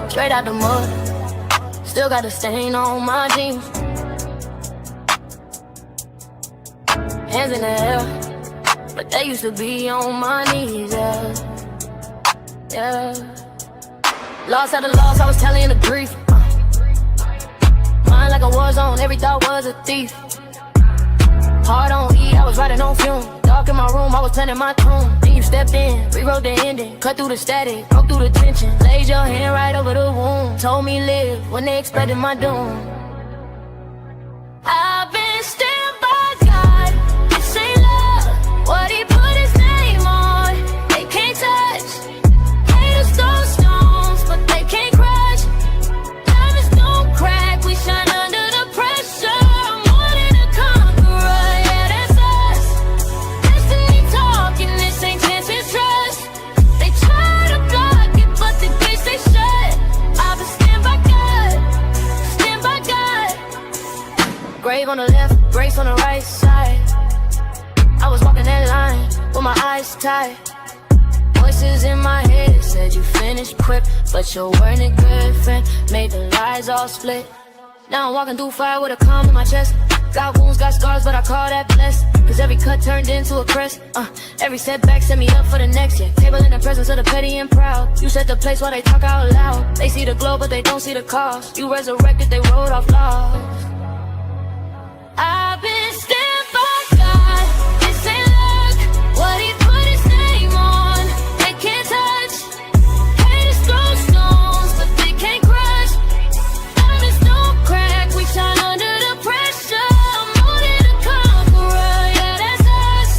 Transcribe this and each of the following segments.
straight out the mud. Still got a stain on my jeans. Hands in the air, but they used to be on my knees, yeah. Lost at a loss, I was telling the grief. Mind like a war zone, every thought was a thief. Hard on E, I was riding on fume. Dark in my room, I was planning my tomb. Then you stepped in, rewrote the ending. Cut through the static, broke through the tension. Laid your hand right over the wound. Told me live when they expected my doom. I've been stabbed by God. This ain't love. What he put his name on, they can't touch. Haters throw stones, but they can't crush. Diamonds don't crack, we shine under the pressure. I'm more than a conqueror, yeah, that's us. Destiny talking, this ain't chance, it's trust. They try to block it, but the gates they shut. I've been stand by God, stand by God. Grave on the left, grace on the right side. I was walking that line with my eyes tight. Voices in my head said you finished quick, but you weren't a good friend. Made the lies all split. Now I'm walking through fire with a calm in my chest. Got wounds, got scars, but I call that blessed. Cause every cut turned into a crest. Every setback set me up for the next, yeah. Table in the presence of the petty and proud. You set the place while they talk out loud. They see the glow, but they don't see the cost. You resurrected, they wrote off loss. I've been stabbed by God. This ain't luck. What he put his name on, they can't touch. Haters throw stones, but they can't crush. Diamonds don't crack, we shine under the pressure. I'm more than a conqueror, yeah, that's us.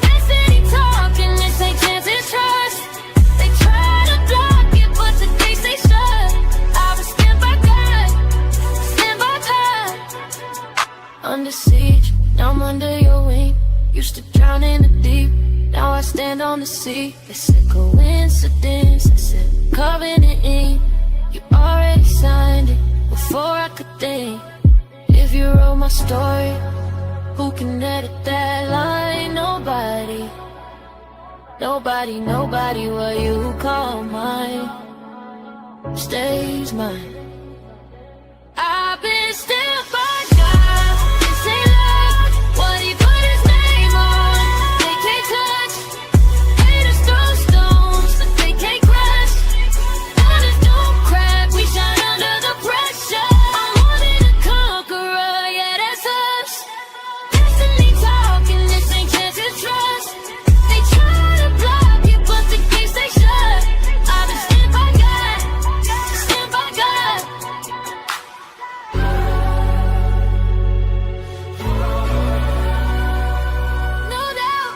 Destiny talking, this ain't chance, it's trust. They try to block it, but the gates they shut. I was stand by God, stand by God. Under siege, now I'm under your wing. Used to drown in the deep, now I stand on the sea. They said coincidence, I said covenant ink. You already signed it before I could think. If you wrote my story, who can edit that line? Nobody. Nobody, nobody, what you call mine stays mine. I've been stabbed by God. This ain't luck. What he put his name on, they can't touch. Haters throw stones, but they can't crush. Diamonds don't crack, we shine under the pressure. I'm more than a conqueror, yeah, that's us. Destiny talking, this ain't chance, it's trust. They try to block it, but the gates they shut. I've been stand by God, stand by God. No doubt.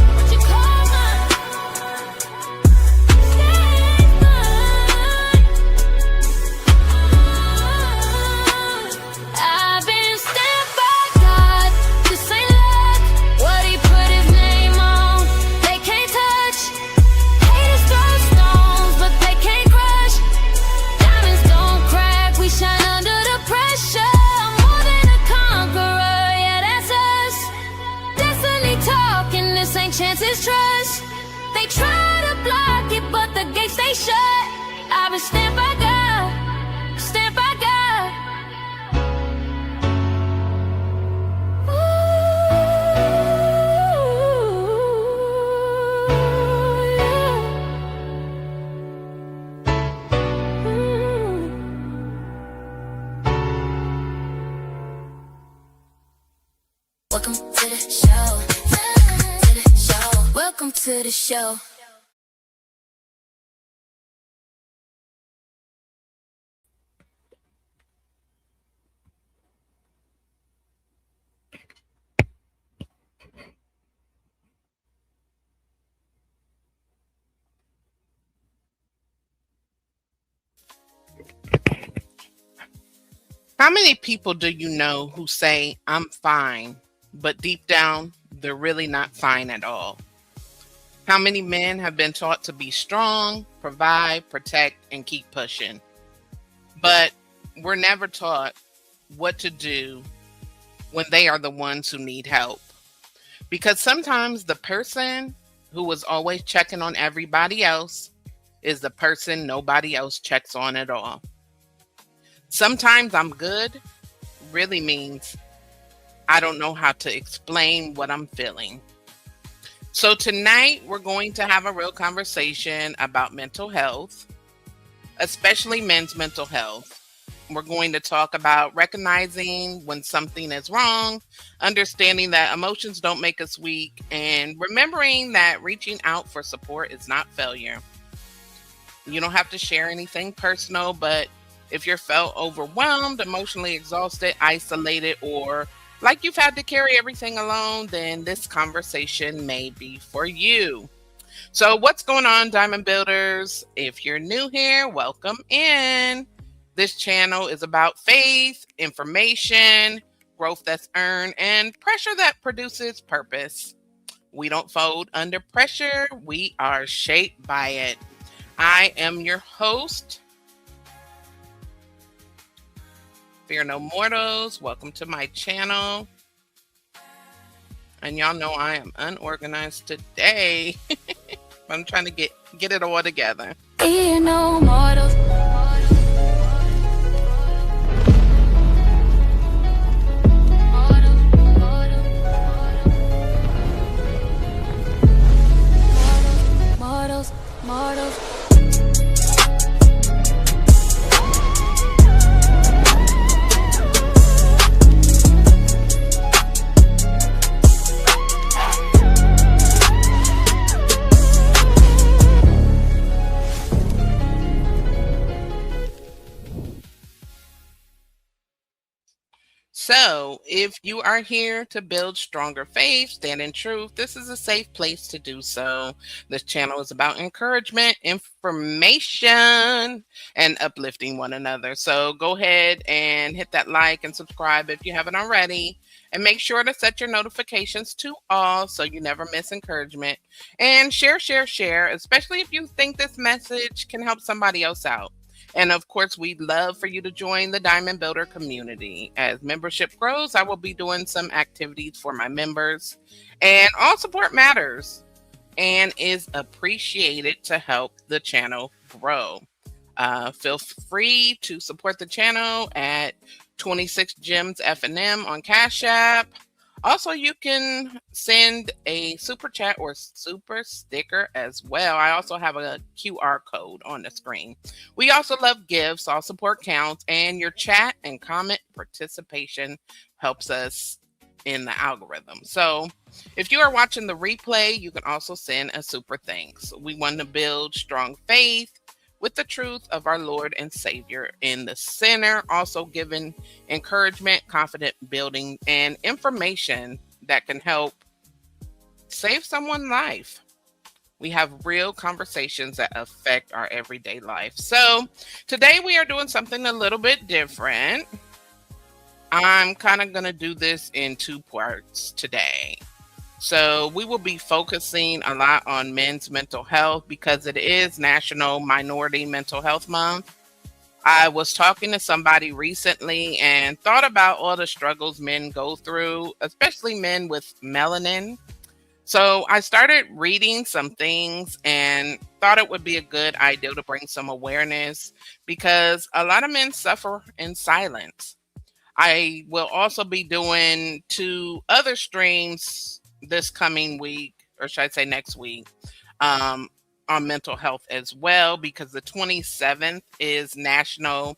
What you call mine? Stays mine. I've been stabbed by God. This ain't luck. What he put his name on, they can't touch. Haters throw stones, but they can't crush. Diamonds don't crack, we shine under the pressure. I'm more than a conqueror, yeah, that's us. Destiny talking, this ain't chance, it's trust. They try to block it, but the gates they shut. I've been stand by God, stand by God. Welcome to the show. To the show. Welcome to the show. How many people do you know who say, I'm fine, but deep down, they're really not fine at all? How many men have been taught to be strong, provide, protect, and keep pushing? But we're never taught what to do when they are the ones who need help. Because sometimes the person who is always checking on everybody else is the person nobody else checks on at all. Sometimes I'm good really means I don't know how to explain what I'm feeling. So tonight we're going to have a real conversation about mental health, especially men's mental health. We're going to talk about recognizing when something is wrong, understanding that emotions don't make us weak, and remembering that reaching out for support is not failure. You don't have to share anything personal, but if you're felt overwhelmed, emotionally exhausted, isolated, or like you've had to carry everything alone, then this conversation may be for you. So what's going on, Diamond Builders? If you're new here, welcome in. This channel is about faith, information, growth that's earned, and pressure that produces purpose. We don't fold under pressure. We are shaped by it. I am your host, Fear No Mortals. Welcome to my channel. And y'all know I am unorganized today. I'm trying to get it all together. Fear no mortals. Mortals. So, if you are here to build stronger faith, stand in truth, this is a safe place to do so. This channel is about encouragement, information, and uplifting one another. So, go ahead and hit that like and subscribe if you haven't already. And make sure to set your notifications to all so you never miss encouragement. And share, especially if you think this message can help somebody else out. And of course, we'd love for you to join the Diamond Builder community. As membership grows, I will be doing some activities for my members. And all support matters and is appreciated to help the channel grow. Feel free to support the channel at 26 Gems F&M on Cash App. Also, you can send a super chat or super sticker as well. I also have a QR code on the screen. We also love gifts. All support counts, and your chat and comment participation helps us in the algorithm. So if you are watching the replay, you can also send a super thanks. We want to build strong faith with the truth of our Lord and Savior in the center, also giving encouragement, confident building, and information that can help save someone's life. We have real conversations that affect our everyday life. So today we are doing something a little bit different. I'm kind of going to do this in two parts today. So we will be focusing a lot on men's mental health because it is National Minority Mental Health Month. I was talking to somebody recently and thought about all the struggles men go through, especially men with melanin. So I started reading some things and thought it would be a good idea to bring some awareness because a lot of men suffer in silence. I will also be doing 2 other streams this coming week, or should I say next week, on mental health as well, because the 27th is National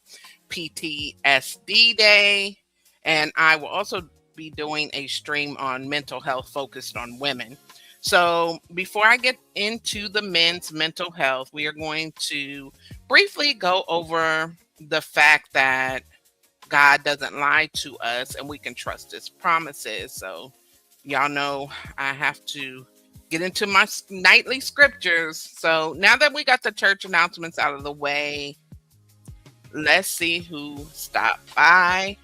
PTSD Day. And I will also be doing a stream on mental health focused on women. So before I get into the men's mental health, we are going to briefly go over the fact that God doesn't lie to us and we can trust his promises. So y'all know I have to get into my nightly scriptures. So now that we got the church announcements out of the way, let's see who stopped by.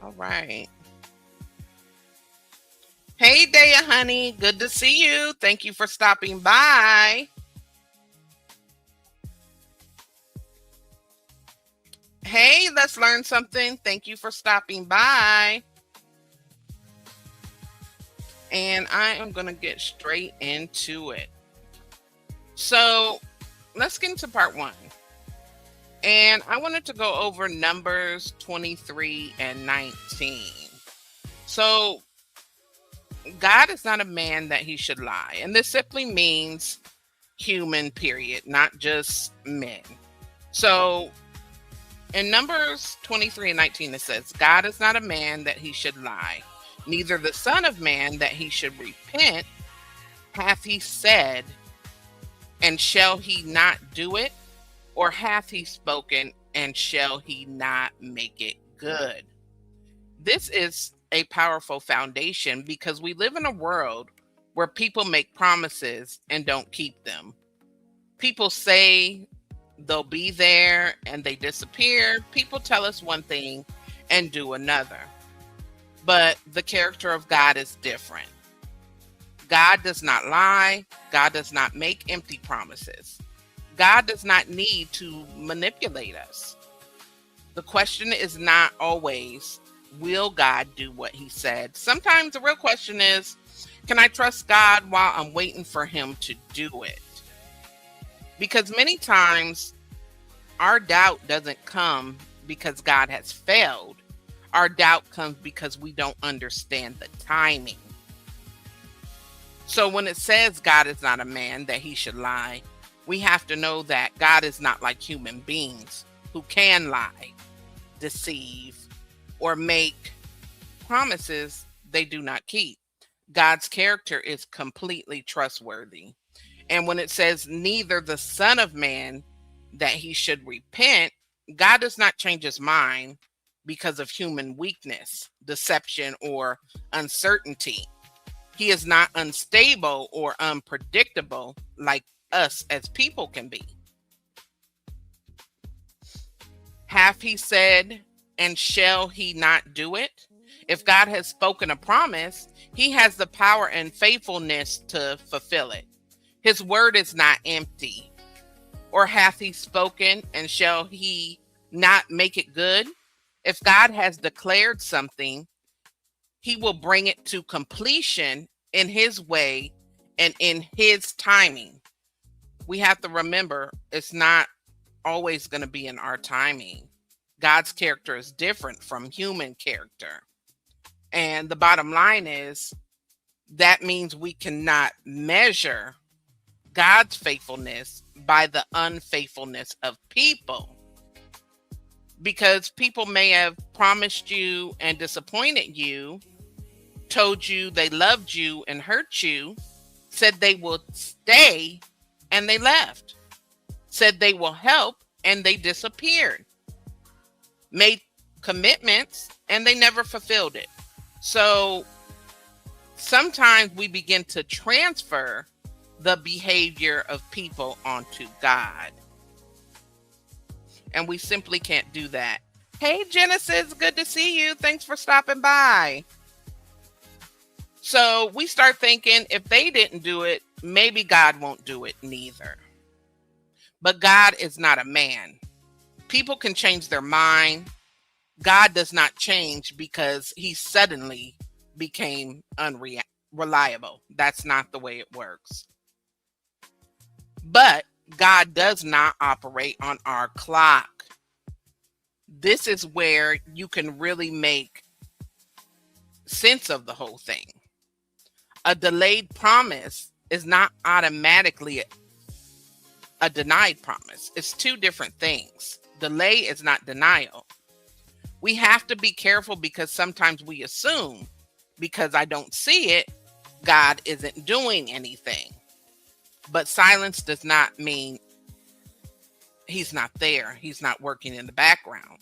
All right. Hey, Daya, honey. Good to see you. Thank you for stopping by. Hey, let's learn something. Thank you for stopping by. And I am going to get straight into it. So let's get into part one. And I wanted to go over Numbers 23 and 19. So God is not a man that he should lie. And this simply means human, period, not just men. So in Numbers 23 and 19, it says, God is not a man that he should lie, neither the Son of Man that he should repent. Hath he said, and shall he not do it? Or hath he spoken, and shall he not make it good? This is a powerful foundation because we live in a world where people make promises and don't keep them. People say they'll be there and they disappear. People tell us one thing and do another. But the character of God is different. God does not lie. God does not make empty promises. God does not need to manipulate us. The question is not always, will God do what he said? Sometimes the real question is, can I trust God while I'm waiting for him to do it? Because many times our doubt doesn't come because God has failed. Our doubt comes because we don't understand the timing. So when it says God is not a man that he should lie, we have to know that God is not like human beings who can lie, deceive, or make promises they do not keep. God's character is completely trustworthy. And when it says neither the Son of Man that he should repent, God does not change his mind because of human weakness, deception, or uncertainty. He is not unstable or unpredictable like us as people can be. Hath he said, and shall he not do it? If God has spoken a promise, he has the power and faithfulness to fulfill it. His word is not empty. Or hath he spoken, and shall he not make it good? If God has declared something, he will bring it to completion in his way and in his timing. We have to remember it's not always going to be in our timing. God's character is different from human character. And the bottom line is that means we cannot measure God's faithfulness by the unfaithfulness of people. Because people may have promised you and disappointed you, told you they loved you and hurt you, said they will stay and they left, said they will help and they disappeared, made commitments and they never fulfilled it. So sometimes we begin to transfer the behavior of people onto God. And we simply can't do that. Hey, Genesis, good to see you. Thanks for stopping by. So we start thinking if they didn't do it, maybe God won't do it neither. But God is not a man. People can change their mind. God does not change because he suddenly became unreliable. That's not the way it works. But God does not operate on our clock. This is where you can really make sense of the whole thing. A delayed promise is not automatically a denied promise. It's two different things. Delay is not denial. We have to be careful because sometimes we assume because I don't see it, God isn't doing anything. But silence does not mean he's not there. He's not working in the background.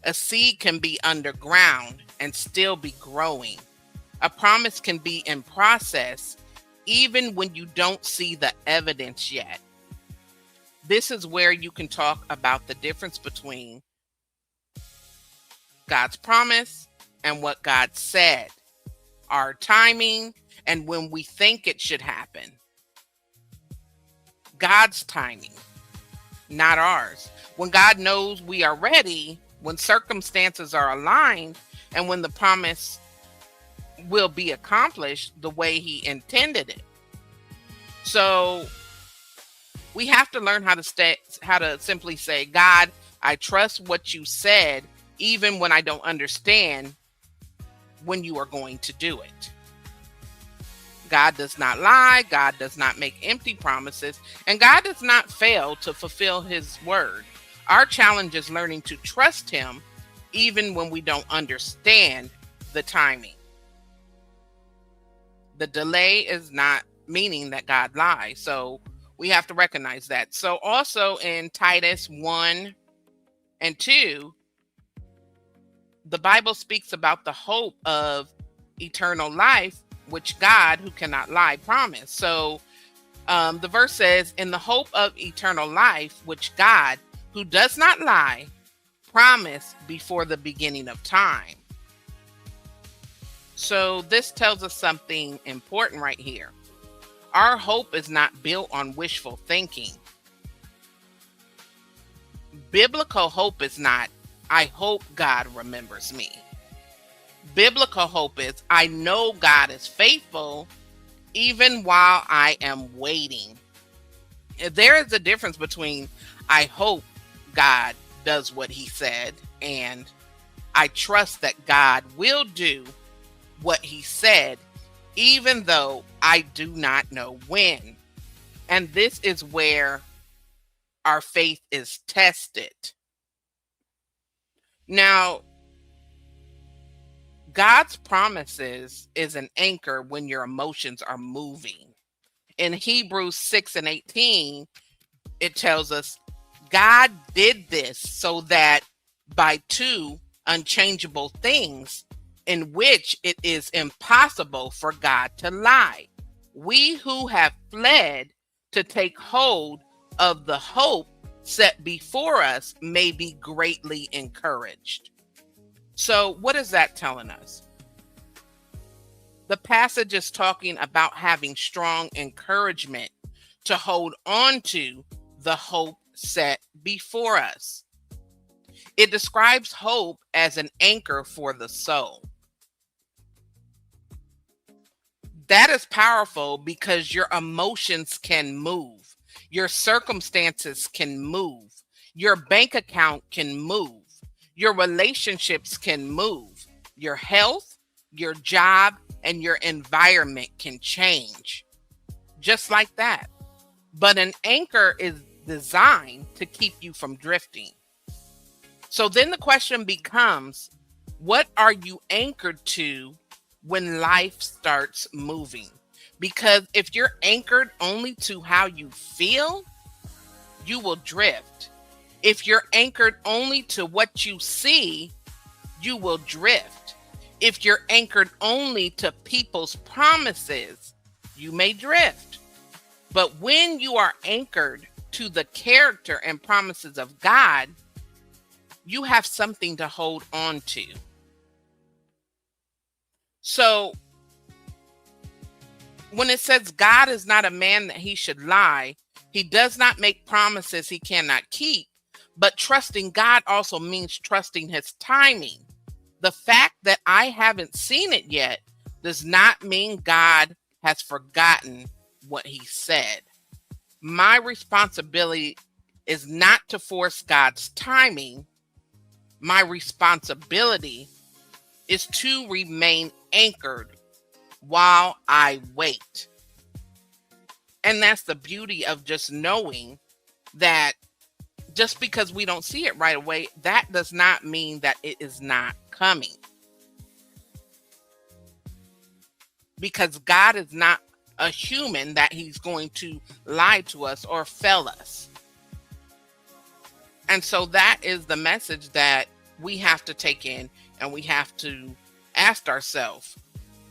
A seed can be underground and still be growing. A promise can be in process even when you don't see the evidence yet. This is where you can talk about the difference between God's promise and what God said, our timing, and when we think it should happen. God's timing, not ours. When God knows we are ready, when circumstances are aligned, and when the promise will be accomplished the way he intended it. So we have to learn how to simply say, God, I trust what you said, even when I don't understand when you are going to do it. God does not lie. God does not make empty promises, and God does not fail to fulfill his word. Our challenge is learning to trust him even when we don't understand the timing. The delay is not meaning that God lies. So we have to recognize that. So also in Titus 1 and 2, the Bible speaks about the hope of eternal life, which God, who cannot lie, promised. So the verse says, in the hope of eternal life, which God, who does not lie, promised before the beginning of time. So this tells us something important right here. Our hope is not built on wishful thinking. Biblical hope is not, I hope God remembers me. Biblical hope is, I know God is faithful even while I am waiting. There is a difference between, I hope God does what he said, and I trust that God will do what he said, even though I do not know when. And this is where our faith is tested. Now, God's promises is an anchor when your emotions are moving. In Hebrews 6 and 18, it tells us, God did this so that by two unchangeable things in which it is impossible for God to lie, we who have fled to take hold of the hope set before us may be greatly encouraged. So what is that telling us? The passage is talking about having strong encouragement to hold on to the hope set before us. It describes hope as an anchor for the soul. That is powerful because your emotions can move. Your circumstances can move. Your bank account can move. Your relationships can move. Your health, your job, and your environment can change. Just like that. But an anchor is designed to keep you from drifting. So then the question becomes, what are you anchored to when life starts moving? Because if you're anchored only to how you feel, you will drift. If you're anchored only to what you see, you will drift. If you're anchored only to people's promises, you may drift. But when you are anchored to the character and promises of God, you have something to hold on to. So when it says God is not a man that he should lie, he does not make promises he cannot keep, but trusting God also means trusting his timing. The fact that I haven't seen it yet does not mean God has forgotten what he said. My responsibility is not to force God's timing. My responsibility is to remain anchored while I wait. And that's the beauty of just knowing that just because we don't see it right away, that does not mean that it is not coming. Because God is not a human that he's going to lie to us or fail us. And so that is the message that we have to take in, and we have to ask ourselves,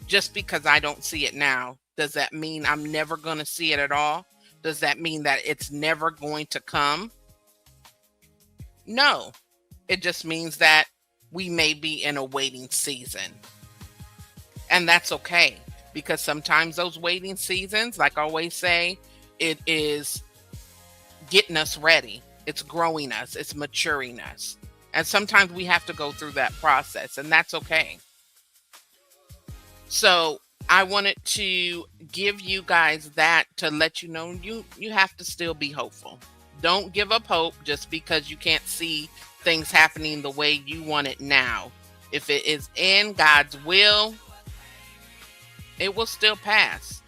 just because I don't see it now, does that mean I'm never going to see it at all? Does that mean that it's never going to come? No, it just means that we may be in a waiting season. And that's okay, because sometimes those waiting seasons, like I always say, it is getting us ready. It's growing us, it's maturing us. And sometimes we have to go through that process, and that's okay. So I wanted to give you guys that to let you know you have to still be hopeful. Don't give up hope just because you can't see things happening the way you want it now. If it is in God's will, it will still pass.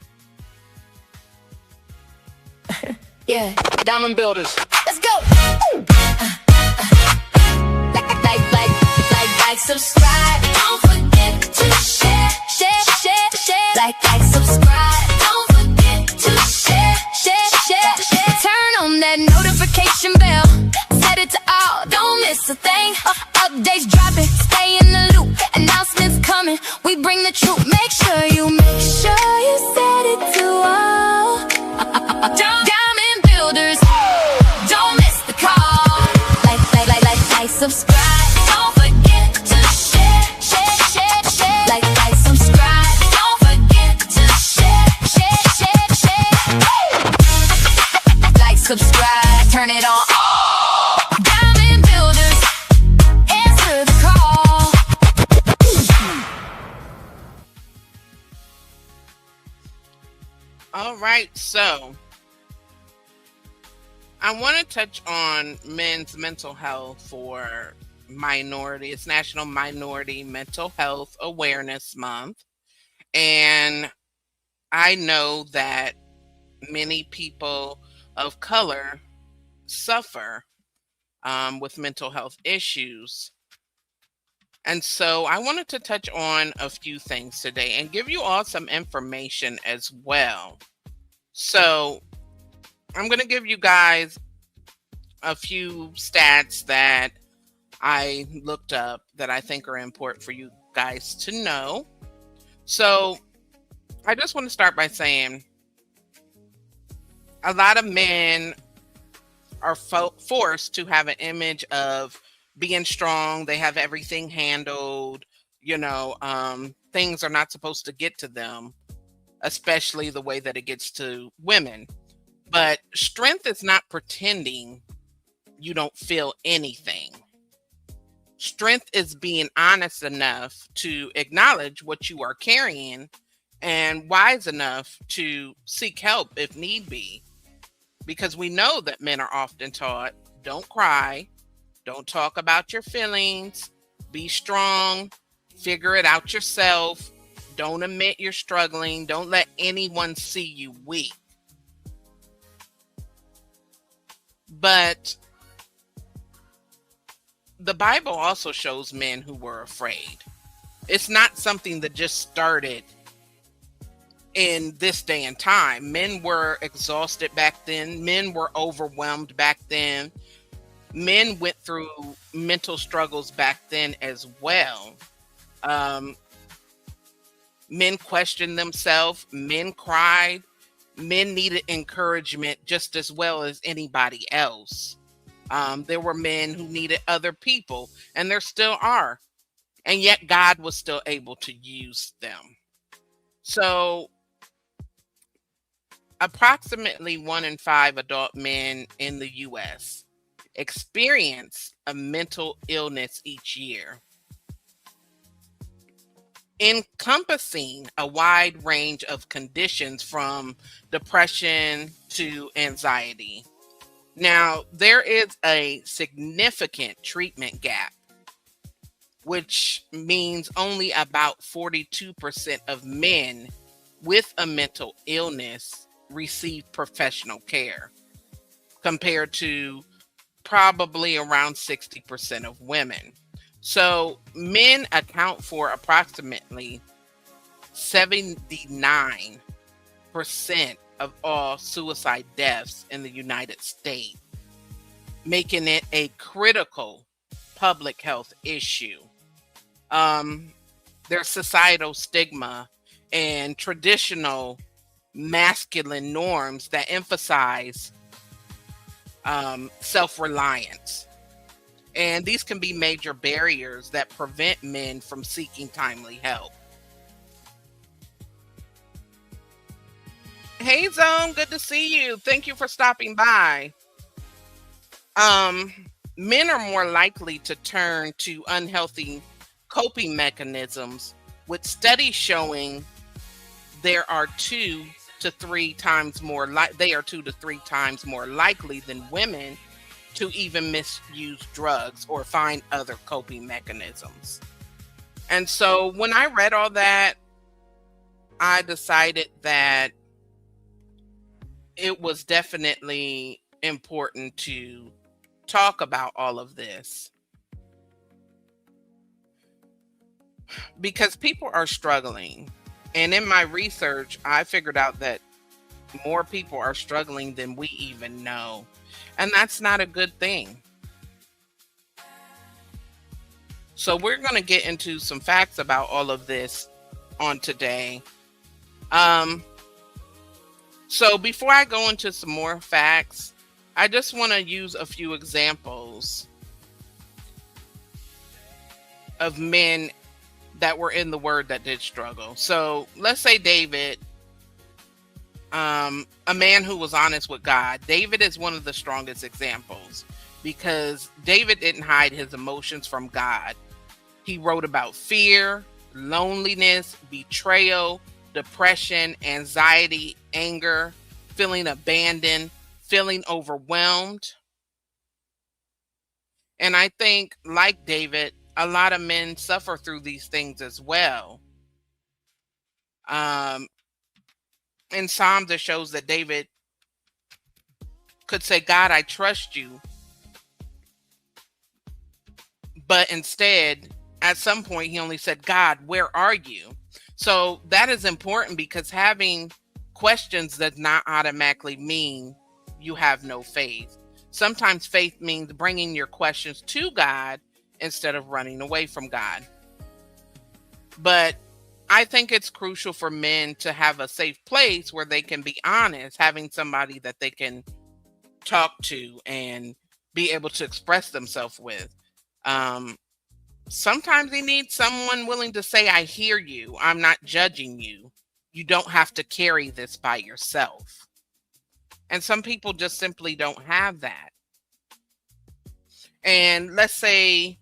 Yeah, Diamond Builders. Let's go. Like, subscribe. Don't forget to share. Like, subscribe. Don't forget to share. Turn on that notification bell. Set it to all. Don't miss a thing. Updates dropping. Stay in the loop. Announcements coming. We bring the truth. Make sure you set it to all. Diamond Builders. Don't miss the call. Like, subscribe. Don't forget to share. Like, subscribe. Don't forget to share. Like, subscribe. Turn it on. Diamond Builders. Answer the call. All right, so I want to touch on men's mental health for minority. It's National Minority Mental Health Awareness Month. And I know that many people of color suffer with mental health issues. And so I wanted to touch on a few things today and give you all some information as well. So I'm going to give you guys a few stats that I looked up that I think are important for you guys to know. So I just want to start by saying a lot of men are forced to have an image of being strong. They have everything handled. Things are not supposed to get to them, especially the way that it gets to women. But strength is not pretending you don't feel anything. Strength is being honest enough to acknowledge what you are carrying and wise enough to seek help if need be. Because we know that men are often taught, don't cry, don't talk about your feelings, be strong, figure it out yourself, don't admit you're struggling, don't let anyone see you weak. But the Bible also shows men who were afraid. It's not something that just started in this day and time. Men were exhausted back then. Men were overwhelmed back then. Men went through mental struggles back then as well. Men questioned themselves. Men cried. Men needed encouragement just as well as anybody else. There were men who needed other people, and there still are. And yet God was still able to use them. So approximately 1 in 5 adult men in the U.S. experience a mental illness each year, encompassing a wide range of conditions from depression to anxiety. Now, there is a significant treatment gap, which means only about 42% of men with a mental illness receive professional care, compared to probably around 60% of women. So men account for approximately 79% of all suicide deaths in the United States, making it a critical public health issue. There's societal stigma and traditional masculine norms that emphasize self-reliance. And these can be major barriers that prevent men from seeking timely help. Hey Zone, good to see you. Thank you for stopping by. Um, Men are more likely to turn to unhealthy coping mechanisms, with studies showing there are 2 to 3 times more they are 2 to 3 times more likely than women to even misuse drugs or find other coping mechanisms. And so when I read all that, I decided that it was definitely important to talk about all of this because people are struggling. And in my research, I figured out that more people are struggling than we even know. And that's not a good thing. So we're going to get into some facts about all of this on today. So before I go into some more facts, I just want to use a few examples of men that were in the word that did struggle. So let's say David, a man who was honest with God. David is one of the strongest examples because David didn't hide his emotions from God. He wrote about fear, loneliness, betrayal, depression, anxiety, anger, feeling abandoned, feeling overwhelmed. And I think, like David, a lot of men suffer through these things as well. In Psalms, it shows that David could say, God, I trust you. But instead, at some point, he only said, God, where are you? So that is important because having questions does not automatically mean you have no faith. Sometimes faith means bringing your questions to God instead of running away from God. But I think it's crucial for men to have a safe place where they can be honest, having somebody that they can talk to and be able to express themselves with. Sometimes they need someone willing to say, I hear you. I'm not judging you. You don't have to carry this by yourself. And some people just simply don't have that. And let's say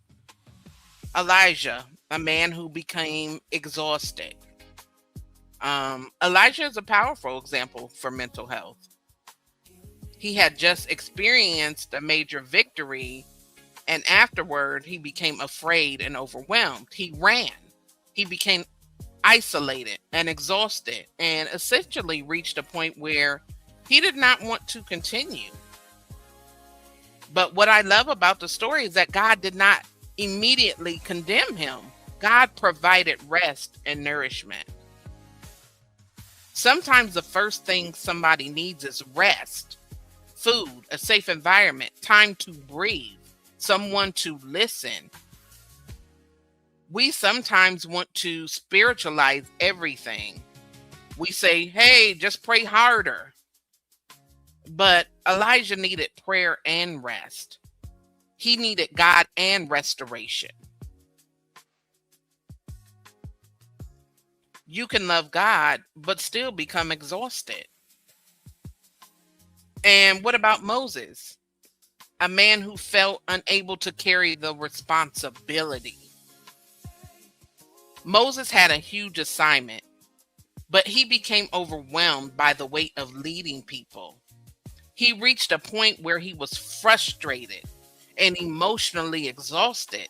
Elijah, a man who became exhausted. Elijah is a powerful example for mental health. He had just experienced a major victory, and afterward, he became afraid and overwhelmed. He ran. He became isolated and exhausted, and essentially reached a point where he did not want to continue. But what I love about the story is that God did not immediately condemn him. God provided rest and nourishment. Sometimes the first thing somebody needs is rest, food, a safe environment, time to breathe, someone to listen. We sometimes want to spiritualize everything. We say, hey, just pray harder. But Elijah needed prayer and rest. He needed God and restoration. You can love God, but still become exhausted. And what about Moses? A man who felt unable to carry the responsibility. Moses had a huge assignment, but he became overwhelmed by the weight of leading people. He reached a point where he was frustrated and emotionally exhausted.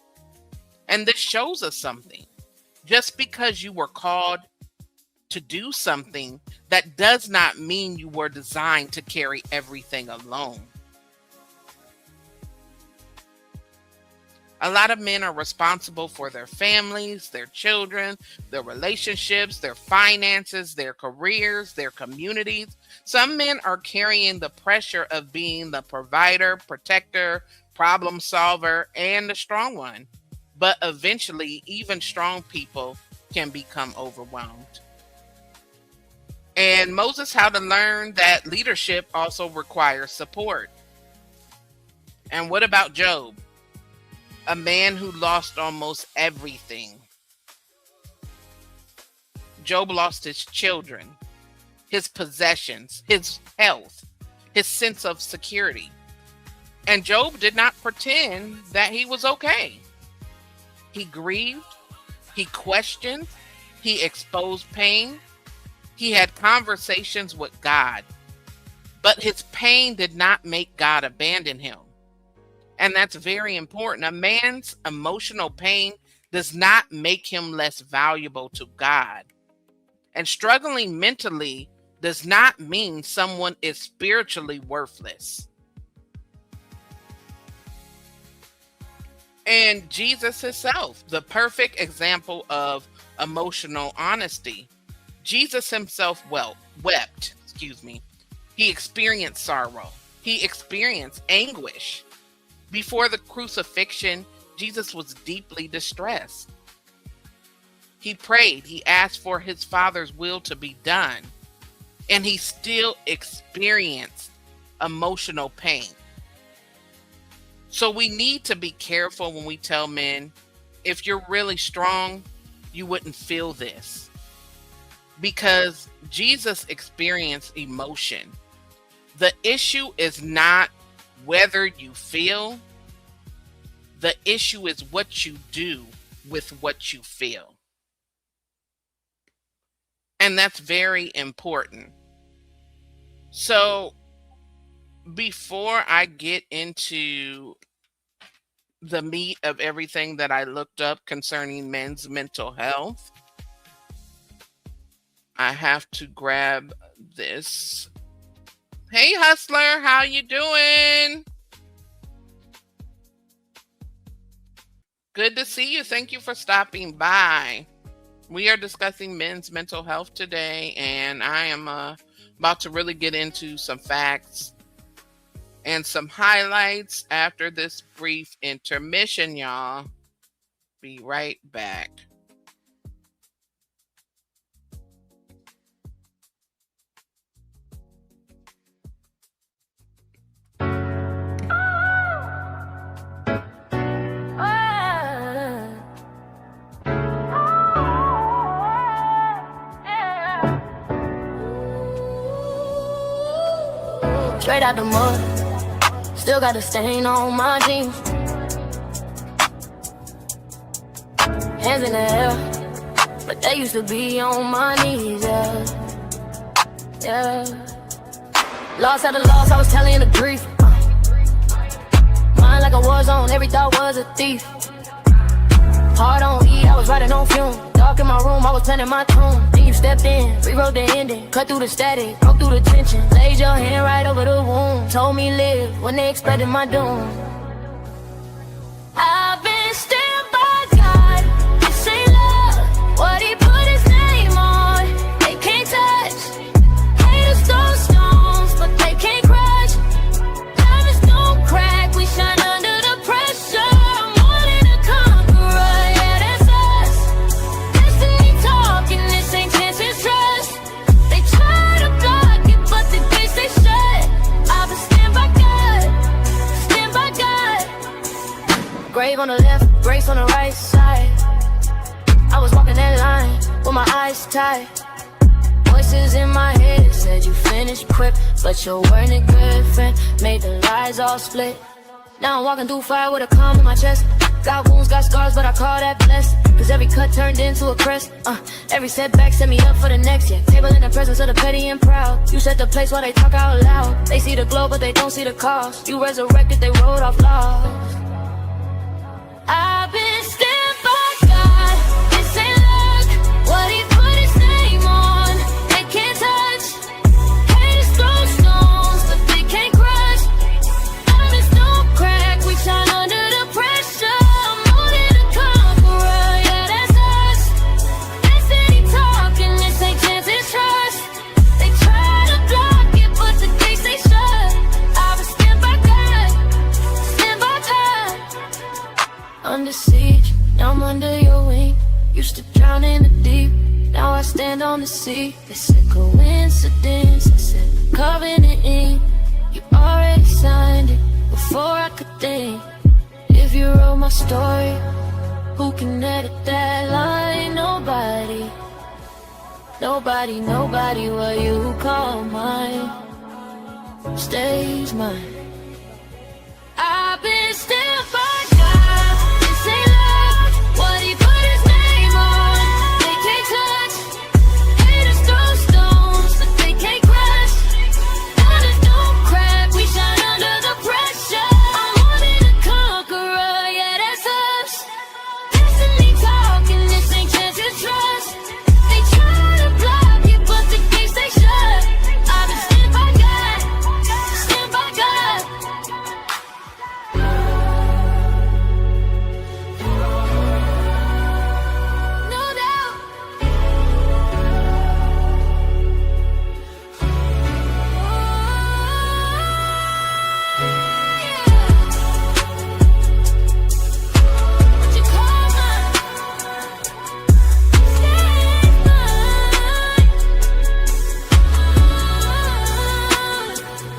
And this shows us something. Just because you were called to do something, that does not mean you were designed to carry everything alone. A lot of men are responsible for their families, their children, their relationships, their finances, their careers, their communities. Some men are carrying the pressure of being the provider, protector, problem solver, and the strong one. But eventually, even strong people can become overwhelmed. And Moses had to learn that leadership also requires support. And what about Job? A man who lost almost everything. Job lost his children, his possessions, his health, his sense of security. And Job did not pretend that he was okay. He grieved, he questioned, he exposed pain, he had conversations with God. But his pain did not make God abandon him. And that's very important. A man's emotional pain does not make him less valuable to God. And struggling mentally does not mean someone is spiritually worthless. And Jesus himself, the perfect example of emotional honesty. Jesus himself wept. He experienced sorrow. He experienced anguish. Before the crucifixion, Jesus was deeply distressed. He prayed. He asked for his Father's will to be done. And he still experienced emotional pain. So we need to be careful when we tell men, if you're really strong, you wouldn't feel this. Because Jesus experienced emotion. The issue is not whether you feel. The issue is what you do with what you feel. And that's very important. So before I get into the meat of everything that I looked up concerning men's mental health, I have to grab this. Hey, Hustler, how you doing? Good to see you. Thank you for stopping by. We are discussing men's mental health today, and I am about to really get into some facts and some highlights after this brief intermission, y'all. Be right back. Straight out the mud, still got a stain on my jeans. Hands in the air, but they used to be on my knees, yeah. Lost at a loss, I was telling the grief. Mind like a war zone, every thought was a thief. Hard on E, I was riding on fume. Dark in my room, I was planning my tune. Then you stepped in, rewrote the ending. Cut through the static, broke through the tension. Laid your hand right over the wound. Told me live when they expected my doom. I've been stabbed by God. This ain't love. What he put his name on, they can't touch. Haters throw stones, but they can't crush. Diamonds don't crack, we shine under the pressure. I'm more than a conqueror, yeah, that's us. Destiny talking, this ain't chance, it's trust. They try to block it, but the gates they shut. I've been stand by God, stand by God. Grave on the left, grace on the right side. I was walking that line with my eyes tight. Voices in my head said you finished quick, but you weren't a good friend. Made the lies all split. Now I'm walking through fire with a calm in my chest. Got wounds, got scars, but I call that blessed. Cause every cut turned into a crest. Every setback set me up for the next, yeah. Table in the presence of the petty and proud. You set the place while they talk out loud. They see the glow, but they don't see the cost. You resurrected, they wrote off lost. I've been stabbed by God. This ain't luck. What he put his name on, they can't touch. Haters throw stones, but they can't crush. Diamonds don't crack, we shine under the pressure. I'm more than a conqueror, yeah, that's us. Destiny talking, this ain't chance, it's trust. They try to block it, but the gates they shut. I've been stand by God, stand by God. Under siege, now I'm under your wing. Used to drown in the deep, now I stand on the sea. They said coincidence, I said covenant ink. You already signed it before I could think. If you wrote my story, who can edit that line? Nobody. Nobody, nobody, what you call mine stays mine. I've been stamped by God. This ain't love. What he put his name on, they can't touch. Haters throw stones, but they can't crush. Diamonds don't crack, we shine under the pressure. I'm more than a conqueror, yeah, that's us. Destiny talking, this ain't chance to trust. They try to block it, but the gates they shut. I've been stamped by God, stamped by God. No doubt. What you call mine? Stay mine.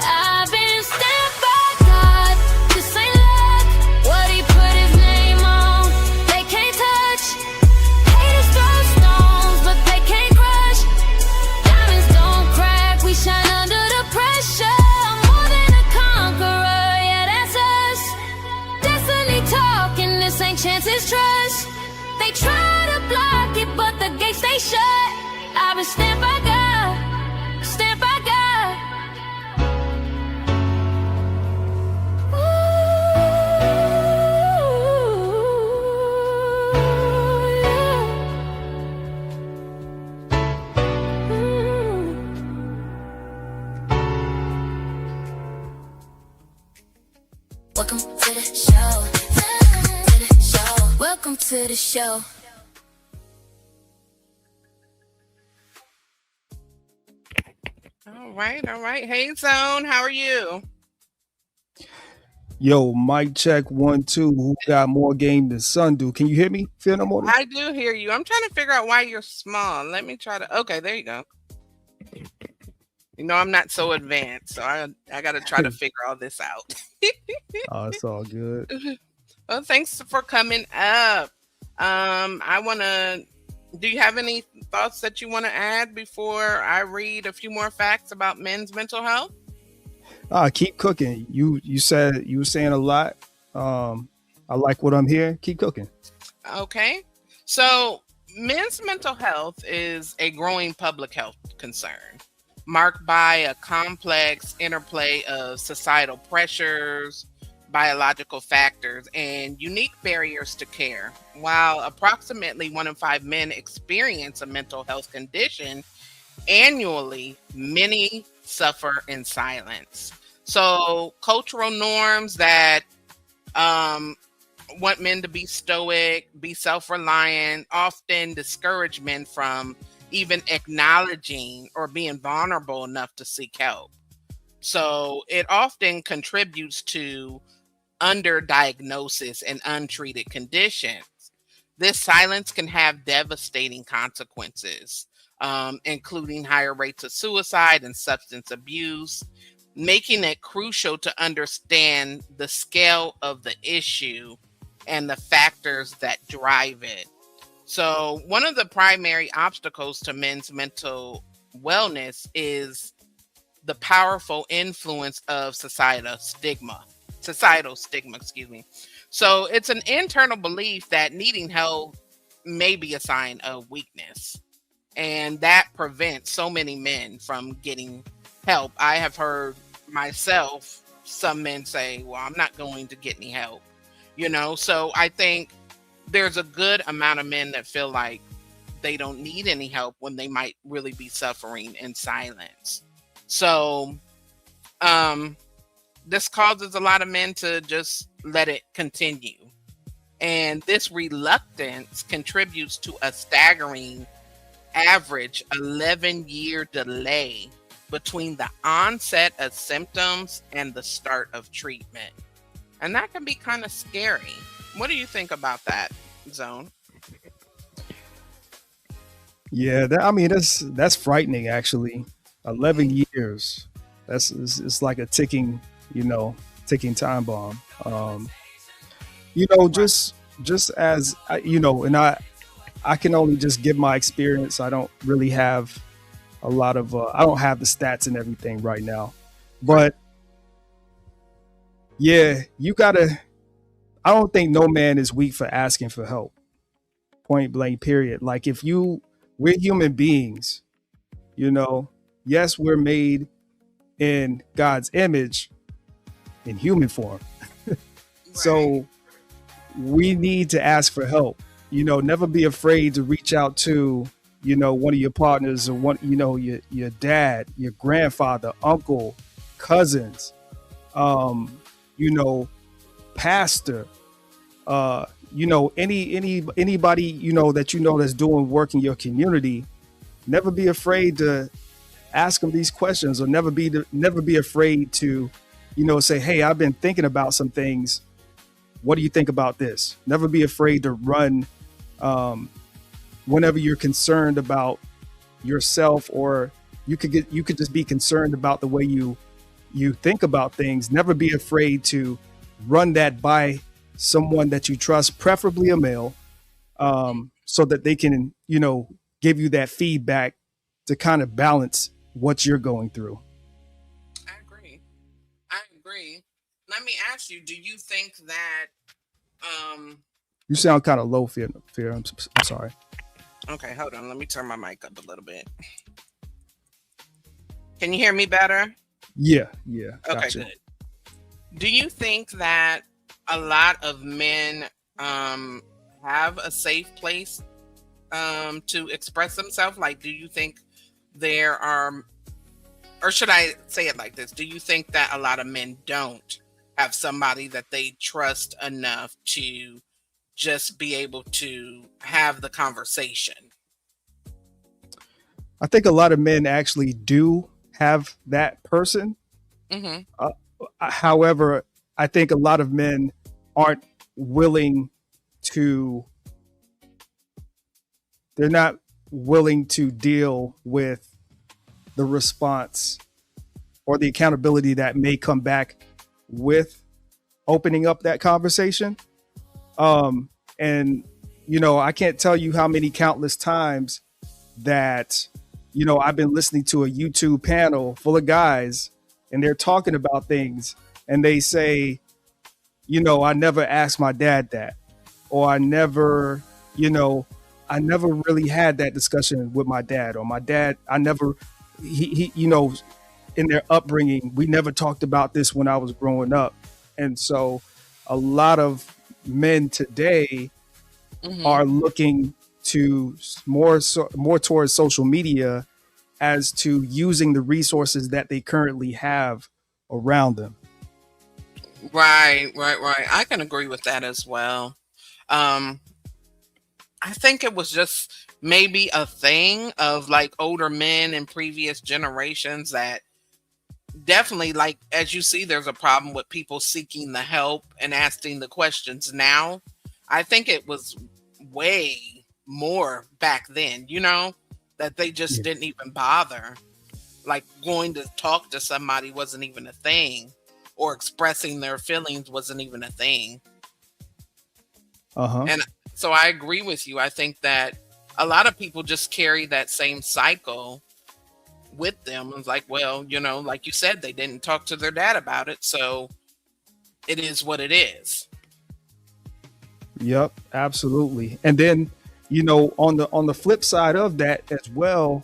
I've been stamped by God. This ain't luck. What he put his name on, they can't touch. Haters throw stones, but they can't crush. Diamonds don't crack, we shine under the pressure. I'm more than a conqueror, yeah, that's us. Destiny talking, this ain't chances trust. They try to block it, but the gates they shut. I've been stamped by God, stamped by God. Welcome to the show. Welcome to the show. All right, all right. Hey, Zone, how are you? Yo, mic check 1 2. Who got more game than Sun do? Can you hear me? Feel no more? I do hear you. I'm trying to figure out why you're small. Let me try to. Okay, there you go. You know, I'm not so advanced, so I got to try to figure all this out. Oh, it's all good. Well, thanks for coming up. I want to. Do you have any thoughts that you want to add before I read a few more facts about men's mental health? Keep cooking. You said you were saying a lot. I like what I'm hearing. Keep cooking. Okay. So, men's mental health is a growing public health concern, marked by a complex interplay of societal pressures, biological factors, and unique barriers to care. While approximately 1 in 5 men experience a mental health condition annually, many suffer in silence. So, cultural norms that want men to be stoic, be self-reliant, often discourage men from even acknowledging or being vulnerable enough to seek help. So it often contributes to underdiagnosis and untreated conditions. This silence can have devastating consequences, including higher rates of suicide and substance abuse, making it crucial to understand the scale of the issue and the factors that drive it. So, one of the primary obstacles to men's mental wellness is the powerful influence of societal stigma, excuse me. So, it's an internal belief that needing help may be a sign of weakness, and that prevents so many men from getting help. I have heard myself some men say, well, I'm not going to get any help, so I think there's a good amount of men that feel like they don't need any help when they might really be suffering in silence. So this causes a lot of men to just let it continue, and this reluctance contributes to a staggering average 11-year delay between the onset of symptoms and the start of treatment. And that can be kind of scary. What do you think about that, Zone? Yeah, that's frightening actually. 11 years. It's like a ticking time bomb. Just as and I can only just give my experience. I don't really have a lot of I don't have the stats and everything right now, but Yeah, you gotta. I don't think no man is weak for asking for help. Point blank. Period. Like if we're human beings. You know, yes, we're made in God's image in human form. Right. So we need to ask for help. Never be afraid to reach out to, one of your partners or your dad, your grandfather, uncle, cousins, um, you know, pastor, anybody, that that's doing work in your community. Never be afraid to ask them these questions, or never be afraid to, say, hey, I've been thinking about some things. What do you think about this? Never be afraid to run, um, whenever you're concerned about yourself, or you could just be concerned about the way you think about things. Never be afraid to run that by someone that you trust, preferably a male, so that they can, give you that feedback to kind of balance what you're going through. I agree. I agree. Let me ask you, do you think that um You sound kind of low, Fear. Fear. I'm sorry. okay, hold on, let me turn my mic up a little bit. Can you hear me better? Yeah, yeah, Okay, gotcha. good. Do you think that a lot of men have a safe place to express themselves? Like, do you think there are, or should I say it like this? Do you think that a lot of men don't have somebody that they trust enough to just be able to have the conversation? I think a lot of men actually do have that person. Hmm. Uh, However, I think a lot of men aren't willing to, they're not willing to deal with the response or the accountability that may come back with opening up that conversation. And, I can't tell you how many countless times that, I've been listening to a YouTube panel full of guys, and they're talking about things, and they say, I never asked my dad that, or you know, I never really had that discussion with my dad, or my dad, I never, in their upbringing, we never talked about this when I was growing up. And so a lot of men today Hmm. are looking to more towards social media as to using the resources that they currently have around them. Right, right, right. I can agree with that as well. Um, I think it was just maybe a thing of like older men in previous generations that definitely, like, as you see, there's a problem with people seeking the help and asking the questions now. I think it was way more back then, that they just Yeah. didn't even bother. Like going to talk to somebody wasn't even a thing, or expressing their feelings wasn't even a thing. Uh-huh. And so I agree with you. I think that a lot of people just carry that same cycle with them. It's like, well, like you said, they didn't talk to their dad about it. So it is what it is. Yep, absolutely. And then, on the flip side of that as well,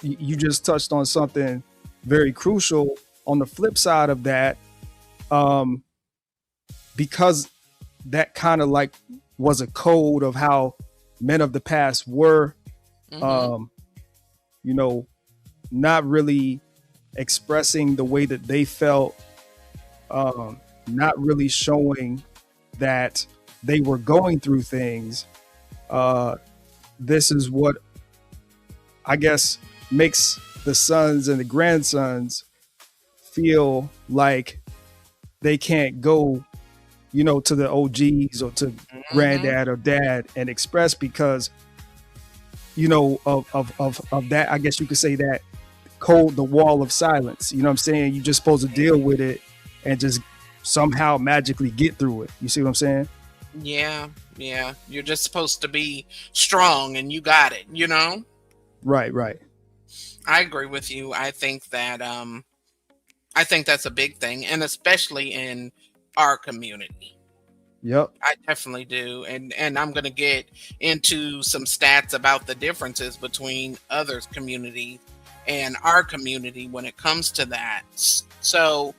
you just touched on something very crucial. On the flip side of that, um, because that kind of like was a code of how men of the past were, Hmm. um, you know, not really expressing the way that they felt, not really showing that they were going through things. Uh, this is what I guess makes the sons and the grandsons feel like they can't go, to the OGs or to Hmm. granddad or dad and express because, of that. I guess you could say that code, the wall of silence. You know what I'm saying? You're just supposed to deal with it and just somehow magically get through it. You see what I'm saying? Yeah, yeah. You're just supposed to be strong and you got it. Right, right. I agree with you. I think that's a big thing, and especially in our community. Yep. I definitely do. And I'm going to get into some stats about the differences between others' communities and our community when it comes to that. So,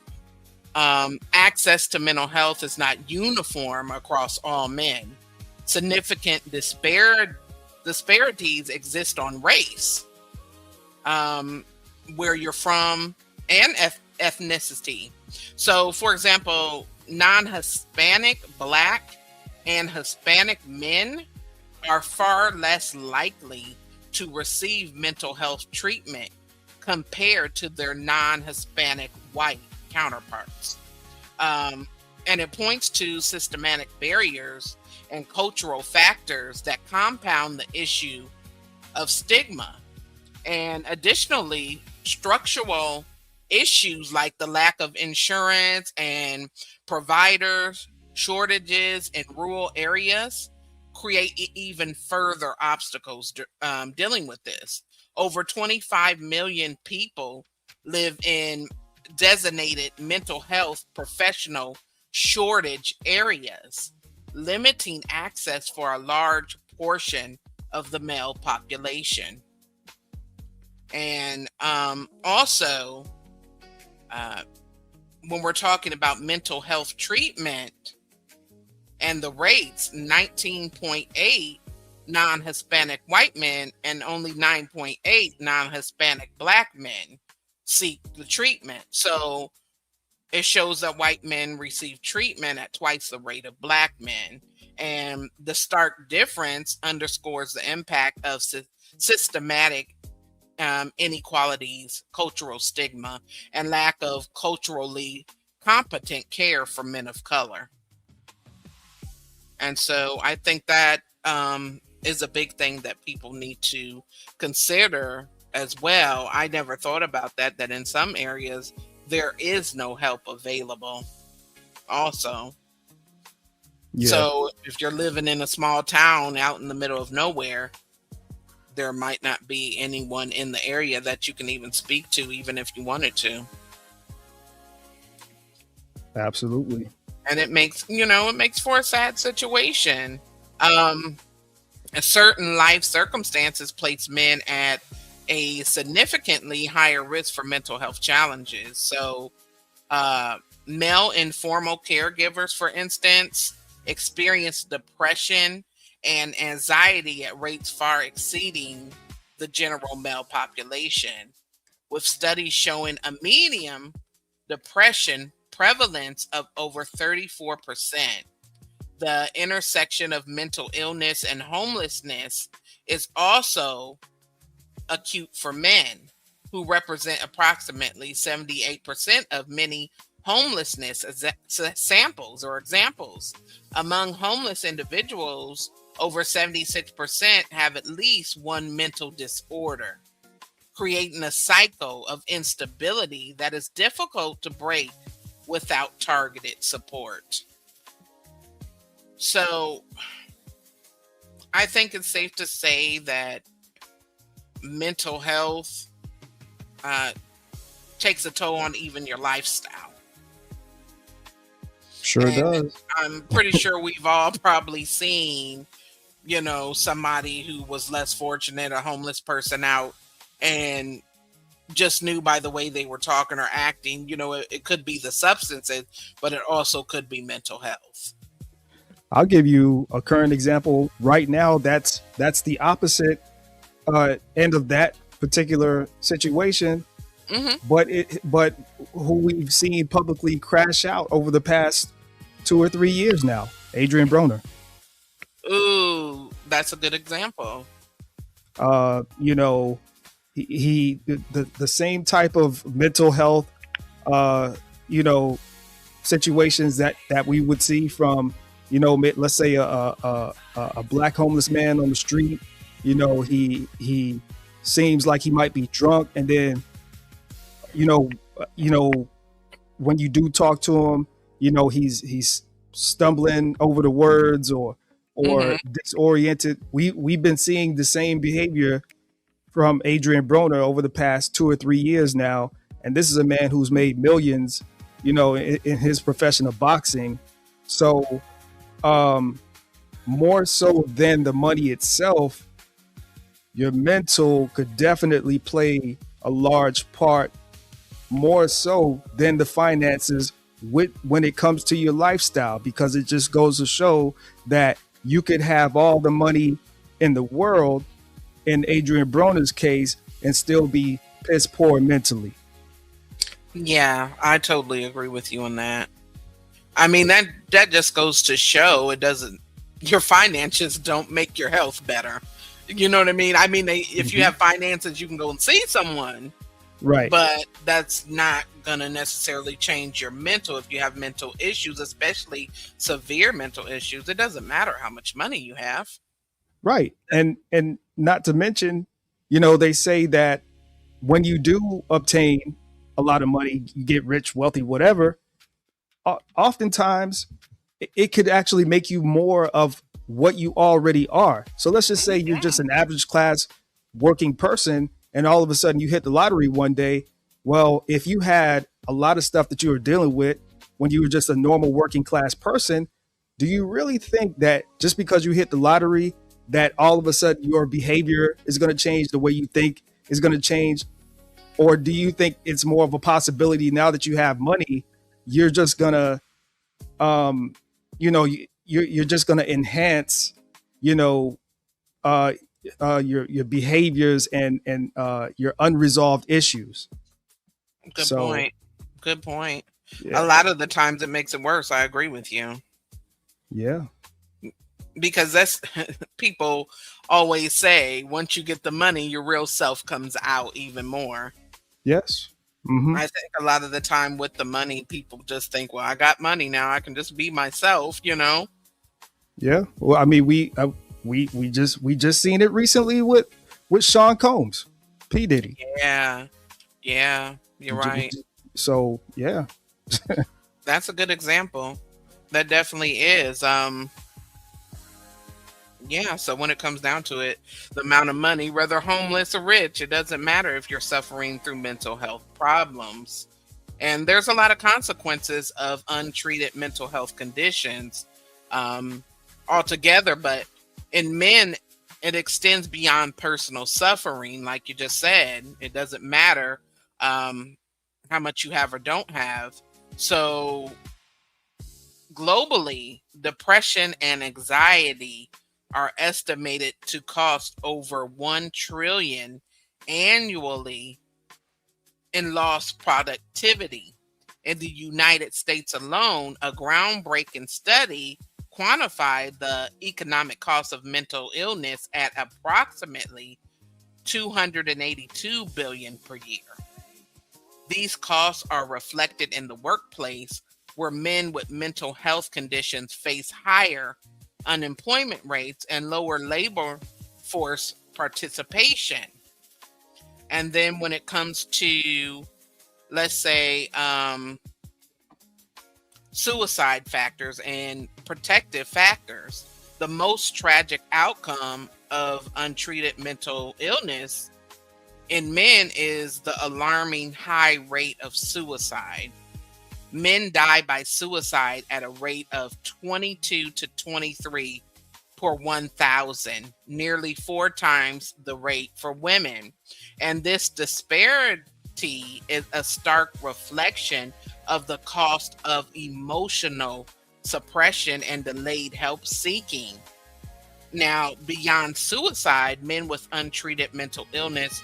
access to mental health is not uniform across all men. Significant disparities exist on race, where you're from, and ethnicity. So, for example, non-Hispanic, Black, and Hispanic men are far less likely to receive mental health treatment compared to their non-Hispanic white counterparts. And it points to systematic barriers and cultural factors that compound the issue of stigma. And additionally, structural issues like the lack of insurance and providers shortages in rural areas create even further obstacles dealing with this. Over 25 million people live in designated mental health professional shortage areas, limiting access for a large portion of the male population. And also, when we're talking about mental health treatment and the rates, 19.8 non-Hispanic white men and only 9.8 non-Hispanic Black men seek the treatment. So it shows that white men receive treatment at twice the rate of Black men. And the stark difference underscores the impact of systematic inequalities, cultural stigma, and lack of culturally competent care for men of color. And so I think that is a big thing that people need to consider as well. I never thought about that in some areas there is no help available also. Yeah. So if you're living in a small town out in the middle of nowhere, there might not be anyone in the area that you can even speak to, even if you wanted to. Absolutely. And it makes for a sad situation. Certain life circumstances place men at a significantly higher risk for mental health challenges. So, male informal caregivers, for instance, experience depression and anxiety at rates far exceeding the general male population, with studies showing a median depression prevalence of over 34%. The intersection of mental illness and homelessness is also acute for men, who represent approximately 78% of many homelessness samples or examples. Among homeless individuals, over 76% have at least one mental disorder, creating a cycle of instability that is difficult to break without targeted support. So I think it's safe to say that mental health takes a toll on even your lifestyle. Sure does. I'm pretty sure we've all probably seen, somebody who was less fortunate, a homeless person out, and just knew by the way they were talking or acting, it could be the substances, but it also could be mental health. I'll give you a current example right now. That's the opposite end of that particular situation. Mm-hmm. But who we've seen publicly crash out over the past 2 or 3 years now, Adrian Broner. Ooh, that's a good example. He the same type of mental health, situations that we would see from, let's say a Black homeless man on the street. He seems like he might be drunk, and then, when you do talk to him, he's stumbling over the words or Mm-hmm. disoriented. We've been seeing the same behavior from Adrian Broner over the past 2 or 3 years now, and this is a man who's made millions in his profession of boxing. So, um, more so than the money itself, your mental could definitely play a large part, more so than the finances when it comes to your lifestyle, because it just goes to show that you could have all the money in the world, in Adrian Broner's case, and still be piss poor mentally. Yeah, I totally agree with you on that. I mean, that just goes to show it doesn't, your finances don't make your health better. You know what I mean? I mean, if you Mhm. have finances, you can go and see someone, Right. but that's not going to necessarily change your mental. If you have mental issues, especially severe mental issues, it doesn't matter how much money you have. Right. And not to mention, they say that when you do obtain a lot of money, you get rich, wealthy, whatever, oftentimes it could actually make you more of what you already are. So let's just say you're just an average class working person, and all of a sudden you hit the lottery one day. Well, if you had a lot of stuff that you were dealing with when you were just a normal working class person, do you really think that just because you hit the lottery, that all of a sudden your behavior is going to change, the way you think is going to change? Or do you think it's more of a possibility now that you have money, you're just gonna you're just going to enhance, you know, uh, your behaviors and your unresolved issues. Good So point. Good point. A yeah, lot of the times it makes it worse. I agree with you, yeah, because that's people always say once you get the money, your real self comes out even more. yes, hmm, I think a lot of the time with the money, people just think, well, I got money now, I can just be myself, you know? yeah. Well, I mean, we just seen it recently with Sean Combs, P Diddy. Yeah. Yeah. You're right. So yeah, That's a good example. That definitely is. Yeah, so when it comes down to it, the amount of money, whether homeless or rich, it doesn't matter if you're suffering through mental health problems. And there's a lot of consequences of untreated mental health conditions um, altogether. But in men, it extends beyond personal suffering. Like you just said, it doesn't matter um, how much you have or don't have. So globally, depression and anxiety are estimated to cost over 1 trillion annually in lost productivity. In the United States alone, a groundbreaking study quantified the economic cost of mental illness at approximately 282 billion per year. These costs are reflected in the workplace, where men with mental health conditions face higher unemployment rates and lower labor force participation. And then when it comes to, let's say, suicide factors and protective factors, the most tragic outcome of untreated mental illness in men is the alarming high rate of suicide. Men die by suicide at a rate of 22 to 23 per 1,000, nearly 4 times the rate for women. And this disparity is a stark reflection of the cost of emotional suppression and delayed help seeking. Now, beyond suicide, men with untreated mental illness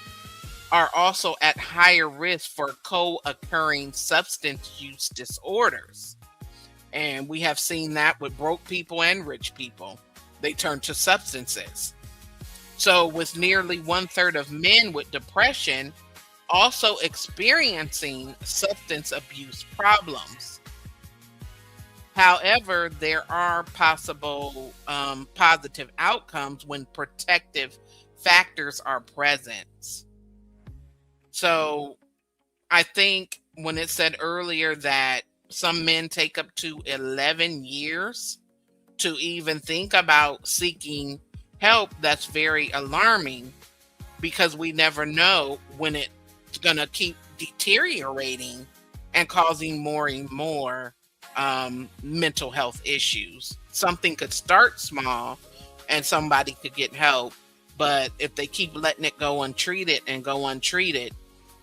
are also at higher risk for co occurring substance use disorders. And we have seen that with broke people and rich people. They turn to substances. So, with nearly 1/3 of men with depression also experiencing substance abuse problems. However, there are possible positive outcomes when protective factors are present. So, I think when it said earlier that some men take up to 11 years to even think about seeking help, that's very alarming, because we never know when it's going to keep deteriorating and causing more and more mental health issues. Something could start small and somebody could get help, but if they keep letting it go untreated,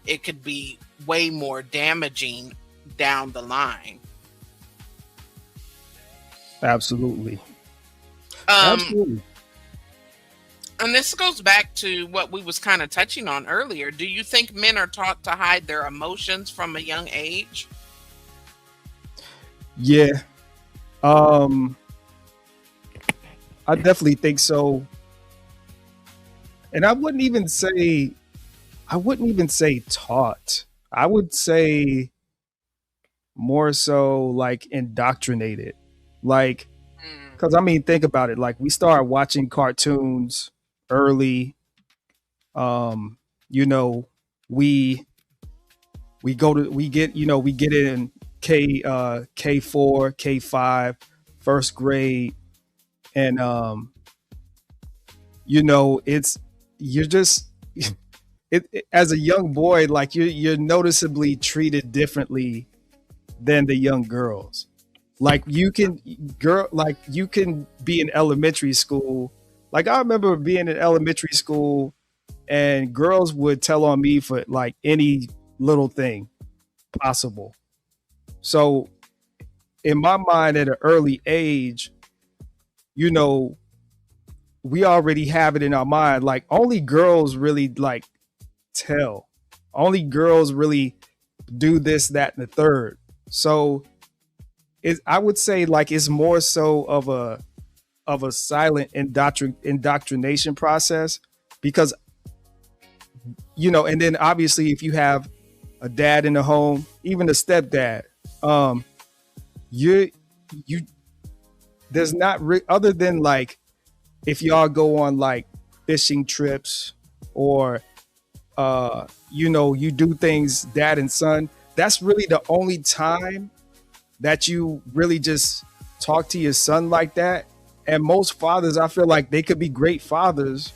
it could be way more damaging down the line. Absolutely. Um, Absolutely. and this goes back to what we was kind of touching on earlier. Do you think men are taught to hide their emotions from a young age? Yeah. Um, I definitely think so. And I wouldn't even say taught. I would say more so like indoctrinated. Like, Mm, because I mean, think about it. Like, we start watching cartoons early. Um, you know, we we get in K4, K5, first grade, and it's you're just as a young boy, like you're noticeably treated differently than the young girls. Like you can be in elementary school. Like, I remember being in elementary school and girls would tell on me for like any little thing possible. So in my mind, at an early age, you know, we already have it in our mind. Like, only girls really like tell. Only girls really do this, that, and the third. So I would say like it's more so of a silent indoctrination process, because and then obviously if you have a dad in the home, even a stepdad, um, you you there's not other than like if y'all go on like fishing trips, or you do things dad and son. That's really the only time that you really just talk to your son like that. And most fathers, I feel like they could be great fathers,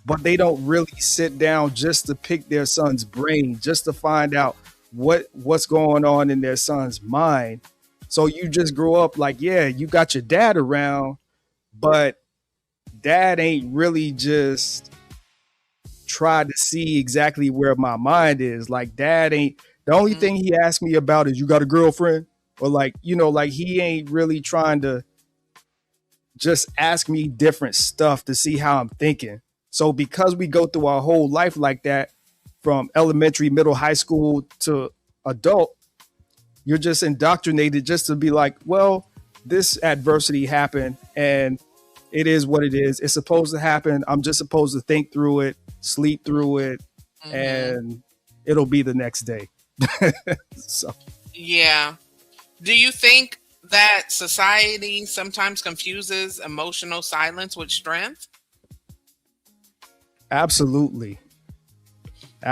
but they don't really sit down just to pick their son's brain, just to find out what's going on in their son's mind. So you just grow up like, yeah, you got your dad around, but dad ain't really just tried to see exactly where my mind is. Like, dad ain't, the only mm, thing he asked me about is, you got a girlfriend? Or like, like he ain't really trying to just ask me different stuff to see how I'm thinking. So because we go through our whole life like that, from elementary, middle, high school to adult, you're just indoctrinated just to be like, well, this adversity happened and it is what it is. It's supposed to happen. I'm just supposed to think through it, sleep through it, mhm. and it'll be the next day. So Yeah. Do you think that society sometimes confuses emotional silence with strength? absolutely.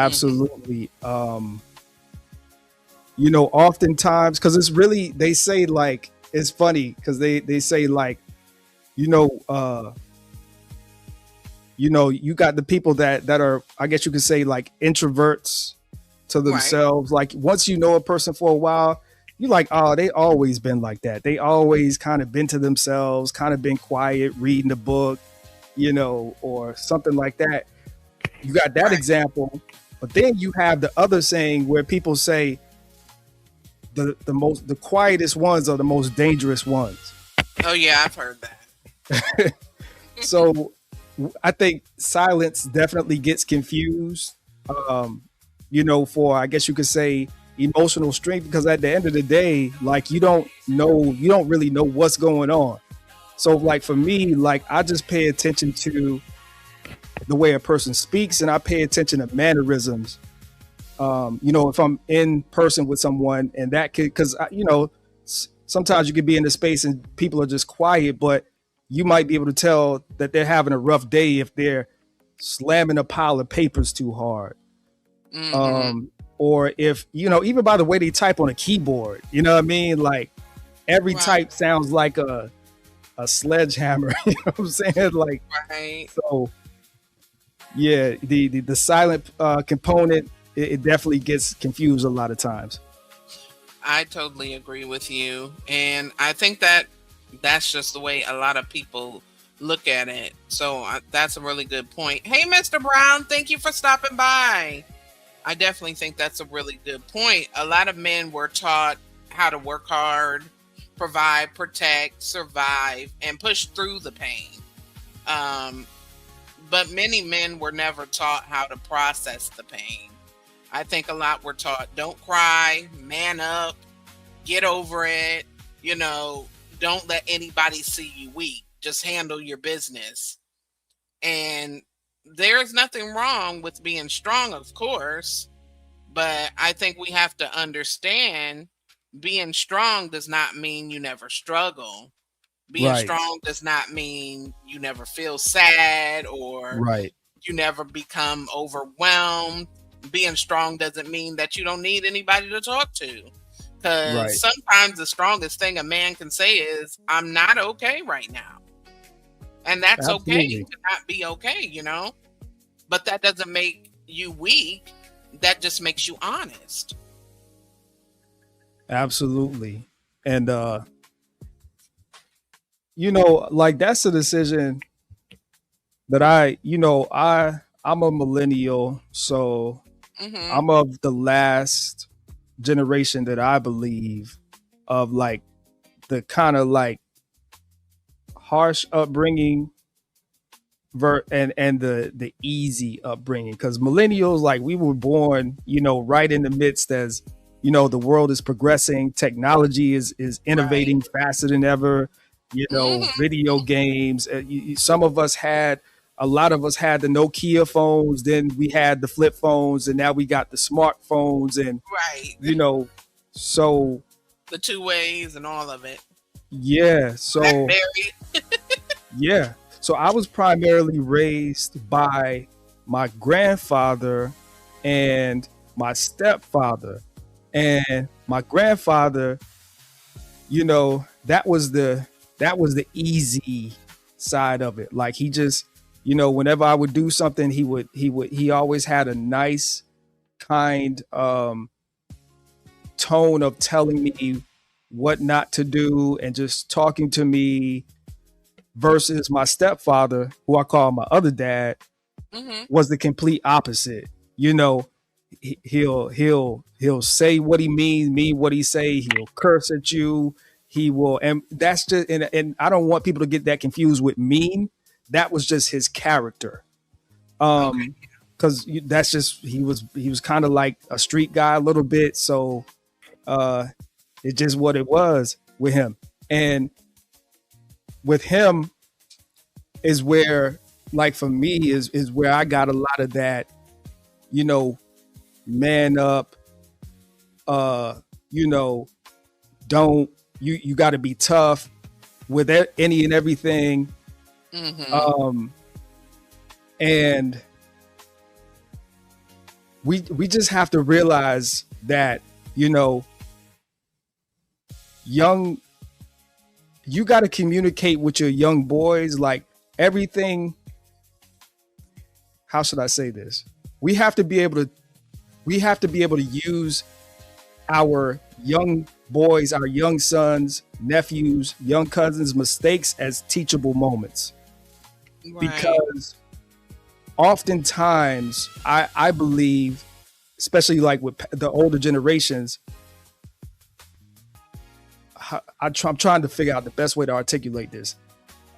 Hmm. Absolutely. Oftentimes, because it's really, they say like, it's funny because they say like, you know, uh, you got the people that are, I guess you could say, like introverts to Right. themselves. Like, once you know a person for a while, you're like, oh, they always been like that. They always kind of been to themselves, kind of been quiet, reading a book, or something like that. You got that Right. example. But then you have the other saying where people say the quietest ones are the most dangerous ones. Oh yeah, I've heard that. So I think silence definitely gets confused, um, for, I guess you could say, emotional strength, because at the end of the day, like, you don't really know what's going on. So like for me, like, I just pay attention to the way a person speaks, and I pay attention to mannerisms. If I'm in person with someone, and that could, because sometimes you could be in a space and people are just quiet, but you might be able to tell that they're having a rough day if they're slamming a pile of papers too hard. Hmm. Or if, even by the way they type on a keyboard, you know what I mean? Like, every Right. type sounds like a sledgehammer. You know what I'm saying? Like, Right. so yeah, the silent component, it definitely gets confused a lot of times. I totally agree with you. And I think that that's just the way a lot of people look at it. So that's a really good point. Hey, Mr. Brown, thank you for stopping by. I definitely think that's a really good point. A lot of men were taught how to work hard, provide, protect, survive, and push through the pain. Um, but many men were never taught how to process the pain. I think a lot were taught don't cry, man up, get over it, you know, don't let anybody see you weak, just handle your business. And there's nothing wrong with being strong, of course, but I think we have to understand being strong does not mean you never struggle. Being Right. strong does not mean you never feel sad or Right. you never become overwhelmed. Being strong doesn't mean that you don't need anybody to talk to. Because Right. sometimes the strongest thing a man can say is, I'm not okay right now. And that's okay Absolutely. to not be okay, you know? But that doesn't make you weak. That just makes you honest. Absolutely. And you know, like that's a decision that I'm a millennial, so Hmm. I'm of the last generation that I believe of like the kind of like harsh upbringing and the easy upbringing, because millennials, like, we were born, right in the midst as the world is progressing, technology is Right. innovating faster than ever, Hmm. video games, some of us had a lot of us had the Nokia phones, then we had the flip phones, and now we got the smartphones. And Right. you know so The two ways and all of it. yeah so Blackberry. Yeah. So I was primarily raised by my grandfather and my stepfather. And my grandfather, that was the easy side of it. Like, he just, whenever I would do something, he always had a nice, kind tone of telling me what not to do and just talking to me, versus my stepfather, who I call my other dad, Hmm. was the complete opposite. You know, he'll say what he means, mean what he say. He'll curse at you. He will, and that's just, and I don't want people to get that confused with mean. That was just his character. Okay. Because that's just, he was kind of like a street guy a little bit. So uh, it's just what it was with him. And with him is where, like, for me, is where I got a lot of that, you know man up, uh you know don't you got to be tough with any and everything. Hmm. um and we just have to realize that, you know young you got to communicate with your young boys, like, everything. How should I say this? we have to be able to we have to be able to use our young boys, our young sons, nephews, young cousins' mistakes as teachable moments. Right. Because oftentimes, I believe, especially like with the older generations, I'm trying to figure out the best way to articulate this.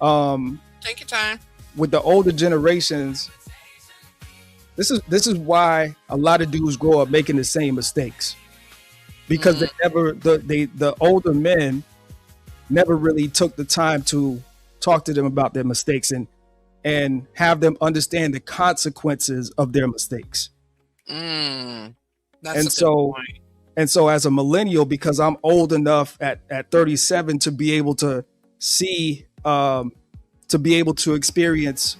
Um, Take your time. with the older generations, this is why a lot of dudes grow up making the same mistakes, because Mm, the older men never really took the time to talk to them about their mistakes, and have them understand the consequences of their mistakes. mm. That's And a good so point. and so as a millennial, because I'm old enough at 37 to be able to see, to be able to experience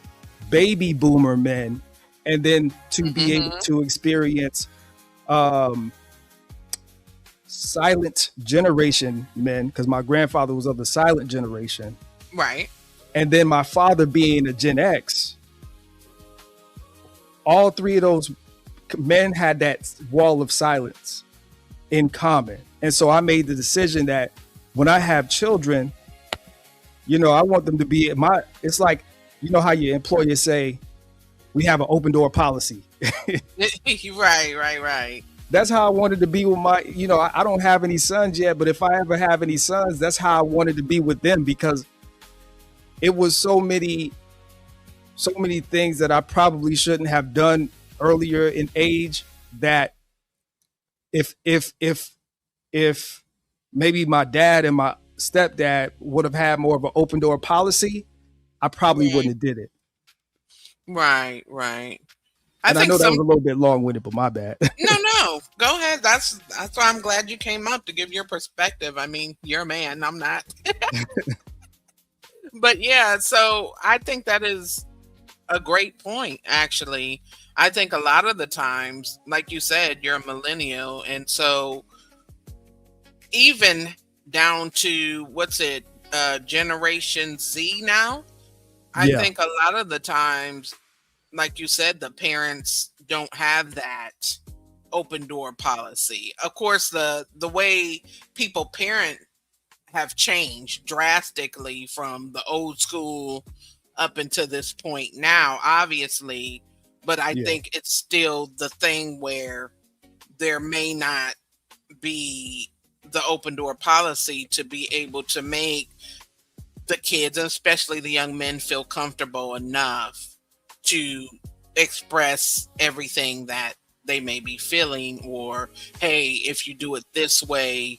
baby boomer men, and then to be able Hmm. to experience um silent generation men, because my grandfather was of the silent generation, Right. and then my father being a Gen X. All three of those men had that wall of silence. in common. And so I made the decision that when I have children, I want them to be it's like, how your employer say, we have an open door policy. Right. That's how I wanted to be with I don't have any sons yet, but if I ever have any sons, that's how I wanted to be with them, because it was so many things that I probably shouldn't have done earlier in age, that if maybe my dad and my stepdad would have had more of an open door policy, I probably wouldn't have did it. Right. And I know that was a little bit long-winded, but my bad. No, go ahead. That's why I'm glad you came up to give your perspective. I mean, you're a man, I'm not. But yeah, so I think that is a great point, actually. I think a lot of the times, like you said, you're a millennial, and so even down to Generation Z now, I think a lot of the times, like you said, the parents don't have that open door policy. Of course, the way people parent have changed drastically from the old school up until this point now, obviously, but I think it's still the thing where there may not be the open door policy to be able to make the kids, and especially the young men, feel comfortable enough to express everything that they may be feeling, or, hey, if you do it this way,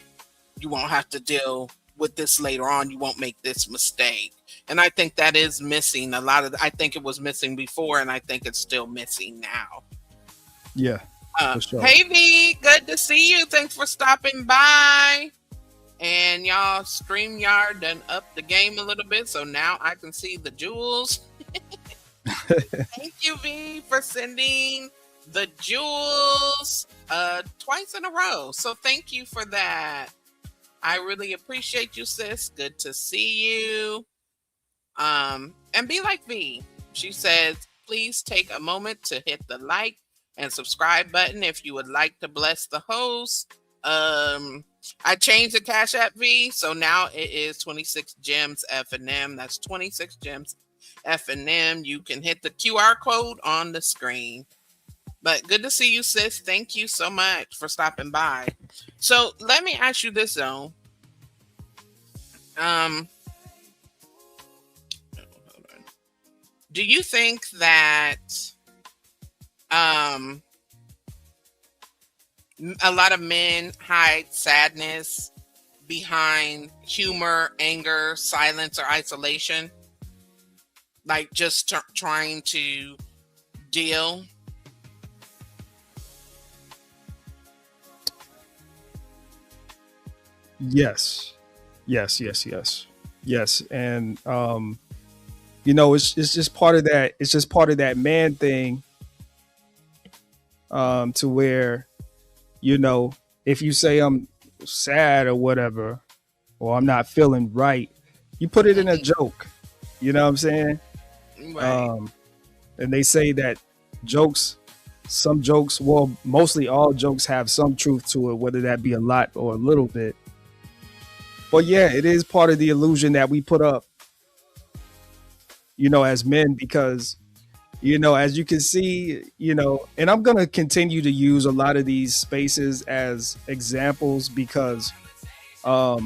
you won't have to deal with this later on. You won't make this mistake. And I think that is missing a lot I think it was missing before, and I think it's still missing now. Yeah. For sure. Hey V, good to see you. Thanks for stopping by. And y'all, StreamYard done up the game a little bit, so now I can see the jewels. Thank you, V, for sending the jewels twice in a row. So thank you for that. I really appreciate you, sis. Good to see you. And be like V. She says, please take a moment to hit the like and subscribe button if you would like to bless the host. I changed the Cash App, V, so now it is 26 Gems F&M. That's 26 Gems F&M. You can hit the QR code on the screen. But good to see you, sis. Thank you so much for stopping by. So let me ask you this, though. Do you think that a lot of men hide sadness behind humor, anger, silence, or isolation? Like just trying to deal? Yes. And it's just part of that. It's just part of that man thing. To where, if you say I'm sad or whatever, or I'm not feeling right, you put it in a joke. You know what I'm saying? Right. And they say that some jokes, well, mostly all jokes have some truth to it, whether that be a lot or a little bit. But yeah, it is part of the illusion that we put up, as men, because, as you can see, and I'm going to continue to use a lot of these spaces as examples, because the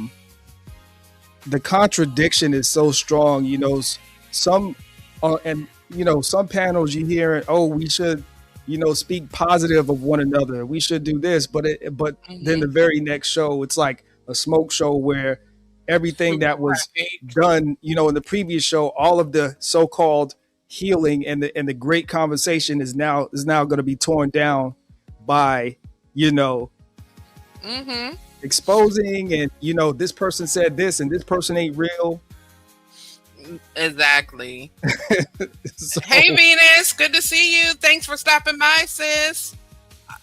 contradiction is so strong. Some some panels you hear, oh, we should, speak positive of one another. We should do this. But then the very next show, it's like a smoke show where everything that was done, in the previous show, all of the so-called healing and the great conversation is now going to be torn down by, exposing, and this person said this and this person ain't real. Exactly. So, hey Venus, good to see you. Thanks for stopping by, sis.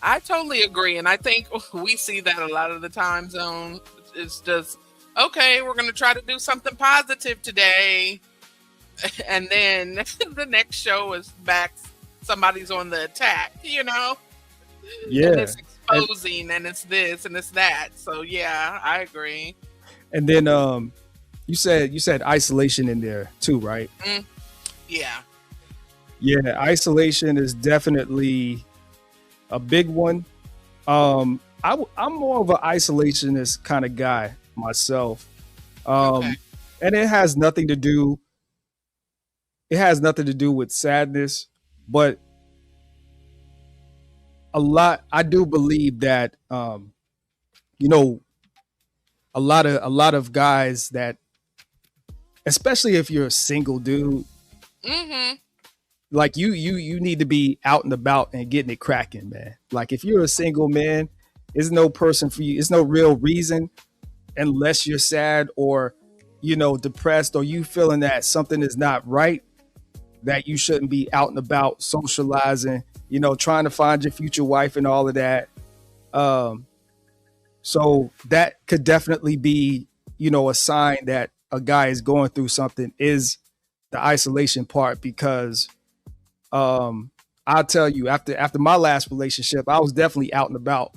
I totally agree, and I think we see that a lot of the time zone. It's just, okay, we're going to try to do something positive today, and then the next show is back, somebody's on the attack, And Yeah. it's And exposing and it's this and it's that. So yeah, I agree. and then you said isolation in there too, right? Mm, yeah. Yeah, isolation is definitely a big one. I'm more of an isolationist kind of guy myself. Okay. And it has nothing to do with sadness, but I do believe that you know a lot of guys that, especially if you're a single dude, Mm-hmm. like you need to be out and about and getting it cracking, man. Like if you're a single man, there's no person for you. It's no real reason unless you're sad or depressed, or you feeling that something is not right, that you shouldn't be out and about socializing, trying to find your future wife and all of that. Um, so that could definitely be, a sign that a guy is going through something, is the isolation part, because I'll tell you, after my last relationship, I was definitely out and about.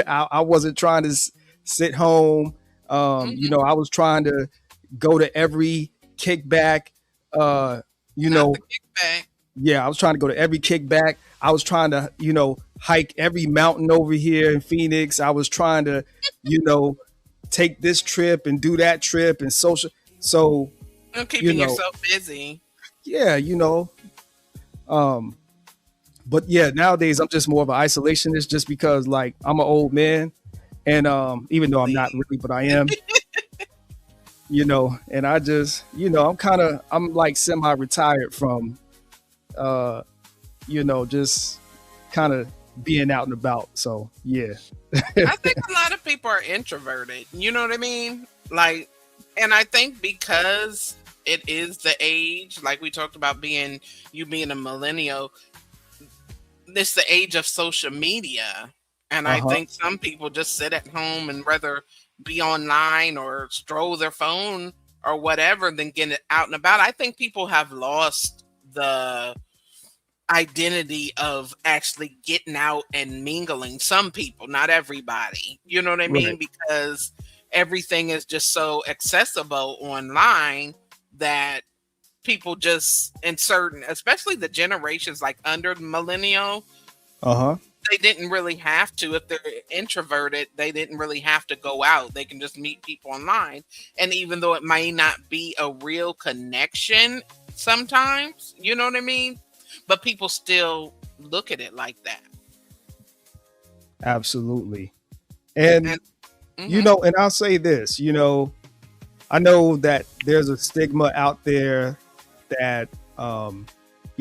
I wasn't trying to sit home. Mm-hmm. I was trying to go to every kickback. Uh, you Not know, the kickback. yeah, I was trying to go to every kickback. I was trying to, hike every mountain over here in Phoenix. I was trying to, you know, take this trip and do that trip and social. So, I'm you keeping know, yourself busy. yeah, um, but yeah, nowadays I'm just more of an isolationist, just because like I'm an old man, and even though I'm not Please. really, but I am, and I just, I'm like semi-retired from, uh, just kind of being out and about. So yeah. I think a lot of people are introverted. You know what I mean? Like, and I think because it is the age, like we talked about you being a millennial, it's the age of social media. And Uh I huh. think some people just sit at home and rather be online or stroll their phone or whatever than get it out and about. I think people have lost the identity of actually getting out and mingling. Some people, not everybody. You know what I mean? Right. Because everything is just so accessible online that people just in certain, especially the generations like under millennial, Uh huh. they didn't really have to. If they're introverted, they didn't really have to go out. They can just meet people online. And even though it may not be a real connection sometimes, you know what I mean? But people still look at it like that. Absolutely. And And hmm and I'll say this, I know that there's a stigma out there that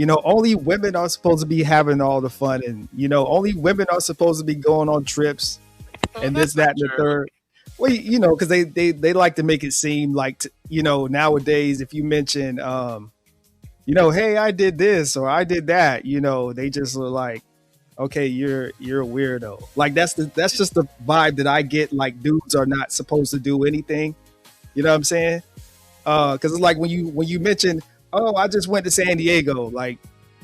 only women are supposed to be having all the fun, and only women are supposed to be going on trips oh, and this, that's not that, and the true. third. Well, because they like to make it seem like nowadays, if you mention hey, I did this or I did that, they just are like, okay, you're a weirdo. Like that's just the vibe that I get. Like dudes are not supposed to do anything. You know what I'm saying? Because it's like when you mention, oh, I just went to San Diego, like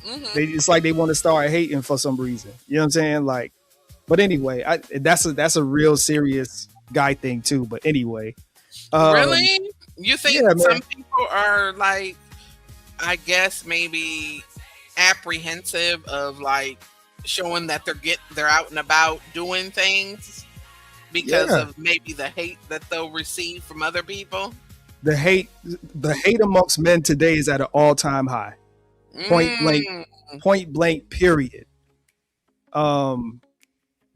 Hmm. it's like they want to start hating for some reason. You know what I'm saying? Like, but anyway, that's a real serious guy thing too. But anyway, um, Really? You think yeah, some man. people are like, I guess maybe apprehensive of like showing that they're out and about doing things because Yeah, of maybe the hate that they'll receive from other people? the hate, the hate amongst men today is at an all time high. Point blank, Mm, point blank. Period. Um,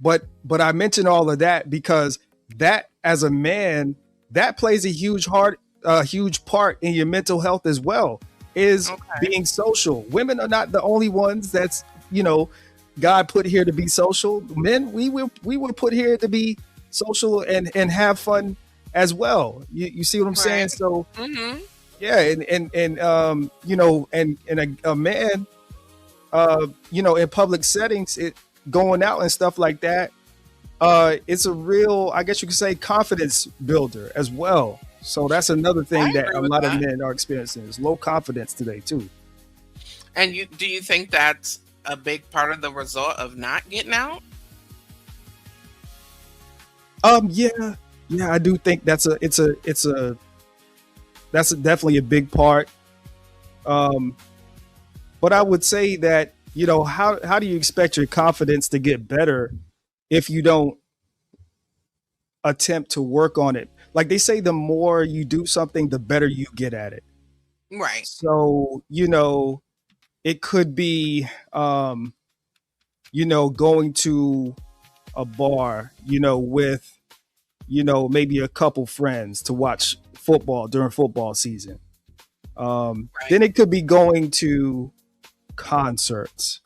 but I mention all of that because that, as a man, that plays a huge part in your mental health as well, is okay. being social. Women are not the only ones that's, God put here to be social. Men, we were put here to be social and have fun as well. You see what I'm saying? Right. So Hmm. yeah, and a man, in public settings, going out and stuff like that, it's a real, I guess you could say, confidence builder as well. So that's another thing I that agree a with lot of that. men are experiencing, is low confidence today too. And do you think that's a big part of the result of not getting out? Yeah, yeah, I do think that's definitely a big part. Um, but I would say that, how do you expect your confidence to get better if you don't attempt to work on it? Like they say, the more you do something, the better you get at it. Right. So, it could be, going to a bar, with, maybe a couple friends to watch football during football season. Right. Then it could be going to concerts.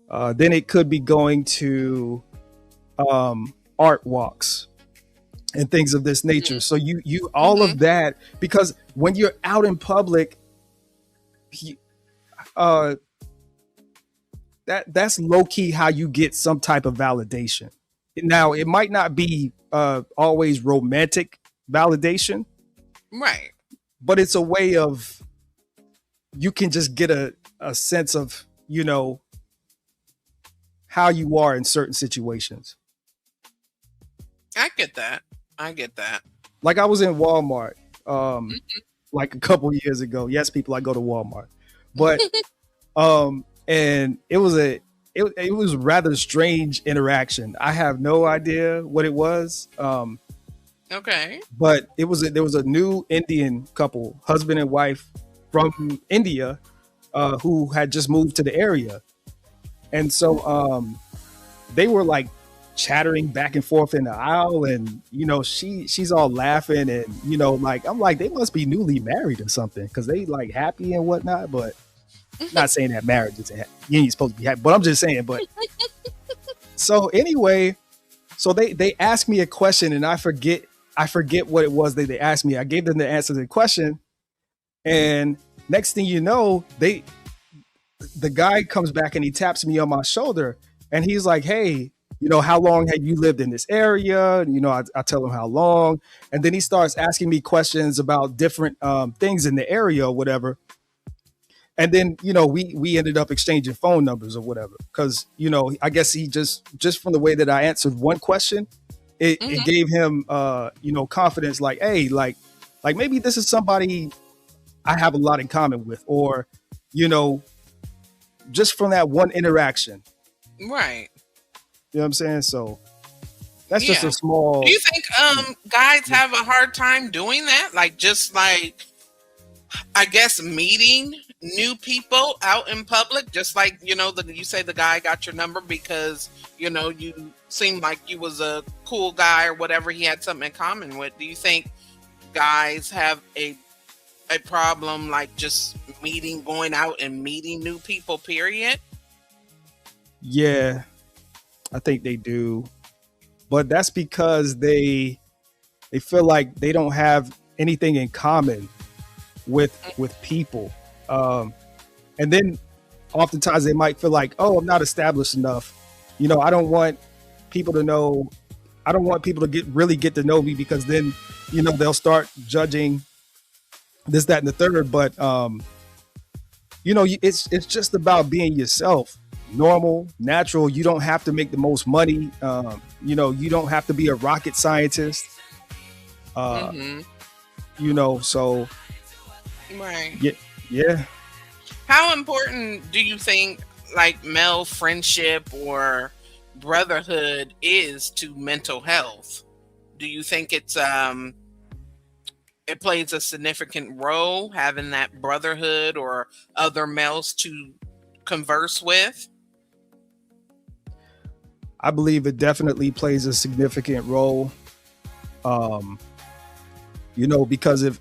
Then it could be going to art walks and things of this nature. So you all Mm-hmm. of that, because when you're out in public, you- uh, that's low key how you get some type of validation. Now it might not be always romantic validation, Right. but it's a way of you can just get a sense of how you are in certain situations. I get that. I get that. Like I was in Walmart Mm-hmm. like a couple years ago. Yes, people, I go to Walmart, but and it was rather strange interaction. I have no idea what it was. Okay. But there was a new Indian couple, husband and wife from India, who had just moved to the area, and so they were like chattering back and forth in the aisle, and she's all laughing, and like I'm like, they must be newly married or something because they like happy and whatnot. But not saying that marriage is you ain't supposed to be happy, but I'm just saying. But so anyway, so they asked me a question, and I forget what it was that they asked me. I gave them the answer to the question, and next thing you know, the guy comes back and he taps me on my shoulder, and he's like, "Hey, how long have you lived in this area?" And, I tell him how long, and then he starts asking me questions about different things in the area or whatever. And then we ended up exchanging phone numbers or whatever, because I guess he just from the way that I answered one question, it Mm-hmm. gave him confidence, like, hey, like maybe this is somebody I have a lot in common with, or just from that one interaction. Right. You know what I'm saying? So that's just Yeah. a small. Do you think guys have a hard time doing that? Like just like I guess meeting new people out in public, just like you say the guy got your number because you seemed like you was a cool guy or whatever. He had something in common with. Do you think guys have a problem like just going out and meeting new people? Period. Yeah, I think they do, but that's because they feel like they don't have anything in common with people, and then oftentimes they might feel like, oh, I'm not established enough. I don't want people to know. I don't want people to really get to know me, because then they'll start judging this, that, and the third. But it's just about being yourself, normal, natural. You don't have to make the most money. You don't have to be a rocket scientist. Hmm. So Right. yeah. How important do you think like male friendship or brotherhood is to mental health? Do you think it plays a significant role having that brotherhood or other males to converse with? I believe it definitely plays a significant role. Because if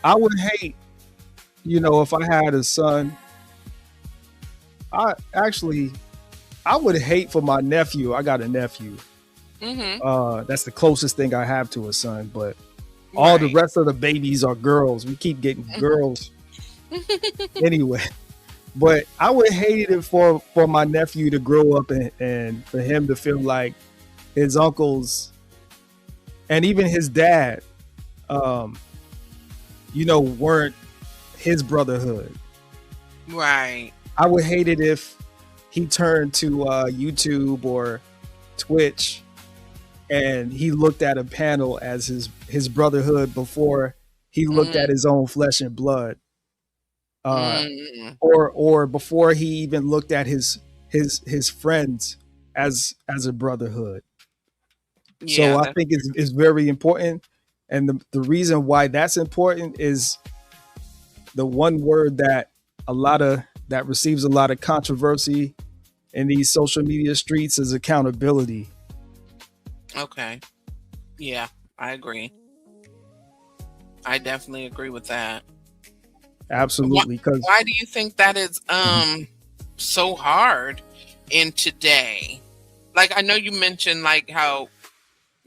I would hate, if I had a son, I actually I would hate for my nephew. I got a nephew. Mm-hmm. That's the closest thing I have to a son, but all the Right. rest of the babies are girls. We keep getting girls anyway. But I would hate it for my nephew to grow up and for him to feel like his uncles and even his dad, um, weren't his brotherhood. Right. I would hate it if he turned to YouTube or Twitch and he looked at a panel as his brotherhood before he looked Mm, at his own flesh and blood, uh, mm, or before he even looked at his friends as a brotherhood. So yeah, I that's think it's very important, and the reason why that's important is the one word that a lot of that receives a lot of controversy in these social media streets is accountability. okay. Yeah, I agree. I definitely agree with that. Why, Absolutely, because why do you think that is so hard in today? Like I know you mentioned like how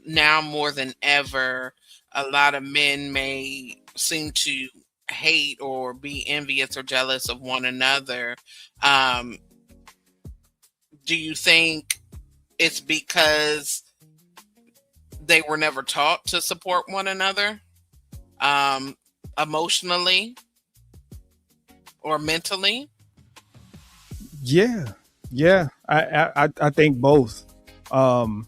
now more than ever a lot of men may seem to hate or be envious or jealous of one another. Um, do you think it's because they were never taught to support one another um, emotionally or mentally? yeah, yeah, I think both. Um,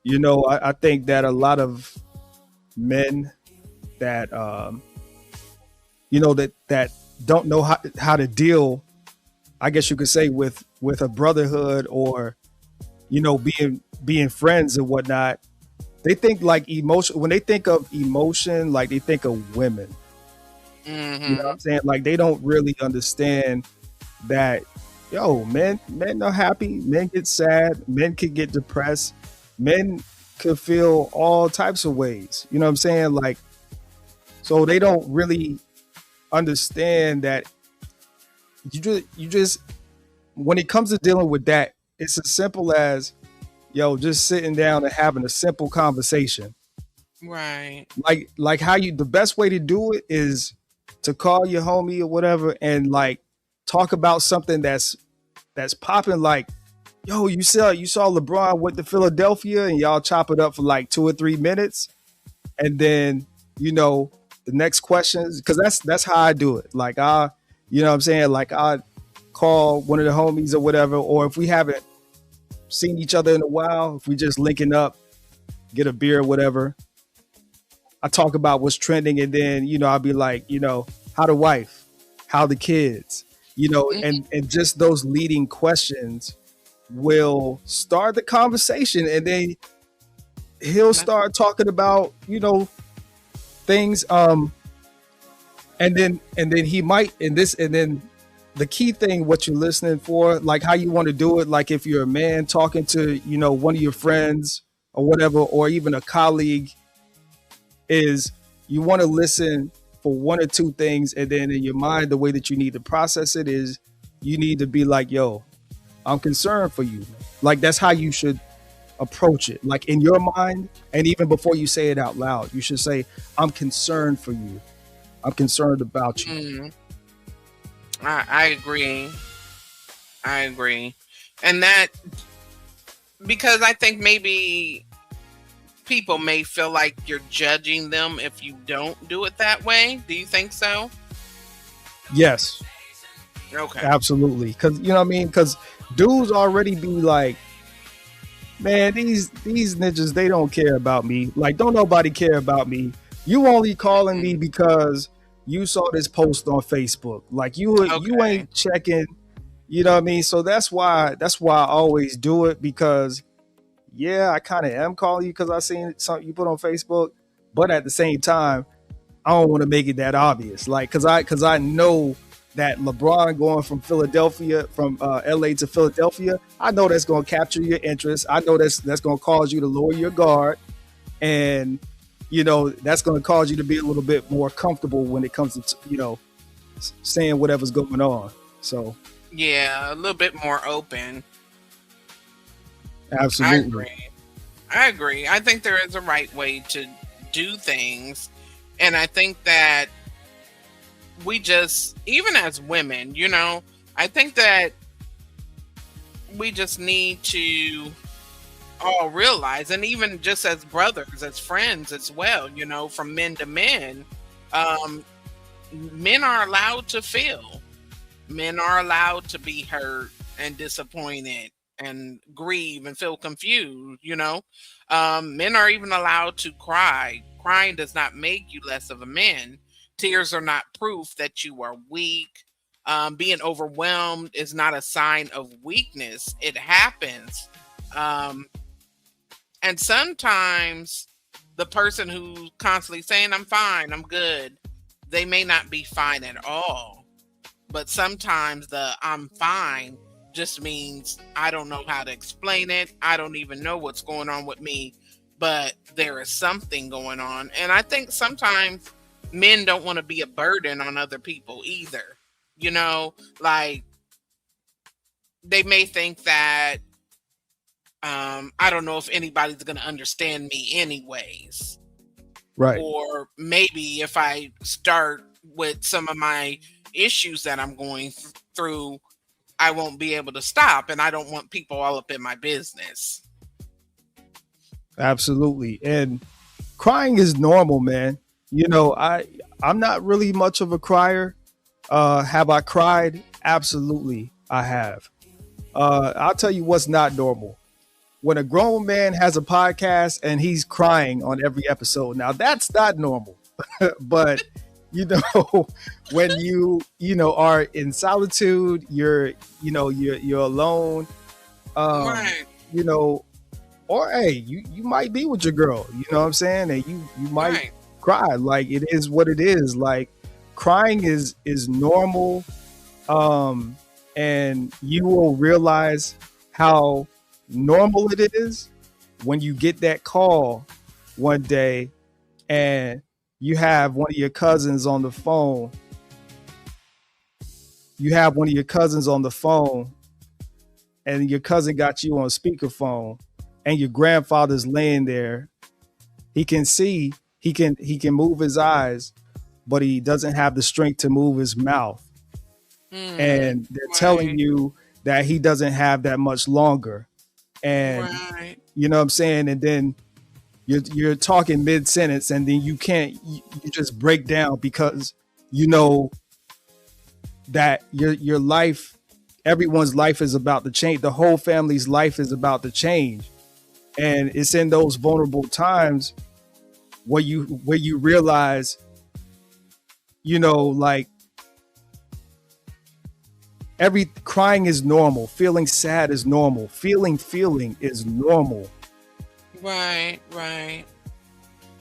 I think that a lot of men that that don't know how to deal, I guess you could say, with a brotherhood, or being friends and whatnot. They think like emotion when they think of emotion, like they think of women. You know what Mm-hmm. I'm saying? Like they don't really understand that, yo, men are happy, men get sad, men can get depressed, men could feel all types of ways. You know what I'm saying? Like, so they don't really understand that you just when it comes to dealing with that, it's as simple as, yo, just sitting down and having a simple conversation. Right. Like how the best way to do it is to call your homie or whatever, and like talk about something that's popping. Like, yo, you saw LeBron went to Philadelphia, and y'all chop it up for like 2 or 3 minutes, and then the next questions, because that's how I do it. Like what I'm saying, like I call one of the homies or whatever, or if we haven't seen each other in a while, if we just linking up, get a beer or whatever, I talk about what's trending, and then I'll be like, how the wife, how the kids, and just those leading questions will start the conversation, and then he'll That's start talking about things, and then he might, and then the key thing, what you're listening for, like how you want to do it, like if you're a man talking to one of your friends or whatever, or even a colleague, is you want to listen for one or two things, and then in your mind, the way that you need to process it is you need to be like, yo, I'm concerned for you. Like that's how you should approach it, like in your mind, and even before you say it out loud, you should say, I'm concerned for you, I'm concerned about you. mm, I agree. I agree. And that because I think maybe people may feel like you're judging them if you don't do it that way. Do you think so? Yes, Okay. absolutely, because you know what I mean, because dudes already be like, man, these ninjas, they don't care about me. Like, don't nobody care about me. You only calling me because you saw this post on Facebook. Like you Okay. ain't checking. You know what I mean? So that's why I always do it, because yeah, I kind of am calling you because I seen something you put on Facebook, but at the same time, I don't want to make it that obvious. Like, cause I know that LeBron going from Philadelphia, from LA to Philadelphia, I know that's going to capture your interest. I know that's going to cause you to lower your guard, and that's going to cause you to be a little bit more comfortable when it comes to saying whatever's going on. So Yeah, a little bit more open. I absolutely. agree. I agree. I think there is a right way to do things. And I think that we just, even as women, I think that we just need to all realize, and even just as brothers, as friends as well, from men to men, um, men are allowed to feel, men are allowed to be hurt and disappointed and grieve and feel confused, you know. Men are even allowed to cry. Crying does not make you less of a man. Tears are not proof that you are weak. Being overwhelmed is not a sign of weakness. It happens. Um, and sometimes the person who's constantly saying, I'm fine, I'm good, they may not be fine at all. But sometimes the I'm fine just means I don't know how to explain it. I don't even know what's going on with me, but there is something going on. And I think sometimes men don't want to be a burden on other people either. You know, like they may think that I don't know if anybody's going to understand me anyways. Right. Or maybe if I start with some of my issues that I'm going through, I won't be able to stop. And I don't want people all up in my business. Absolutely. And crying is normal, man. You know, I'm not really much of a crier. Have I cried? Absolutely, I have. I'll tell you what's not normal. When a grown man has a podcast and he's crying on every episode. Now that's not normal. But you know, when you are in solitude, you're alone. Right. You know, or hey, you might be with your girl, you know what I'm saying? And you might Right. cry. Like it is what it is. Like crying is normal. And you will realize how normal it is when you get that call one day and you have one of your cousins on the phone. You have one of your cousins on the phone and your cousin got you on speakerphone and your grandfather's laying there. He can see, he can move his eyes, but he doesn't have the strength to move his mouth. And they're telling you that he doesn't have that much longer. And Right. you know what I'm saying? And then you're talking mid sentence and then you just break down because you know that your life, everyone's life is about to change. The whole family's life is about to change. And it's in those vulnerable times where you realize, you know, like crying is normal. Feeling sad is normal. Feeling is normal. Right.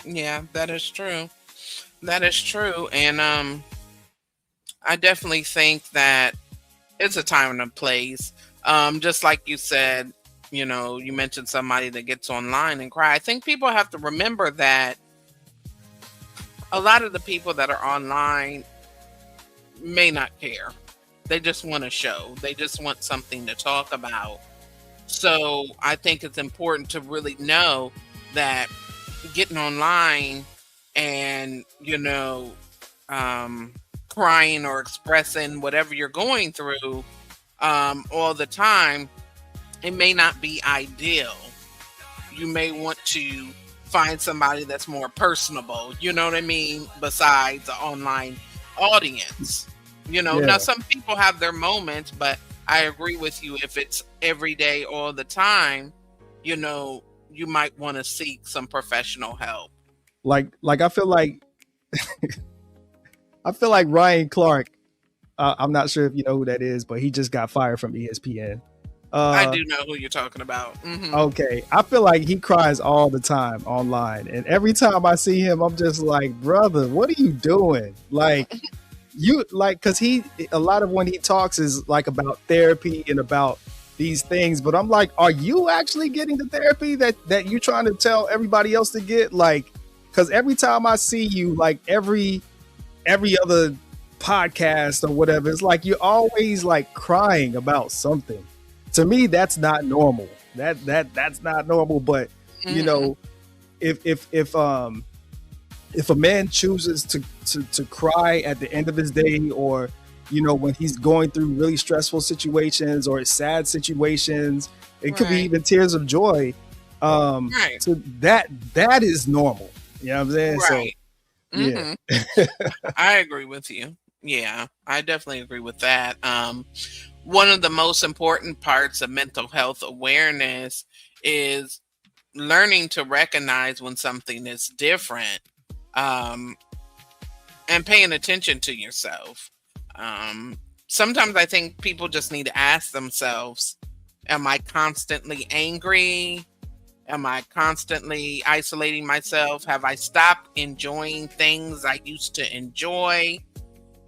Yeah, that is true. That is true. And I definitely think that it's a time and a place. Just like you said, you know, you mentioned somebody that gets online and cry. I think people have to remember that a lot of the people that are online may not care. They just want a show. They just want something to talk about. So I think it's important to really know that getting online and, you know, crying or expressing whatever you're going through all the time, it may not be ideal. You may want to find somebody that's more personable, you know what I mean, besides the online audience. You know, Yeah. now some people have their moments, but I agree with you. If it's every day, all the time, you know, you might want to seek some professional help. Like I feel like Ryan Clark. I'm not sure if you know who that is, but he just got fired from ESPN. I do know who you're talking about. Okay, I feel like he cries all the time online, and every time I see him, I'm just like, brother, what are you doing? Like, because a lot of when he talks is like about therapy and about these things, but I'm like, are you actually getting the therapy that you're trying to tell everybody else to get? Like, because every time I see you, like every other podcast or whatever, it's like you're always like crying about something. To me, that's not normal. That's not normal. But you know, if a man chooses to cry at the end of his day, or you know, when he's going through really stressful situations or sad situations, it could be Right. even tears of joy. Right. So that is normal. You know what I'm saying? Right. So yeah. I agree with you. Yeah, I definitely agree with that. one of the most important parts of mental health awareness is learning to recognize when something is different, um, and paying attention to yourself. Um, Sometimes I think people just need to ask themselves, am I constantly angry? Am I constantly isolating myself? Have I stopped enjoying things I used to enjoy?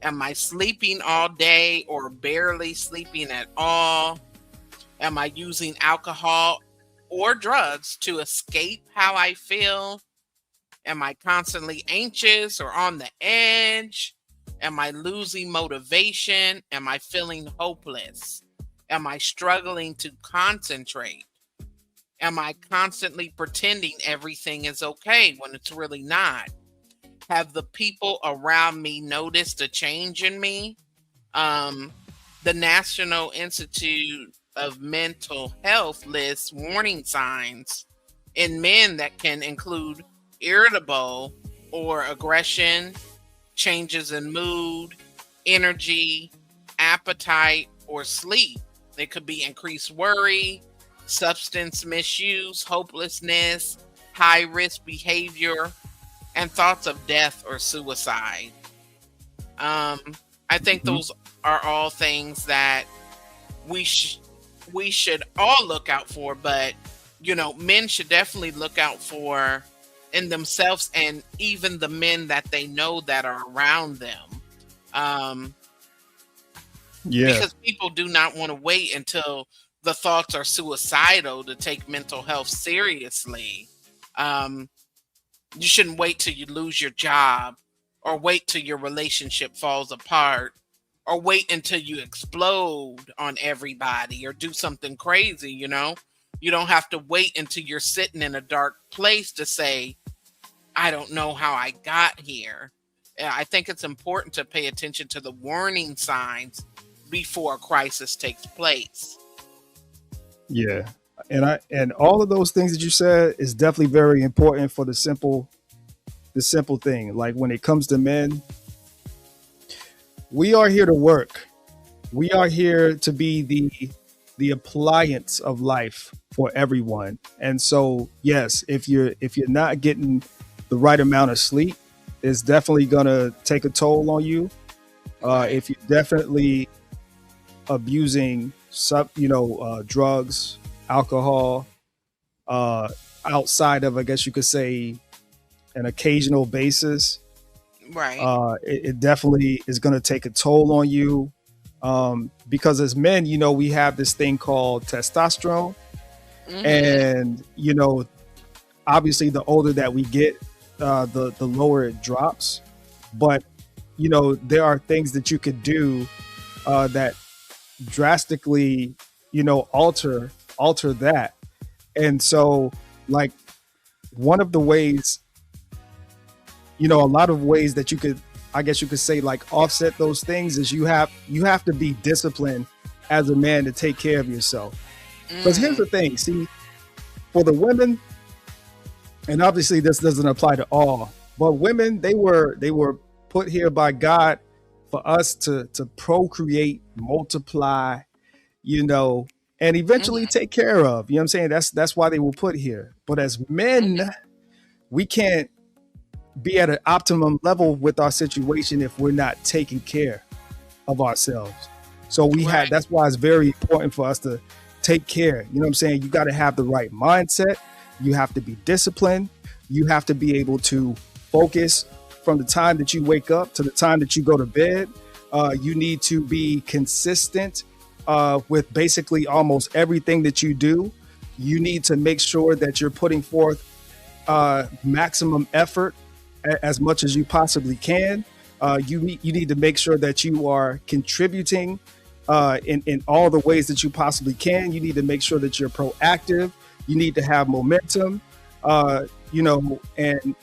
Am I sleeping all day or barely sleeping at all? Am I using alcohol or drugs to escape how I feel? Am I constantly anxious or on the edge? Am I losing motivation? Am I feeling hopeless? Am I struggling to concentrate? Am I constantly pretending everything is okay when it's really not? Have the people around me noticed a change in me? Um, the National Institute of Mental Health lists warning signs in men that can include irritable or aggression, changes in mood, energy, appetite, or sleep. It could be increased worry, substance misuse, hopelessness, high risk behavior, and thoughts of death or suicide. Um, I think Mhm. those are all things that we sh- we should all look out for, but men should definitely look out for in themselves and even the men that they know that are around them. Um, Yeah. because people do not want to wait until the thoughts are suicidal to take mental health seriously. Um, you shouldn't wait till you lose your job or wait till your relationship falls apart or wait until you explode on everybody or do something crazy, You don't have to wait until you're sitting in a dark place to say, I don't know how I got here. I think it's important to pay attention to the warning signs before a crisis takes place. Yeah. And all of those things that you said is definitely very important for the simple thing. Like when it comes to men, we are here to work. We are here to be the appliance of life for everyone. And so, yes, if you're not getting the right amount of sleep, it's definitely gonna take a toll on you. Right. If you're definitely abusing drugs, alcohol, uh, outside of, I guess you could say, an occasional basis, Right. it definitely is going to take a toll on you. Because as men, we have this thing called testosterone, Mhm. and obviously, the older that we get, the lower it drops. But there are things that you could do that drastically, alter that. And so, like, one of the ways, a lot of ways that you could, I guess you could say, like, offset those things is you have to be disciplined as a man to take care of yourself. Because here's Mm. the thing, see, for the women, and obviously this doesn't apply to all, but women, they were put here by God for us to procreate, multiply, you know, and eventually Mhm. take care of. You know what I'm saying? That's why they were put here. But as men, Mhm. we can't be at an optimum level with our situation if we're not taking care of ourselves. So Right. that's why it's very important for us to take care. You know what I'm saying? You got to have the right mindset. You have to be disciplined. You have to be able to focus from the time that you wake up to the time that you go to bed. You need to be consistent with basically almost everything that you do. You need to make sure that you're putting forth maximum effort as much as you possibly can. You need to make sure that you are contributing in all the ways that you possibly can. You need to make sure that you're proactive. You need to have momentum, and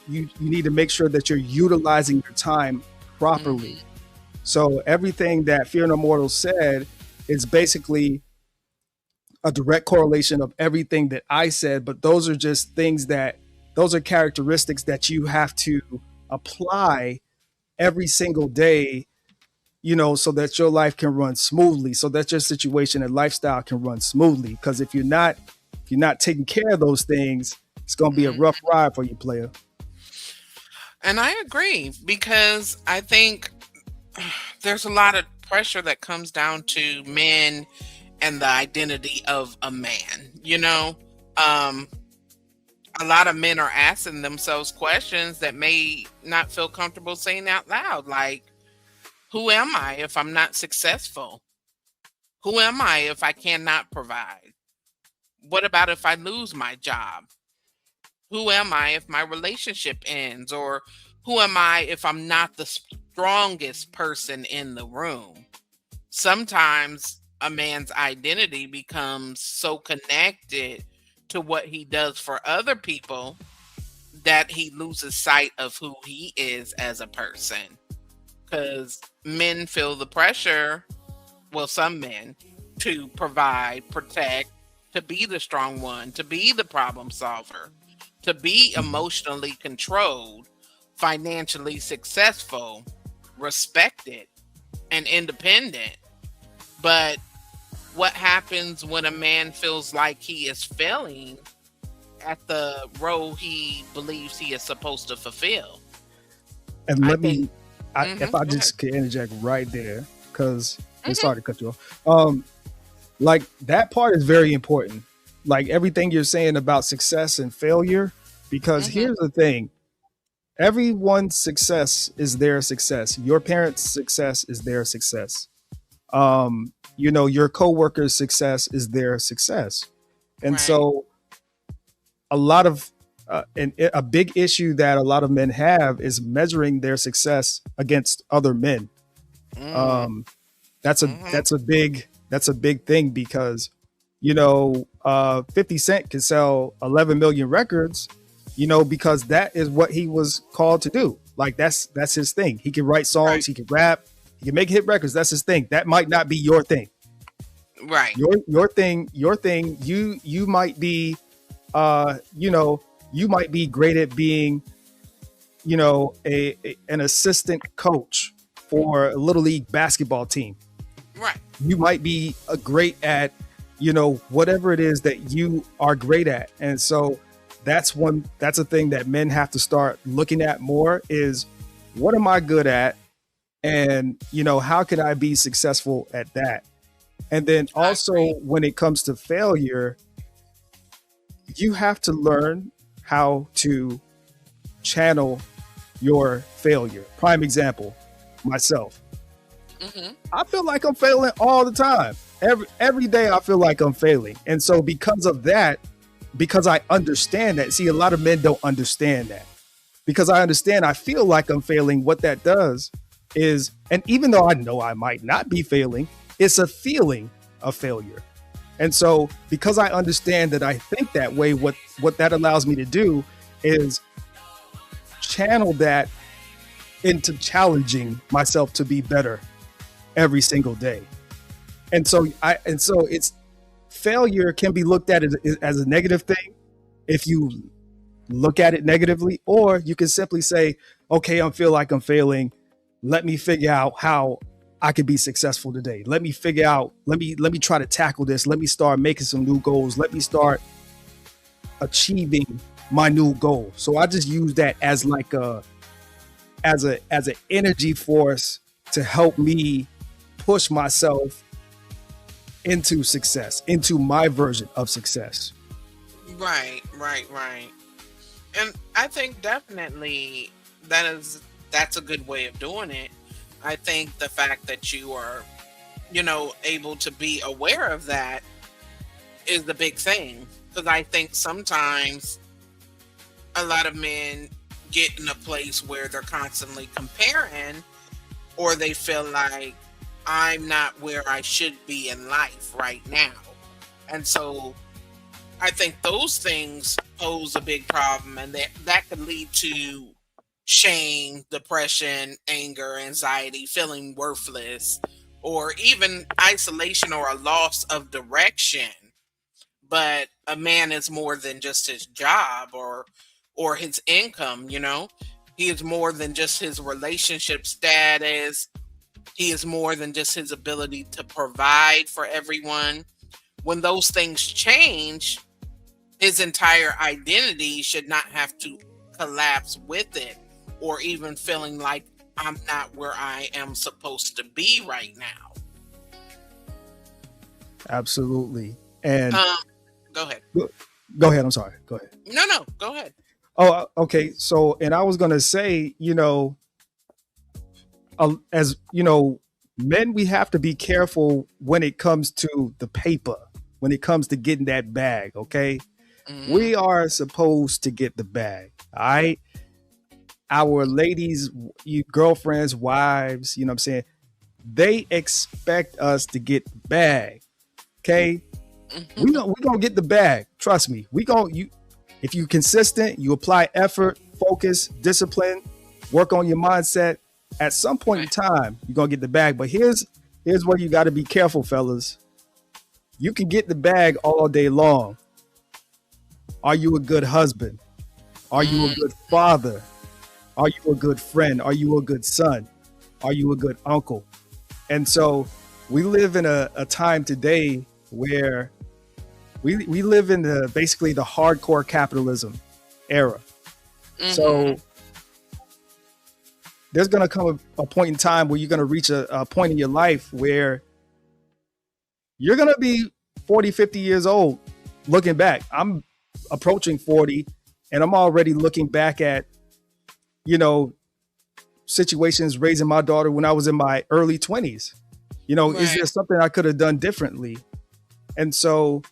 you need to make sure that you're utilizing your time properly. Mhm. So everything that Fear No Mortal said is basically a direct correlation of everything that I said, but those are characteristics that you have to apply every single day so that your life can run smoothly, so that your situation and lifestyle can run smoothly. Because if you're not taking care of those things, it's gonna be a Mhm. rough ride for you, player. And I agree because I think there's a lot of pressure that comes down to men and the identity of a man. Um, a lot of men are asking themselves questions that may not feel comfortable saying out loud, like, who am I if I'm not successful? Who am I if I cannot provide? What about if I lose my job? Who am I if my relationship ends? Or who am I if I'm not the strongest person in the room? Sometimes a man's identity becomes so connected to what he does for other people that he loses sight of who he is as a person. Because men feel the pressure, well, some men, to provide, protect, to be the strong one, to be the problem solver, to be Mhm. emotionally controlled, financially successful, respected, and independent. But what happens when a man feels like he is failing at the role he believes he is supposed to fulfill? And I let think, me, if I go ahead. just could interject right there, because it's Hmm. sorry to cut you off. Like that part is very important. Like everything you're saying about success and failure, because Hmm. here's the thing: everyone's success is their success. Your parents' success is their success. Your coworkers' success is their success. And Right. so a lot of and a big issue that a lot of men have is measuring their success against other men. Mm, Um, hmm. that's a big thing because 50 Cent can sell 11 million records, because that is what he was called to do. Like that's his thing. He can write Right. songs, he can rap, he can make hit records. That's his thing. That might not be your thing. Right. Your thing, you might be uh you know you might be great at being an assistant coach for a little league basketball team. Right. You might be a great at whatever it is that you are great at. And so that's a thing that men have to start looking at more is, what am I good at, and how can I be successful at that? And then I also agree. when it comes to failure, you have to learn how to channel your failure. Prime example, myself. Hmm. I feel like I'm failing all the time. Every day I feel like I'm failing. And so because of that, because I understand that, see, a lot of men don't understand that. Because I understand I feel like I'm failing, what that does is, and even though I know I might not be failing, it's a feeling of failure. And so because I understand that I think that way, what that allows me to do is channel that into challenging myself to be better every single day. And so it's failure can be looked at as a negative thing if you look at it negatively, or you can simply say, okay, I feel like I'm failing. Let me figure out how I can be successful today. Let me try to tackle this. Let me start making some new goals. Let me start achieving my new goal. So I just use that as like as an energy force to help me push myself into success, into my version of success. Right. Right. Right. And I think definitely that is that's a good way of doing it. I think the fact that you are, able to be aware of that is the big thing. Because I think sometimes a lot of men get in a place where they're constantly comparing, or they feel like I'm not where I should be in life right now. And so I think those things pose a big problem, and that could lead to shame, depression, anger, anxiety, feeling worthless, or even isolation or a loss of direction. But a man is more than just his job or his income. He is more than just his relationship status, He is more than just his ability to provide for everyone. When those things change, his entire identity should not have to collapse with it, or even feeling like I'm not where I am supposed to be right now. Absolutely. And Go ahead. go ahead. I'm sorry. Go ahead. No, go ahead. Oh, okay. So, and I was going to say, as you know, men, we have to be careful when it comes to the paper, when it comes to getting that bag. Okay. We are supposed to get the bag. All right. Our ladies, you girlfriends, wives, you know what I'm saying? They expect us to get the bag. Okay. We gonna get the bag. Trust me. If you consistent, you apply effort, focus, discipline, work on your mindset, at some point in time, you're gonna get the bag. But here's where you gotta be careful, fellas. You can get the bag all day long. Are you a good husband? Are you a good father? Are you a good friend? Are you a good son? Are you a good uncle? And so we live in a time today where we live in basically the hardcore capitalism era. So there's going to come a point in time where you're going to reach a point in your life where you're going to be 40, 50 years old looking back. I'm approaching 40 and I'm already looking back at, situations raising my daughter when I was in my early 20s. Is there something I could have done differently? And so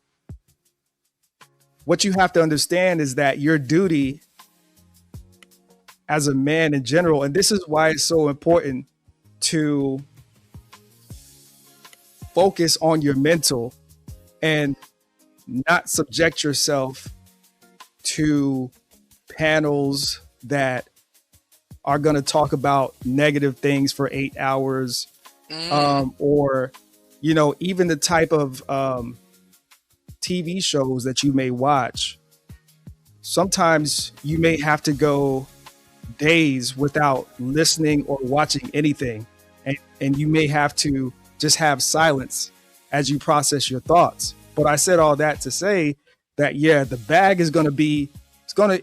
what you have to understand is that your duty as a man in general, and this is why it's so important to focus on your mental and not subject yourself to panels that are going to talk about negative things for 8 hours, or, even the type of TV shows that you may watch. Sometimes you may have to go days without listening or watching anything. And you may have to just have silence as you process your thoughts. But I said all that to say that, the bag is going to be, it's going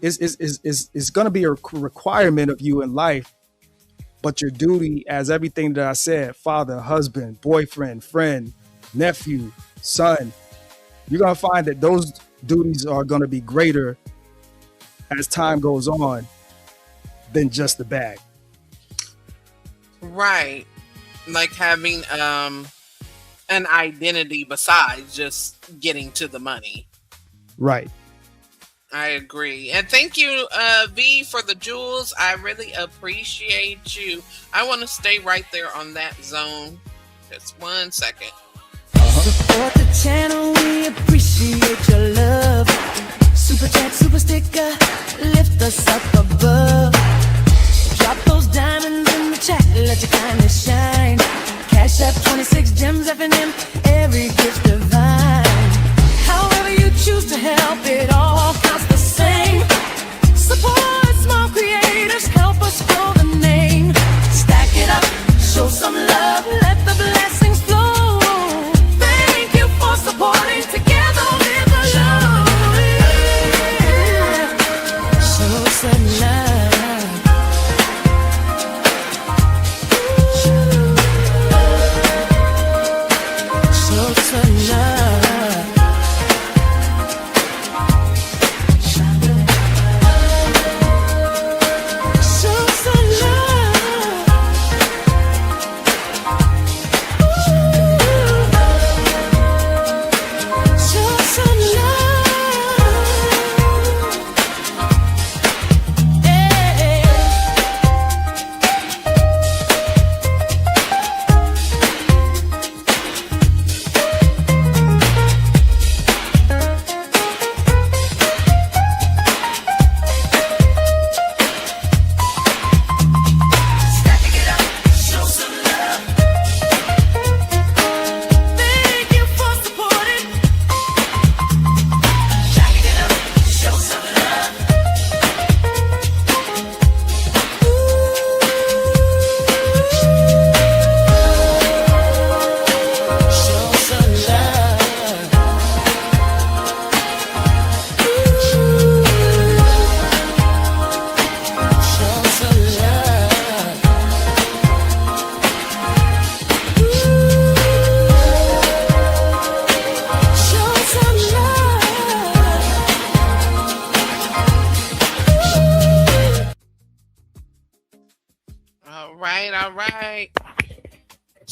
to be a requirement of you in life. But your duty, as everything that I said, father, husband, boyfriend, friend, nephew, son, you're going to find that those duties are going to be greater as time goes on than just the bag. Right. Like having an identity besides just getting to the money. Right. I agree. And thank you, V, for the jewels. I really appreciate you. I want to stay right there on that zone. Just 1 second. Support the channel, we appreciate your love. Super chat, super sticker, lift us up above. Drop those diamonds in the chat, let your kindness shine. Cash up 26 gems, F&M, every gift divine. However you choose to help, it all counts the same. Support small creators, help us grow the name. Stack it up, show some love, let the blessings flow. Thank you for supporting, together we're alone. Show some love.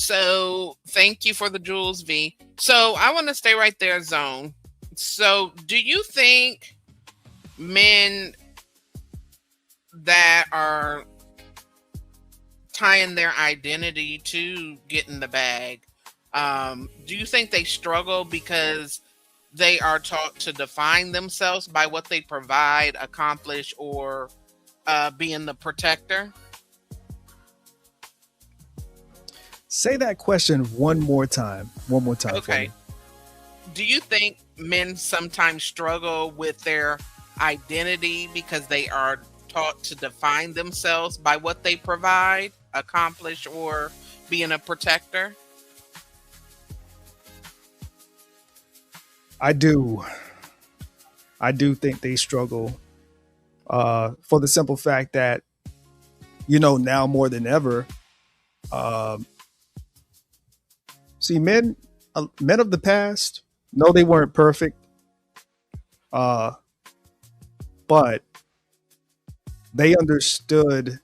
So thank you for the jewels, V. So I want to stay right there, Zone. So do you think men that are tying their identity to getting the bag, do you think they struggle because they are taught to define themselves by what they provide, accomplish, or being the protector? Say that question one more time. One more time. Okay. Do you think men sometimes struggle with their identity because they are taught to define themselves by what they provide, accomplish, or being a protector? I do. I do think they struggle for the simple fact that, now more than ever, um, see, men of the past, no, they weren't perfect, uh, but they understood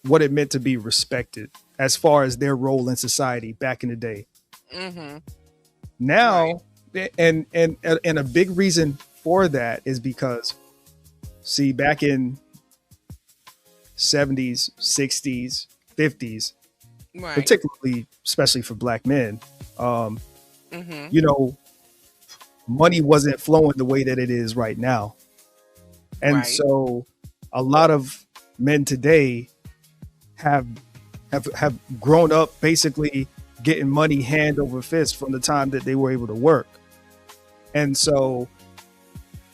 what it meant to be respected as far as their role in society back in the day. Mm-hmm. Now, and a big reason for that is because, see, back in 70s, 60s, 50s, Right. particularly, especially for black men, Mm-hmm. money wasn't flowing the way that it is right now. And Right. so a lot of men today have have grown up basically getting money hand over fist from the time that they were able to work. And so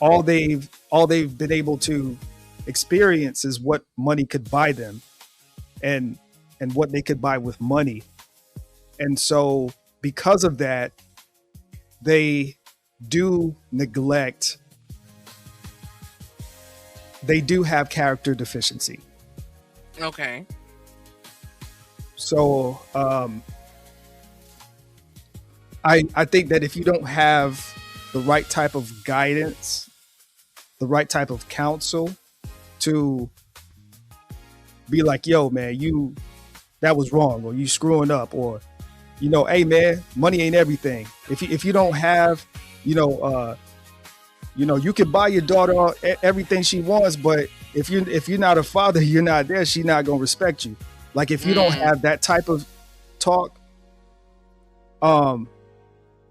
all they've been able to experience is what money could buy them, and what they could buy with money. And so because of that, they do neglect, they do have character deficiency. Okay. So I think that if you don't have the right type of guidance, the right type of counsel to be like, yo, man, that was wrong, or you screwing up, or hey, man, money ain't everything. If you don't have, you can buy your daughter everything she wants, but if you're not a father, you're not there. She's not gonna respect you. Like, if you don't have that type of talk,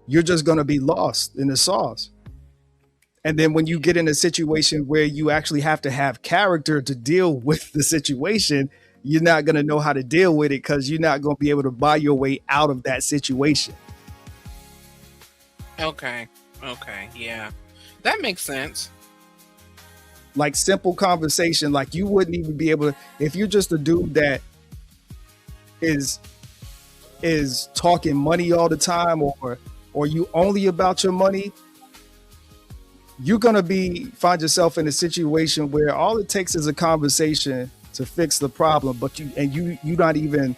you're just gonna be lost in the sauce. And then when you get in a situation where you actually have to have character to deal with the situation, you're not going to know how to deal with it because you're not going to be able to buy your way out of that situation. Okay. Yeah. That makes sense. Like, simple conversation, like, you wouldn't even be able to, if you're just a dude that is talking money all the time, or you only about your money, you're going to find yourself in a situation where all it takes is a conversation to fix the problem, but you're not even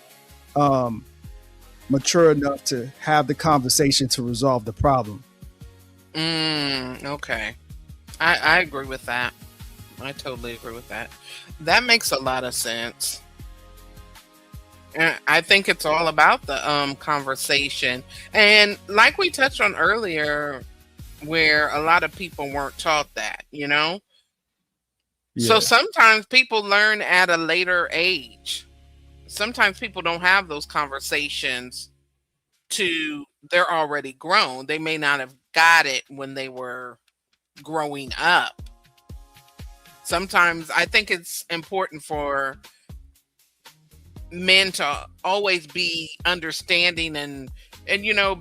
mature enough to have the conversation to resolve the problem. Okay. I agree with that. I totally agree with that. That makes a lot of sense. And I think it's all about the conversation. And like we touched on earlier, where a lot of people weren't taught that. So Yeah. sometimes people learn at a later age. Sometimes people don't have those conversations they're already grown. They may not have got it when they were growing up. Sometimes I think it's important for men to always be understanding and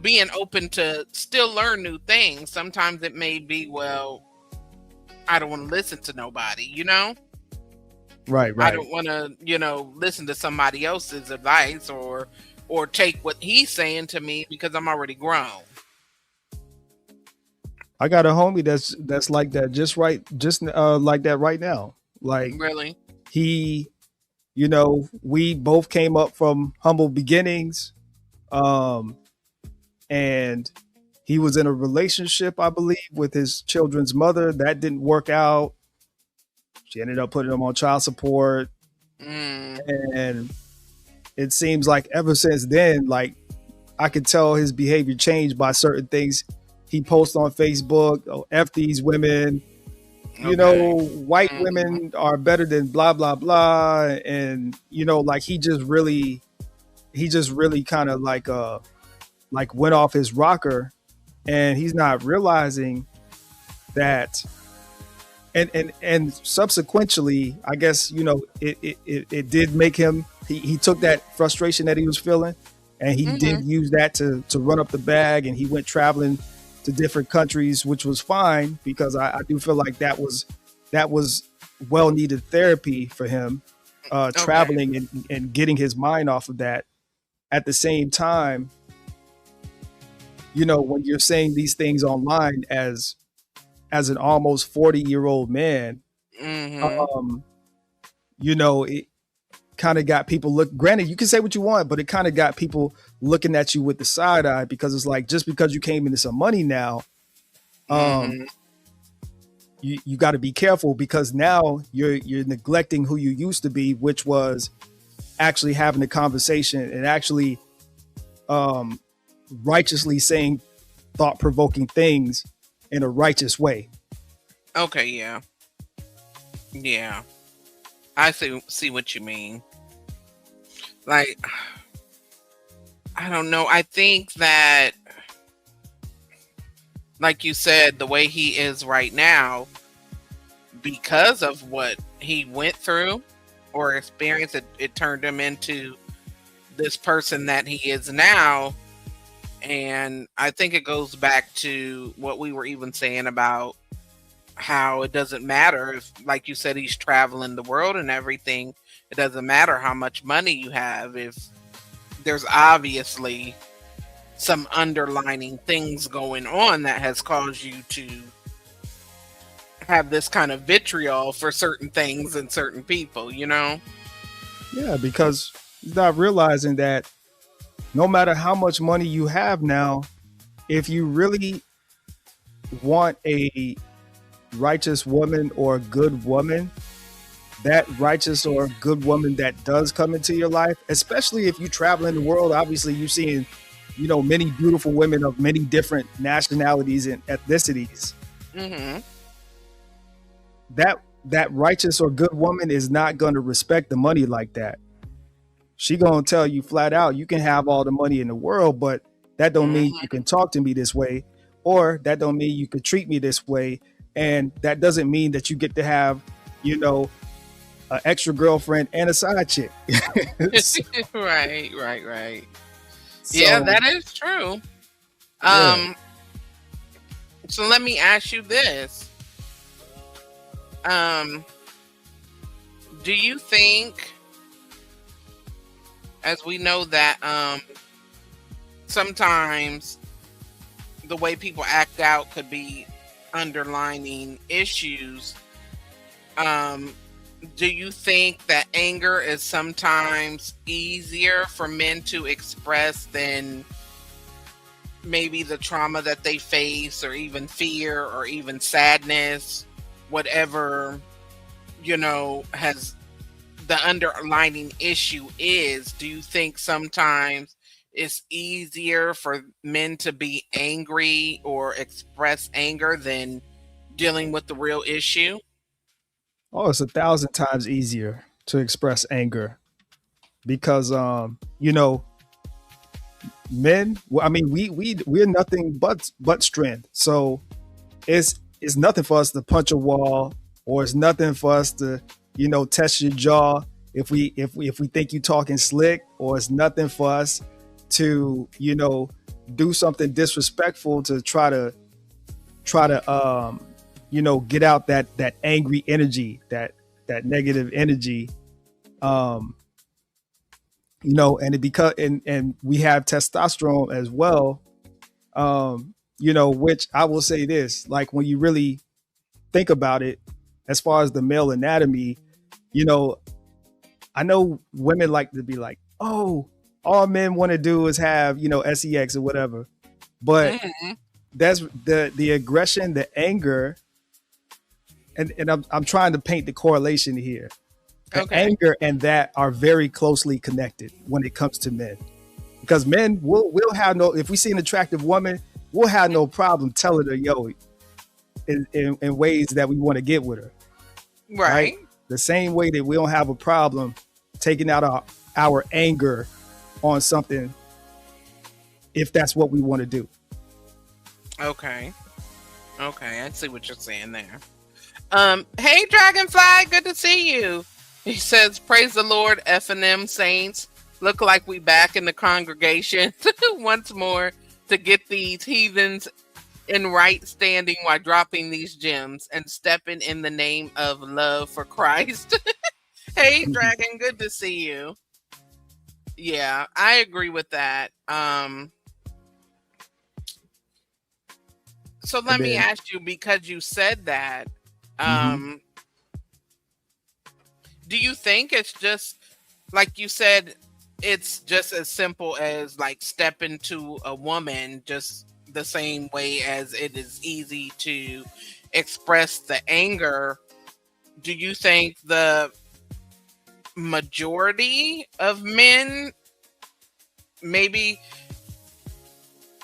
being open to still learn new things. Sometimes it may be, well, I don't want to listen to nobody, Right. I don't want to, listen to somebody else's advice or take what he's saying to me because I'm already grown. I got a homie that's like that, just like that right now. Like, Really? he, we both came up from humble beginnings. And he was in a relationship, I believe, with his children's mother. That didn't work out. She ended up putting him on child support. Mm, And it seems like ever since then, like I could tell his behavior changed by certain things he posts on Facebook. Oh, F these women, you know, white women are better than blah blah blah, and you know, like he just really kind of like went off his rocker, and he's not realizing that. And subsequently, I guess, you know, it did make him, he took that frustration that he was feeling, and he did use that to run up the bag, and he went traveling to different countries, which was fine, because I do feel like that was well needed therapy for him, traveling and getting his mind off of that. At the same time, you know, when you're saying these things online as an almost 40-year-old man, you know, it kind of got people granted, you can say what you want, but it kind of got people looking at you with the side eye, because it's like, just because you came into some money now, you got to be careful, because now you're neglecting who you used to be, which was actually having a conversation and actually righteously saying thought-provoking things in a righteous way. Okay, yeah. Yeah. I see what you mean. Like, I don't know. I think that, like you said, the way he is right now, because of what he went through or experienced, it turned him into this person that he is now. And I think it goes back to what we were even saying about how it doesn't matter if, like you said, he's traveling the world and everything. It doesn't matter how much money you have if there's obviously some underlining things going on that has caused you to have this kind of vitriol for certain things and certain people, you know? Yeah, because he's not realizing that no matter how much money you have now, if you really want a righteous woman or a good woman, that righteous or good woman that does come into your life, especially if you travel in the world, obviously you're seeing, you know, many beautiful women of many different nationalities and ethnicities. That righteous or good woman is not going to respect the money like that. She gonna tell you flat out, you can have all the money in the world, but that don't mean you can talk to me this way, or that don't mean you could treat me this way, and that doesn't mean that you get to have, you know, an extra girlfriend and a side chick. Right. So, Yeah, that is true. Yeah. So let me ask you this. Do you think, as we know that sometimes the way people act out could be underlining issues, do you think that anger is sometimes easier for men to express than maybe the trauma that they face, or even fear, or even sadness, whatever, you know, has the underlining issue is? Do you think sometimes it's easier for men to be angry or express anger than dealing with the real issue? Oh, it's 1,000 times easier to express anger, because you know, men, I mean, we're nothing but strength. So it's nothing for us to punch a wall, or it's nothing for us to, you know, test your jaw if we think you talking slick, or it's nothing for us to, you know, do something disrespectful to try to you know, get out that angry energy, that negative energy, you know, and and we have testosterone as well, you know, which I will say this, like, when you really think about it, as far as the male anatomy, you know, I know women like to be like, oh, all men want to do is have, you know, sex or whatever, but that's the aggression, the anger, and I'm trying to paint the correlation here. Okay. Anger and that are very closely connected when it comes to men, because men will have no, if we see an attractive woman, we'll have no problem telling her, yo, in ways that we want to get with her, right? Right. The same way that we don't have a problem taking out our anger on something if that's what we want to do. Okay. Okay. I see what you're saying there. Hey Dragonfly, good to see you. He says, praise the Lord, F&M saints. Look like we back in the congregation once more to get these heathens in right standing while dropping these gems and stepping in the name of love for Christ. Hey Dragon, good to see you. Yeah, I agree with that. So let And me then, ask you, because you said that, mhm, um, do you think it's just like you said, it's just as simple as like stepping to a woman just the same way as it is easy to express the anger? Do you think the majority of men maybe,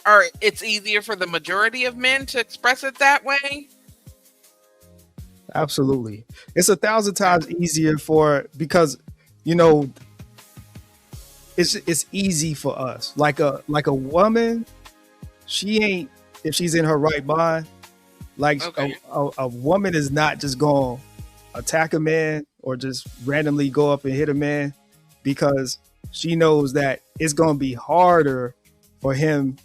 or it's easier for the majority of men to express it that way? absolutely, it's 1,000 Okay. times easier because you know it's easy for us. Like a woman, she ain't, if she's in her right mind. Like Okay. a woman is not just going to attack a man or just randomly go up and hit a man, because she knows that it's going to be harder for him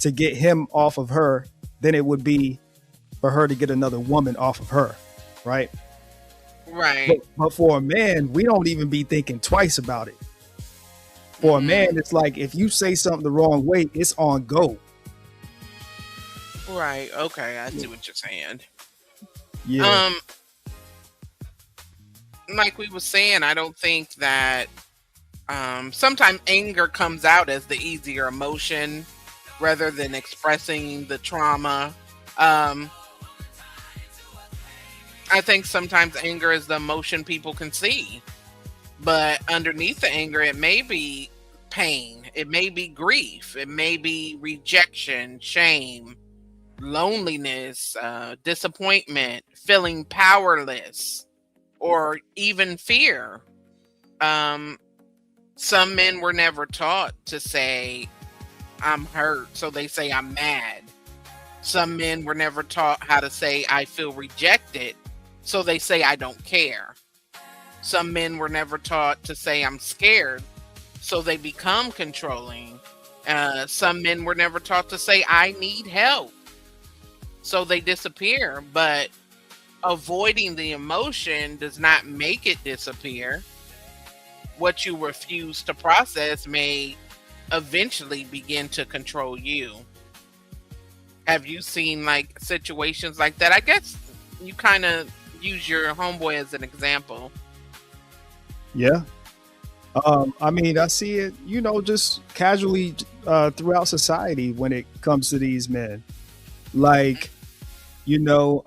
to get him off of her than it would be for her to get another woman off of her, right? But, Right. but for a man, we don't even be thinking twice about it. For a Hmm. man, it's like if you say something the wrong way, it's on go. Right. Okay. I see what you're saying. Yeah, Um, like we were saying, I don't think that sometimes anger comes out as the easier emotion rather than expressing the trauma. Um, I think sometimes anger is the emotion people can see, but underneath the anger, it may be pain, it may be grief, it may be rejection, shame, loneliness, disappointment, feeling powerless, or even fear. Um, some men were never taught to say, I'm hurt, so they say, I'm mad. Some men were never taught how to say, I feel rejected, so they say, I don't care. Some men were never taught to say, I'm scared, so they become controlling. Some men were never taught to say, I need help, so they disappear. But avoiding the emotion does not make it disappear. What you refuse to process may eventually begin to control you. Have you seen like situations like that? I guess you kind of use your homeboy as an example. yeah. I mean, I see it, just casually throughout society when it comes to these men. Like, you know,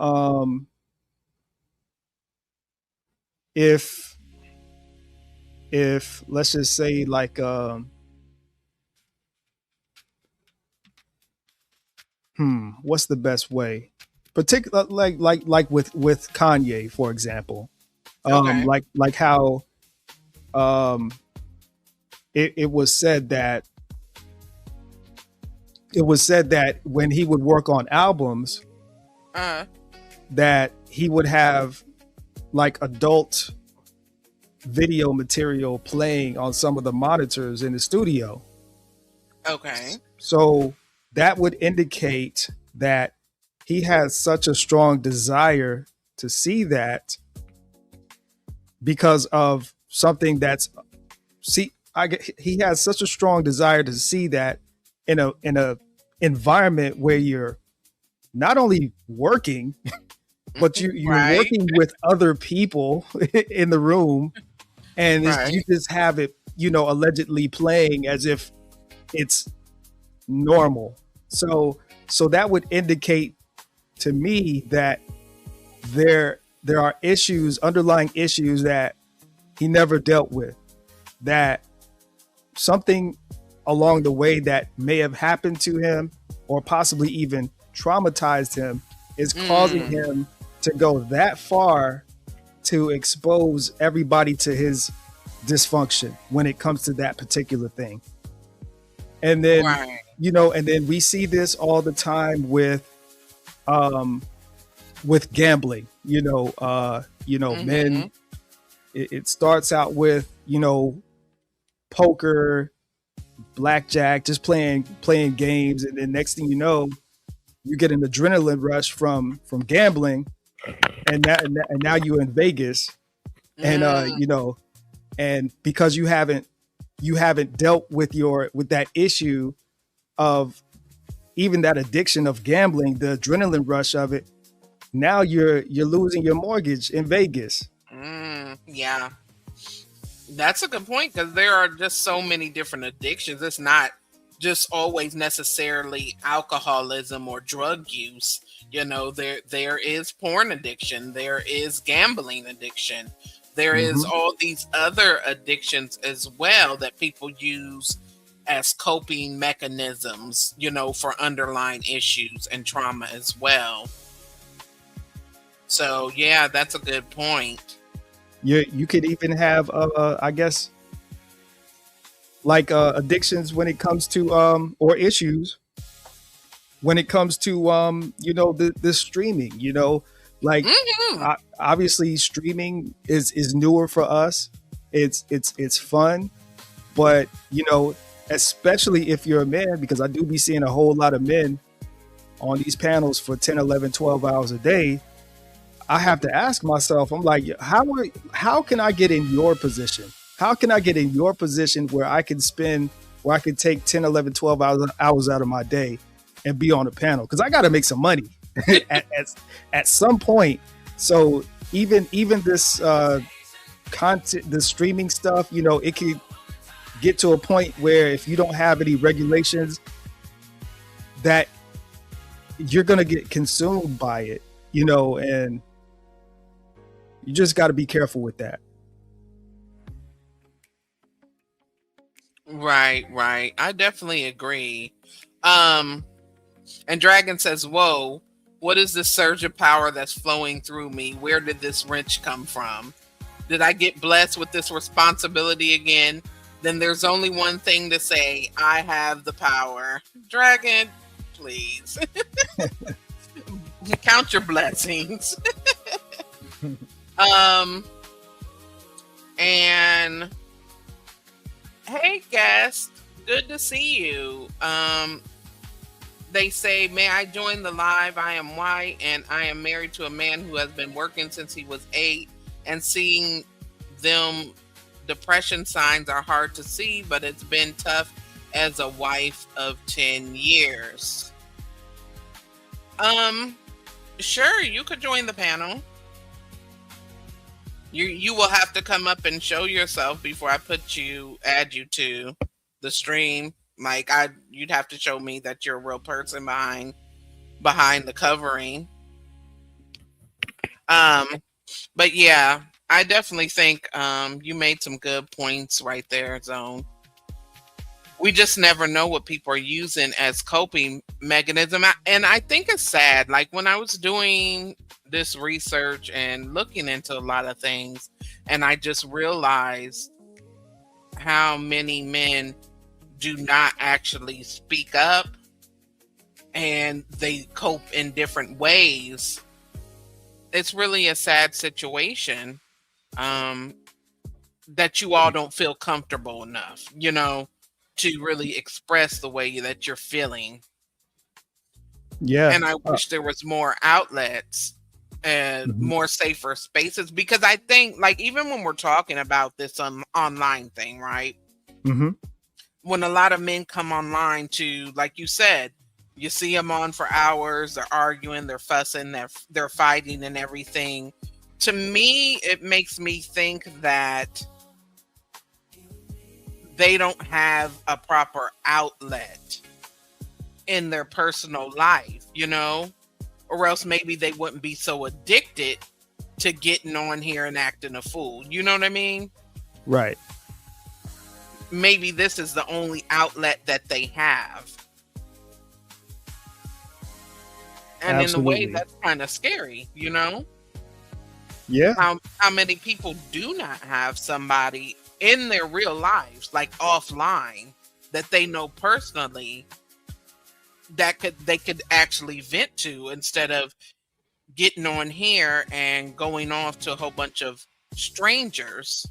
if let's just say like what's the best way? Particular like with Kanye, for example. Okay. Like how um it was said that when he would work on albums, Uh, that he would have like adult video material playing on some of the monitors in the studio. okay. So that would indicate that he has such a strong desire to see that, because of something that's see I get, he has such a strong desire to see that in a environment where you're not only working, but you're Right. working with other people in the room, and you Right. just have it, allegedly playing as if it's normal. So that would indicate to me that there are issues, underlying issues, that he never dealt with, that something along the way that may have happened to him or possibly even traumatized him is causing him to go that far to expose everybody to his dysfunction when it comes to that particular thing. And then, Right. and then we see this all the time with gambling, men, it starts out with, poker, blackjack, just playing games. And then next thing you know, you get an adrenaline rush from gambling, and now you're in Vegas, and and because you haven't dealt with that issue of even that addiction of gambling, the adrenaline rush of it, now you're losing your mortgage in Vegas. Yeah. That's a good point, because there are just so many different addictions. It's not just always necessarily alcoholism or drug use. There is porn addiction, there is gambling addiction, there is all these other addictions as well that people use as coping mechanisms, for underlying issues and trauma as well. So yeah, that's a good point. You could even have, I guess, like addictions when it comes to or issues when it comes to the streaming. Like obviously streaming is newer for us. It's fun, but especially if you're a man, because I do be seeing a whole lot of men on these panels for 10, 11, 12 hours a day. I have to ask myself, I'm like, how can I get in your position? How can I get in your position where I can take 10, 11, 12 hours out of my day and be on a panel? Because I got to make some money at some point. So even this content, the streaming stuff, it could get to a point where if you don't have any regulations, that you're going to get consumed by it, and you just got to be careful with that. Right. I definitely agree. And Dragon says, "Whoa, what is this surge of power that's flowing through me? Where did this wrench come from? Did I get blessed with this responsibility again? Then there's only one thing to say: I have the power." Dragon, please count your blessings. And hey, guest, good to see you. They say, "May I join the live? I am white and I am married to a man who has been working since he was 8, and seeing them depression signs are hard to see, but it's been tough as a wife of 10 years. Sure, you could join the panel. You will have to come up and show yourself before I add you to the stream. Like you'd have to show me that you're a real person behind the covering. But yeah, I definitely think you made some good points right there, Zone. We just never know what people are using as coping mechanism. And I think it's sad. Like when I was doing this research and looking into a lot of things, and I just realized how many men do not actually speak up and they cope in different ways. It's really a sad situation that you all don't feel comfortable enough, to really express the way that you're feeling. Yeah. And I wish there was more outlets and more safer spaces, because I think, like, even when we're talking about this online thing, right? Mm-hmm. When a lot of men come online to, like you said, you see them on for hours, they're arguing, they're fussing, they're fighting and everything. To me, it makes me think that they don't have a proper outlet in their personal life, or else maybe they wouldn't be so addicted to getting on here and acting a fool. You know what I mean? Right. Maybe this is the only outlet that they have. And in a way, Absolutely. that's kind of scary, you know? Yeah. How many people do not have somebody in their real lives, like offline, that they know personally that they could actually vent to instead of getting on here and going off to a whole bunch of strangers,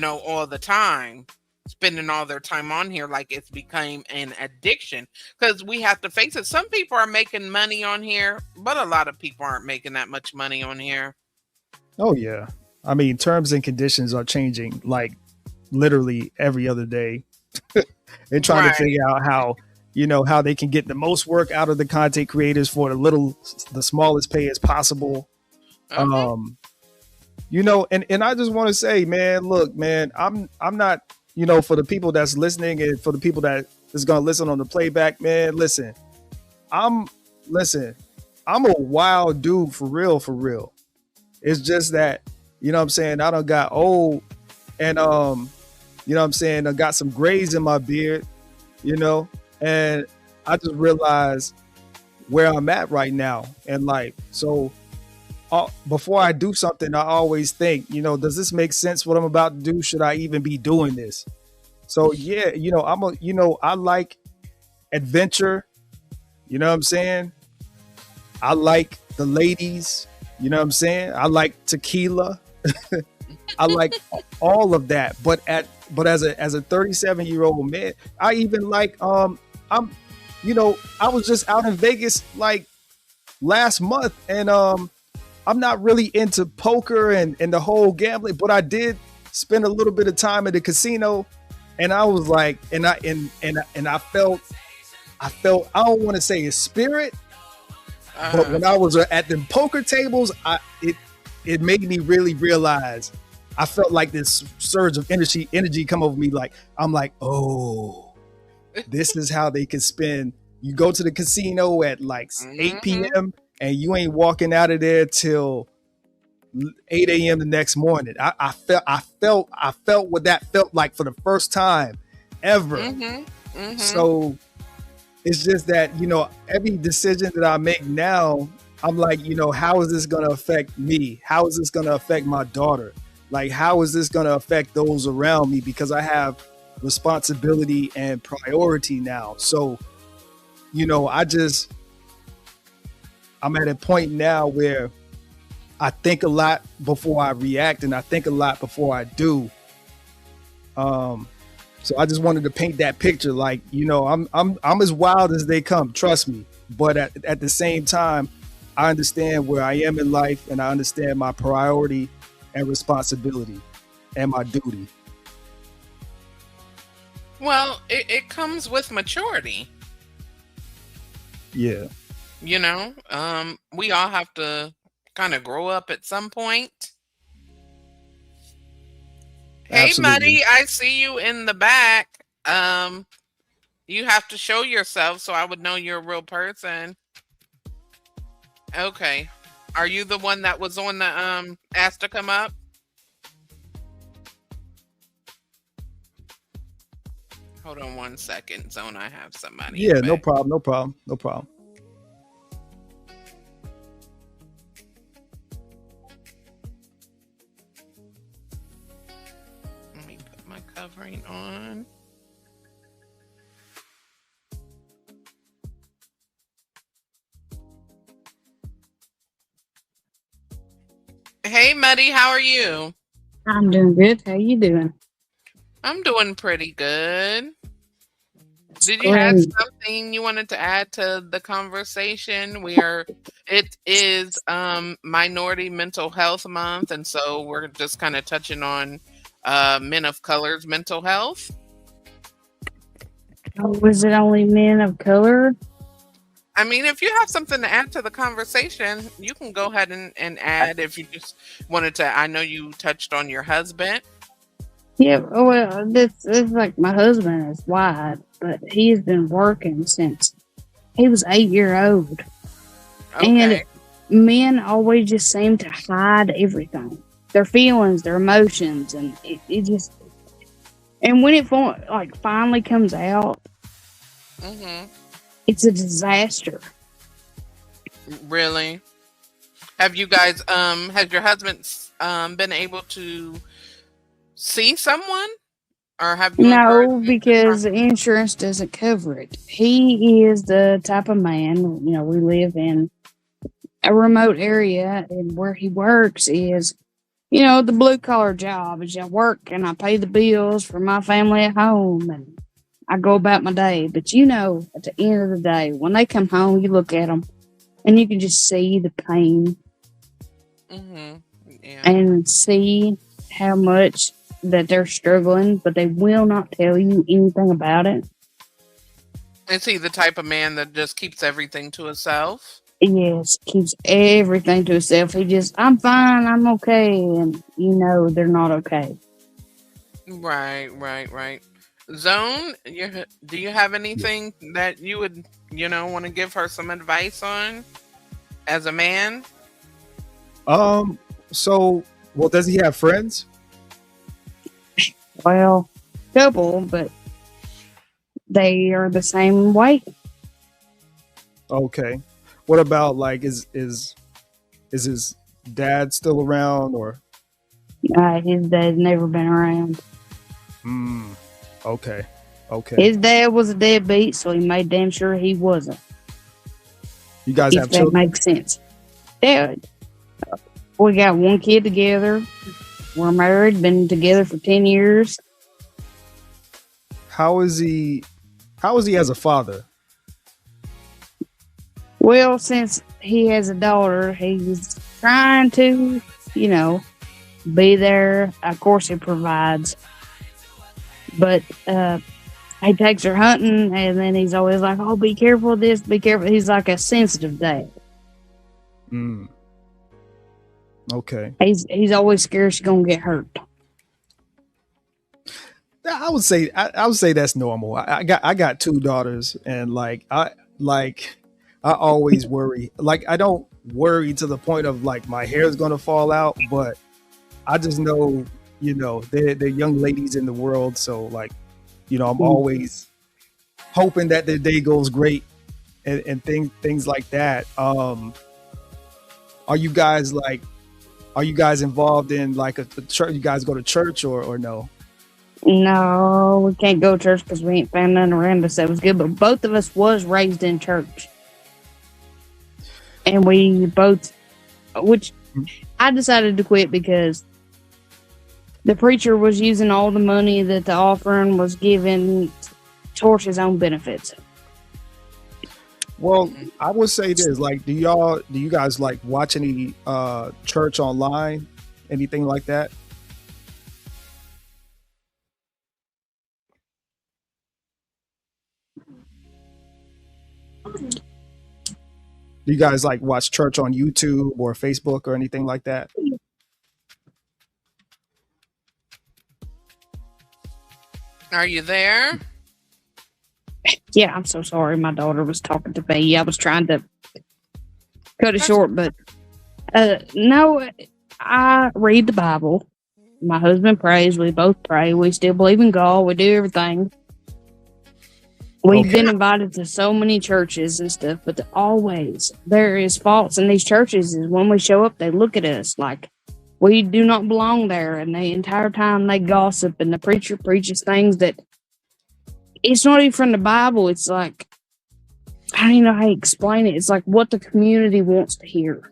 all the time, spending all their time on here like it's become an addiction. Because we have to face it, some people are making money on here, but a lot of people aren't making that much money on here. Oh yeah. I mean, terms and conditions are changing like literally every other day. They're trying to Right. figure out how, how they can get the most work out of the content creators for the smallest pay as possible. Uh-huh. Um, and I just want to say, man, look, man, I'm not, for the people that's listening and for the people that is gonna listen on the playback, man, I'm listen, I'm a wild dude for real, for real. It's just that, what I'm saying, I done got old and what I'm saying, I got some grays in my beard, you know, and I just realized where I'm at right now in life. So before I do something, I always think, does this make sense what I'm about to do? Should I even be doing this? So yeah, I like adventure, you know what I'm saying? I like the ladies, you know what I'm saying? I like tequila. I like all of that. But as a 37-year-old man, I even like I'm I was just out in Vegas like last month and I'm not really into poker and the whole gambling, but I did spend a little bit of time at the casino and I was like and I felt I don't want to say a spirit, but Uh-huh. when I was at the poker tables, it made me really realize I felt like this surge of energy come over me. Like I'm like, oh, this is how they can spend. You go to the casino at like 8 Hmm. p.m. and you ain't walking out of there till 8 a.m. the next morning. I felt what that felt like for the first time ever. Hmm. Hmm. So it's just that, every decision that I make now, I'm like, how is this going to affect me? How is this going to affect my daughter? Like, how is this going to affect those around me? Because I have responsibility and priority now. So, I just, I'm at a point now where I think a lot before I react and I think a lot before I do. Um, So I just wanted to paint that picture, like I'm as wild as they come, trust me. But at the same time, I understand where I am in life, and I understand my priority and responsibility and my duty. Well, it comes with maturity. Yeah, We all have to kind of grow up at some point. Hey, absolutely. Muddy, I see you in the back. You have to show yourself so I would know you're a real person. Okay. Are you the one that was on the asked to come up? Hold on 1 second, Zone. I have somebody in the Yeah, no back. problem, no problem, no problem. Let me put my covering on. Hey, Muddy, how are you? I'm doing good. How you doing? I'm doing pretty good. That's Did you have great. something you wanted to add to the conversation? It is Minority Mental Health Month, and so we're just kind of touching on men of color's mental health. Oh, was it only men of color? I mean, if you have something to add to the conversation, you can go ahead and add if you just wanted to. I know you touched on your husband. Yeah, well, this is like my husband is white, but he's been working since he was 8 year old. And Okay. men always just seem to hide everything. their feelings, their emotions, and it just, and when it like finally comes out, Mm-hmm. it's a disaster. Really? Have you guys has your husband been able to see someone, or have you encouraged No, him to try? because the insurance doesn't cover it. He is the type of man, we live in a remote area, and where he works is, the blue collar job is I work and I pay the bills for my family at home and I go about my day. But at the end of the day, when they come home, you look at them and you can just see the pain Mm-hmm. Yeah. and see how much that they're struggling, but they will not tell you anything about it. Is he the type of man that just keeps everything to himself? Yes, keeps everything to himself. I'm fine, I'm okay, and they're not okay. Right, right, right. Zone, do you have anything that you would, want to give her some advice on as a man? So, well, does he have friends? Well, couple, but they are the same way. Okay. What about like is his dad still around or? His dad's never been around. Okay. His dad was a deadbeat, so he made damn sure he wasn't. You guys If have that children? makes sense. Dad, we got one kid together. We're married, been together for 10 years. How is he as a father? Well, since he has a daughter, he's trying to, be there. Of course, he provides. But he takes her hunting, and then he's always like, "Oh, be careful of this, be careful." He's like a sensitive dad. Okay. He's always scared she's gonna get hurt. I would say that's normal. I got two daughters, and I always worry. Like I don't worry to the point of like my hair is gonna fall out, but I just know, they're young ladies in the world, so I'm always hoping that their day goes great and things like that. Are you guys involved in like a church? You guys go to church or no? No, we can't go to church because we ain't found nothing around us that was good. But both of us was raised in church, and we both, which I decided to quit because the preacher was using all the money that the offering was given towards his own benefits. Well, I would say this: like, do you guys like watch any church online, anything like that? Do you guys like watch church on YouTube or Facebook or anything like that? Are you there? Yeah, I'm so sorry. My daughter was talking to me. I was trying to cut it short, but no, I read the Bible. My husband prays. We both pray. We still believe in God. We do everything. We've been invited to so many churches and stuff, but always there is faults in these churches. Is when we show up, they look at us like we do not belong there, and the entire time they gossip, and the preacher preaches things that it's not even from the Bible. It's like, I don't even know how to explain it. It's like what the community wants to hear.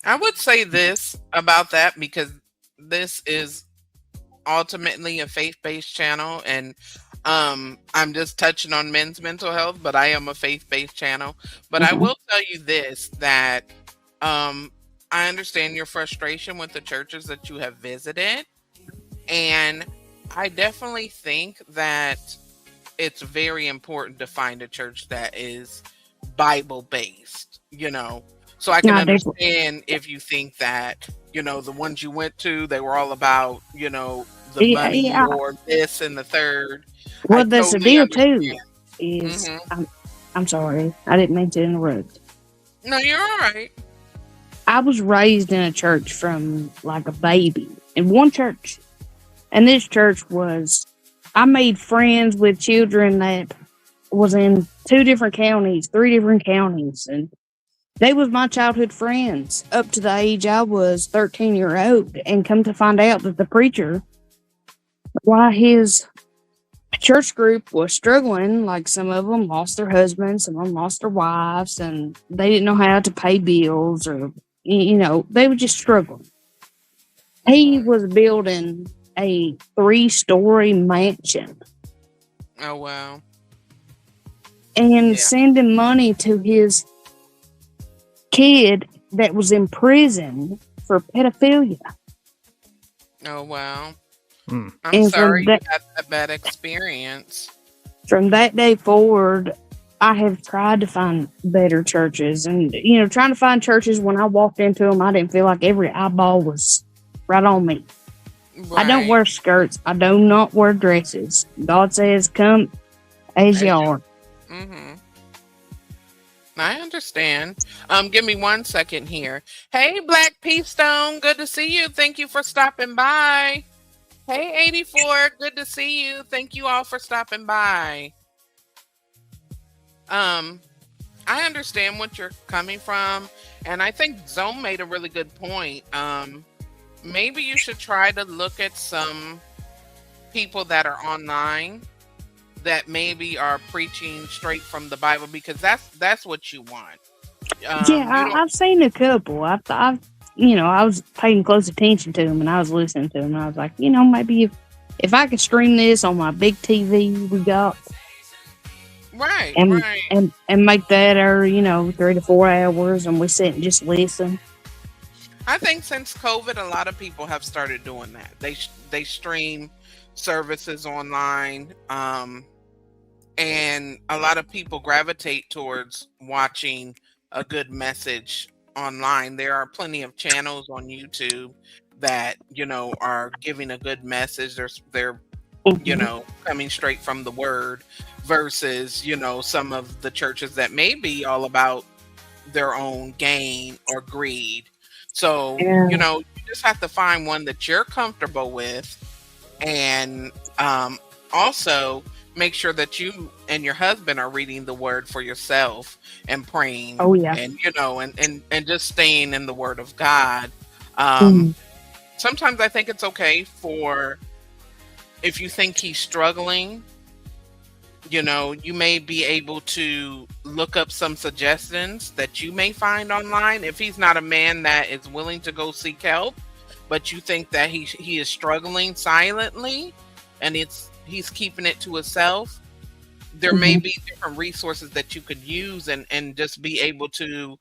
I would say this about that because this is ultimately a faith-based channel, and I'm just touching on men's mental health, but I am a faith-based channel. But I will tell you this, that I understand your frustration with the churches that you have visited, and I definitely think that it's very important to find a church that is Bible-based, So I can understand if you think that, the ones you went to, they were all about, the money or this and the third. Well, that's the deal too. Is I'm sorry, I didn't mean to interrupt. No, you're all right. I was raised in a church from like a baby in one church. And this church was, I made friends with children that was in 2 different counties, 3 different counties. And they was my childhood friends up to the age I was 13-year-old. And come to find out that the preacher, why his church group was struggling, like some of them lost their husbands, some of them lost their wives, and they didn't know how to pay bills, or they were just struggling. He was building a 3-story mansion Oh wow. and Yeah. sending money to his kid that was in prison for pedophilia. Oh wow. Hmm. I'm And sorry you from had that bad experience. from that day forward, I have tried to find better churches, and trying to find churches. When I walked into them, I didn't feel like every eyeball was right on me. I don't Right. wear skirts. I do not wear dresses. God says, "Come as you are." Mm-hmm. I understand. Give me 1 second here. Hey, Black Peace Stone, good to see you. Thank you for stopping by. Hey, 84, good to see you. Thank you all for stopping by. I understand what you're coming from, and I think Zone made a really good point. Maybe you should try to look at some people that are online that maybe are preaching straight from the Bible, because that's what you want. I've seen a couple. I was paying close attention to them, and I was listening to them, and I was like, maybe if I could stream this on my big TV we got, right, and right. and make that our 3 to 4 hours, and we sit and just listen. I think since COVID, a lot of people have started doing that. They stream services online, and a lot of people gravitate towards watching a good message online. There are plenty of channels on YouTube that are giving a good message. They're coming straight from the word, versus some of the churches that may be all about their own gain or greed. So Yeah. you just have to find one that you're comfortable with, and also make sure that you and your husband are reading the word for yourself and praying. Oh, yeah. And and just staying in the word of God. Mhm. Sometimes I think it's okay for, if you think he's struggling, you may be able to look up some suggestions that you may find online. If he's not a man that is willing to go seek help, but you think that he is struggling silently, and he's keeping it to himself, there may be different resources that you could use, and just be able to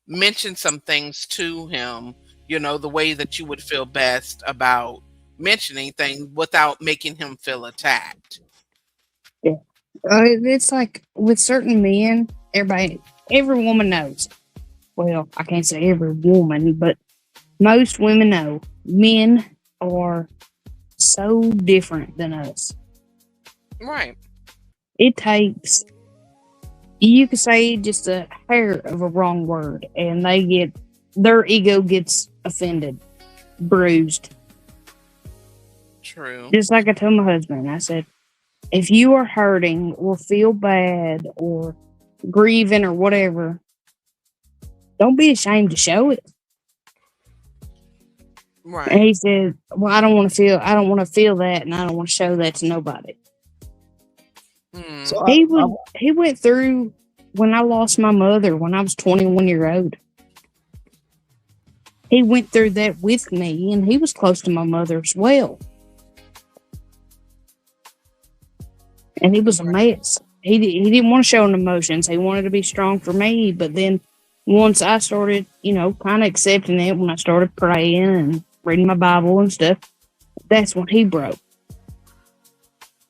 mention some things to him, the way that you would feel best about mentioning things without making him feel attacked. It's like with certain men, every woman knows. Well, I can't say every woman, but most women know men are so different than us. Right. It takes, you could say, just a hair of a wrong word, and their ego gets offended, bruised. True. Just like I told my husband, I said, if you are hurting or feel bad or grieving or whatever, don't be ashamed to show it. And Right. he said, well, I don't want to feel that, and I don't want to show that to nobody. Hmm. So He went through when I lost my mother when I was 21 years old. He went through that with me, and he was close to my mother as well. And he was a mess. He didn't want to show emotions. He wanted to be strong for me. But then once I started, kind of accepting it, when I started praying and reading my Bible and stuff, that's when he broke.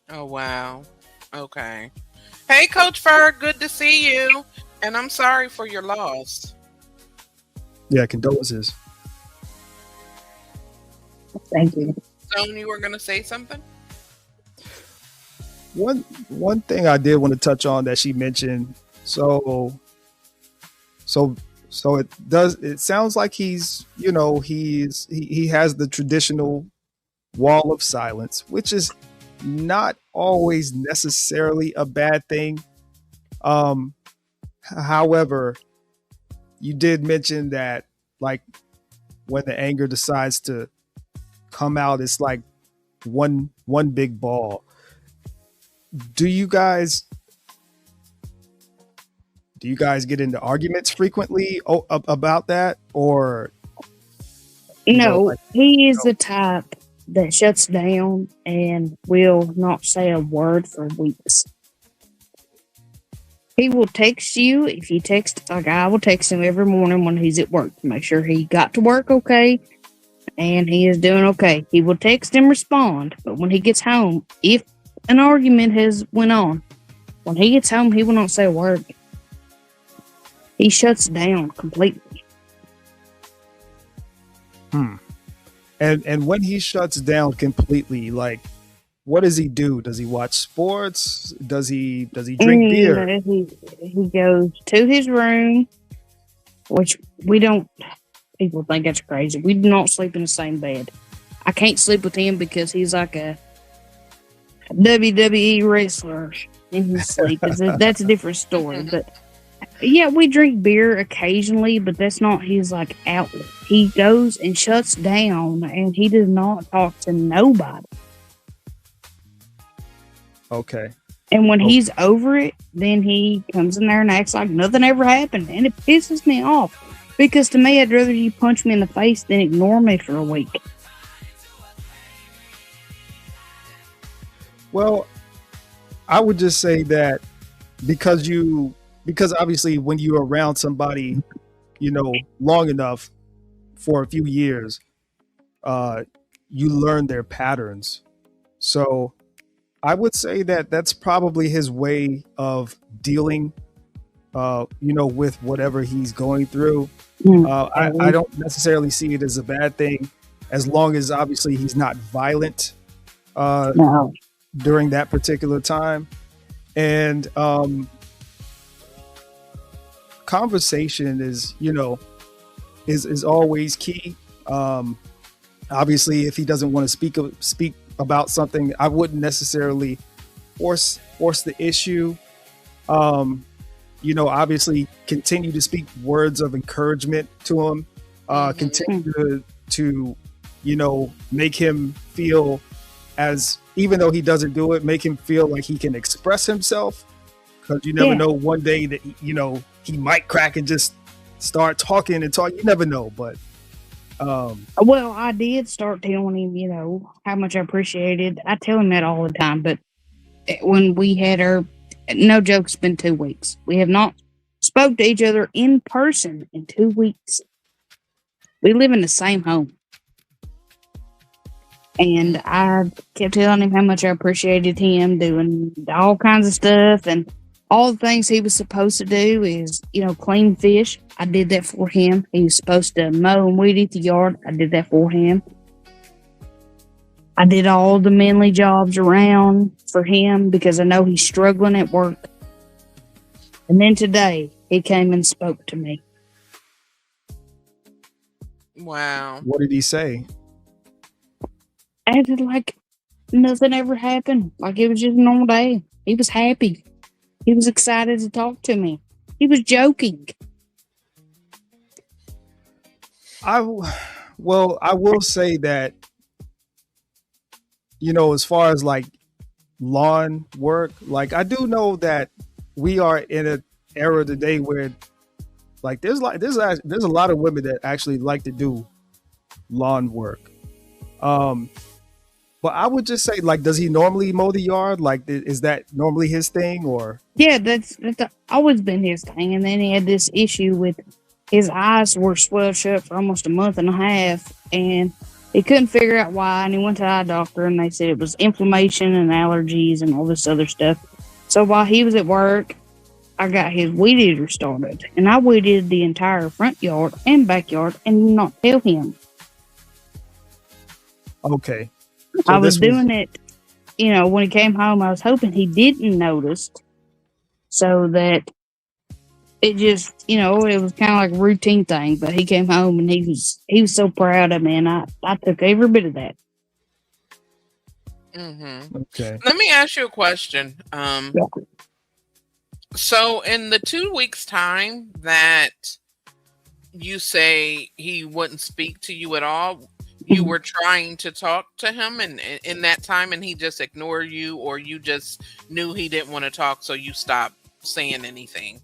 Oh wow. Okay. Hey, Coach Ferg, good to see you. And I'm sorry for your loss. yeah, condolences. Thank you. Stone, you were gonna say something? One thing I did want to touch on that she mentioned. So So it sounds like he's, he has the traditional wall of silence, which is not always necessarily a bad thing. However, you did mention that, like, when the anger decides to come out, it's like one big ball. Do you guys get into arguments frequently about that, or No, like, he is the type that shuts down and will not say a word for weeks. He will text you if you text. Like, I will text him every morning when he's at work to make sure he got to work okay and he is doing okay. He will text and respond, but when he gets home, if an argument has went on, when he gets home, he will not say a word. He shuts down completely. And when he shuts down completely, like, what does he do? Does he watch sports? Does he drink beer? He goes to his room, which we don't. People think that's crazy. We do not sleep in the same bed. I can't sleep with him because he's like a WWE wrestler in his sleep. That's a different story. But yeah, we drink beer occasionally, but that's not his like outlet. He goes and shuts down, and he does not talk to nobody. Okay. And when he's over it, then he comes in there and acts like nothing ever happened, and it pisses me off. Because to me, I'd rather you punch me in the face than ignore me for a week. Well, I would just say that because obviously when you're around somebody, long enough for a few years, you learn their patterns. So I would say that that's probably his way of dealing, with whatever he's going through. I don't necessarily see it as a bad thing, as long as obviously he's not violent No. during that particular time. And conversation is always key. Obviously, if he doesn't want to speak about something, I wouldn't necessarily force the issue. Obviously continue to speak words of encouragement to him, continue to make him feel, as even though he doesn't do it, make him feel like he can express himself, because you never know, one day that he might crack and just start talking. You never know. But well, I did start telling him, how much I appreciated. I tell him that all the time, but when we had no joke, it's been 2 weeks. We have not spoke to each other in person in 2 weeks. We live in the same home. And I kept telling him how much I appreciated him doing all kinds of stuff, and all the things he was supposed to do is, clean fish. I did that for him. He was supposed to mow and weed eat the yard. I did that for him. I did all the manly jobs around for him because I know he's struggling at work. And then today, he came and spoke to me. Wow. What did he say? Acted like nothing ever happened. Like it was just a normal day. He was happy. He was excited to talk to me. He was joking. I will say that, as far as like lawn work, like I do know that we are in an era today where like there's a lot of women that actually like to do lawn work. But I would just say, like, does he normally mow the yard? Like, is that normally his thing, or? Yeah, that's always been his thing. And then he had this issue with his eyes were swelled shut for almost a month and a half, and he couldn't figure out why. And he went to the eye doctor, and they said it was inflammation and allergies and all this other stuff. So while he was at work, I got his weed eater started, and I weeded the entire front yard and backyard and did not tell him. Okay. So I was doing it, when he came home. I was hoping he didn't notice, so that it just, it was kind of like a routine thing. But he came home and he was so proud of me, and I took every bit of that. Okay. Let me ask you a question. Yeah. So in the 2 weeks time that you say he wouldn't speak to you at all, you Mhm. were trying to talk to him and in that time and he just ignored you, or you just knew he didn't want to talk so you stopped saying anything?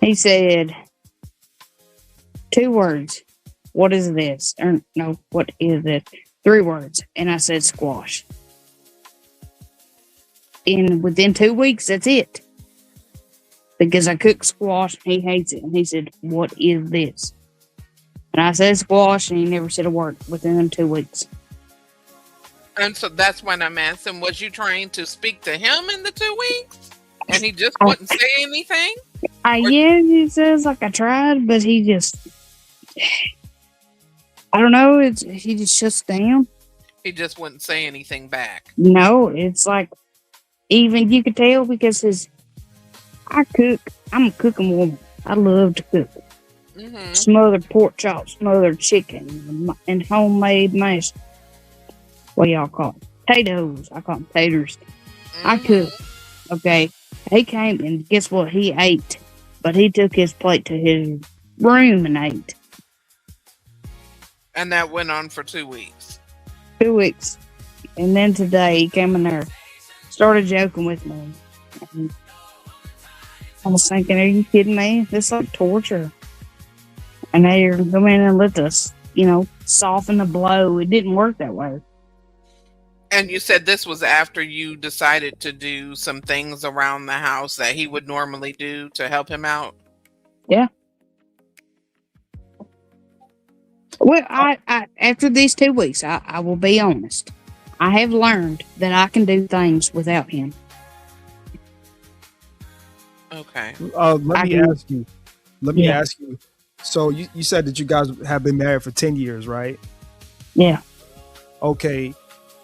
He said 2 words. What is this? Or no, what is this? 3 words, and I said squash. And within 2 weeks, that's it. Because I cook squash, and he hates it. And he said, "What is this?" And I said squash, and he never said a word within them 2 weeks. And so that's when I'm asking, was you trying to speak to him in the 2 weeks and he just I, wouldn't say anything? Or he says like I tried, but he just, I don't know. He just shuts down. he just wouldn't say anything back? No, it's like even you could tell because I cook. I'm a cooking woman. I love to cook. Mm-hmm. Smothered pork chops, smothered chicken, and homemade mashed. What y'all call it? Potatoes. I call them taters. I cook. Okay. He came and guess what? He ate, but he took his plate to his room and ate. And that went on for 2 weeks. 2 weeks. And then today he came in there, started joking with me. And I was thinking, are you kidding me? This is like torture. And now you're going to come in and let us, soften the blow. It didn't work that way. And you said this was after you decided to do some things around the house that he would normally do to help him out? Yeah. Well, I after these 2 weeks, I will be honest. I have learned that I can do things without him. Okay. Let me can- ask you. Let me Yeah. ask you. So you said that you guys have been married for 10 years, right? Yeah. Okay.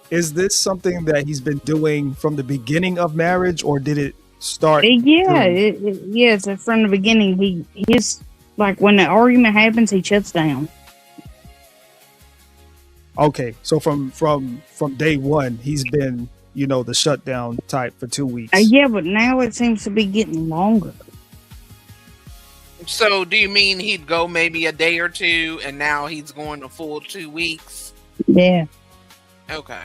Is this something that he's been doing from the beginning of marriage, or did it start? Yeah. So from the beginning, he's like when the argument happens, he shuts down. Okay, so from day one, he's been the shutdown type for 2 weeks. Yeah, but now it seems to be getting longer. So do you mean he'd go maybe a day or two and now he's going a full 2 weeks? Yeah. Okay.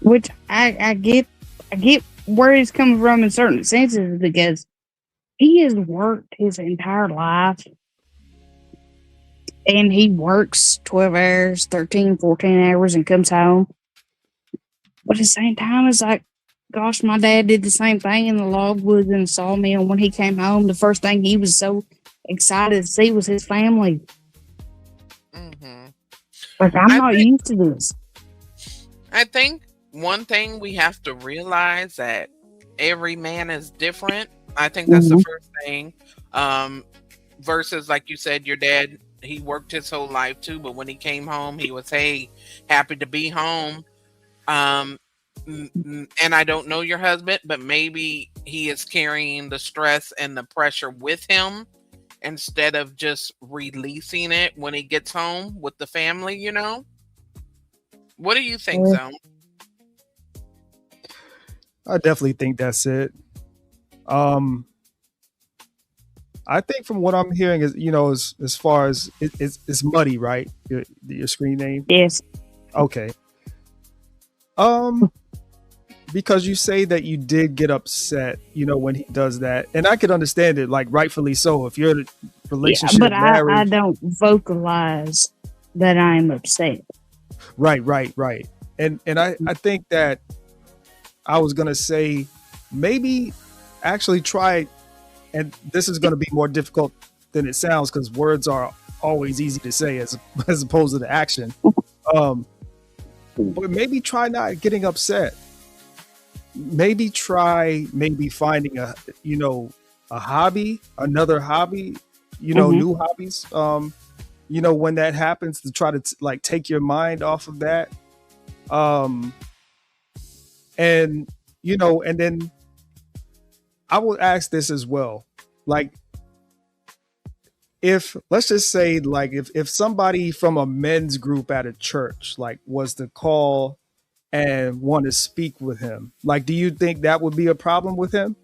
Which I get where he's coming from in certain senses because he has worked his entire life and he works 12 hours, 13, 14 hours and comes home. But at the same time, it's like, gosh, my dad did the same thing in the logwoods and saw me. And when he came home, the first thing he was so excited to see was his family. Mm-hmm. Like, I'm not used to this. I think one thing we have to realize that every man is different. I think that's the first thing. Versus, like you said, your dad, he worked his whole life too, but when he came home, he was, hey, happy to be home. And I don't know your husband, but maybe he is carrying the stress and the pressure with him instead of just releasing it when he gets home with the family, What do you think, Zone? I definitely think that's it. I think from what I'm hearing is, as far as it's Muddy, right? Your screen name? Yes. Okay. Because you say that you did get upset, when he does that, and I could understand it, like rightfully so. If you're in a relationship, but marriage, I don't vocalize that I'm upset. right. And I think that I was gonna say maybe actually try, and this is gonna be more difficult than it sounds because words are always easy to say as opposed to the action. But maybe try not getting upset. Maybe try finding a hobby, another hobby, new hobbies. When that happens, to try to take your mind off of that. And then I will ask this as well. like if let's just say like if somebody from a men's group at a church like was to call and want to speak with him, like do you think that would be a problem with him?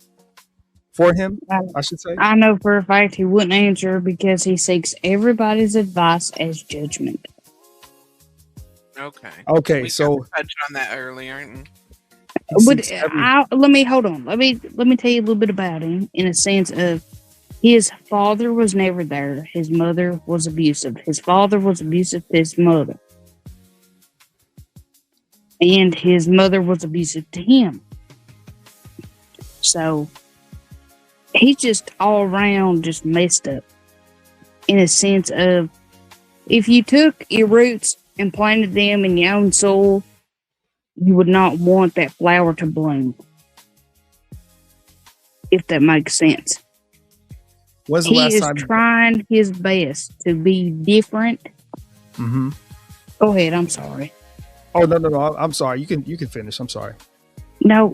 For him, I, I should say. I know for a fact he wouldn't answer because he seeks everybody's advice as judgment. Okay. Okay, We so touched on that earlier. he But seeks every let me hold on. Let me tell you a little bit about him in a sense of his father was never there. His mother was abusive. His father was abusive to his mother, and his mother was abusive to him. So he's just all around just messed up in a sense of if you took your roots and planted them in your own soul, you would not want that flower to bloom. If that makes sense. when's the He last is time trying his best to be different. hmm Go ahead, I'm sorry. Oh no, I'm sorry. You can finish. I'm sorry. No,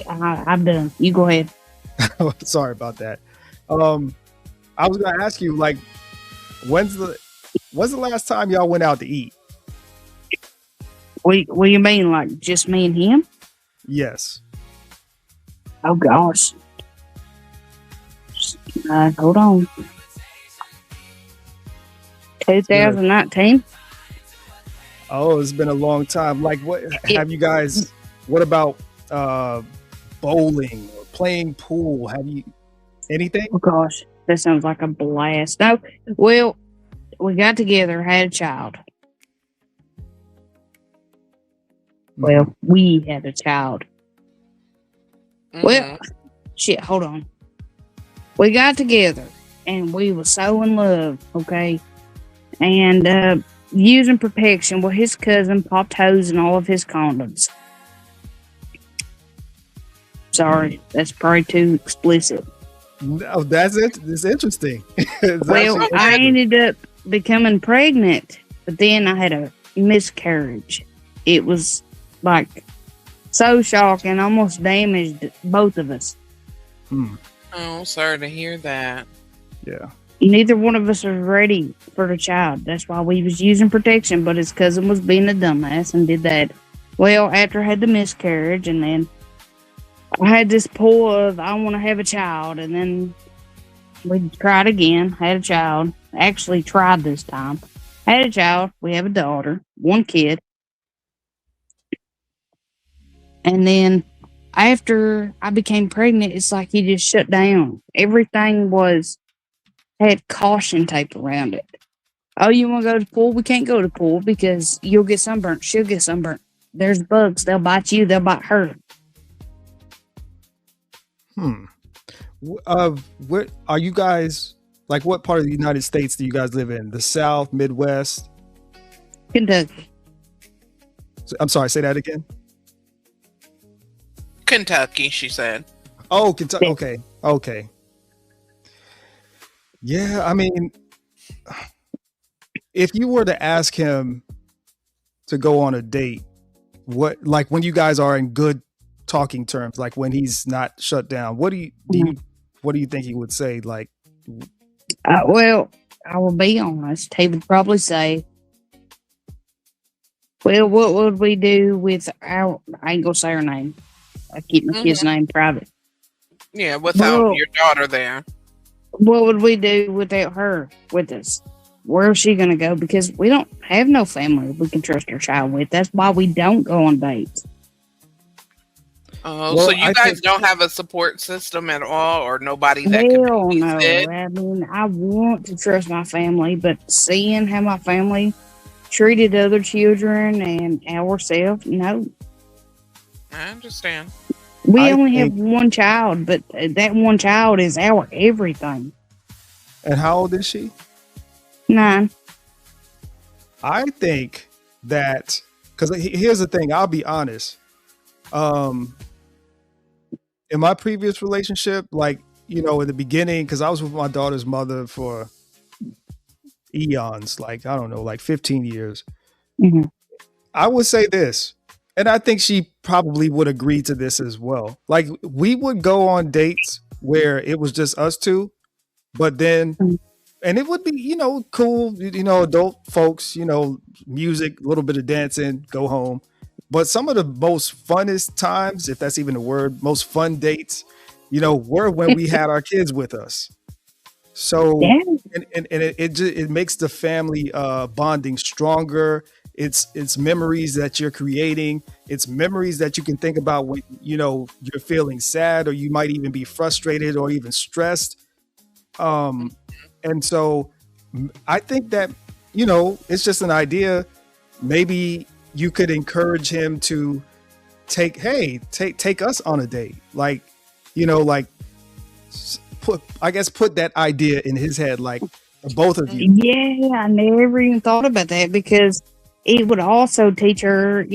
I'm done. You go ahead. Sorry about that. I was gonna ask you like when's the last time y'all went out to eat? What you mean, like just me and him? Yes. Oh gosh. Hold on. 2019. Oh, it's been a long time. Like what have you guys what about bowling or playing pool? Have you anything? Oh gosh, that sounds like a blast. No, well, we got together, had a child. Well, we had a child. Well, shit, hold on. We got together and we were so in love, okay? And using protection, well, his cousin popped holes in all of his condoms. Sorry, that's probably too explicit. No, that's it. It's interesting. It's Well, actually I interesting. ended up becoming pregnant, but then I had a miscarriage. It was like so shocking, almost damaged both of us. Hmm. Oh, sorry to hear that. Yeah. Neither one of us was ready for the child. That's why we was using protection, but his cousin was being a dumbass and did that. Well, after I had the miscarriage, and then I had this pull of I want to have a child, and then we tried again, had a child. Actually tried this time. Had a child. We have a daughter, one kid. And then after I became pregnant, it's like he just shut down. Everything had caution tape around it. Oh, you want to go to the pool? We can't go to the pool because you'll get sunburnt. She'll get sunburnt. There's bugs. They'll bite you. They'll bite her. What are you guys like? What part of the United States do you guys live in? The South, Midwest? Kentucky. I'm sorry. Say that again. Kentucky, she said. Oh, Kentucky. Yeah. Okay. Yeah, I mean, if you were to ask him to go on a date, what like when you guys are in good talking terms, like when he's not shut down, what do you think he would say? Like, Well, I will be honest. He would probably say, well, what would we do with our, I ain't gonna say her name. I keep my kid's name private. Yeah, without Well, your daughter there. what would we do without her with us? Where is she gonna go? Because we don't have no family we can trust our child with. That's why we don't go on dates. Oh, Well, so you I guys think- don't have a support system at all, or nobody that can Hell be no. said? I mean, I want to trust my family, but seeing how my family treated other children and ourselves, no. I understand. We I only have think- one child, but that one child is our everything. and how old is she? 9. I think that because here's the thing. I'll be honest. In my previous relationship, like in the beginning, because I was with my daughter's mother for eons, like I don't know, like 15 years. Mhm. I would say this, and I think she probably would agree to this as well. Like we would go on dates where it was just us two, But then, Mm. and it would be, cool, adult folks, music, a little bit of dancing, go home. But some of the most funnest times, if that's even a word, most fun dates, were when we had our kids with us. So, Yeah. and it makes the family bonding stronger. It's memories that you're creating. It's memories that you can think about when you're feeling sad, or you might even be frustrated or even stressed. And so I think that it's just an idea. Maybe you could encourage him to take us on a date, like like put that idea in his head, like both of you. Yeah, I never even thought about that because it would also teach her,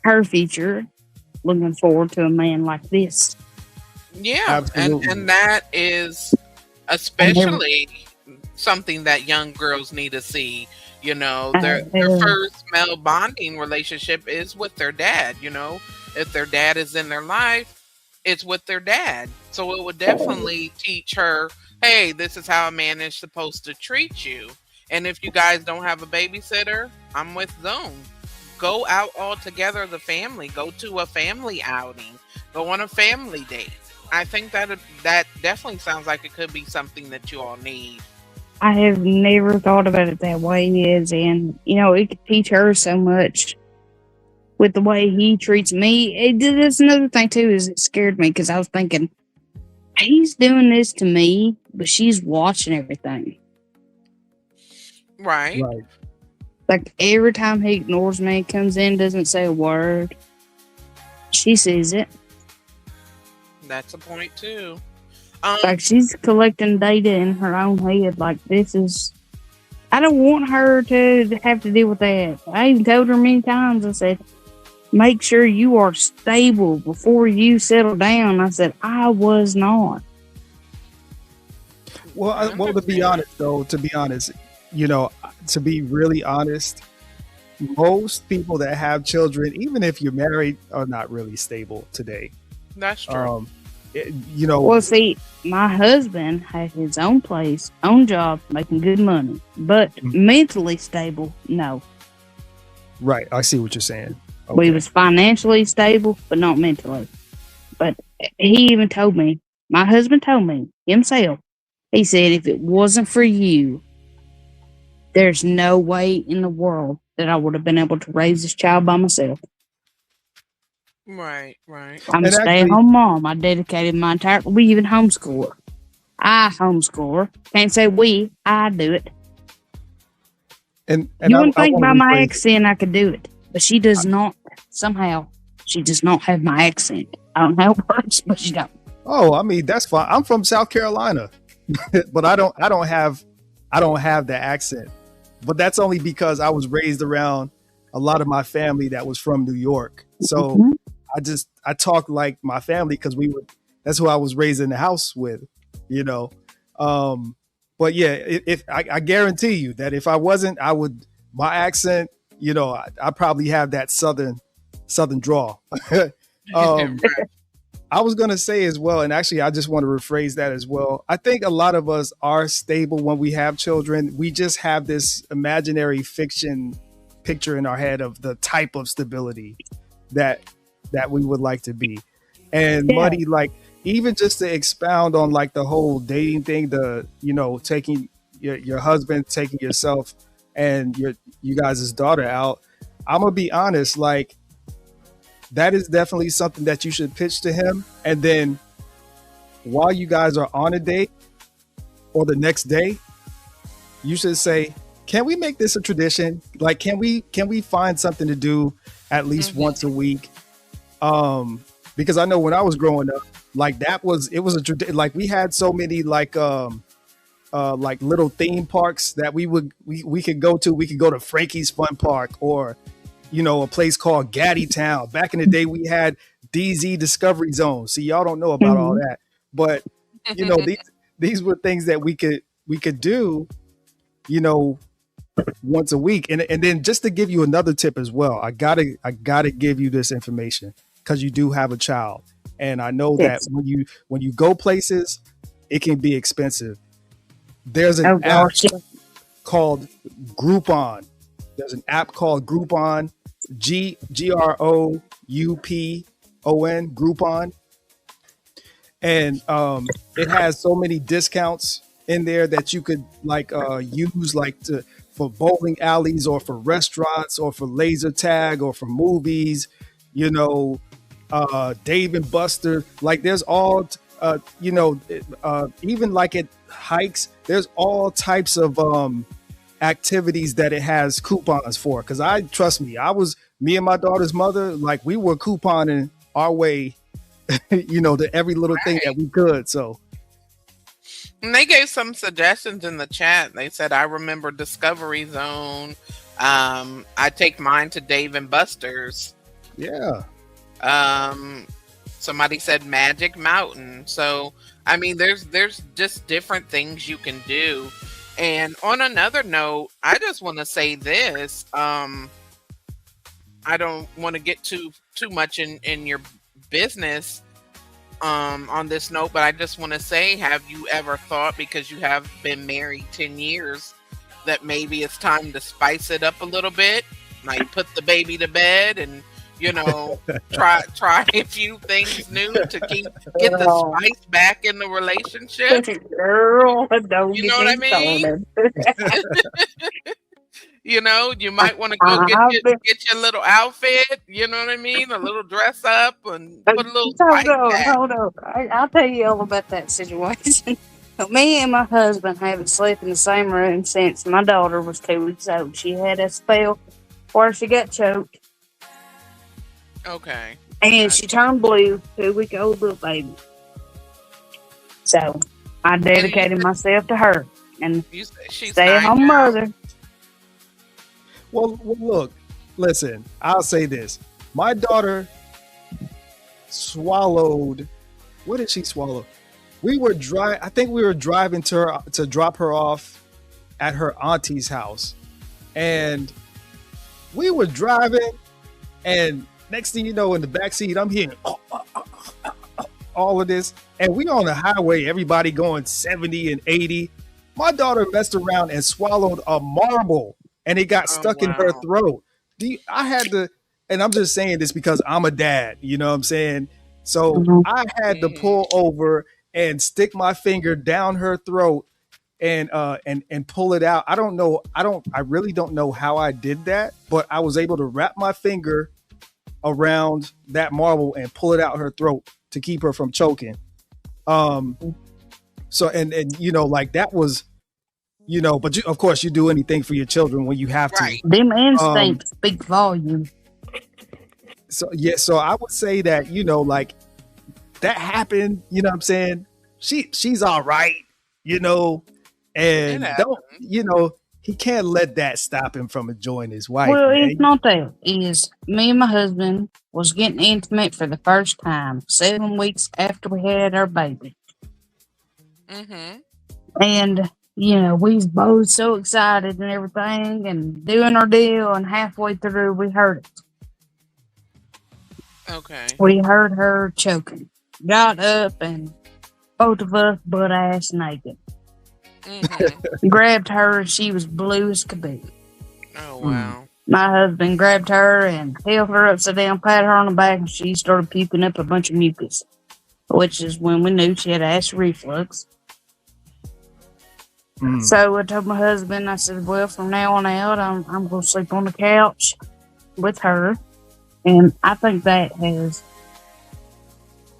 her future. Looking forward to a man like this. Yeah, Absolutely. and that is especially something that young girls need to see. Their first male bonding relationship is with their dad. If their dad is in their life, it's with their dad. So it would definitely teach her, hey, this is how a man is supposed to treat you. And if you guys don't have a babysitter, I'm with Zoom. Go out all together, the family. Go to a family outing. Go on a family date. I think that definitely sounds like it could be something that you all need. I have never thought about it that way, and it could teach her so much with the way he treats me. That's another thing too, is it scared me because I was thinking he's doing this to me, but she's watching everything. Right. Right. Like every time he ignores me, comes in, doesn't say a word, she sees it. That's a point too. Like she's collecting data in her own head. Like this is, I don't want her to have to deal with that. I even told her many times. I said, make sure you are stable before you settle down. I said, I was not. Well, to be honest, to be really honest, most people that have children, even if you're married, are not really stable today. That's true. Well, see, my husband had his own place, own job, making good money, but mentally stable, no. Right. I see what you're saying. We was financially stable, but not mentally. But he even told me, my husband told me himself, he said, if it wasn't for you, there's no way in the world that I would have been able to raise this child by myself. Right. I'm a stay-at-home mom. I dedicated my entire... We even homeschool her. I homeschool her. Can't say we. I do it. And you wouldn't think by my accent I could do it. But she does not. Somehow, she does not have my accent. I don't know how it works, but she don't. Oh, I mean, that's fine. I'm from South Carolina. But I don't have the accent. But that's only because I was raised around a lot of my family that was from New York. So I talk like my family because that's who I was raised in the house with, But yeah, if I guarantee you that if I wasn't, my accent, I probably have that southern drawl. I was going to say as well, and actually I just want to rephrase that as well. I think a lot of us are stable when we have children. We just have this imaginary fiction picture in our head of the type of stability that we would like to be. And Muddy, like, even just to expound on like the whole dating thing, taking your husband, taking yourself and you guys' daughter out, I'm gonna be honest, like, that is definitely something that you should pitch to him. And then while you guys are on a date or the next day, you should say, can we make this a tradition? Like, can we find something to do at least once a week? Because I know when I was growing up, like it was a tradition. Like we had so many like little theme parks that we could go to. We could go to Frankie's Fun Park or, a place called Gaddy Town. Back in the day, we had DZ Discovery Zone. See, y'all don't know about all that, but these were things that we could do, once a week. And then just to give you another tip as well, I gotta give you this information because you do have a child, and I know that when you go places, it can be expensive. There's an Oh app gosh, yeah. called Groupon. There's an app called Groupon, Groupon, Groupon, and it has so many discounts in there that you could like use like to for bowling alleys or for restaurants or for laser tag or for movies, you know, Dave and Buster. Like there's all even like at hikes, there's all types of activities that it has coupons for. Because I trust me, me and my daughter's mother, like we were couponing our way, to every little thing that we could. So And they gave some suggestions in the chat. They said, I remember Discovery Zone. I take mine to Dave and Buster's. yeah. Somebody said Magic Mountain. So, I mean, there's just different things you can do. And on another note, I just want to say this. I don't want to get too much in your business on this note, but I just want to say, have you ever thought, because you have been married 10 years, that maybe it's time to spice it up a little bit? Like put the baby to bed and try a few things new to get the Girl, spice back in the relationship. girl, don't You get know what I me mean? started. You might want to go I've been, get your little outfit. You know what I mean? A little dress up and put a little hold spice on, back. hold on. I'll tell you all about that situation. Me and my husband haven't slept in the same room since my daughter was 2 weeks old. She had a spell where she got choked Okay. and she turned blue, 2-week-old little baby. So I And you dedicated myself to her and she's stay at 9 home now. mother. Well, look, listen, I'll say this. My daughter swallowed, what did she swallow? I think we were driving to drop her off at her auntie's house. And we were driving, and next thing you know, in the back seat, I'm hearing all of this. And we on the highway, everybody going 70 and 80. My daughter messed around and swallowed a marble, and it got Oh stuck in her wow. throat. I had to, and I'm just saying this because I'm a dad, you know what I'm saying? So Mhm. I had to Hmm. pull over and stick my finger down her throat and pull it out. I really don't know how I did that, but I was able to wrap my finger around that marble and pull it out her throat to keep her from choking. Um, so and like that was, but of course you do anything for your children when you have to. Right. Them Um, instincts speak volume. so yeah, so I would say that, like that happened, you know what I'm saying? She's all right, It and happened. he can't let that stop him from enjoying his wife, Well, it's man. not that. Is me and my husband was getting intimate for the first time 7 weeks after we had our baby. Mm-hmm. And, we was both so excited and everything and doing our deal. And halfway through, we heard it. Okay. We heard her choking. Got up and both of us butt ass naked. Mm-hmm. Grabbed her and she was blue as could be. Oh Mm. wow. My husband grabbed her and held her upside down, patted her on the back, and she started puking up a bunch of mucus, which is when we knew she had acid reflux. Mm. So I told my husband, I said, well, from now on out, I'm going to sleep on the couch with her. And I think that has,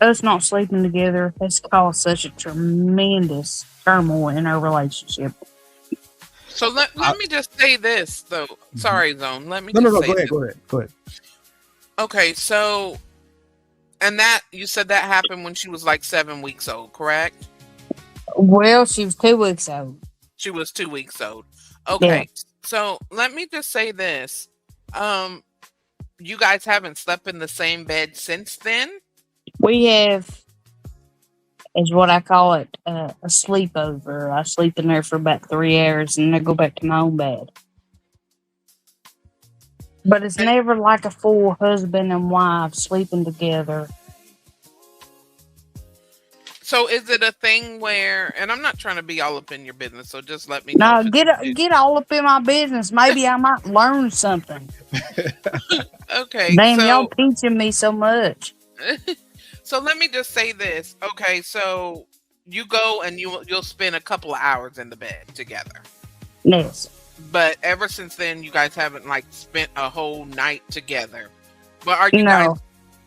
us not sleeping together has caused such a tremendous turmoil in our relationship. So let I- me just say this though. Sorry, Zone. Let me No, just no, say go this. ahead. Go ahead. Okay, so and that you said that happened when she was like 7 weeks old, correct? Well, she was 2 weeks old. She was 2 weeks old. Yeah. Okay. So let me just say this. You guys haven't slept in the same bed since then? We have, is what I call it, a sleepover. I sleep in there for about 3 hours and then I go back to my own bed. But it's And never like a full husband and wife sleeping together. So is it a thing where, and I'm not trying to be all up in your business, so just let me know No, if it's get all up in my business. Maybe I might learn something. okay. Damn, y'all So teaching me so much. so let me just say this. Okay, so you go and you'll spend a couple of hours in the bed together. Yes. But ever since then you guys haven't like spent a whole night together. But No.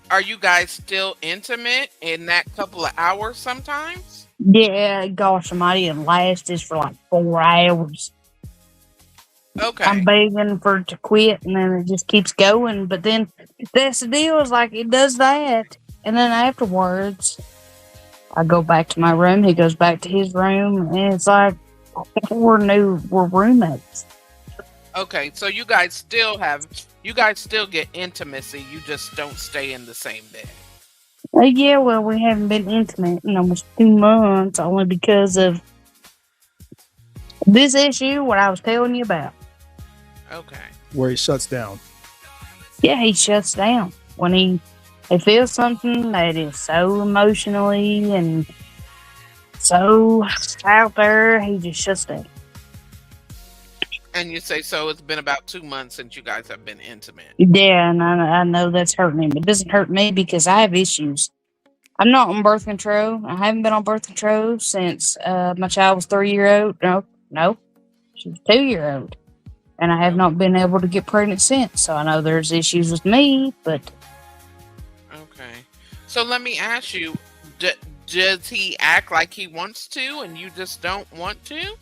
are you guys still intimate in that couple of hours sometimes? Yeah, gosh almighty, it lasted for like 4 hours. I'm Okay. begging for it to quit, and then it just keeps going. But then that's the deal, is like it does that. And then afterwards, I go back to my room. He goes back to his room, and it's like we're roommates. Okay. So you guys still get intimacy, you just don't stay in the same bed. Yeah, well, we haven't been intimate in almost 2 months, only because of this issue, what I was telling you about. Okay. Where he shuts down. Yeah, he shuts down when he feels something that is so emotionally and so out there. He just shuts down. And you say so it's been about 2 months since you guys have been intimate. Yeah, and I know that's hurting him. It doesn't hurt me because I have issues. I'm not on birth control. I haven't been on birth control since my child was 3 year old. No, she was 2 year old, and I have Okay. not been able to get pregnant since. So I know there's issues with me, but Okay. So let me ask you, d- does he act like he wants to and you just don't want to?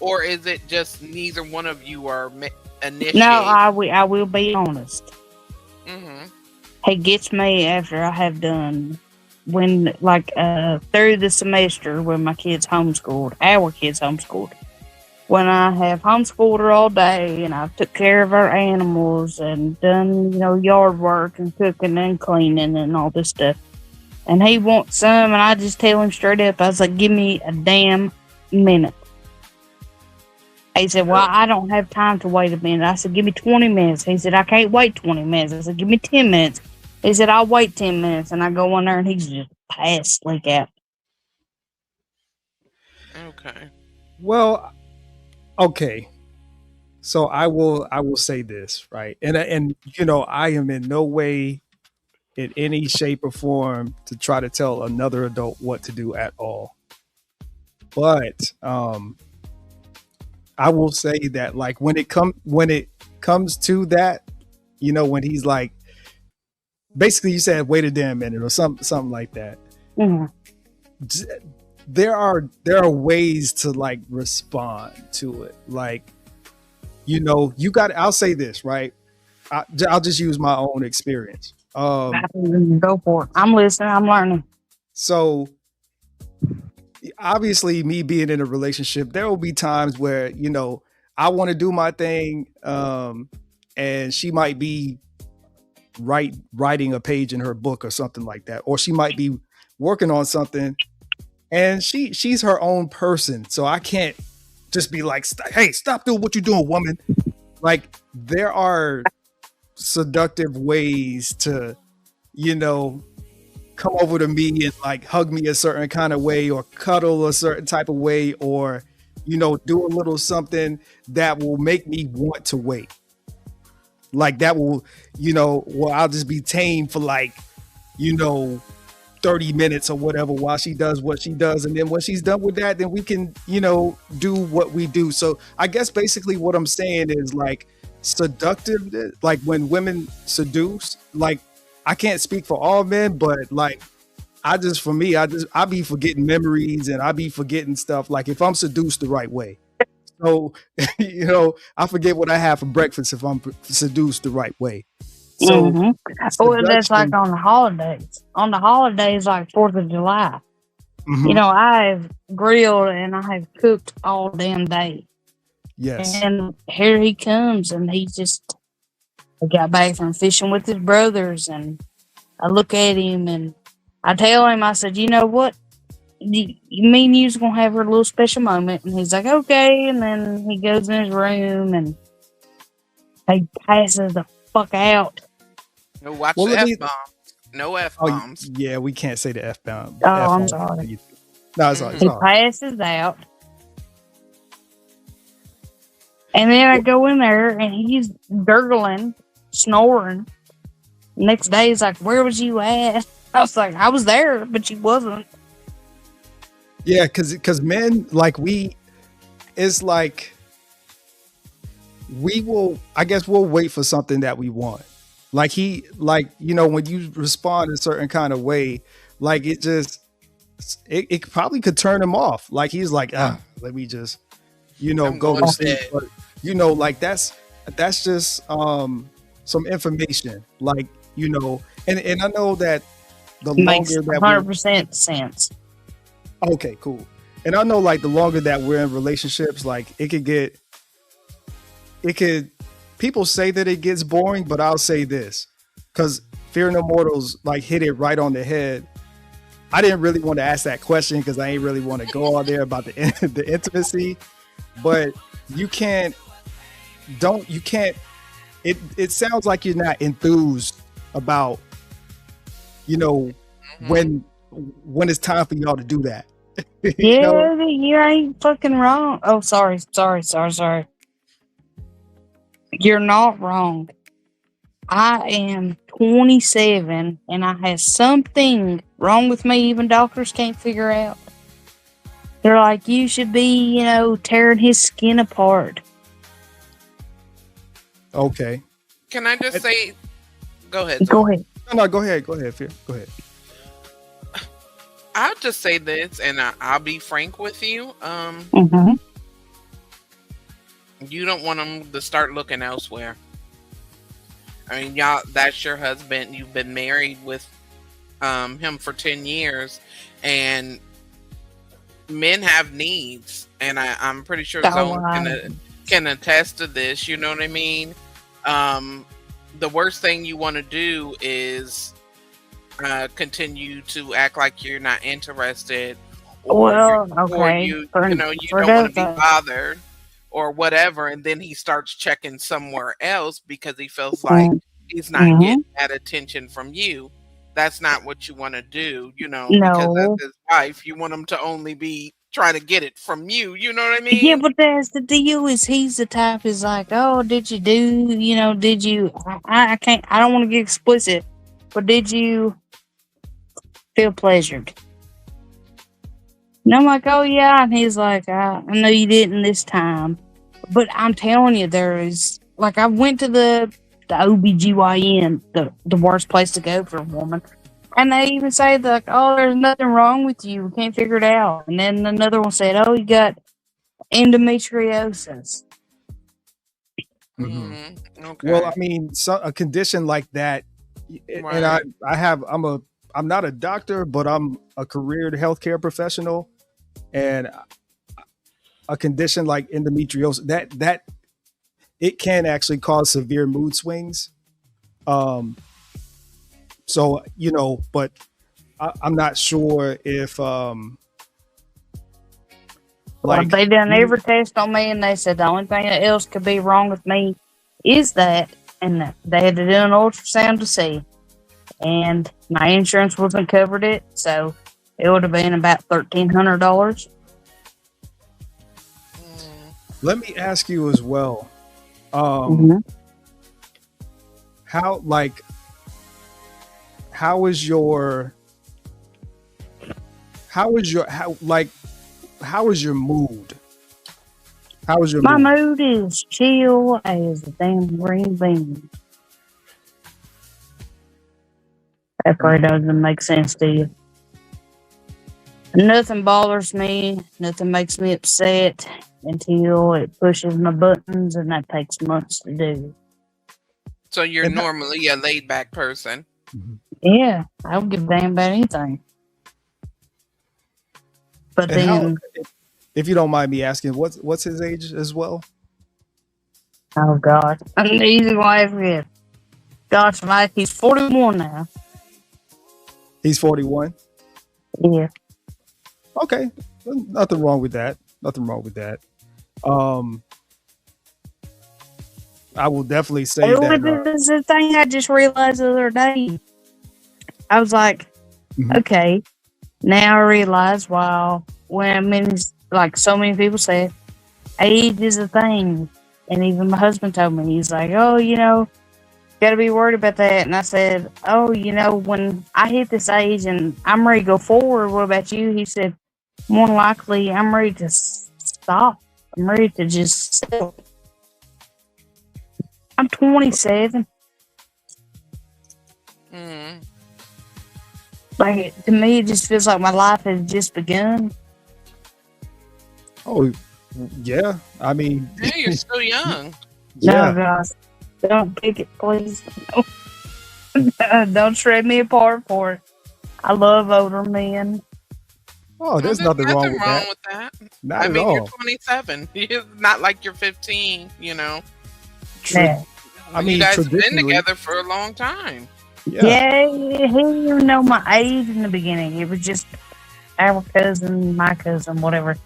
Or is it just neither one of you are no, initiating? I will be honest. Mm-hmm. He gets me after I have done when like through the semester when my kids homeschooled, our kids homeschooled. When I have homeschooled her all day and I've took care of our animals and done, yard work and cooking and cleaning and all this stuff. And he wants some, and I just tell him straight up, I was like, give me a damn minute. He said, well, I don't have time to wait a minute. I said, give me 20 minutes. He said, I can't wait 20 minutes. I said, give me 10 minutes. He said, I'll wait 10 minutes. And I go in there and he's just passed sleek out. Okay. Well, okay. So I will say this, right? And I am in no way in any shape or form to try to tell another adult what to do at all. But I will say that like when it comes to that, when he's like basically you said wait a damn minute or something like that. Mhm. d- there are ways to like respond to it. Like, you got I'll say this, right? I'll just use my own experience. Go for it. I'm listening. I'm learning. So obviously me being in a relationship, there will be times where, I want to do my thing, and she might be writing a page in her book or something like that, or she might be working on something, and she's her own person, so I can't just be like, hey, stop doing what you're doing, woman. Like, there are seductive ways to, come over to me and like hug me a certain kind of way or cuddle a certain type of way, or do a little something that will make me want to wait. Like, that will, well, I'll just be tame for like, you know 30 minutes or whatever while she does what she does, and then when she's done with that, then we can do what we do. So I guess basically what I'm saying is like seductive, like when women seduce, like, I can't speak for all men, but like, for me, I be forgetting memories and I be forgetting stuff, like if I'm seduced the right way. So I forget what I have for breakfast if I'm seduced the right way. So Mm-hmm. Well, that's like seduction. on the holidays. On the holidays, like 4th of July. Mhm. I've grilled and I have cooked all damn day. Yes. And here he comes, and I got back from fishing with his brothers, and I look at him and I tell him, I said, you know what? Me and you's gonna have a little special moment. And he's like, okay. And then he goes in his room and he passes the fuck out. Watch Well, the let F me bomb. No F Oh, bombs. yeah, we can't say the F bomb. Oh, F I'm on sorry. YouTube. No, it's all, it's He all right. passes out. And then I go in there and he's gurgling, snoring. Next day he's like, "Where was you at?" I was like, "I was there, but you wasn't." Yeah, because men, like, it's like we will, I guess we'll wait for something that we want. Like when you respond a certain kind of way, like it probably could turn him off. Like he's like, let me just, I'm go going to to sleep. bed. But like that's just some information. Like, and I know that the Makes longer that 100% sense. okay, cool. And I know like the longer that we're in relationships, like people say that it gets boring, but I'll say this, because Fear No Mortals like hit it right on the head. I didn't really want to ask that question because I ain't really want to go out there about the intimacy, but it sounds like you're not enthused about, when it's time for y'all to do that. Yeah, you ain't fucking wrong. Oh, sorry. You're not wrong. I am 27 and I have something wrong with me even doctors can't figure out. They're like, you should be, tearing his skin apart. Okay. Can I just say, go ahead. Go Zoe. ahead. No, go ahead, Fear. Go ahead. I'll just say this, and I'll be frank with you. Mm-hmm. You don't want them to start looking elsewhere. I mean, y'all, that's your husband. You've been married with him for 10 years, and men have needs, and I'm pretty sure Zone can attest to this. You know what I mean? The worst thing you want to do is continue to act like you're not interested, or okay. you don't want to be bothered or whatever, and then he starts checking somewhere else because he feels like he's not getting that attention from you. That's not what you want to do, because as his wife, you want him to only be trying to get it from you. You know what I mean? Yeah, but that's the deal is he's the type is like, oh, did you do, did you, I can't, I don't want to get explicit, but did you feel pleasured? And I'm like, oh yeah. And he's like, I know you didn't this time, but I'm telling you, there is like, I went to the OBGYN, the worst place to go for a woman. And they even say like, oh, there's nothing wrong with you. We can't figure it out. And then another one said, oh, you got endometriosis. Mm-hmm. Okay. Well, I mean, a condition like that, Right. and I'm not a doctor, but I'm a career healthcare professional, and a condition like endometriosis that it can actually cause severe mood swings. So but I'm not sure if like they done every test on me, and they said the only thing else could be wrong with me is that, and they had to do an ultrasound to see, and my insurance wasn't covered it, so it would have been about $1,300. let me ask you as well, how is your mood? How is your My mood? mood is chill as a damn green bean. That probably doesn't make sense to you. Nothing bothers me. Nothing makes me upset until it pushes my buttons, and that takes months to do. So you're normally a laid back person. Yeah, I don't give a damn about anything. But And then, if you don't mind me asking, what's his age as well? oh God, an easy way to forget. Gosh, Mike, he's 41 now. He's 41. Yeah. Okay, nothing wrong with that. I will definitely say that. This is the thing I just realized the other day. I was like, Mhm. okay. Now I realize, wow, like so many people say, age is a thing. And even my husband told me, he's like, oh, got to be worried about that. And I said, oh, when I hit this age and I'm ready to go forward, what about you? He said, more than likely, I'm ready to stop. I'm ready to just settle. I'm 27. Mm. Like, to me, it just feels like my life has just begun. Oh, yeah. I mean, Yeah, you're still young. No, yeah. gosh. Don't pick it, please. Don't shred me apart for it. I love older men. Oh, No, there's there's nothing wrong nothing with wrong that. with that. Not I at mean, you're all. 27. It's not like you're 15, you know. Yeah. I mean, You guys have been traditionally, together for a long time. yeah. He didn't even know my age in the beginning. It was just our cousin, my cousin, whatever.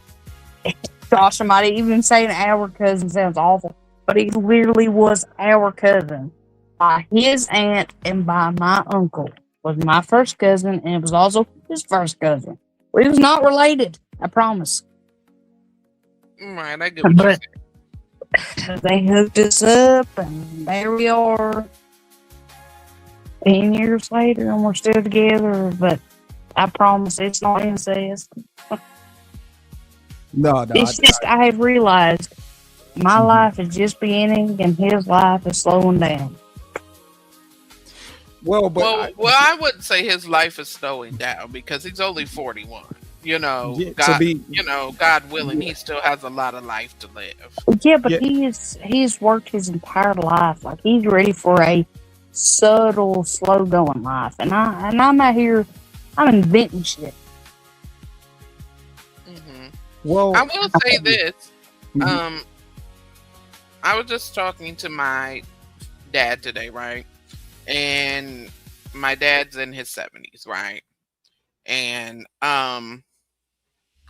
Gosh, somebody even saying our cousin sounds awful, but he literally was our cousin by his aunt and by my uncle. Was my first cousin, and it was also his first cousin. We was not related, I promise. Right, I get what you're But saying. they hooked us up, and there we are. 10 years later, and we're still together. But I promise it's not incest. No, It's just I have realized my Mhm. life is just beginning and his life is slowing down. Well, but Well, I wouldn't say his life is slowing down because he's only 41. You know, yeah, God, God willing, Yeah. he still has a lot of life to live. Yeah, but Yeah. he's worked his entire life. Like he's ready for a subtle, slow going life. And I'm out here I'm inventing shit. Hmm well, I will say this. Mhm. Um, I was just talking to my dad today, right? And my dad's in his 70s, right? And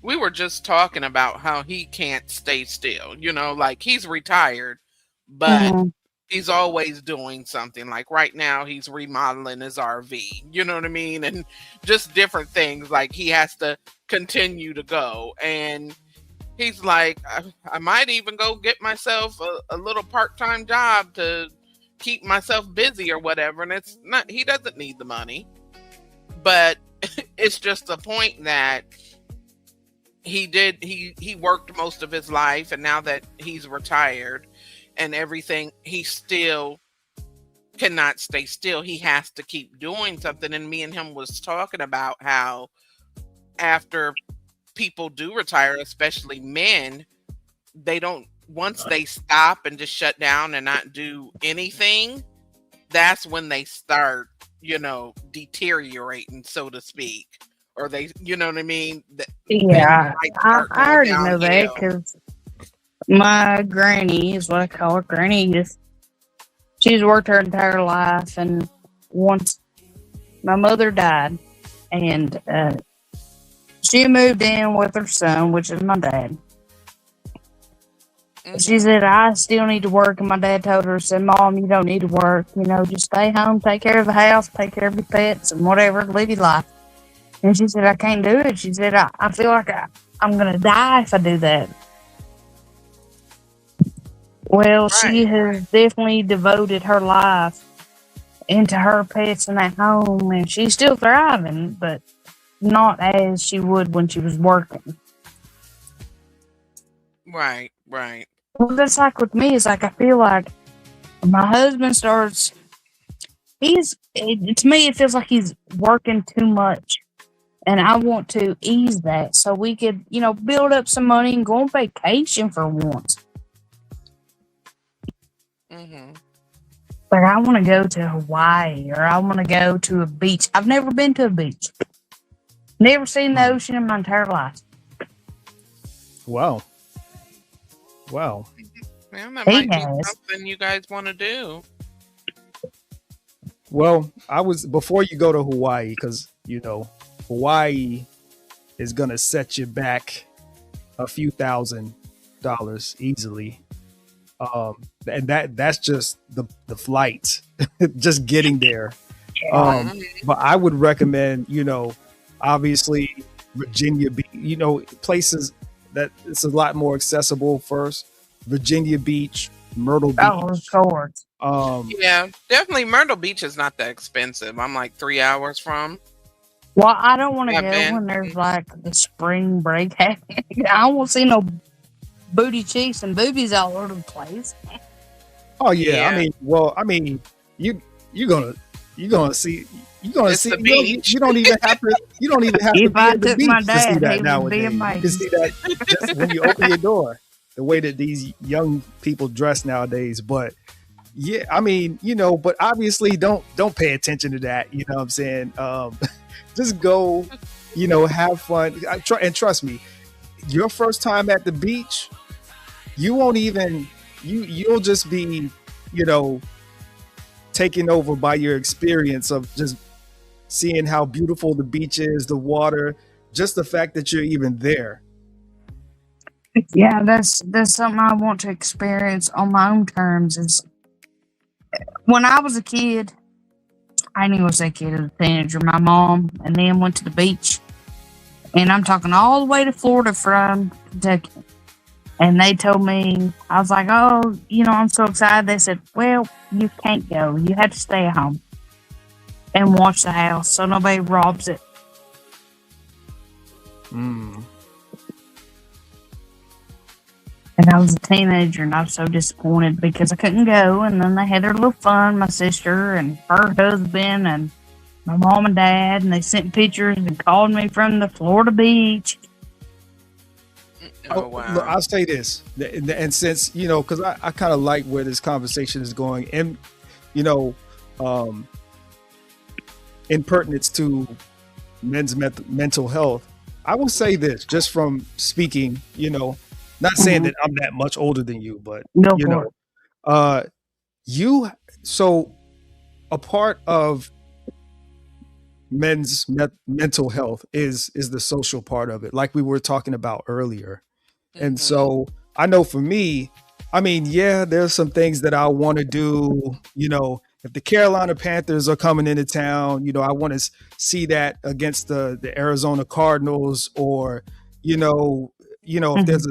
we were just talking about how he can't stay still. You know, like he's retired, but Mhm. he's always doing something. Like right now, he's remodeling his RV. You know what I mean? And just different things. Like he has to continue to go. And he's like, I might even go get myself a little part time job to keep myself busy or whatever. And it's not, he doesn't need the money, but it's just a point that he worked most of his life, and now that he's retired and everything, he still cannot stay still. He has to keep doing something. And me and him was talking about how after people do retire, especially men, they don't, once they stop and just shut down and not do anything, that's when they start, deteriorating, so to speak. Or they, you know what I mean? Things Yeah, might I, start I going already know that downhill. because my granny is what I call her. Granny is she's worked her entire life, and once my mother died, and she moved in with her son, which is my dad. She Mhm. said, I still need to work. And my dad told her, said, Mom, you don't need to work. Just stay home, take care of the house, take care of your pets and whatever, live your life. And she said, I can't do it. She said, I feel like I'm going to die if I do that. Well, she Right. has definitely devoted her life into her pets in that home, and she's still thriving, but not as she would when she was working. Right. Right. Well, that's like with me. It's like I feel like my husband starts. To me, it feels like he's working too much, and I want to ease that so we could, build up some money and go on vacation for once. Hmm Like I want to go to Hawaii or I want to go to a beach. I've never been to a beach. Never seen the ocean in my entire life. wow. Wow. Yeah, that He might be has. something you guys want to do. Well, before you go to Hawaii, because Hawaii is gonna set you back a few $1,000s easily. And that's just the flight, just getting there. Um, but I would recommend, obviously Virginia Beach, places that it's a lot more accessible first. Virginia Beach, Myrtle Oh, of Beach. course. Yeah, definitely. Myrtle Beach is not that expensive. I'm like 3 hours from. Well, I don't want to I've go been. when there's like the spring break happening. I won't see no booty cheeks and boobies all over the place. Oh yeah, Yeah. you you're gonna see It's the beach. you don't even have to If be I at the took beach my to see dad, that he would nowadays. be You can amazed. see that just when you open your door, the way that these young people dress nowadays. But yeah, but obviously don't pay attention to that. You know what I'm saying? Just go, have fun. And trust me, your first time at the beach, you won't even you'll just be, taken over by your experience of just seeing how beautiful the beach is, the water, just the fact that you're even there. Yeah, that's something I want to experience on my own terms. Is when I was a kid, I knew I was a kid as a teenager. My mom and them went to the beach, and I'm talking all the way to Florida from Kentucky. And they told me, I was like, oh, I'm so excited. They said, well, you can't go. You have to stay at home and watch the house so nobody robs it. Mm. And I was a teenager and I was so disappointed because I couldn't go. And then they had their little fun, my sister and her husband and my mom and dad. And they sent pictures and called me from the Florida beach. Oh wow. Look, I'll say this, and since because I kind of like where this conversation is going, and in pertinence to men's mental health, I will say this just from speaking, not saying that I'm that much older than you, but No, you know, so a part of men's mental health is the social part of it, like we were talking about earlier. And so I know for me, yeah, there's some things that I want to do. If the Carolina Panthers are coming into town, I want to see that against the Arizona Cardinals, or if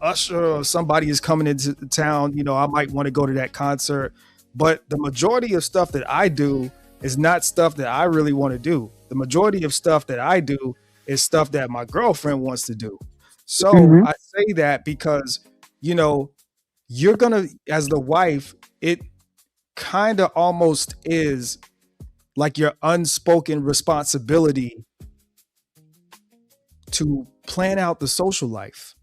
Usher or somebody is coming into town, I might want to go to that concert. But the majority of stuff that I do is not stuff that I really want to do. The majority of stuff that I do is stuff that my girlfriend wants to do. So I say that because, you're going to, as the wife, it kind of almost is like your unspoken responsibility to plan out the social life.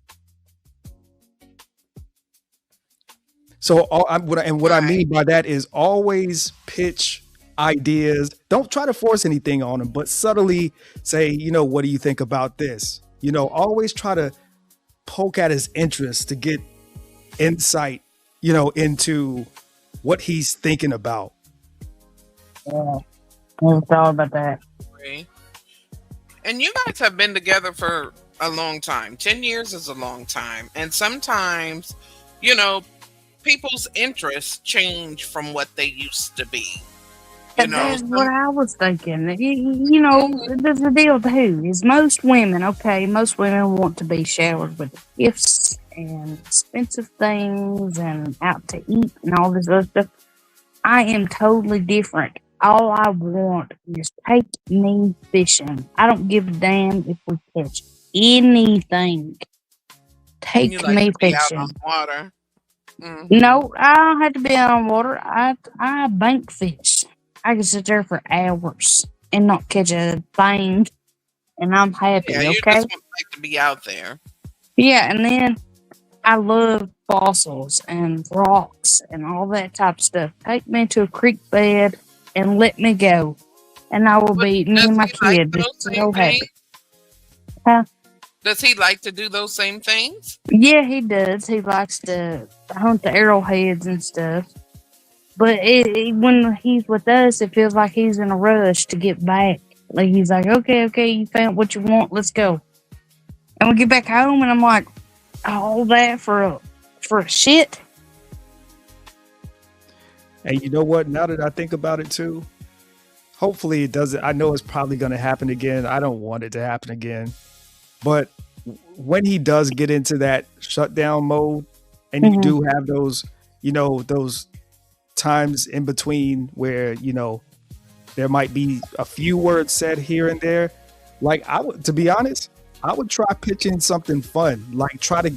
So what I mean by that is always pitch ideas. Don't try to force anything on them, but subtly say, what do you think about this? Always try to poke at his interest to get insight, into what he's thinking about. Yeah, I never thought about that. And you guys have been together for a long time. 10 years is a long time. And sometimes, people's interests change from what they used to be. That's what I was thinking. There's a deal too. Is most women want to be showered with gifts and expensive things and out to eat and all this other stuff. I am totally different. All I want is take me fishing. I don't give a damn if we catch anything. Take You like me to be out fishing. on water. Mhm. No, I don't have to be on water. I bank fish. I can sit there for hours and not catch a thing, and I'm happy. Yeah, you Okay. just like to be out there. Yeah, and then I love fossils and rocks and all that type of stuff. Take me to a creek bed and let me go, and I will be me Does and my he like kid those just so same happy. things? Huh? Does he like to do those same things? Yeah, he does. He likes to hunt the arrowheads and stuff. But when he's with us, it feels like he's in a rush to get back. Like he's like, okay, you found what you want, let's go. And we get back home, and I'm like, all that for a shit. And you know what? Now that I think about it too, hopefully it doesn't. I know it's probably going to happen again. I don't want it to happen again. But when he does get into that shutdown mode, and you do have those, those times in between where, there might be a few words said here and there. Like to be honest, I would try pitching something fun. Like try to,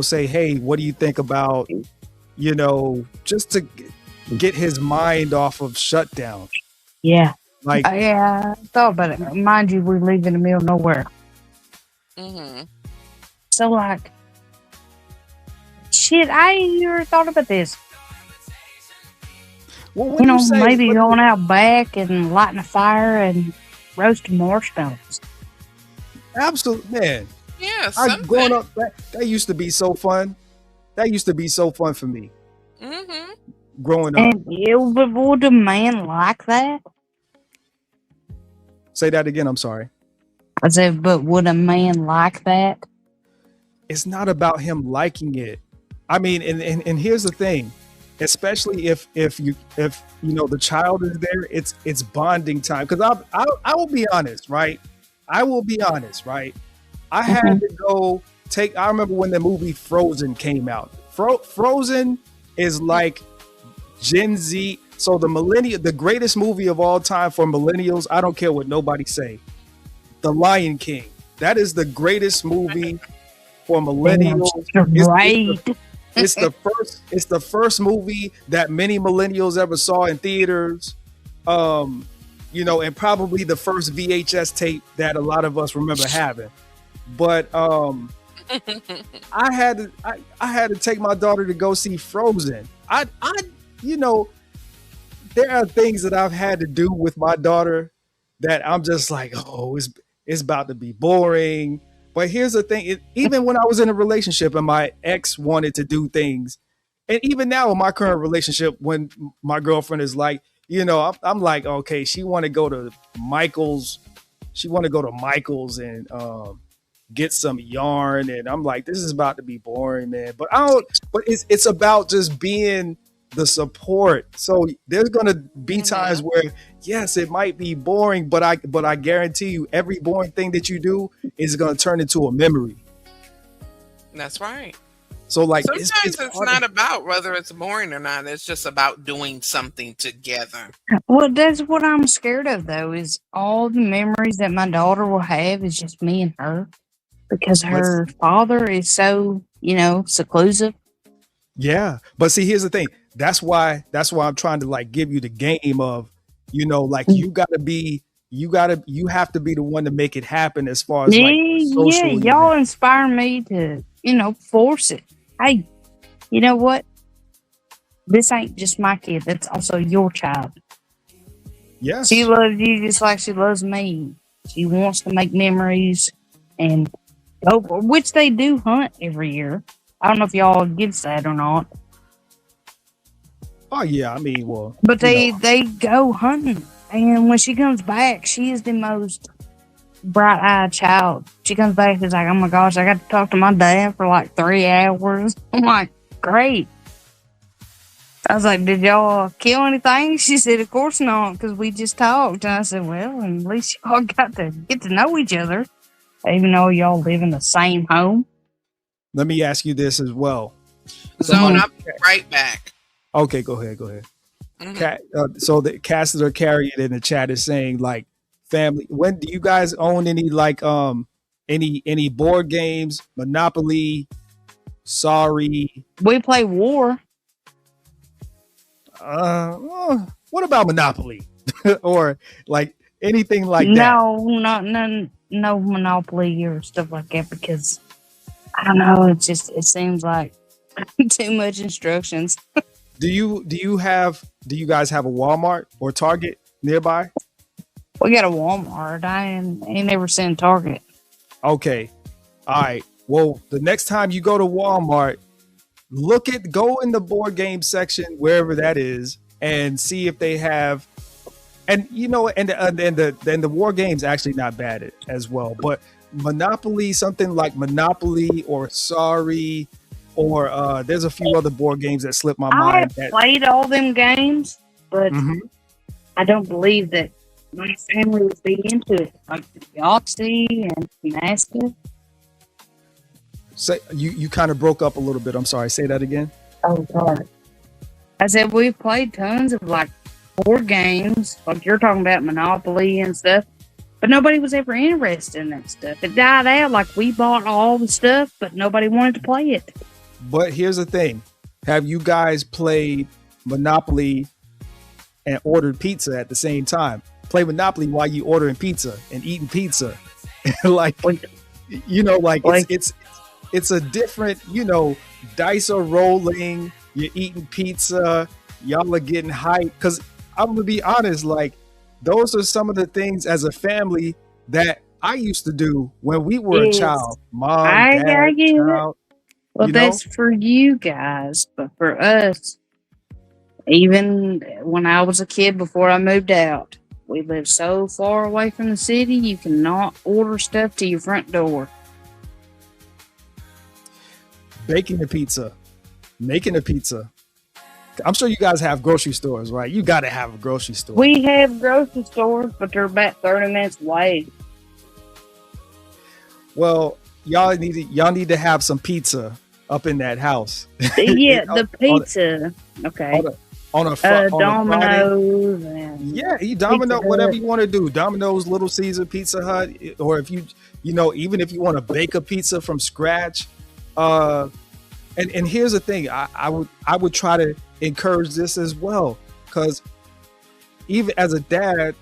say, hey, what do you think about, just to get his mind off of shutdown. Yeah. Like, yeah, I thought about it. Mind you, we live in the middle of nowhere. Mm-hmm. So, like, shit, I ain't never thought about this. well, Maybe going out back and lighting a fire and roasting marshmallows. Absolutely, man. Yeah, Growing up, that used to be so fun. That used to be so fun for me. Mm-hmm. Growing up. And but would a man like that? Say that again. I'm sorry. I said, but would a man like that? It's not about him liking it. I mean, and here's the thing, especially if the child is there, it's bonding time. Because I will be honest, right? I will be honest, right? I had to go I remember when the movie Frozen came out. Frozen is like Gen Z. So the greatest movie of all time for millennials, I don't care what nobody say. The Lion King. That is the greatest movie for millennials. Right. It's the first movie that many millennials ever saw in theaters. And probably the first VHS tape that a lot of us remember having. But I had to take my daughter to go see Frozen. There are things that I've had to do with my daughter that I'm just like, oh, it's about to be boring. But here's the thing, even when I was in a relationship and my ex wanted to do things, and even now in my current relationship, when my girlfriend is like, I'm like, okay, she want to go to Michael's. She want to go to Michael's and get some yarn. And I'm like, this is about to be boring, man. But it's about just being the support. So there's going to be times where, yes, it might be boring, but I guarantee you every boring thing that you do is going to turn into a memory. That's right. So like sometimes it's not about whether it's boring or not. It's just about doing something together. Well, that's what I'm scared of, though, is all the memories that my daughter will have is just me and her, because her father is so, seclusive. Yeah, but see, here's the thing. That's why I'm trying to like give you the game of, like you have to be the one to make it happen as far as social. Yeah, y'all inspire me to, force it. Hey, you know what? This ain't just my kid. That's also your child. Yes. She loves you just like she loves me. She wants to make memories and go, which they do hunt every year. I don't know if y'all gets that or not. Oh yeah, I mean, well, but they go hunting, and when she comes back, she is the most bright-eyed child. She comes back, she's like, "Oh my gosh, I got to talk to my dad for like 3 hours." I'm like, "Great." I was like, "Did y'all kill anything?" She said, "Of course not, because we just talked." And I said, "Well, at least y'all got to get to know each other, even though y'all live in the same home." Let me ask you this as well. Zone, I'll be right back. Okay, go ahead. Mm-hmm. So the Cassidy Carrier in the chat is saying, like, family. When do you guys own any like any board games? Monopoly, Sorry. We play War. What about Monopoly or like anything like that? No Monopoly or stuff like that, because I don't know. It seems like too much instructions. Do you guys have a Walmart or Target nearby? We got a Walmart. I ain't never seen Target. Okay. All right. Well, the next time you go to Walmart, go in the board game section, wherever that is, and see if they have, and the war game's actually not bad as well, but Monopoly, something like Monopoly or Sorry, or there's a few other board games that slip my mind. I have played all them games, but I don't believe that my family was big into it, like Yahtzee and gymnastics. Say you kind of broke up a little bit. I'm sorry. Say that again. Oh God! I said we played tons of like board games, like you're talking about Monopoly and stuff, but nobody was ever interested in that stuff. It died out. Like we bought all the stuff, but nobody wanted to play it. But here's the thing: have you guys played Monopoly and ordered pizza at the same time? Play Monopoly while you ordering pizza and eating pizza, like you know, like it's a different, you know, dice are rolling, you're eating pizza, y'all are getting hyped. Because I'm gonna be honest, like those are some of the things as a family that I used to do when we were a Yes. child. Mom, I dad, get it. child. Well, You know? that's for you guys, but for us, even when I was a kid before I moved out, we lived so far away from the city, you cannot order stuff to your front door. Baking the pizza, making the pizza. I'm sure you guys have grocery stores, right? You got to have a grocery store. We have grocery stores, but they're about 30 minutes away. Well, y'all need to have some pizza up in that house. Yeah, On- the pizza. Okay. on a Friday. Domino's. And Yeah, you Domino, Pizza whatever Hut. you want to do. Domino's, Little Caesar, Pizza Hut, or if you know, even if you want to bake a pizza from scratch. And here's the thing, I would try to encourage this as well, because even as a dad,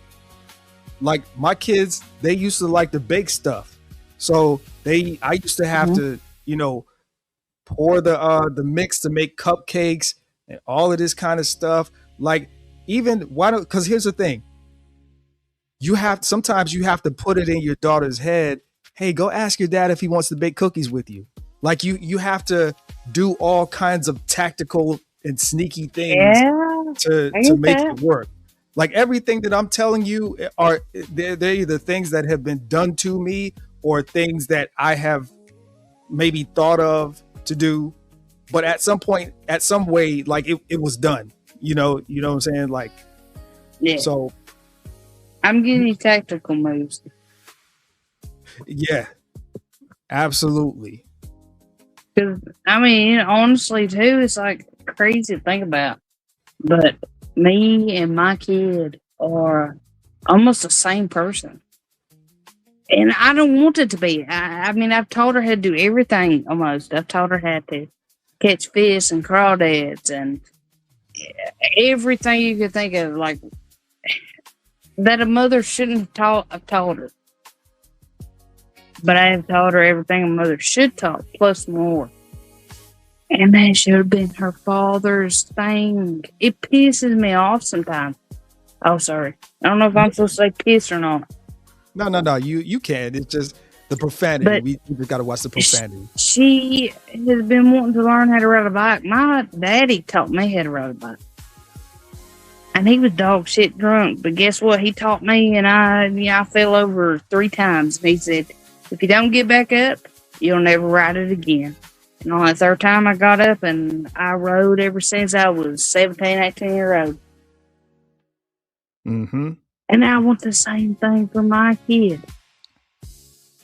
like my kids, they used to like to bake stuff, so I used to have to, you know, pour the mix to make cupcakes and all of this kind of stuff. Like, even why don't, because here's the thing, sometimes you have to put it in your daughter's head, hey, go ask your dad if he wants to bake cookies with you. Like you have to do all kinds of tactical and sneaky things yeah. to I get make that. it work. Like everything that I'm telling you they're either things that have been done to me or things that I have maybe thought of to do, but at some point, at some way, like it was done. You know what I'm saying? Like, Yeah. so I'm giving you tactical moves. yeah, absolutely. Because, I mean, honestly, too, it's like crazy to think about. But me and my kid are almost the same person. And I don't want it to be. I mean, I've taught her how to do everything almost. I've taught her how to catch fish and crawdads and everything you could think of, like that a mother shouldn't have taught. I've taught her. But I have taught her everything a mother should taught, plus more. And that should have been her father's thing. It pisses me off sometimes. Oh, sorry. I don't know if I'm supposed to say piss or not. No. You can. It's just the profanity. But we just got to watch the profanity. She has been wanting to learn how to ride a bike. My daddy taught me how to ride a bike. And he was dog shit drunk. But guess what? He taught me, and I fell over 3 times. And he said, if you don't get back up, you'll never ride it again. And on that 3rd time, I got up, and I rode ever since I was 17, 18 years old. Mm-hmm. And I want the same thing for my kid.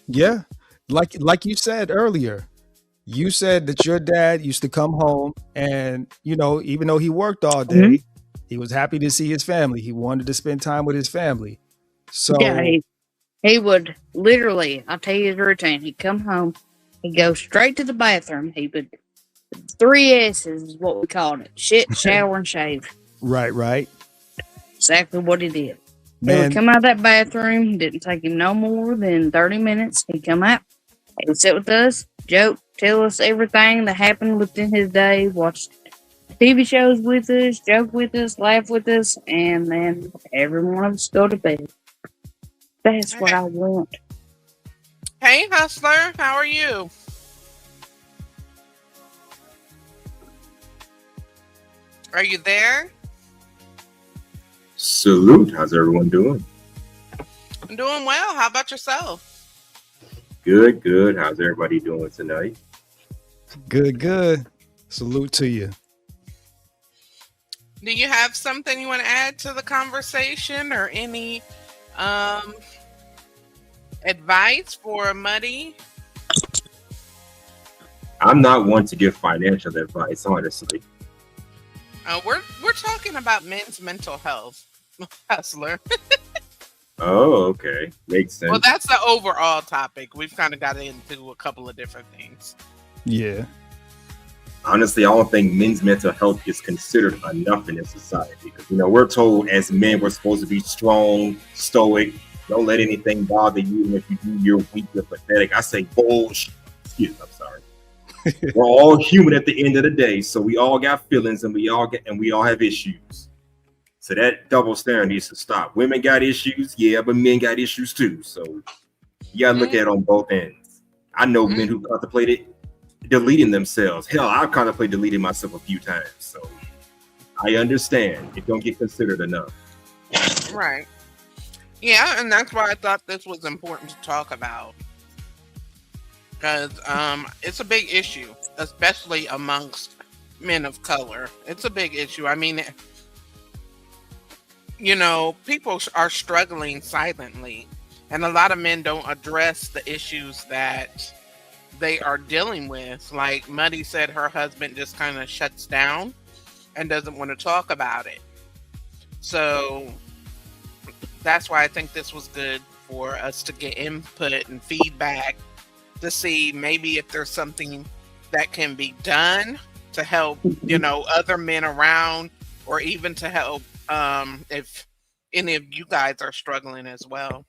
Yeah, like you said earlier, you said that your dad used to come home and, you know, even though he worked all day, he was happy to see his family. He wanted to spend time with his family. So Yeah, he would literally, I'll tell you his routine. He'd come home, he'd go straight to the bathroom. He would, 3 S's is what we called it: shit, shower, and shave. right. Exactly what he did. He would Man, come out of that bathroom. It didn't take him no more than 30 minutes. He'd come out, he would sit with us, joke, tell us everything that happened within his day, watch TV shows with us, joke with us, laugh with us, and then every one of us go to bed. That's what I want. Hey, Hustler, how are you? Are you there? Salute. How's everyone doing? I'm doing well. How about yourself? Good. How's everybody doing tonight? good. Salute to you. Do you have something you want to add to the conversation or any Um, Advice for Muddy. I'm not one to give financial advice, honestly. We're talking about men's mental health, Hustler. Oh, okay. Makes Well, sense. that's the overall topic. We've kind of got into a couple of different things. Yeah. Honestly, I don't think men's mental health is considered enough in this society because, we're told as men we're supposed to be strong, stoic, don't let anything bother you. And if you do, you're weak, you're pathetic. I say bullshit. Excuse me, I'm sorry. We're all human at the end of the day, so we all got feelings and we all have issues. So that double standard needs to stop. Women got issues, yeah, but men got issues too. So you gotta look at it on both ends. I know men who contemplated deleting themselves. Hell, I've contemplated deleting myself a few times. So I understand it don't get considered enough. Right. Yeah, and that's why I thought this was important to talk about. Because it's a big issue, especially amongst men of color. It's a big issue. I mean, people are struggling silently, and a lot of men don't address the issues that they are dealing with. Like Muddy said, her husband just kind of shuts down and doesn't want to talk about it. So that's why I think this was good for us to get input and feedback to see maybe if there's something that can be done to help, other men around, or even to help if any of you guys are struggling as well.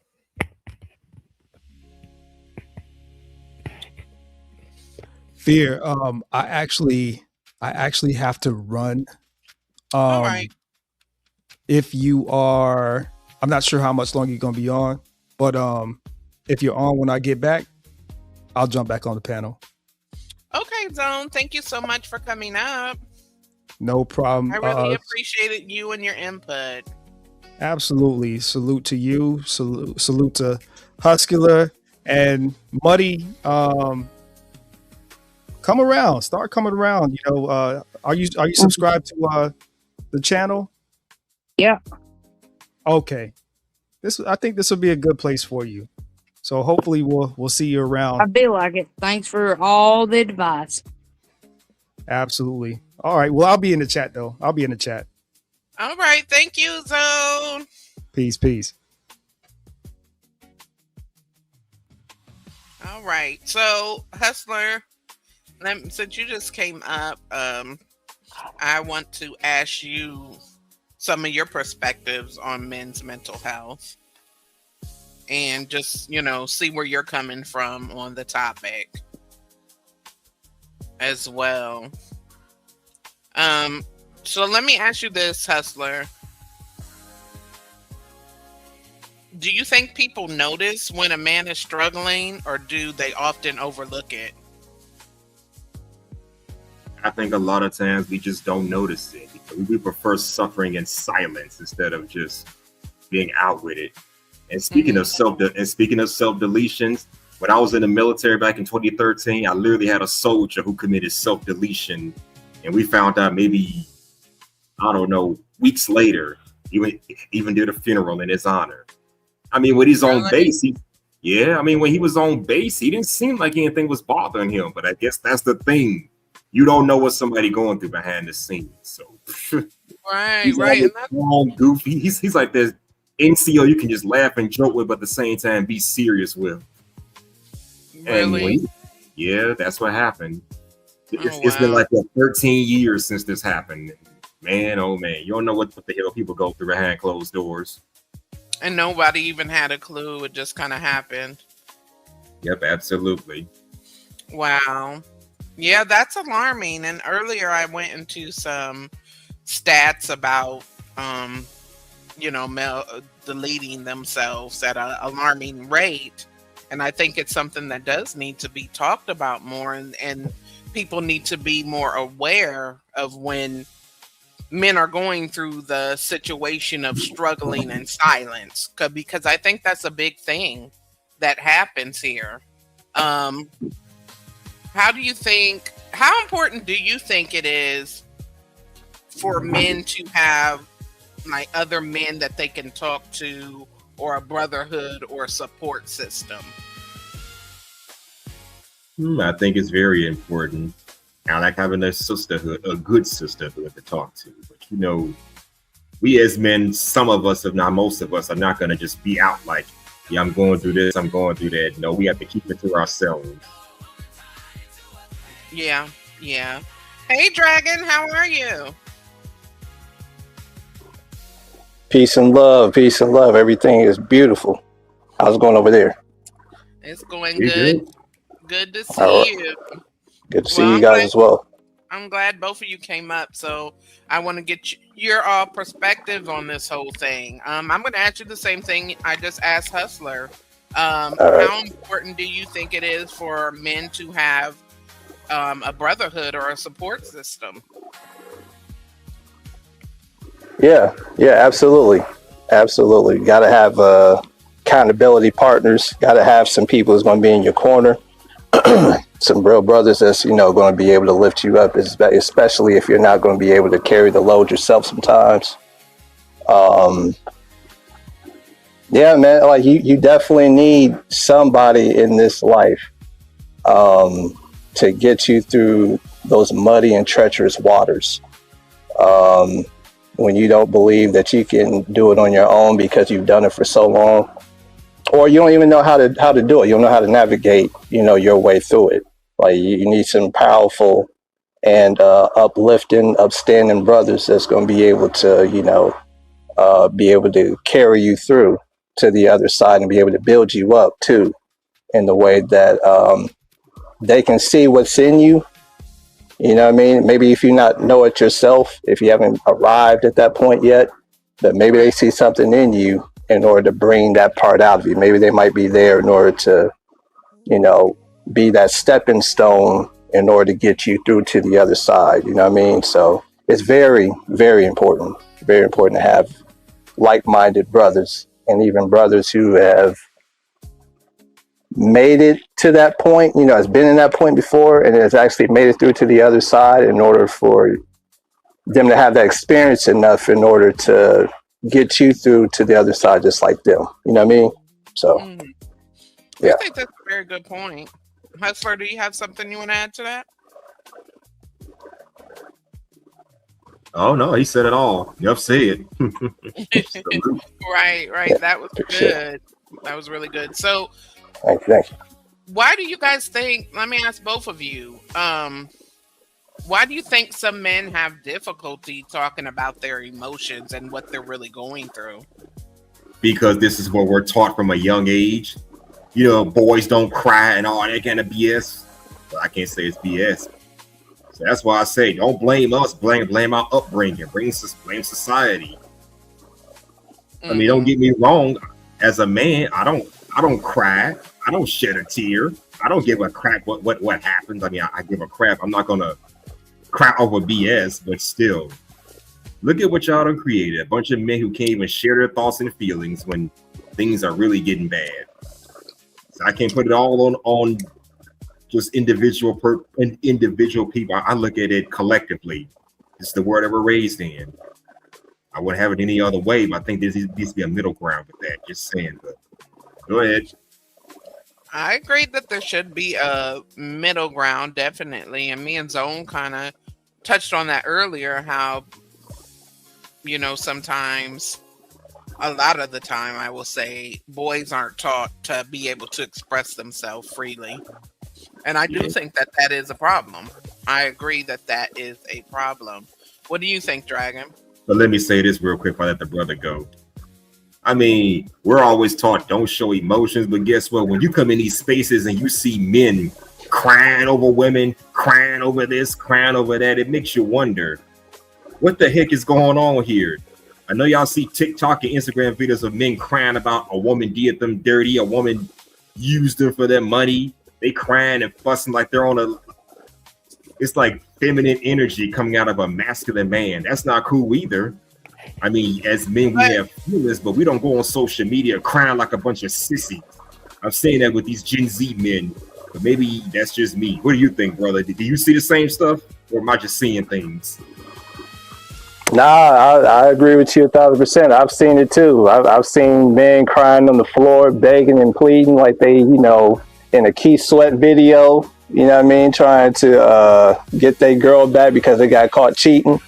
Fear. I actually have to run. All right. If you are, I'm not sure how much longer you're gonna be on, but if you're on when I get back, I'll jump back on the panel. Okay, Zone. Thank you so much for coming up. No problem. I really appreciated you and your input. Absolutely. Salute to you. Salute to Huscular and Muddy. Come around. Start coming around. Are you subscribed to the channel? Yeah. Okay. I think this will be a good place for you. So hopefully we'll see you around. I feel like it. Thanks for all the advice. Absolutely. All right. Well, I'll be in the chat though. I'll be in the chat. All right. Thank you, Zone. Peace. All right. So, Hustler, since you just came up, I want to ask you some of your perspectives on men's mental health and just, see where you're coming from on the topic as well. So let me ask you this, Hustler. Do you think people notice when a man is struggling, or do they often overlook it? I think a lot of times we just don't notice it. We prefer suffering in silence instead of just being out with it. And speaking of self-deletions, when I was in the military back in 2013, I literally had a soldier who committed self-deletion, and we found out maybe, I don't know, weeks later, even did a funeral in his honor. I mean, when he's on base, when he was on base, he didn't seem like anything was bothering him. But I guess that's the thing. You don't know what somebody going through behind the scenes. So right. And that's goofy. He's like this NCO you can just laugh and joke with, but at the same time be serious with. Really? And that's what happened. It's been like 13 years since this happened. Man, oh man, you don't know what the hell people go through behind closed doors. And nobody even had a clue. It just kind of happened. Yep, absolutely. Wow. Yeah, that's alarming. And earlier I went into some stats about, male deleting themselves at an alarming rate. And I think it's something that does need to be talked about more. And people need to be more aware of when men are going through the situation of struggling in silence, because I think that's a big thing that happens here. How important do you think it is for men to have like other men that they can talk to or a brotherhood or support system? I think it's very important. I like having a sisterhood, a good sisterhood to talk to. But you know, we as men, some of us, if not most of us, are not going to just be out like, yeah, I'm going through this, I'm going through that. No, we have to keep it to ourselves. Yeah, yeah. Hey, Dragon, how are you? Peace and love, peace and love. Everything is beautiful. How's it going over there? It's going We good. good? Good to All see right. you. Good to see Well, you guys as well. I'm glad both of you came up. So I want to get your perspectives on this whole thing. I'm going to ask you the same thing I just asked Hustler. All right. How important do you think it is for men to have a brotherhood or a support system? Yeah, absolutely. Absolutely. Got to have accountability partners. Got to have some people who's going to be in your corner. Some real brothers that's, you know, going to be able to lift you up, especially if you're not going to be able to carry the load yourself sometimes. Yeah, man, like you definitely need somebody in this life to get you through those muddy and treacherous waters. When you don't believe that you can do it on your own because you've done it for so long, or you don't even know how to do it. You don't know how to navigate, you know, your way through it. Like you need some powerful and uplifting, upstanding brothers that's going to be able to, you know, be able to carry you through to the other side and be able to build you up too, in the way that they can see what's in you. You know what I mean? Maybe if you not know it yourself, if you haven't arrived at that point yet, but maybe they see something in you in order to bring that part out of you. Maybe they might be there in order to, you know, be that stepping stone in order to get you through to the other side. You know what I mean? So it's very, very important to have like-minded brothers, and even brothers who have made it to that point, you know, has been in that point before and has actually made it through to the other side, in order for them to have that experience enough in order to get you through to the other side just like them. You know what I mean? So, yeah. I think that's a very good point. Hustler, do you have something you want to add to that? Oh no, he said it all. Enough said. Right. Yeah, That was appreciate good. That was really good. So Thank you. why do you guys think, let me ask both of you, why do you think some men have difficulty talking about their emotions and what they're really going through? Because this is what we're taught from a young age. You know, boys don't cry and all that kind of BS. But I can't say it's BS. So that's why I say, don't blame us. Blame our upbringing. Blame society. I mean, don't get me wrong. As a man, I don't cry. I don't shed a tear. I don't give a crap what happens. I mean, I give a crap. I'm not gonna cry over BS, but still, look at what y'all done created. A bunch of men who can't even share their thoughts and feelings when things are really getting bad. So I can't put it all on just individual people. I look at it collectively. It's the world that we're raised in. I wouldn't have it any other way, but I think there needs to be a middle ground with that. Just saying. But go ahead. I agree that there should be a middle ground, definitely. And me and Zone kind of touched on that earlier, how, you know, sometimes, a lot of the time, I will say, boys aren't taught to be able to express themselves freely. And I do think that that is a problem. I agree that that is a problem. What do you think, Dragon? But let me say this real quick before I let the brother go. I mean, we're always taught don't show emotions, but guess what? When you come in these spaces and you see men crying over women, crying over this, crying over that, it makes you wonder, what the heck is going on here? I know y'all see TikTok and Instagram videos of men crying about a woman did them dirty, a woman used them for their money. They crying and fussing like they're on a, it's like feminine energy coming out of a masculine man. That's not cool either. I mean, as men, we have feelings, but we don't go on social media crying like a bunch of sissies. I'm saying that with these Gen Z men, but maybe that's just me. What do you think, brother? Do you see the same stuff, or am I just seeing things? Nah, I agree with you 1,000%. I've seen it too. I've seen men crying on the floor, begging and pleading like they, in a Keith Sweat video, you know what I mean, trying to get their girl back because they got caught cheating.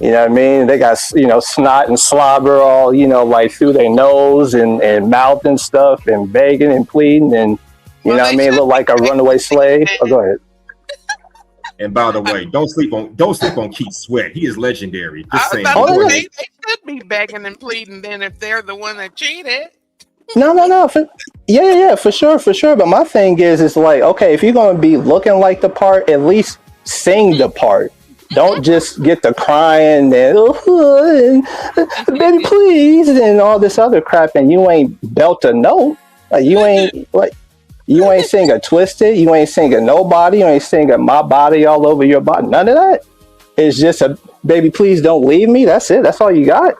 You know what I mean? They got, snot and slobber all, like through their nose and mouth and stuff, and begging and pleading, and you know what I mean, look like a runaway slave. Oh, go ahead. And by the way, don't sleep on Keith Sweat. He is legendary. Just saying. They should be begging and pleading then if they're the one that cheated. No. Yeah, for sure. But my thing is like, okay, if you're gonna be looking like the part, at least sing the part. Don't just get the crying and baby please and all this other crap, and you ain't belt a note. You ain't sing a Twisted, you ain't sing a Nobody, you ain't sing a My Body All Over Your Body. None of that. It's just a baby please don't leave me. That's it. That's all you got.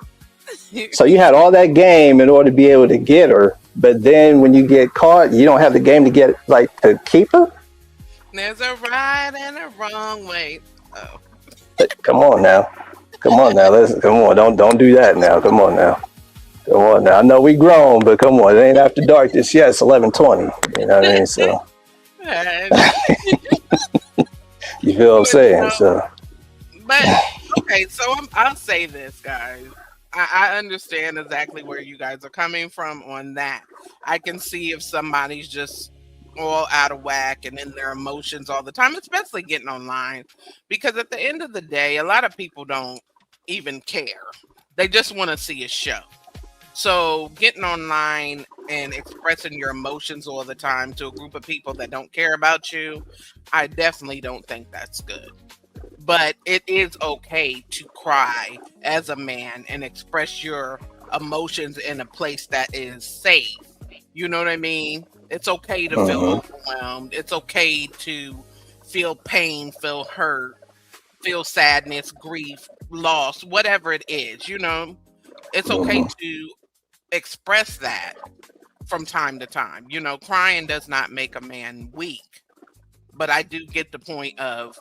So you had all that game in order to be able to get her, but then when you get caught, you don't have the game to get to keep her. There's a right and a wrong way. Oh. Come on now. Come on. Don't do that now. Come on now. I know we grown, but come on, it ain't after dark this yet. It's 11:20. You know what I mean? So you feel what I'm saying? But okay, so I'll say this, guys. I understand exactly where you guys are coming from on that. I can see if somebody's just all out of whack and in their emotions all the time, especially getting online, because at the end of the day, a lot of people don't even care. They just want to see a show. So getting online and expressing your emotions all the time to a group of people that don't care about you, I definitely don't think that's good. But it is okay to cry as a man and express your emotions in a place that is safe. You know what I mean? It's okay to feel overwhelmed. It's okay to feel pain, feel hurt, feel sadness, grief, loss, whatever it is, It's okay to express that from time to time. Crying does not make a man weak. But I do get the point of,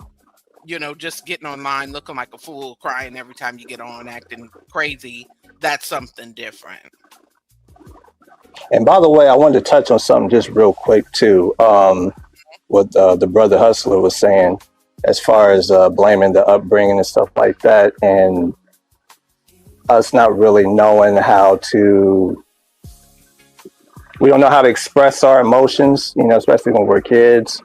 just getting online looking like a fool, crying every time you get on, acting crazy. That's something different. And by the way, I wanted to touch on something just real quick too. What the brother Hustler was saying, as far as blaming the upbringing and stuff like that, and us not really knowing we don't know how to express our emotions, especially when we're kids.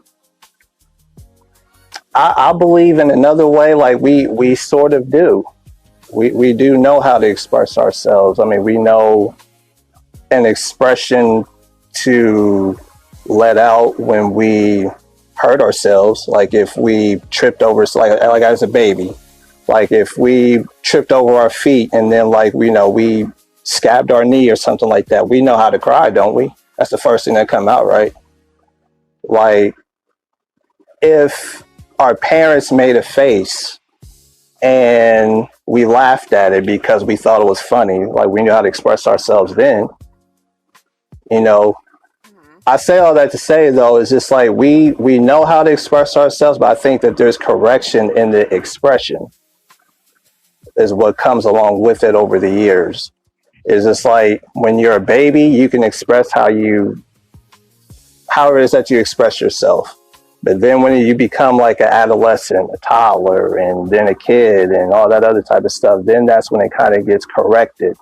I believe in another way, like we sort of do. We do know how to express ourselves. I mean, we know an expression to let out when we hurt ourselves. Like if we tripped over, like as a baby, like if we tripped over our feet and then we scabbed our knee or something like that, we know how to cry, don't we? That's the first thing that come out, right? Like if our parents made a face and we laughed at it because we thought it was funny, like we knew how to express ourselves then, I say all that to say though, is just like we know how to express ourselves, but I think that there's correction in the expression is what comes along with it over the years. Is just like when you're a baby, you can express how it is that you express yourself. But then when you become like an adolescent, a toddler, and then a kid and all that other type of stuff, then that's when it kind of gets corrected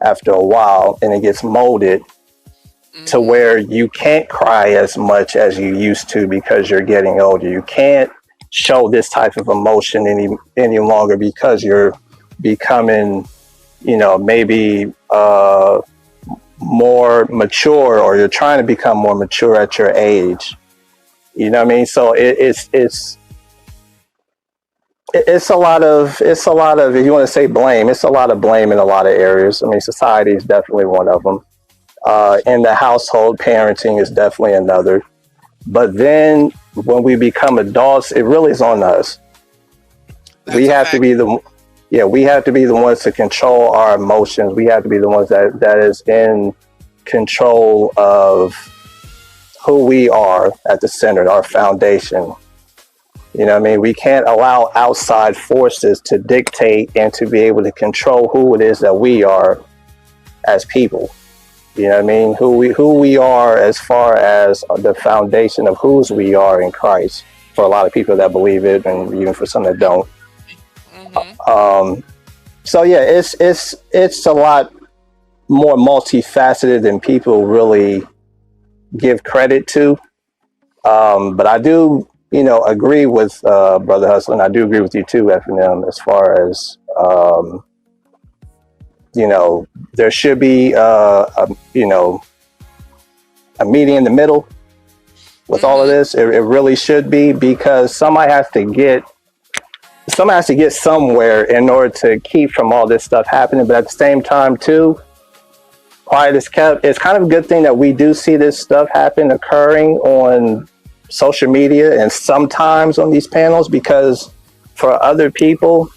after a while, and it gets molded to where you can't cry as much as you used to because you're getting older. You can't show this type of emotion any longer because you're becoming, maybe more mature, or you're trying to become more mature at your age. You know what I mean? So it's a lot of, if you want to say blame, it's a lot of blame in a lot of areas. I mean, society is definitely one of them. In the household, parenting is definitely another. But then when we become adults, it really is on us. We have to be the ones to control our emotions. We have to be the ones that is in control of who we are at the center, our foundation. You know what I mean? We can't allow outside forces to dictate and to be able to control who it is that we are as people. You know what I mean? Who we are as far as the foundation of whose we are in Christ. For a lot of people that believe it, and even for some that don't. So yeah, it's a lot more multifaceted than people really give credit to. But I do, agree with Brother Hustler, and I do agree with you too, FNM, as far as there should be a meeting in the middle with all of this. It really should be, because somebody has to get somewhere in order to keep from all this stuff happening. But at the same time too, quiet is kept. It's kind of a good thing that we do see this stuff occurring on social media and sometimes on these panels, because for other people,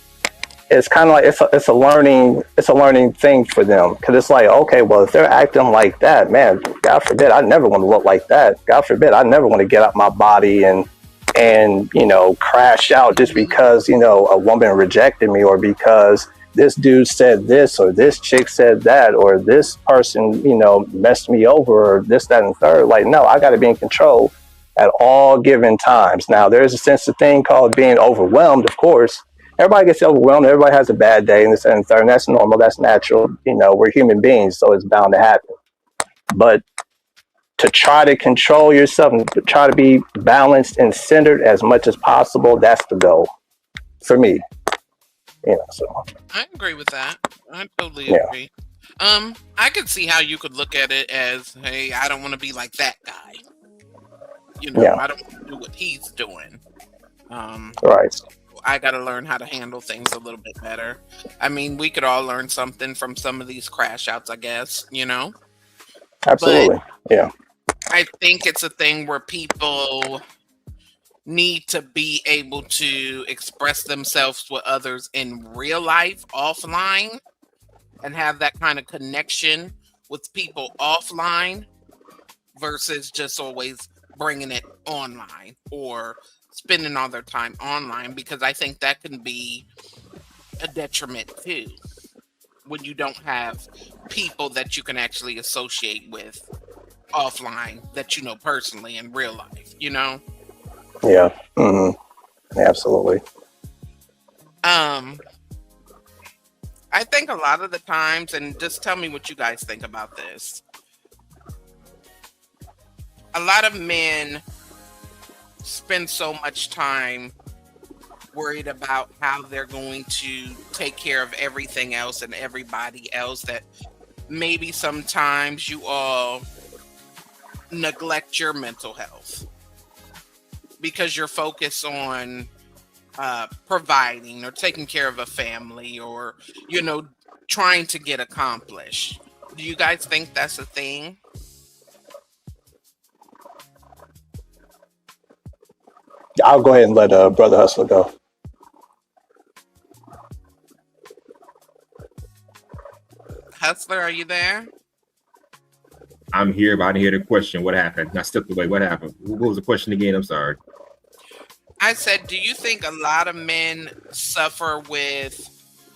it's kind of like it's a learning thing for them, because it's like, okay, well, if they're acting like that, man, God forbid, I never want to look like that. God forbid, I never want to get out my body and crash out just because a woman rejected me, or because this dude said this, or this chick said that, or this person messed me over, or this, that, and third. Like, no, I got to be in control at all given times. Now, there's a sense of thing called being overwhelmed. Of course, everybody gets overwhelmed. Everybody has a bad day, and this, that, and third. And that's normal. That's natural. We're human beings, so it's bound to happen. But to try to control yourself and to try to be balanced and centered as much as possible, that's the goal for me. So I agree with that. I totally agree. I could see how you could look at it as, hey, I don't want to be like that guy. I don't want to do what he's doing. Right. So I got to learn how to handle things a little bit better. I mean, we could all learn something from some of these crash outs, I guess, Absolutely. But yeah. I think it's a thing where people need to be able to express themselves with others in real life, offline, and have that kind of connection with people offline versus just always bringing it online or spending all their time online, because I think that can be a detriment too when you don't have people that you can actually associate with offline that personally in real life. Yeah. Absolutely. I think a lot of the times, and just tell me what you guys think about this, a lot of men spend so much time worried about how they're going to take care of everything else and everybody else that maybe sometimes you all neglect your mental health because you're focused on providing or taking care of a family or trying to get accomplished. Do you guys think that's a thing? I'll go ahead and let Brother Hustler go. Hustler, are you there? I'm here, but I didn't hear the question. What happened? I stepped away. What happened? What was the question again? I'm sorry. I said, do you think a lot of men suffer with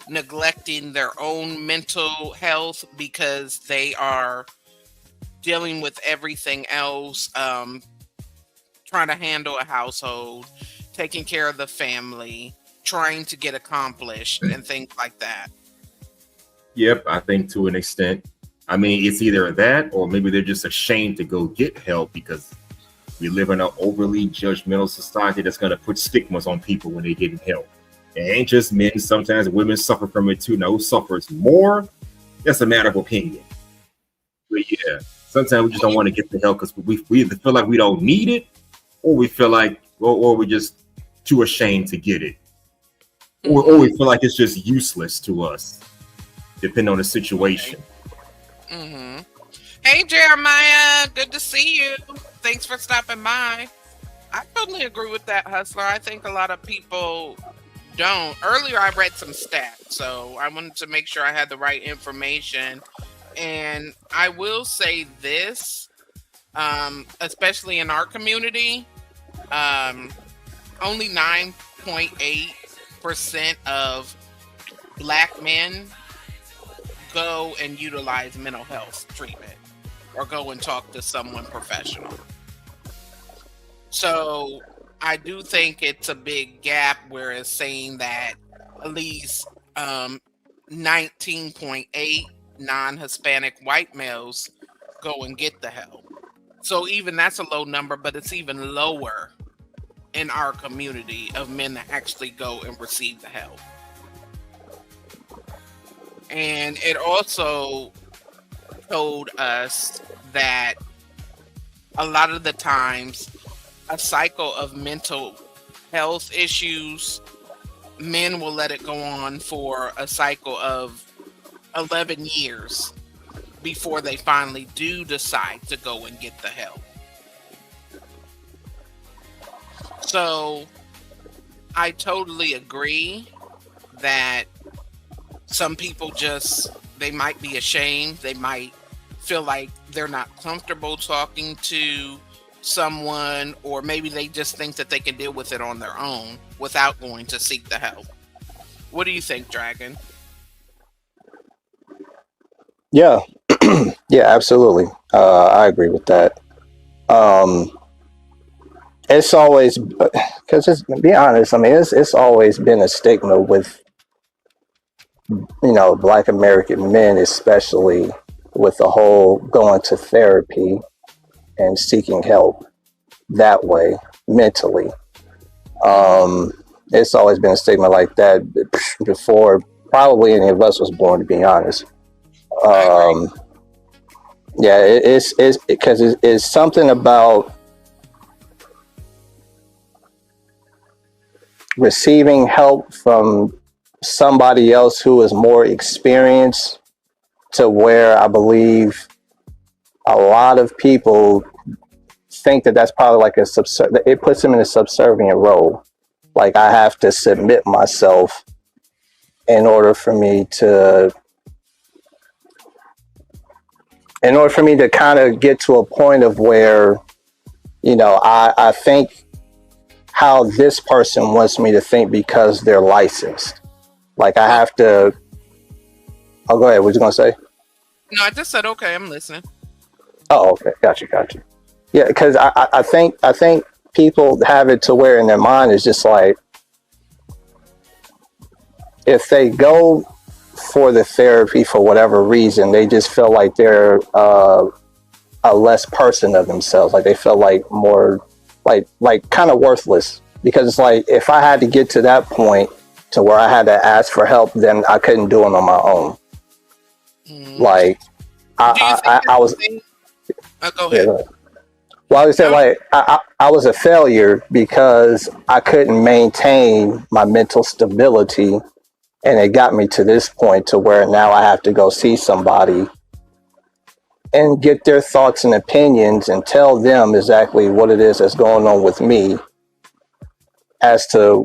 neglecting their own mental health because they are dealing with everything else, trying to handle a household, taking care of the family, trying to get accomplished, and things like that? Yep, I think to an extent. I mean, it's either that or maybe they're just ashamed to go get help because we live in an overly judgmental society that's going to put stigmas on people when they get help. It ain't just men. Sometimes women suffer from it too. Now, who suffers more? That's a matter of opinion. But yeah, sometimes we just don't want to get the help because we either feel like we don't need it, or we feel like, or we're just too ashamed to get it, or we feel like it's just useless to us, depending on the situation. Mm-hmm. Hey, Jeremiah, good to see you. Thanks for stopping by. I totally agree with that, Hustler. I think a lot of people don't. Earlier, I read some stats, so I wanted to make sure I had the right information. And I will say this, especially in our community, only 9.8% of Black men go and utilize mental health treatment or go and talk to someone professional. So I do think it's a big gap where it's saying that at least 19.8 non-Hispanic white males go and get the help. So even that's a low number, but it's even lower in our community of men that actually go and receive the help. And it also told us that a lot of the times a cycle of mental health issues, men will let it go on for a cycle of 11 years before they finally do decide to go and get the help. So I totally agree that some people they might be ashamed. They might feel like they're not comfortable talking to someone, or maybe they just think that they can deal with it on their own without going to seek the help. What do you think, Dragon? Yeah, yeah, absolutely. I agree with that. It's always, because to be honest, I mean, it's always been a stigma with, Black American men, especially with the whole going to therapy and seeking help that way mentally. It's always been a stigma like that before probably any of us was born, to be honest. Yeah, it's because it's something about receiving help from somebody else who is more experienced, to where I believe a lot of people think that that's probably like it puts them in a subservient role. Like, I have to submit myself in order for me to kind of get to a point of where, I think how this person wants me to think because they're licensed. Like, I have to. Oh, go ahead. What you gonna say? No, I just said okay. I'm listening. Oh, okay. Got you. Yeah, because I think people have it to where in their mind is just like, if they go for the therapy for whatever reason, they just feel like they're a less person of themselves. Like, they feel like more like kind of worthless, because it's like, if I had to get to that point to where I had to ask for help, then I couldn't do it on my own. Like, I was. Go ahead. Yeah, well, I would say, like, I was a failure because I couldn't maintain my mental stability, and it got me to this point to where now I have to go see somebody and get their thoughts and opinions and tell them exactly what it is that's going on with me, as to,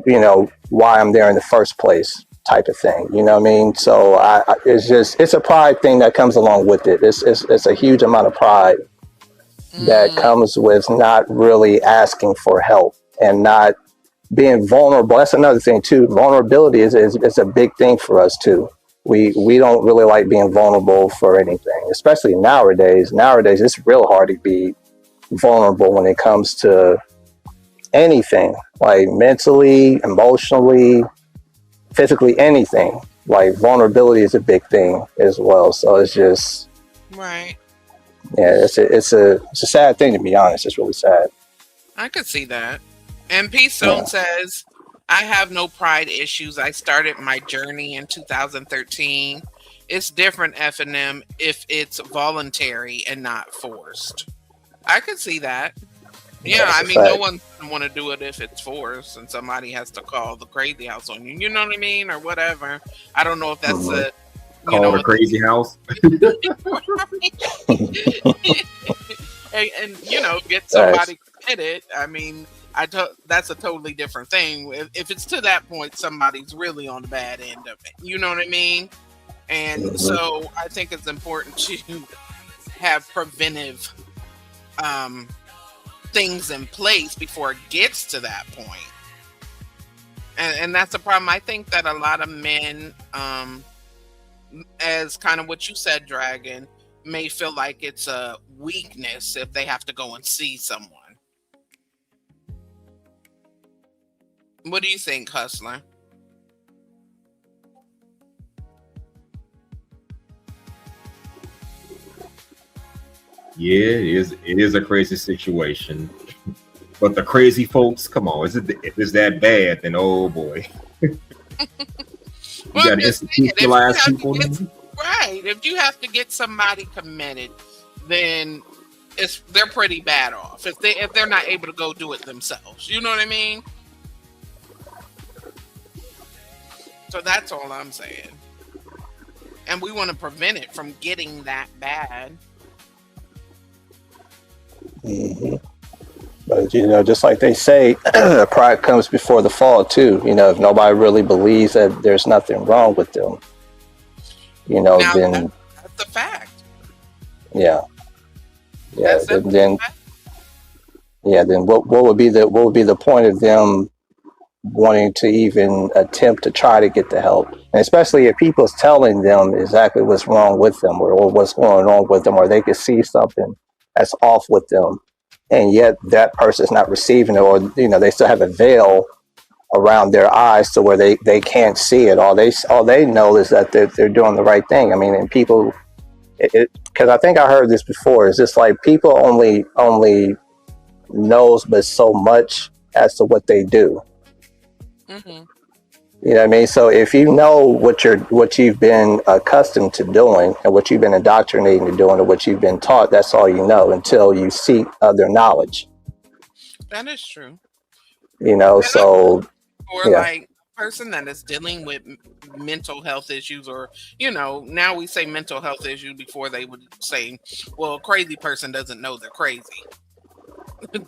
why I'm there in the first place, type of thing. You know what I mean? So it's a pride thing that comes along with it. It's a huge amount of pride that comes with not really asking for help and not being vulnerable. That's another thing too. Vulnerability is a big thing for us too. We don't really like being vulnerable for anything, especially nowadays. Nowadays, it's real hard to be vulnerable when it comes to anything, like mentally, emotionally, physically, anything. Like, vulnerability is a big thing as well. So it's just Right. Yeah, it's a sad thing, to be honest. It's really sad. I could see that. And P Stone says, I have no pride issues. I started my journey in 2013. It's different, F&M, if it's voluntary and not forced. I could see that. Yeah, I mean, no one want to do it if it's forced and somebody has to call the crazy house on you. You know what I mean? Or whatever. I don't know if that's a... Call the crazy house. and get somebody committed. I mean, that's a totally different thing. If it's to that point, somebody's really on the bad end of it. You know what I mean? And so I think it's important to have preventive things in place before it gets to that point. And that's the problem. I think that a lot of men, as kind of what you said, Dragon, may feel like it's a weakness if they have to go and see someone. What do you think, Hustler? Yeah, it is a crazy situation. But the crazy folks, come on, if it's that bad, then oh boy. You Well, got I'm to just saying, if you institutionalize have to people. get right, if you have to get somebody committed, then they're pretty bad off if they're not able to go do it themselves. You know what I mean? So that's all I'm saying. And we want to prevent it from getting that bad. Mhm. But just like they say, pride comes before the fall too. If nobody really believes that there's nothing wrong with them, Now then that's the fact. yeah, yeah, That's then, definitely then the fact. yeah, then what would be the point of them wanting to even attempt to try to get the help? And especially if people's telling them exactly what's wrong with them, or what's going on with them, or they could see something that's off with them, and yet that person's not receiving it, or they still have a veil around their eyes to where they can't see it. All they know is that they're doing the right thing. I mean, and people, because I think I heard this before, is just like people only knows but so much as to what they do. Hmm. You know what I mean? So if you know what you've been accustomed to doing, and what you've been indoctrinating to doing, or what you've been taught, that's all you know until you seek other knowledge. That is true. And I'm So for yeah, like a person that is dealing with mental health issues, or now we say mental health issues before they would say, well, a crazy person doesn't know they're crazy.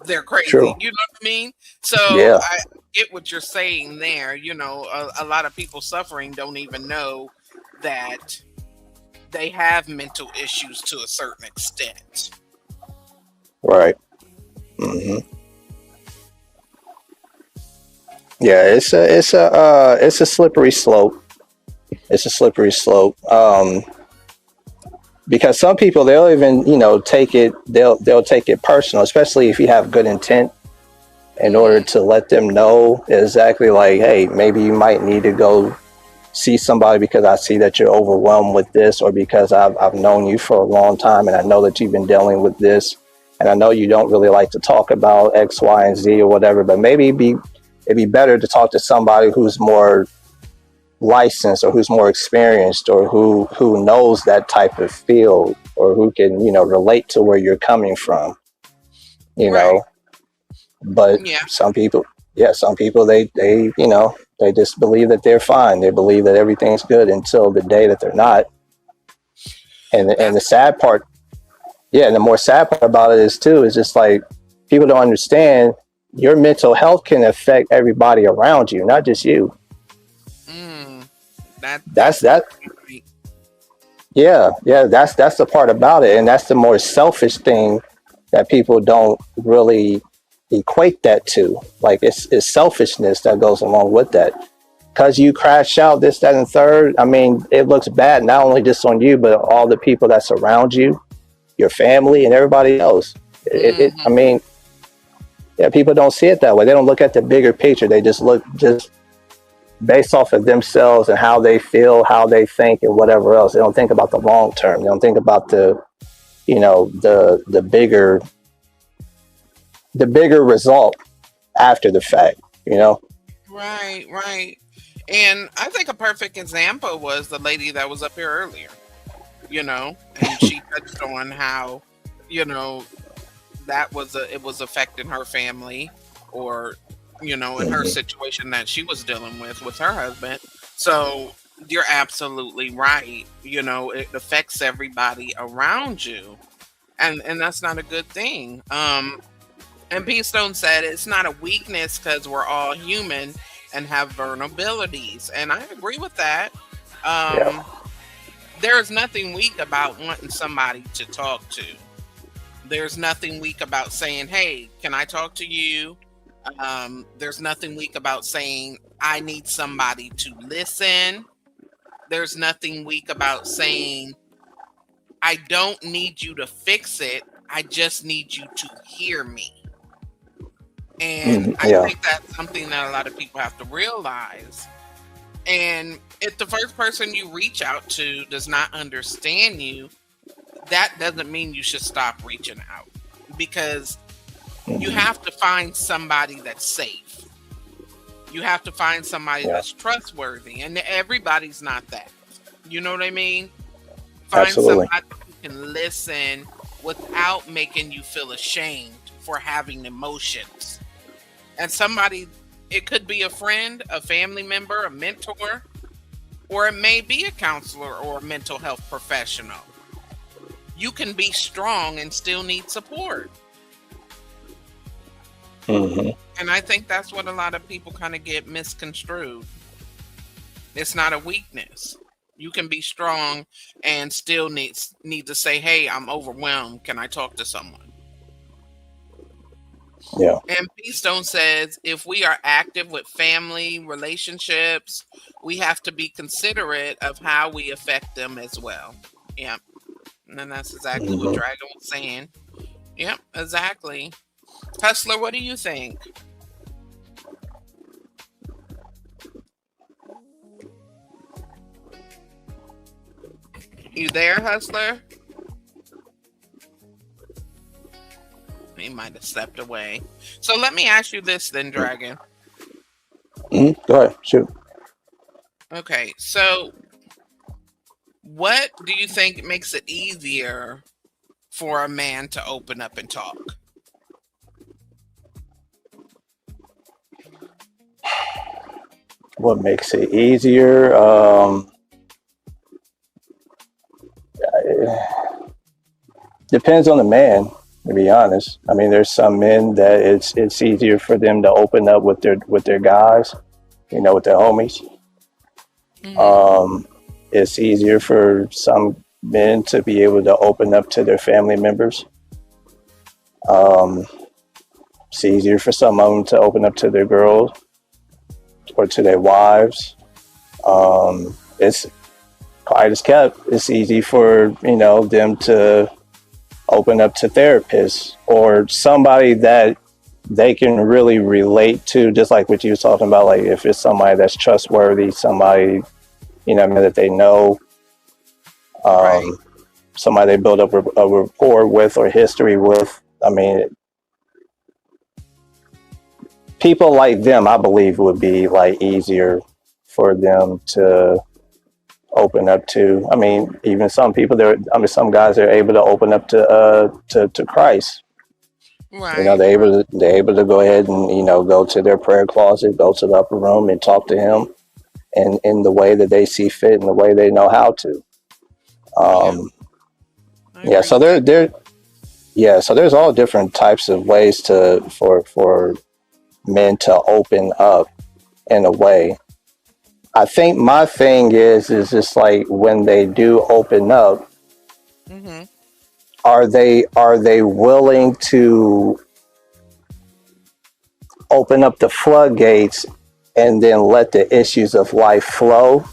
They're crazy. true. You know what I mean? So Yeah, I get what you're saying there. A lot of people suffering don't even know that they have mental issues to a certain extent. right. hmm Yeah, it's a slippery slope. It's a slippery slope. Because some people, they'll even take it, they'll take it personal, especially if you have good intent, in order Hmm. to let them know exactly, like, hey, maybe you might need to go see somebody because I see that you're overwhelmed with this, or because I've known you for a long time and I know that you've been dealing with this, and I know you don't really like to talk about X, Y, and Z or whatever, but maybe it'd be better to talk to somebody who's more licensed, or who's more experienced, or who knows that type of field, or who can relate to where you're coming from. you Right. know but Yeah. some people they just believe that they're fine. They believe that everything's good until the day that they're not. And That's the sad part, yeah, and the more sad part about it is just like, people don't understand, your mental health can affect everybody around you, not just you. mm, that That's that's that. right. Yeah, that's the part about it, and that's the more selfish thing that people don't really equate that to. Like, it's selfishness that goes along with that. Because you crash out, this, that, and third. I mean, it looks bad not only just on you, but all the people that surround you, your family, and everybody else. I Hmm. mean, yeah, people don't see it that way. They don't look at the bigger picture. They just look just based off of themselves and how they feel, how they think, and whatever else. They don't think about the long term. They don't think about the bigger result after the fact. Right, right. And I think a perfect example was the lady that was up here earlier, and she touched on how, you know, it was affecting her family, or, in her Mhm. situation that she was dealing with her husband. So you're absolutely right. It affects everybody around you. And that's not a good thing. And P Stone said it's not a weakness because we're all human and have vulnerabilities. And I agree with that. Yeah. Um, there's nothing weak about wanting somebody to talk to. There's nothing weak about saying, hey, can I talk to you? There's nothing weak about saying, I need somebody to listen. There's nothing weak about saying, I don't need you to fix it. I just need you to hear me. And I Yeah. think that's something that a lot of people have to realize. And if the first person you reach out to does not understand you, that doesn't mean you should stop reaching out, because you have to find somebody that's safe. You have to find somebody Yeah. that's trustworthy, and everybody's not that. You know what I mean? Find Absolutely. somebody who can listen without making you feel ashamed for having emotions. And somebody, it could be a friend, a family member, a mentor, or it may be a counselor or a mental health professional. You can be strong and still need support. Hmm. And I think that's what a lot of people kind of get misconstrued. It's not a weakness. You can be strong and still need to say, hey, I'm overwhelmed. Can I talk to someone? Yeah. And Peace Stone says, if we are active with family relationships, we have to be considerate of how we affect them as well. Yep. And then that's exactly what Hmm. Dragon was saying. Yep, exactly. Hustler, what do you think? You there, Hustler? He might have stepped away. So let me ask you this then, Dragon. Go ahead. Shoot. Okay, so what do you think makes it easier for a man to open up and talk? What makes it easier? Depends on the man, to be honest. I mean, there's some men that it's easier for them to open up with their guys, with their homies. It's easier for some men to be able to open up to their family members. It's easier for some of them to open up to their girls or to their wives. It's quiet as kept. It's easy for them to open up to therapists or somebody that they can really relate to, just like what you was talking about. Like if it's somebody that's trustworthy, somebody that they know, Right. somebody they build up a rapport with or history with. I mean, people like them, I believe, would be like easier for them to open up to. I mean, even some people some guys are able to open up to Christ. Right. They're able to go ahead and go to their prayer closet, go to the upper room and talk to him and in the way that they see fit and the way they know how to. I Yeah, agree so with that. so there's all different types of ways for men to open up in a way. I think my thing is just like when they do open up, Mm-hmm. are they willing to open up the floodgates and then let the issues of life flow?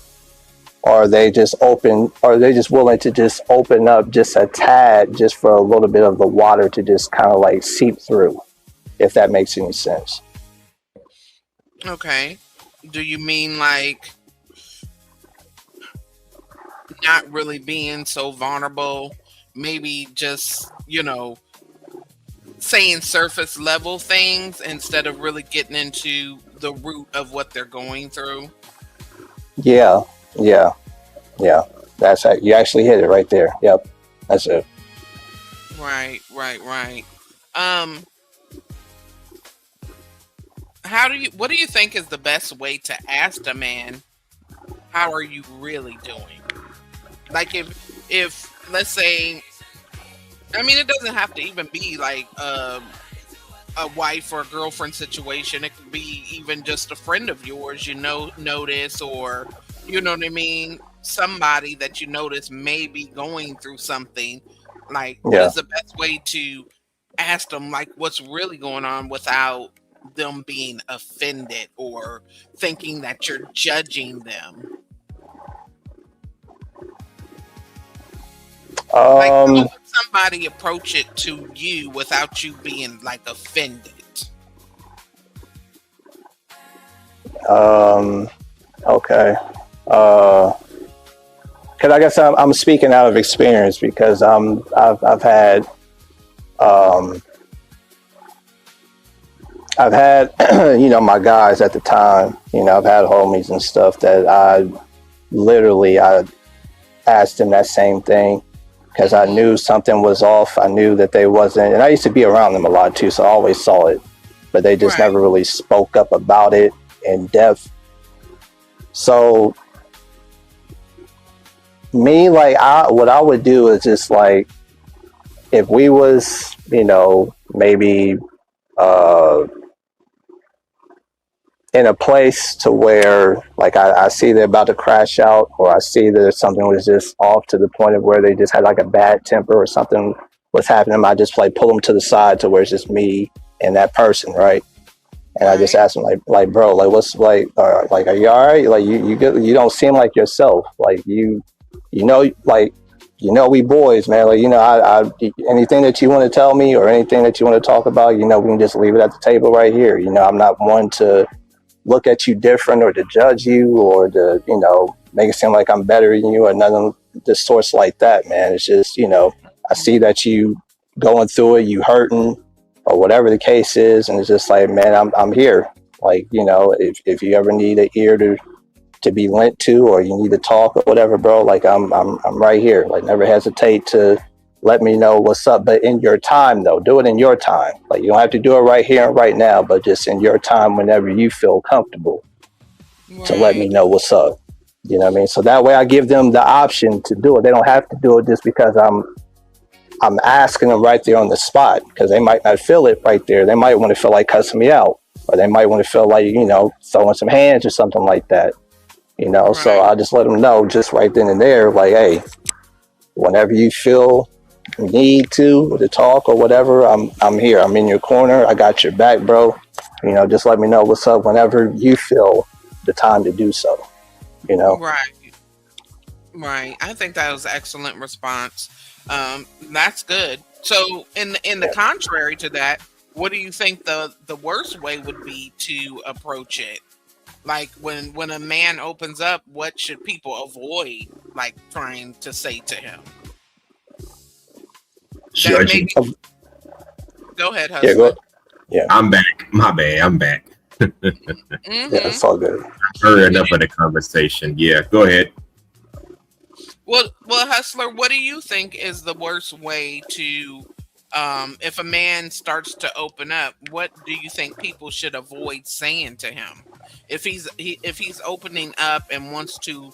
Or are they just willing to just open up just a tad, just for a little bit of the water to just kind of like seep through, if that makes any sense? Okay. Do you mean like not really being so vulnerable? Maybe just, saying surface level things instead of really getting into the root of what they're going through? Yeah. That's how you actually hit it right there. Yep, that's it. Right. What do you think is the best way to ask a man, how are you really doing? Like if let's say, I mean, it doesn't have to even be like a wife or a girlfriend situation. It could be even just a friend of yours, notice, or you know what I mean? Somebody that you notice may be going through something. Like, what Yeah. is the best way to ask them, like, what's really going on without them being offended or thinking that you're judging them? Like, how would somebody approach it to you without you being like offended? Okay. Because I guess I'm speaking out of experience because I've had I've had my guys at the time. I've had homies and stuff that I asked them that same thing because I knew something was off. I knew that they wasn't, and I used to be around them a lot too, so I always saw it, but they just Right. never really spoke up about it in depth. So me, like, what I would do is just like, if we was, maybe in a place to where, like, I see they're about to crash out, or I see that something was just off to the point of where they just had like a bad temper or something was happening, I just like pull them to the side to where it's just me and that person, right? And I just Right. ask them like, bro, like, what's like, are you all right? Like, you don't seem like yourself. Like, we boys, man. Like, I anything that you want to tell me or anything that you want to talk about, we can just leave it at the table right here. I'm not one to look at you different or to judge you or to, make it seem like I'm better than you or nothing the sorts like that, man. It's just, I see that you going through it, you hurting or whatever the case is, and it's just like, man, I'm here. Like, if you ever need an ear to be lent to, or you need to talk or whatever, bro, like I'm right here. Like, never hesitate to let me know what's up, but in your time though. Do it in your time. Like, you don't have to do it right here and right now, but just in your time whenever you feel comfortable to let me Right. know what's up. You know what I mean? So that way I give them the option to do it. They don't have to do it just because I'm asking them right there on the spot, because they might not feel it right there. They might want to feel like cussing me out, or they might want to feel like, throwing some hands or something like that. So Right. I just let them know just right then and there, like, hey, whenever you feel need to talk or whatever, I'm here. I'm in your corner. I got your back, bro. Just let me know what's up whenever you feel the time to do so. Right. Right. I think that was an excellent response. That's good. So, in the contrary to that, what do you think the worst way would be to approach it? Like, when a man opens up, what should people avoid, like, trying to say to him? That Judging. maybe. Go ahead, Yeah, Hustler. I'm back. My bad. I'm back. yeah, Mm-hmm. it's all good. Heard enough of the conversation. Yeah, go ahead. Well, Hustler, what do you think is the worst way to, if a man starts to open up, what do you think people should avoid saying to him? If he's opening up and wants to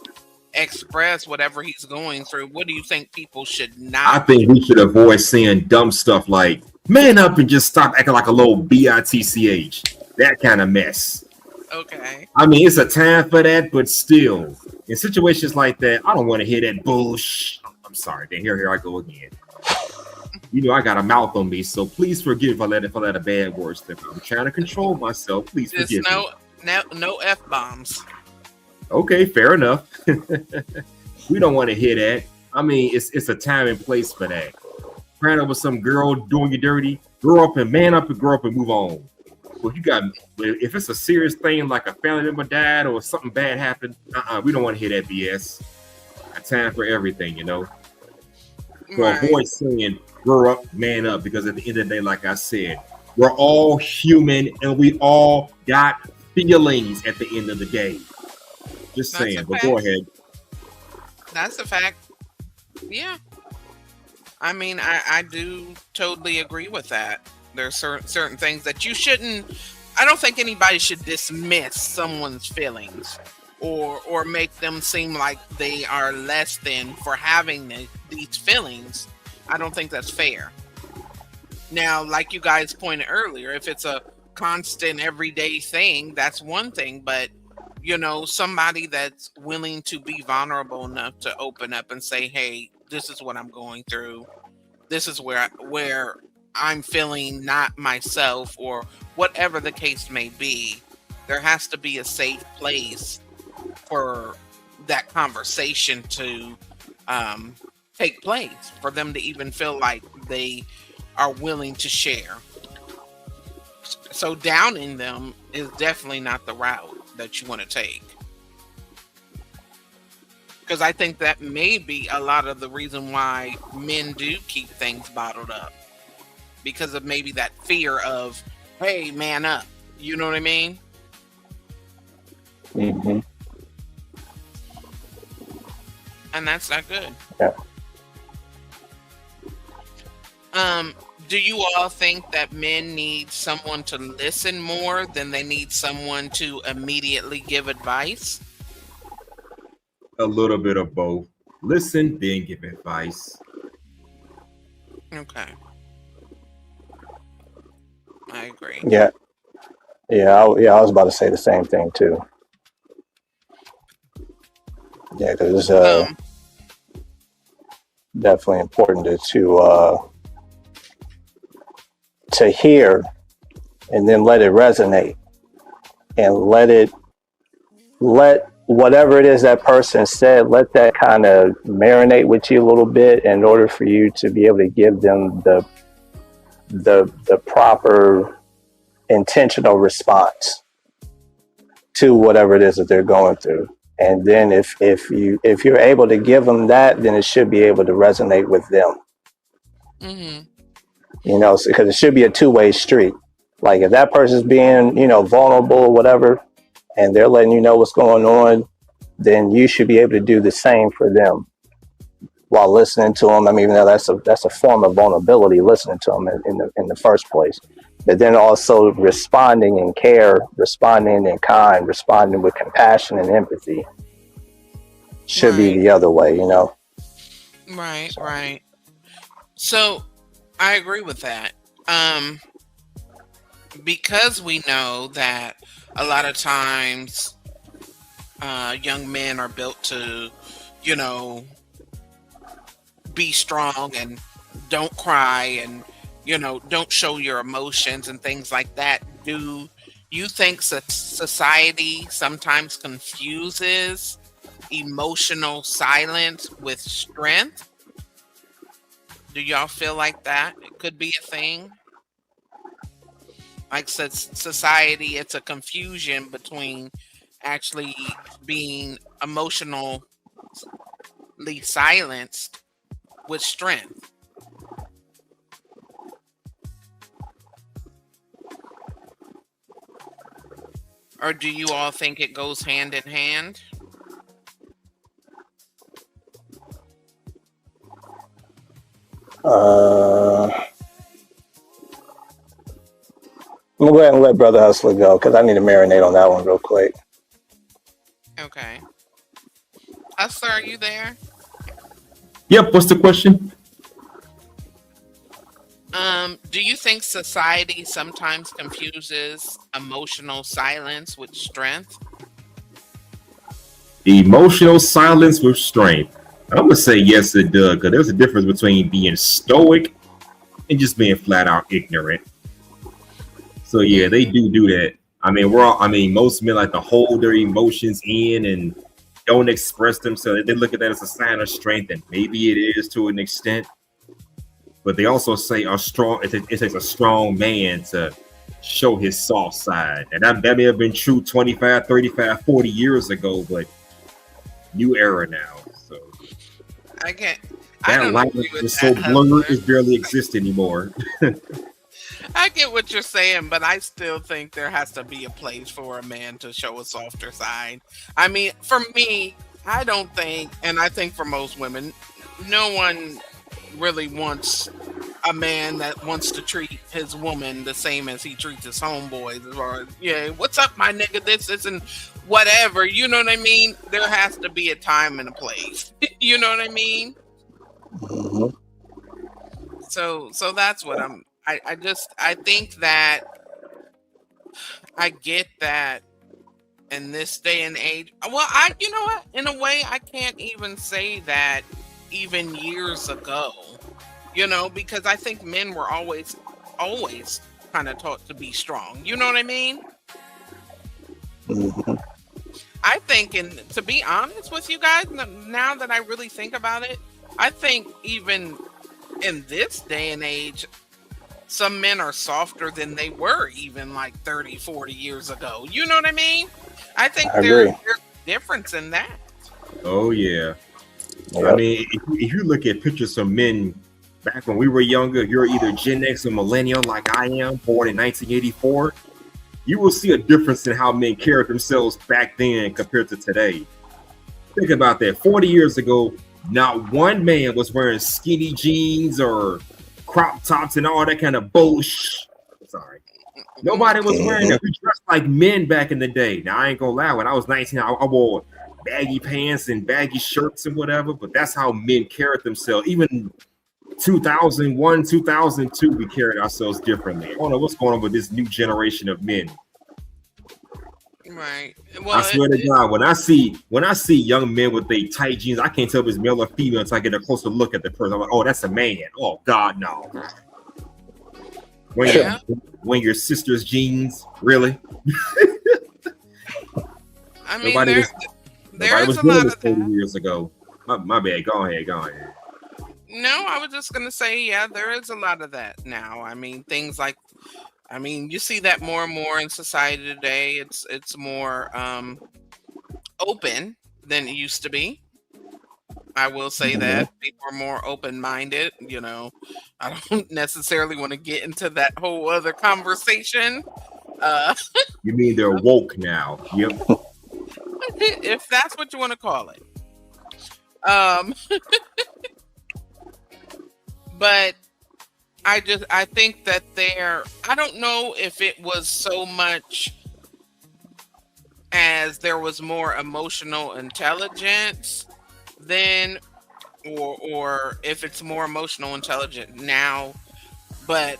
express whatever he's going through, what do you think people should I not think we should avoid saying dumb stuff like "man up" and just stop acting like a little bitch. That kind of mess. Okay. I mean, it's a time for that, but still, in situations like that, I don't want to hear that bullshit. I'm sorry. Then here I go again. I got a mouth on me, so please forgive if I let a bad word slip. I'm trying to control myself. Please Just forgive me. no F bombs. Okay, fair enough. We don't want to hear that. I mean, it's a time and place for that. Crying over some girl doing you dirty, grow up and man up and grow up and move on. Well, if it's a serious thing like a family member died or something bad happened, we don't want to hear that BS. A time for everything, So Right. avoid saying grow up, man up, because at the end of the day, like I said, we're all human and we all got feelings at the end of the day. Just That's saying, a but go fact. ahead. That's a fact. Yeah. I mean, I do totally agree with that. There's certain things that you shouldn't. I don't think anybody should dismiss someone's feelings or make them seem like they are less than for having these feelings. I don't think that's fair. Now, like you guys pointed earlier, if it's a constant everyday thing, that's one thing. But somebody that's willing to be vulnerable enough to open up and say, "Hey, this is what I'm going through. This is where I'm feeling not myself, or whatever the case may be, there has to be a safe place for that conversation to take place, for them to even feel like they are willing to share. So downing them is definitely not the route that you want to take. Because I think that may be a lot of the reason why men do keep things bottled up. Because of maybe that fear of, hey, man up. You know what I mean? Hmm. And that's not good. Yeah. Do you all think that men need someone to listen more than they need someone to immediately give advice? A little bit of both. Listen, then give advice. Okay. I agree. Yeah. Yeah, I was about to say the same thing too. Yeah, because it's Um, definitely important to hear and then let it resonate and let whatever it is that person said, let that kind of marinate with you a little bit in order for you to be able to give them the proper intentional response to whatever it is that they're going through. And then if you're able to give them that, then it should be able to resonate with them. mhm. You know, because it should be a two-way street. Like if that person's being, vulnerable or whatever, and they're letting you know what's going on, then you should be able to do the same for them while listening to them. I mean, even though that's a form of vulnerability, listening to them in the first place. But then also responding in care, responding in kind, responding with compassion and empathy should be Right, the other way, you know? right, So, right. So I agree with that. Um, because we know that a lot of times young men are built to, you know, be strong and don't cry and, don't show your emotions and things like that. Do you think society sometimes confuses emotional silence with strength? Do y'all feel like that it could be a thing? Like said, society, it's a confusion between actually being emotionally silenced with strength. Or do you all think it goes hand in hand? uh, I'm gonna go ahead and let Brother Hustler go because I need to marinate on that one real quick. Okay. Hustler, are you there? Yep. What's the question? Do you think society sometimes confuses emotional silence with strength? Emotional silence with strength. I'm gonna say yes, it does, because there's a difference between being stoic and just being flat out ignorant. So yeah, they Mm-hmm. do that. I mean, most men like to hold their emotions in and don't express themselves. They look at that as a sign of strength, and maybe it is to an extent. But they also say it takes a strong man to show his soft side. And that may have been true 25, 35, 40 years ago, but new era now. So I can't. I that don't line agree with is so that, blurred, Hustler. it barely exists anymore. I get what you're saying, but I still think there has to be a place for a man to show a softer side. I mean, for me, I don't think, and I think for most women, no one really wants a man that wants to treat his woman the same as he treats his homeboys. As far as, yeah, what's up, my nigga? This and whatever. You know what I mean? There has to be a time and a place. You know what I mean? Hmm. So that's what I'm. I think that I get that in this day and age. Well, you know what? In a way, I can't even say that even years ago. because I think men were always kind of taught to be strong. You know what I mean? Hmm. I think, and to be honest with you guys, now that I really think about it, I think even in this day and age, some men are softer than they were even like 30, 40 years ago. You know what I mean? I think I agree. there's a difference in that. Oh yeah. I Yep. mean, if you look at pictures of men back when we were younger, you're either Gen X or millennial, like I am, born in 1984. You will see a difference in how men carried themselves back then compared to today. Think about that. 40 years ago, not one man was wearing skinny jeans or crop tops and all that kind of bullshit. Sorry. Nobody was wearing that. We dressed like men back in the day. Now, I ain't gonna lie. When I was 19, I wore baggy pants and baggy shirts and whatever, but that's how men carried themselves. Even 2001, 2002, we carried ourselves differently. I don't know what's going on with this new generation of men. Right. I Well, swear to God, when I see young men with they tight jeans, I can't tell if it's male or female until I get a closer look at the person. I'm like, oh, that's a man. Oh God, no. Yeah. When your sister's jeans, really? I mean, Nobody was there's a doing lot this of 30 that. years ago. My bad. Go ahead. No, I was just gonna say, yeah, there is a lot of that now. I mean, things like, I mean, you see that more and more in society today. It's more open than it used to be. I will say Mhm. that people are more open-minded. I don't necessarily want to get into that whole other conversation. Uh, You mean they're woke now? Yep. if that's what you want to call it. Um, but I think that I don't know if it was so much as there was more emotional intelligence then, or if it's more emotional intelligent now. But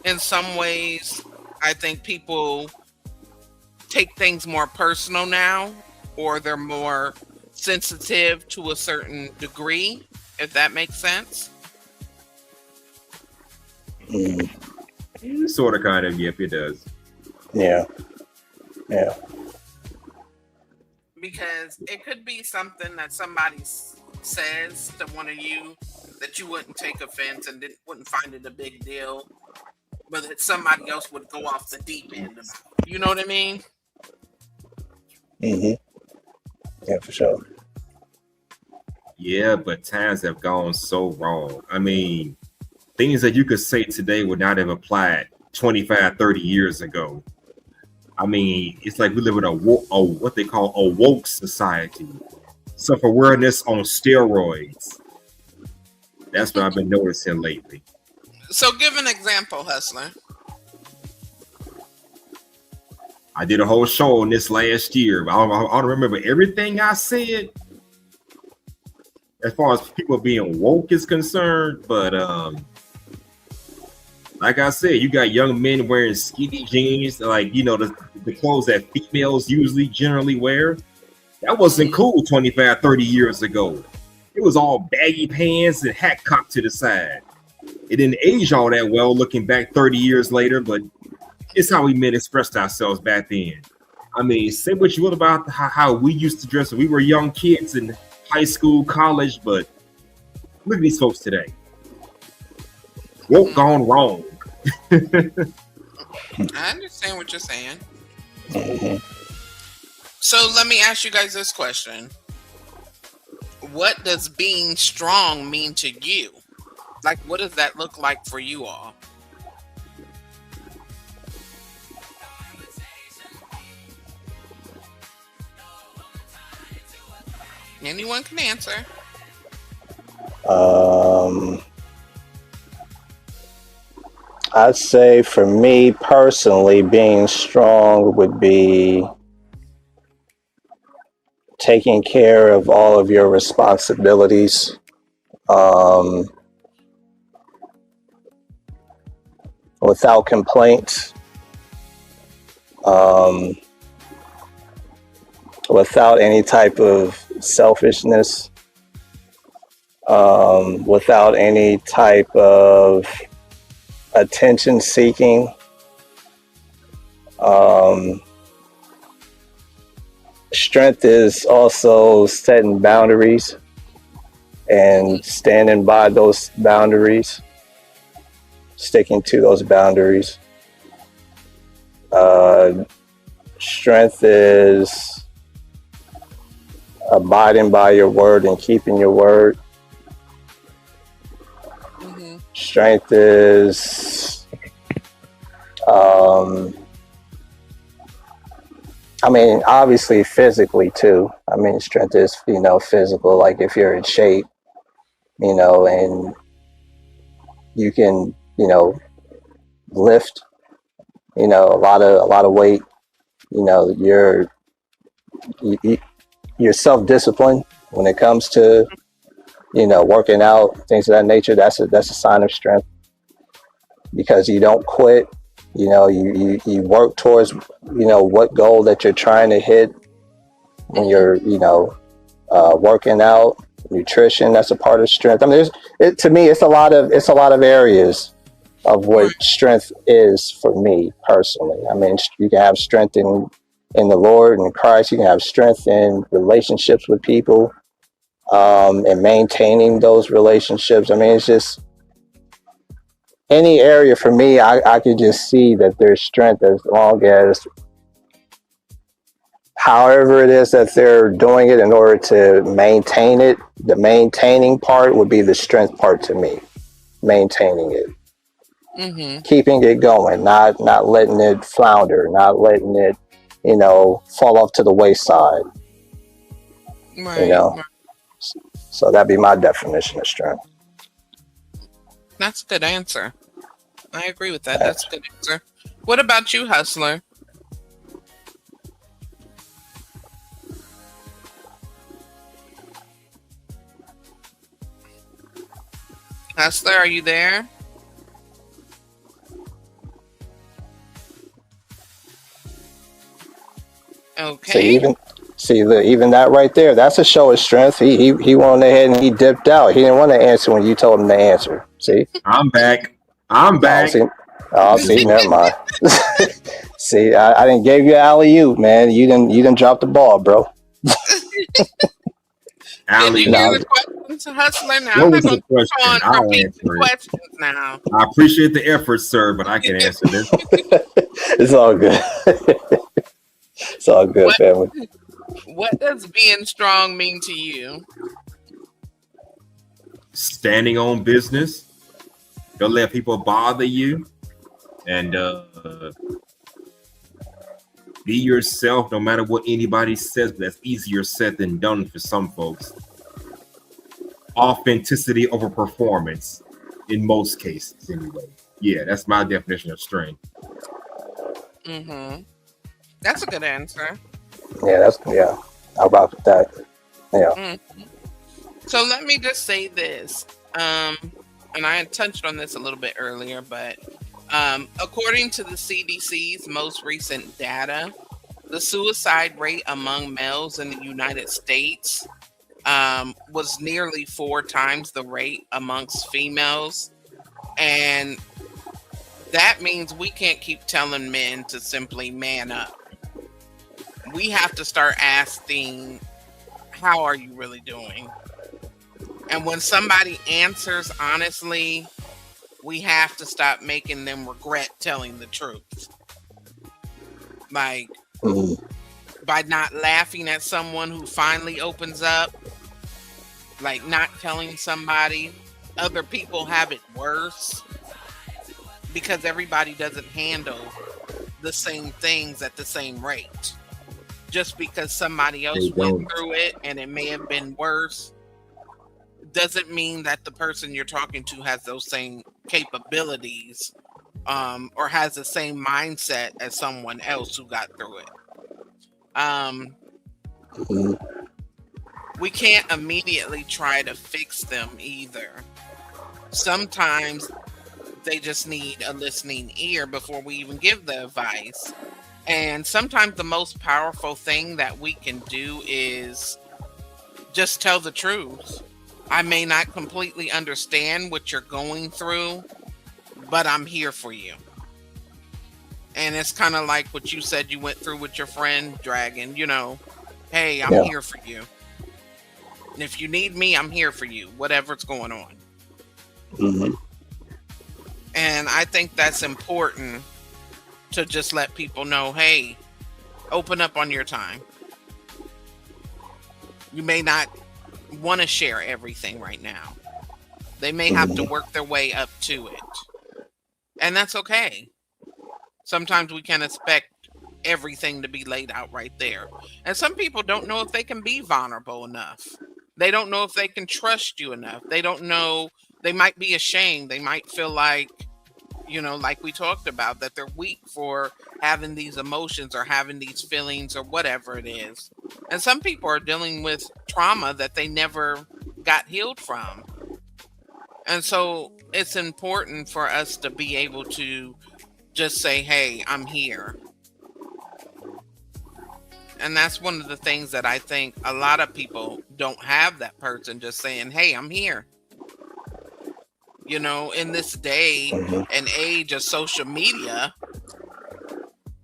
in some ways, I think people take things more personal now, or they're more sensitive to a certain degree, if that makes sense. Mm. Sort of, kind of. Yep, it does. Yeah. Yeah. Because it could be something that somebody says to one of you that you wouldn't take offense and wouldn't find it a big deal, but that somebody else would go off the deep end about. You know what I mean? Hmm. Yeah, for sure. Yeah, but times have gone so wrong. I mean, things that you could say today would not have applied 25, 30 years ago. I mean, it's like we live in a what they call a woke society. Self-awareness on steroids. That's what I've been noticing lately. So give an example, Hustler. I did a whole show on this last year. I don't remember everything I said as far as people being woke is concerned, but like I said, you got young men wearing skinny jeans, like the clothes that females generally wear. That wasn't cool 25, 30 years ago. It was all baggy pants and hat cocked to the side. It didn't age all that well looking back 30 years later, but it's how we men expressed ourselves back then. I mean, say what you will about how we used to dress when we were young kids in high school, college, but look at these folks today. Woke gone wrong. I understand what you're saying. Hmm. So let me ask you guys this question. What does being strong mean to you? Like, what does that look like for you all? Anyone can answer. I'd say for me personally, being strong would be taking care of all of your responsibilities, without complaint, without any type of selfishness, without any type of attention seeking. Um, Strength is also setting boundaries and standing by those boundaries, sticking to those boundaries. Strength is abiding by your word and keeping your word. Hmm. Strength is, I mean, obviously physically too. I mean, strength is, physical. Like if you're in shape, and you can, lift, a lot of weight. You're you, you're self-disciplined when it comes to, working out, things of that nature. That's a sign of strength because you don't quit. You work towards, what goal that you're trying to hit when you're, working out. Nutrition, that's a part of strength. I mean, to me, it's a lot of areas of what strength is for me personally. I mean, you can have strength in the Lord and Christ. You can have strength in relationships with people, and maintaining those relationships. I mean, it's just any area for me. I could just see that there's strength as long as however it is that they're doing it in order to maintain it. The maintaining part would be the strength part to me. Maintaining it, Hmm. keeping it going, not letting it flounder, not letting it, fall off to the wayside. You Right, know, right. so that'd be my definition of strength. That's a good answer. I agree with that. That's That's, a good answer. What about you, Hustler? Hustler, are you there? so Okay. even even that right there, that's a show of strength. He went ahead and he dipped out. He didn't want to answer when you told him to answer. See? I'm back. I'm Oh, back. see, oh, see, never mind. See, I didn't give you alley oop, man. You didn't drop the ball, bro. Did you Alley hear No, the questions, Hustler? Now, I'm What not was going the to keep question? on I'll repeating the answer it. questions now. I appreciate the effort, sir, but I can answer this. it's all good. It's all good, What family. What does being strong mean to you? Standing on business. Don't let people bother you. And be yourself no matter what anybody says. That's easier said than done for some folks. Authenticity over performance in most cases, anyway. Yeah, that's my definition of strength. Mm-hmm. That's a good answer. Yeah. I'll rock with that. Yeah. Mm. So let me just say this, and I had touched on this a little bit earlier, but according to the CDC's most recent data, the suicide rate among males in the United States was nearly 4 times the rate amongst females. And that means we can't keep telling men to simply man up. We have to start asking, how are you really doing? And when somebody answers honestly, we have to stop making them regret telling the truth. Like, Mhm. by not laughing at someone who finally opens up, like not telling somebody other people have it worse because everybody doesn't handle the same things at the same rate. Just because somebody They else went don't. through it and it may have been worse doesn't mean that the person you're talking to has those same capabilities, or has the same mindset as someone else who got through it. Um, Mhm. we can't immediately try to fix them either. Sometimes they just need a listening ear before we even give the advice. And sometimes the most powerful thing that we can do is just tell the truth. I may not completely understand what you're going through, but I'm here for you. And it's kind of like what you said you went through with your friend Dragon, hey, I'm Yeah. here for you. And if you need me, I'm here for you, whatever's going on. Hmm. And I think that's important to just let people know, hey, open up on your time. You may not want to share everything right now. They may have to work their way up to it. And that's okay. Sometimes we can't expect everything to be laid out right there. And some people don't know if they can be vulnerable enough. They don't know if they can trust you enough. They don't know. They might be ashamed. They might feel like, like we talked about, that they're weak for having these emotions or having these feelings or whatever it is. And some people are dealing with trauma that they never got healed from. And so it's important for us to be able to just say, hey, I'm here. And that's one of the things that I think a lot of people don't have, that person just saying, hey, I'm here. In this day and age of social media,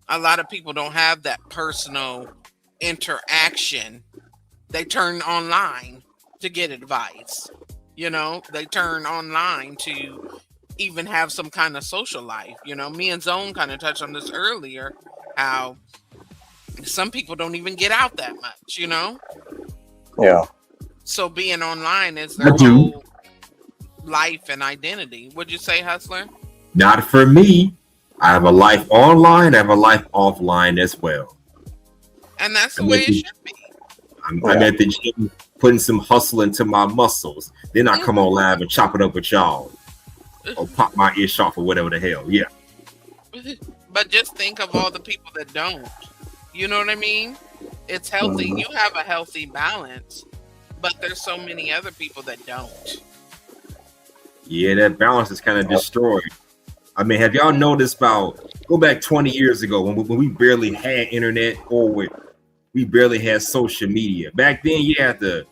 a lot of people don't have that personal interaction. They turn online to get advice. They turn online to even have some kind of social life. Me and Zone kind of touched on this earlier, how some people don't even get out that much, Yeah. So being online is their I do. whole life and identity. Would you say, Hustler? Not for me. I have a life online. I have a life offline as well. And that's the I'm way at it the, should be. I'm at the gym putting some hustle into my muscles. Then I come on live and chop it up with y'all. Or pop my ear off or whatever the hell. Yeah. But just think of all the people that don't. You know what I mean? It's healthy. You have a healthy balance, but there's so many other people that don't. Yeah, that balance is kind of destroyed. I mean, have y'all noticed go back 20 years ago when we barely had internet or we barely had social media. Back then, you had to,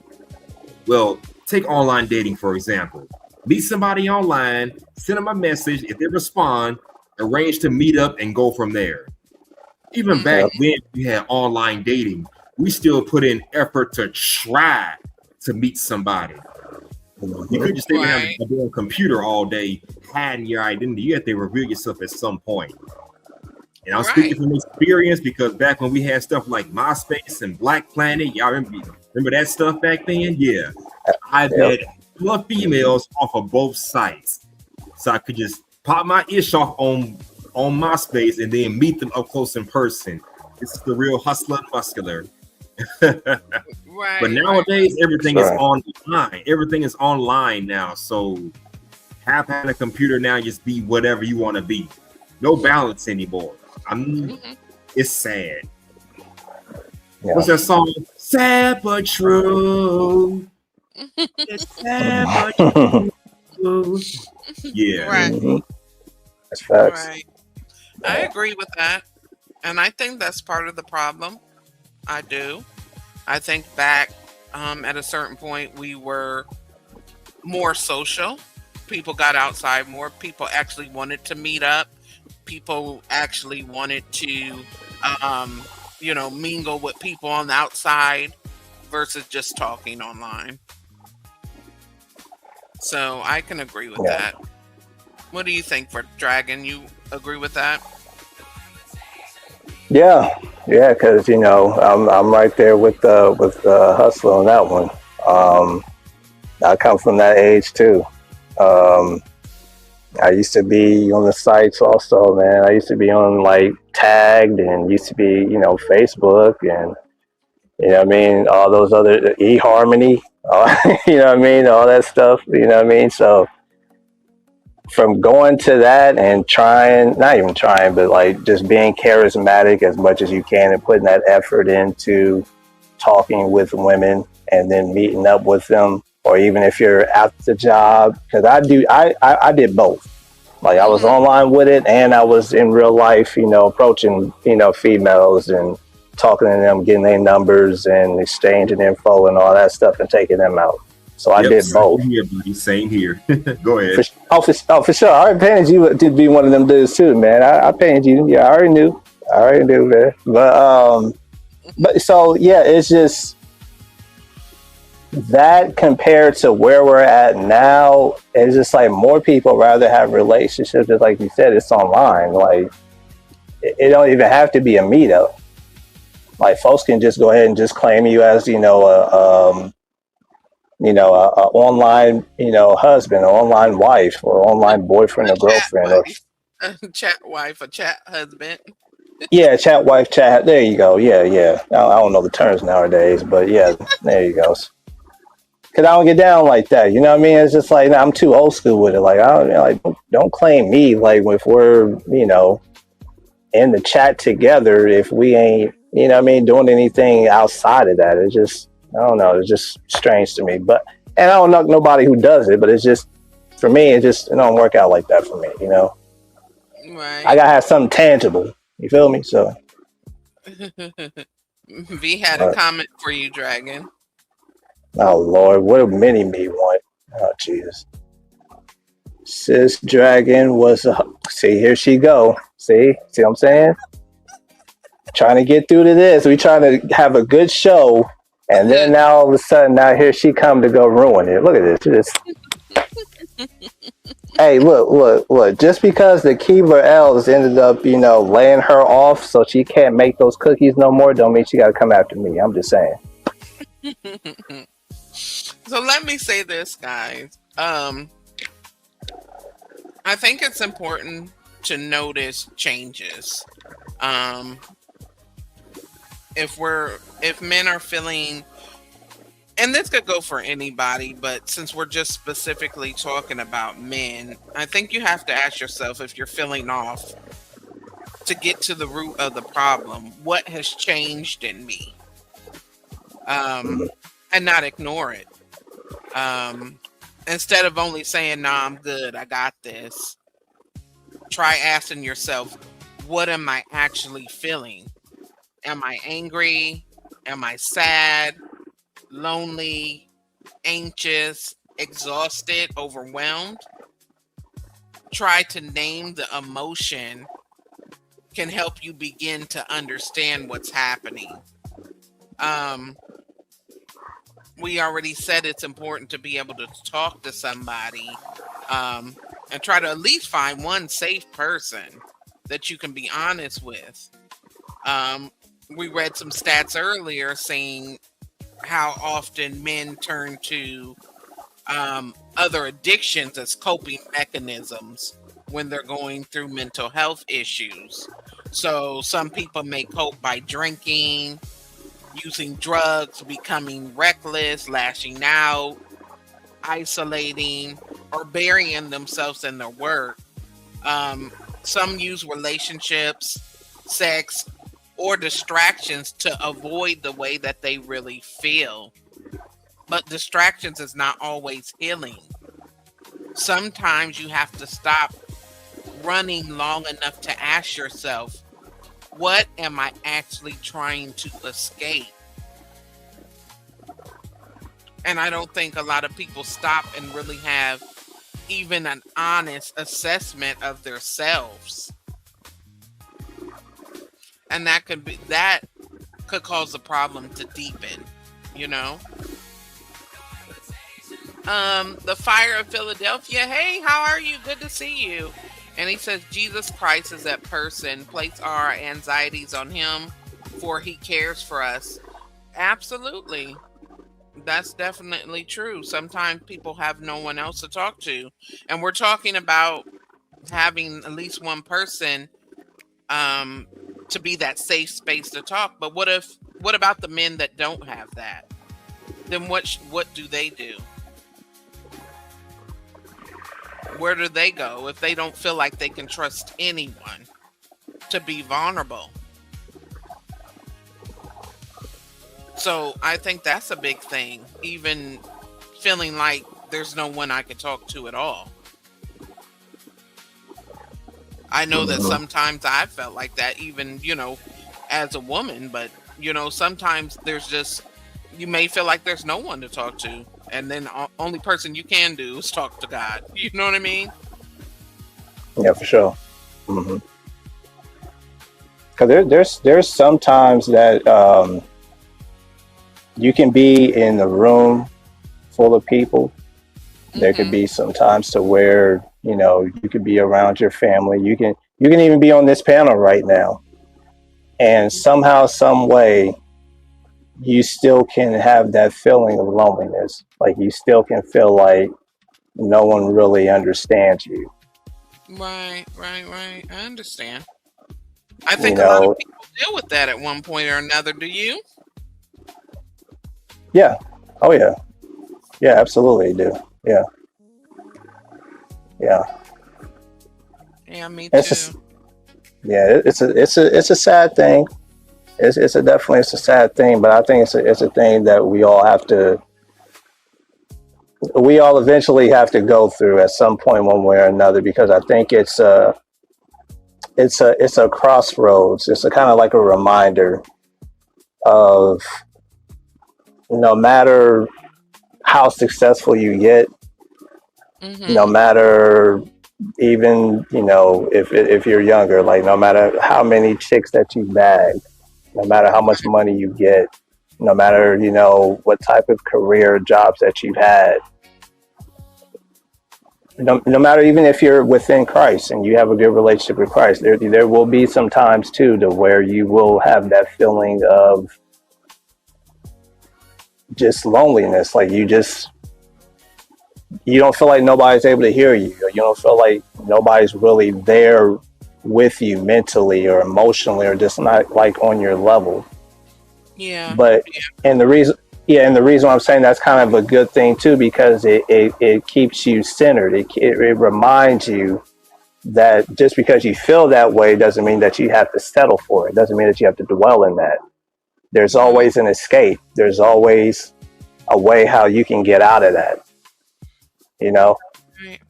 take online dating, for example. Meet somebody online, send them a message. If they respond, arrange to meet up and go from there. Even back when we had online dating, we still put in effort to try to meet somebody. You could just stay behind a damn computer all day, hiding your identity. You have to reveal yourself at some point. And I'm speaking from experience because back when we had stuff like MySpace and Black Planet, y'all remember that stuff back then? Yeah. I've had females off of both sites. So I could just pop my ish off on MySpace and then meet them up close in person. This is the real hustler and muscular. But nowadays, everything is online. Everything is online now. So having a computer now, just be whatever you want to be. No balance anymore. It's sad. Yeah. What's that song? Sad but true. It's sad but true. Yeah. Right. That's facts. Right. I agree with that. And I think that's part of the problem. I do. I think back at a certain point, we were more social. People got outside more. People actually wanted to meet up. People actually wanted to, mingle with people on the outside versus just talking online. So I can agree with that. What do you think, for Dragon? You agree with that? Yeah, because I'm right there with Hustle on that one. I come from that age too. I used to be on the sites also, man. I used to be on like Tagged and used to be, Facebook and all those other eHarmony, all that stuff, So from going to that and not even trying, but like just being charismatic as much as you can and putting that effort into talking with women and then meeting up with them, or even if you're at the job, because I did both. Like I was online with it and I was in real life, approaching, females and talking to them, getting their numbers and exchanging info and all that stuff and taking them out. So I Yep, did same both. here, buddy. Same here. Go ahead. For sure. I already painted you to be one of them dudes too, man. I painted you. Yeah, I already knew. Man. But so yeah, it's just that compared to where we're at now, it's just like more people rather have relationships. Just like you said, it's online. Like it don't even have to be a meetup. Like folks can just go ahead and just claim you as a online husband, or online wife, or online boyfriend A or chat girlfriend, or wife, a chat wife, a chat husband. yeah, chat wife, chat. There you go. Yeah. I don't know the terms nowadays, but yeah, there you go. Cause I don't get down like that. You know what I mean? It's just like I'm too old school with it. Like don't claim me. Like if we're in the chat together, if we ain't doing anything outside of that, it's just I don't know. It's just strange to me. But and I don't know nobody who does it, but it's just for me, it don't work out like that for me. Right. I gotta have something tangible. You feel me? So V had a comment for you, Dragon. oh Lord, what a mini me want. Oh Jesus. Sis Dragon was see, here she go. See what I'm saying? Trying to get through to this. We trying to have a good show, and then now all of a sudden now here she come to go ruin it. Look at this. Hey, look. Just because the Keebler Elves ended up, laying her off so she can't make those cookies no more, don't mean she got to come after me. I'm just saying. So let me say this, guys. I think it's important to notice changes. If men are feeling, and this could go for anybody, but since we're just specifically talking about men, I think you have to ask yourself, if you're feeling off, to get to the root of the problem, what has changed in me? And not ignore it. Instead of only saying, "Nah, I'm good, I got this," try asking yourself, what am I actually feeling? Am I angry? Am I sad? Lonely? Anxious? Exhausted? Overwhelmed? Try to name the emotion can help you begin to understand what's happening. We already said it's important to be able to talk to somebody, and try to at least find one safe person that you can be honest with. We read some stats earlier saying how often men turn to other addictions as coping mechanisms when they're going through mental health issues. So some people may cope by drinking, using drugs, becoming reckless, lashing out, isolating, or burying themselves in their work. Some use relationships, sex, or distractions to avoid the way that they really feel. But distractions is not always healing. Sometimes you have to stop running long enough to ask yourself, what am I actually trying to escape? And I don't think a lot of people stop and really have even an honest assessment of themselves. And that could cause the problem to deepen, The Fire of Philadelphia. Hey, how are you? Good to see you. And he says, Jesus Christ is that person. Place our anxieties on him, for he cares for us. Absolutely. That's definitely true. Sometimes people have no one else to talk to. And we're talking about having at least one person to be that safe space to talk. But what about the men that don't have that? Then what do they do? Where do they go if they don't feel like they can trust anyone to be vulnerable? So I think that's a big thing, even feeling like there's no one I could talk to at all. I know that sometimes I felt like that, even, as a woman, but, sometimes you may feel like there's no one to talk to. and then only person you can do is talk to God. You know what I mean? Yeah, for sure. Because there's sometimes that you can be in the room full of people. There could Mm-hmm. be some times to where you could be around your family. You can even be on this panel right now, and somehow, some way, you still can have that feeling of loneliness. Like you still can feel like no one really understands you. Right, right, right. I understand. I You think a lot of know, people deal with that at one point or another. Do you? yeah. Oh yeah. Yeah, absolutely do. Yeah, yeah. Yeah, me It's too. just yeah, it's a sad thing. It's a sad thing, but I think it's a thing that we all eventually have to go through at some point, one way or another, because I think it's a crossroads. It's a kind of like a reminder of no matter how successful you get, no Mm-hmm. matter even if you're younger, like no matter how many chicks that you bag, no matter how much money you get, no matter what type of career jobs that you've had, no matter even if you're within Christ and you have a good relationship with Christ, there will be some times too to where you will have that feeling of just loneliness. Like you don't feel like nobody's able to hear you, or you don't feel like nobody's really there with you mentally or emotionally, or just not like on your level. Yeah. But and the reason yeah, and the reason why I'm saying that's kind of a good thing too, because it keeps you centered. It reminds you that just because you feel that way doesn't mean that you have to settle for it. Doesn't mean that you have to dwell in that. There's Right. always an escape. There's always a way how you can get out of that. You know, Right.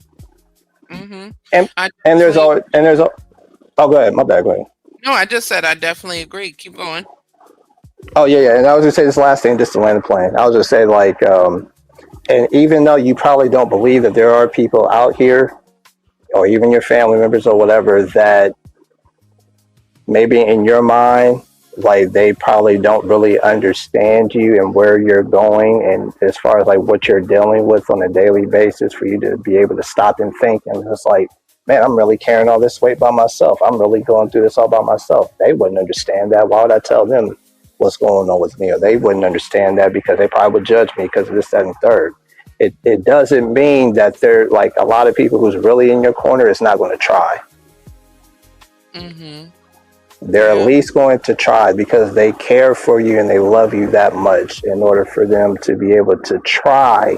Mm-hmm. and I and there's definitely. always and there's al- oh, go ahead. My bad. Go ahead. No, I just said I definitely agree. Keep going. Oh yeah, yeah. And I was gonna say this last thing, just to land the plane. I was gonna say like, and even though you probably don't believe that there are people out here, or even your family members or whatever, that maybe in your mind, like they probably don't really understand you and where you're going, and as far as like what you're dealing with on a daily basis, for you to be able to stop and think, and it's like, man, I'm really carrying all this weight by myself. I'm really going through this all by myself. They wouldn't understand that. Why would I tell them what's going on with me? Or they wouldn't understand that because they probably would judge me because of this, that, and third. It doesn't mean that they're like a lot of people who's really in your corner is not going to try. Mm-hmm. They're at Yeah. least going to try because they care for you and they love you that much, in order for them to be able to try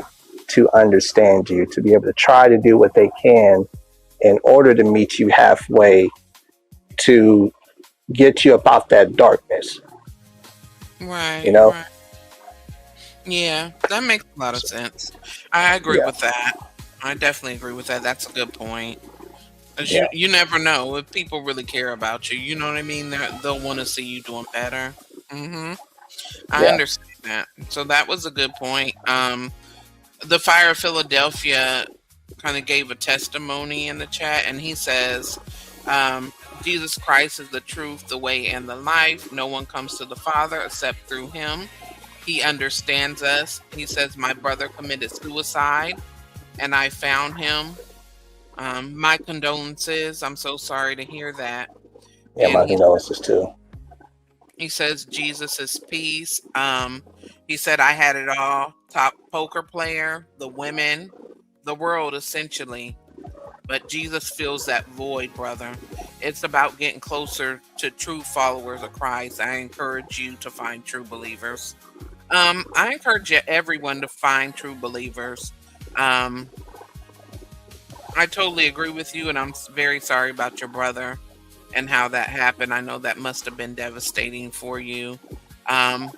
to understand you, to be able to try to do what they can in order to meet you halfway, to get you about that darkness, you Right. know? Right. Yeah, that makes a lot of sense. I agree Yeah, with that. I definitely agree with that. That's a good point. 'Cause yeah, you never know if people really care about you. You know what I mean? They'll want to see you doing better. Hmm. I yeah, understand that. So that was a good point. The Fire of Philadelphia kind of gave a testimony in the chat, and he says, um, Jesus Christ is the truth, the way, and the life. No one comes to the Father except through him. He understands us. He says, my brother committed suicide, and I found him. My condolences. I'm so sorry to hear that. yeah. And My condolences too. he says Jesus is peace. He said I had it all. Top poker player, the women, the world essentially. But Jesus fills that void, brother. It's about getting closer to true followers of Christ. I encourage you to find true believers. I encourage everyone to find true believers. Um, I totally agree with you, and I'm very sorry about your brother and how that happened. I know that must have been devastating for you. Um,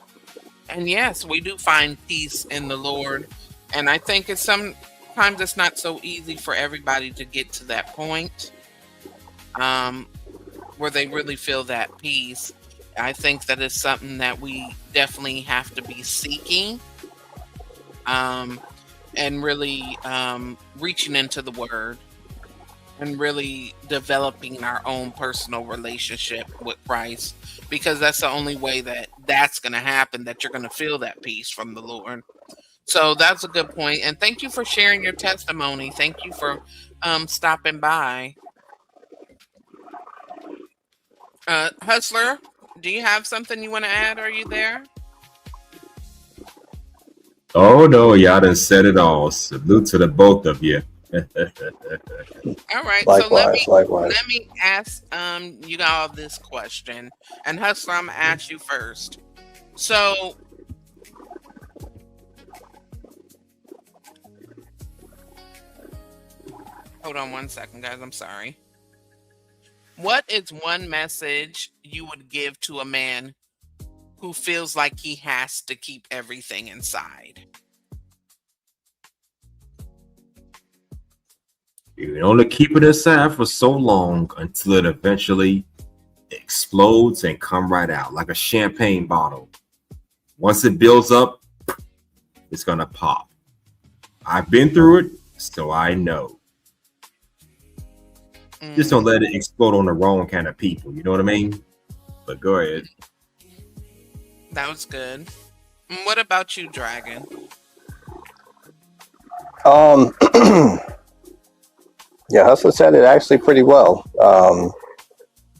and yes, we do find peace in the Lord, and I think it's sometimes it's not so easy for everybody to get to that point um, where they really feel that peace. I think that is something that we definitely have to be seeking. Um, and really reaching into the word and really developing our own personal relationship with Christ, because that's the only way that that's going to happen, that you're going to feel that peace from the Lord. So that's a good point. And thank you for sharing your testimony. Thank you for stopping by. Hustler, do you have something you want to add? Are you there? Oh no, y'all done said it all. Salute to the both of you. All right. Likewise, likewise. Let me ask you all this question. And Hustler, I'm gonna ask you first. So hold on one second, guys. I'm sorry. What is one message you would give to a man who feels like he has to keep everything inside? You can only keep it inside for so long until it eventually explodes and come right out like a champagne bottle. Once it builds up, it's gonna pop. I've been through it, so I know. Just don't let it explode on the wrong kind of people. You know what I mean? But go ahead. That was good. What about you, Dragon? Yeah, Hustler said it actually pretty well.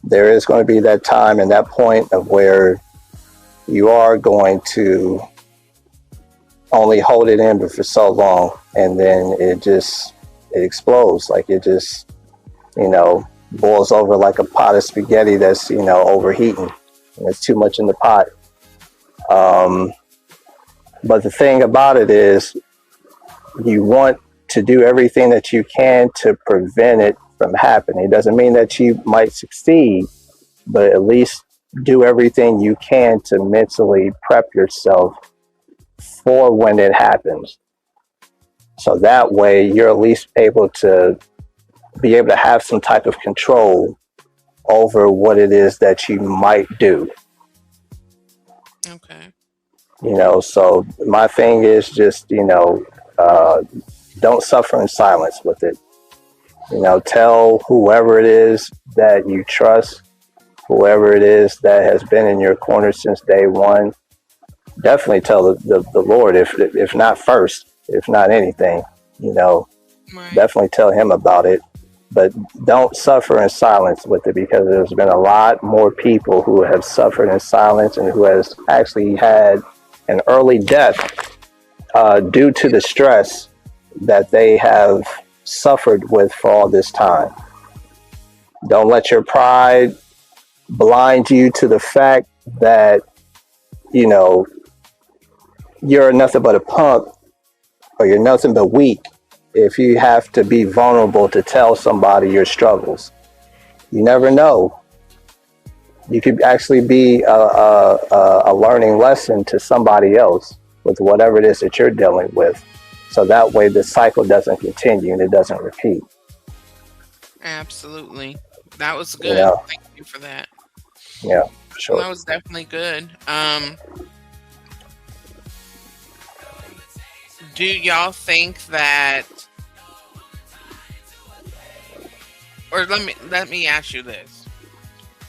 There is going to be that time and that point of where you are going to only hold it in for so long, and then it explodes. Like it just, boils over like a pot of spaghetti that's, overheating, and it's too much in the pot. But the thing about it is you want to do everything that you can to prevent it from happening. It doesn't mean that you might succeed, but at least do everything you can to mentally prep yourself for when it happens. So that way you're at least able to be able to have some type of control over what it is that you might do. Okay. So my thing is just, don't suffer in silence with it. Tell whoever it is that you trust, whoever it is that has been in your corner since day one. Definitely tell the Lord, if not first, if not anything, Right. definitely tell him about it. But don't suffer in silence with it, because there's been a lot more people who have suffered in silence and who has actually had an early death due to the stress that they have suffered with for all this time. Don't let your pride blind you to the fact that, you're nothing but a punk, or you're nothing but weak if you have to be vulnerable to tell somebody your struggles. You never know. You could actually be a learning lesson to somebody else with whatever it is that you're dealing with. So that way the cycle doesn't continue and it doesn't repeat. Absolutely. That was good. Yeah. Thank you for that. Yeah, for sure. That was definitely good. Do y'all think that, or let me ask you this.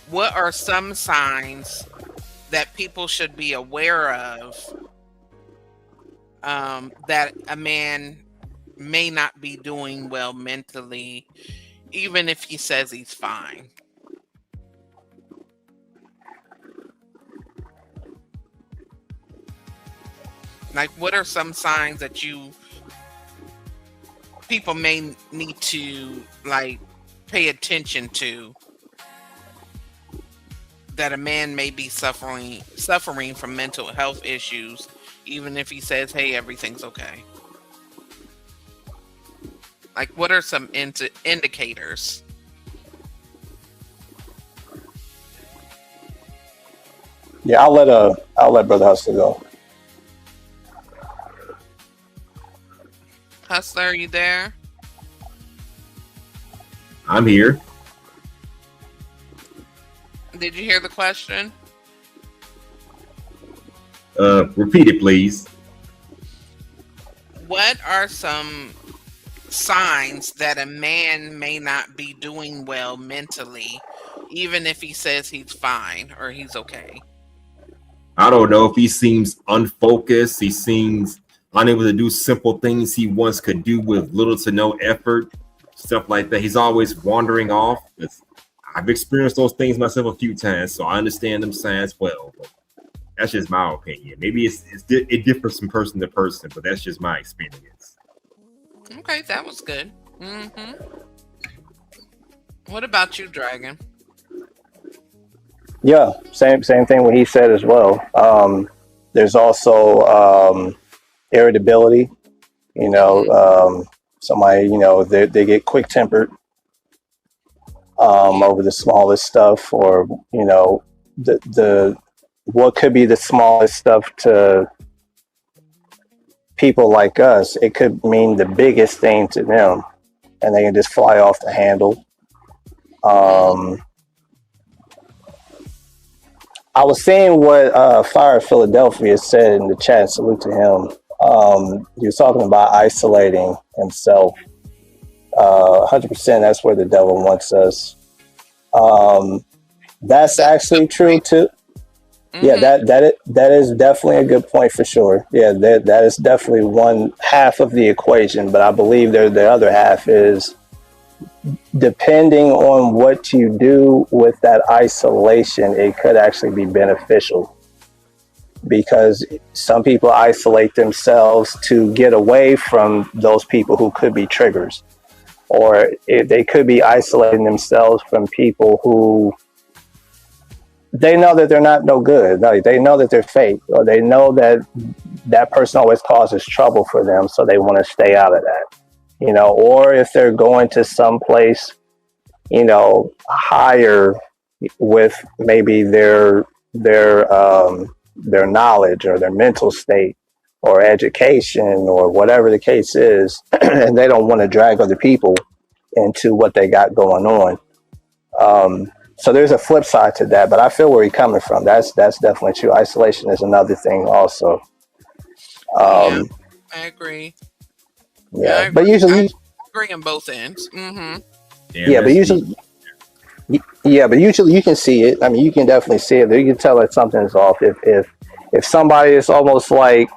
What are some signs that people should be aware of that a man may not be doing well mentally, even if he says he's fine? Like, what are some signs that people may need to pay attention to, that a man may be suffering from mental health issues, even if he says, "Hey, everything's okay"? Like, what are some indicators? Yeah, I'll let Brother Hustler go. Hustler, are you there? I'm here. Did you hear the question? Repeat it, please. what are some signs that a man may not be doing well mentally, even if he says he's fine or he's okay? I don't know if he seems unfocused. He seems unable to do simple things he once could do with little to no effort, stuff like that. He's always wandering off. I've experienced those things myself a few times, so I understand them signs well. But that's just my opinion. Maybe it differs from person to person, but that's just my experience. Okay, that was good. What about you, Dragon? Yeah, same thing what he said as well. There's also irritability. Somebody, they get quick tempered over the smallest stuff, or the what could be the smallest stuff to people like us, it could mean the biggest thing to them, and they can just fly off the handle. I was saying what Fire Philadelphia said in the chat. Salute to him. He was talking about isolating himself. 100%. That's where the devil wants us. That's actually true too. Yeah, that is definitely a good point for sure. Yeah, that is definitely one half of the equation. But I believe the other half is, depending on what you do with that isolation, it could actually be beneficial, because some people isolate themselves to get away from those people who could be triggers, or they could be isolating themselves from people who they know that they're not no good. They know that they're fake, or they know that person always causes trouble for them, so they want to stay out of that. Or if they're going to some place, higher with maybe their knowledge or their mental state or education or whatever the case is, and they don't want to drag other people into what they got going on. So there's a flip side to that, but I feel where you're coming from. That's definitely true. Isolation is another thing also. I agree. Yeah, but usually I agree on both ends. But usually you can see it. I mean, you can definitely see it. You can tell that something's off if somebody is almost like,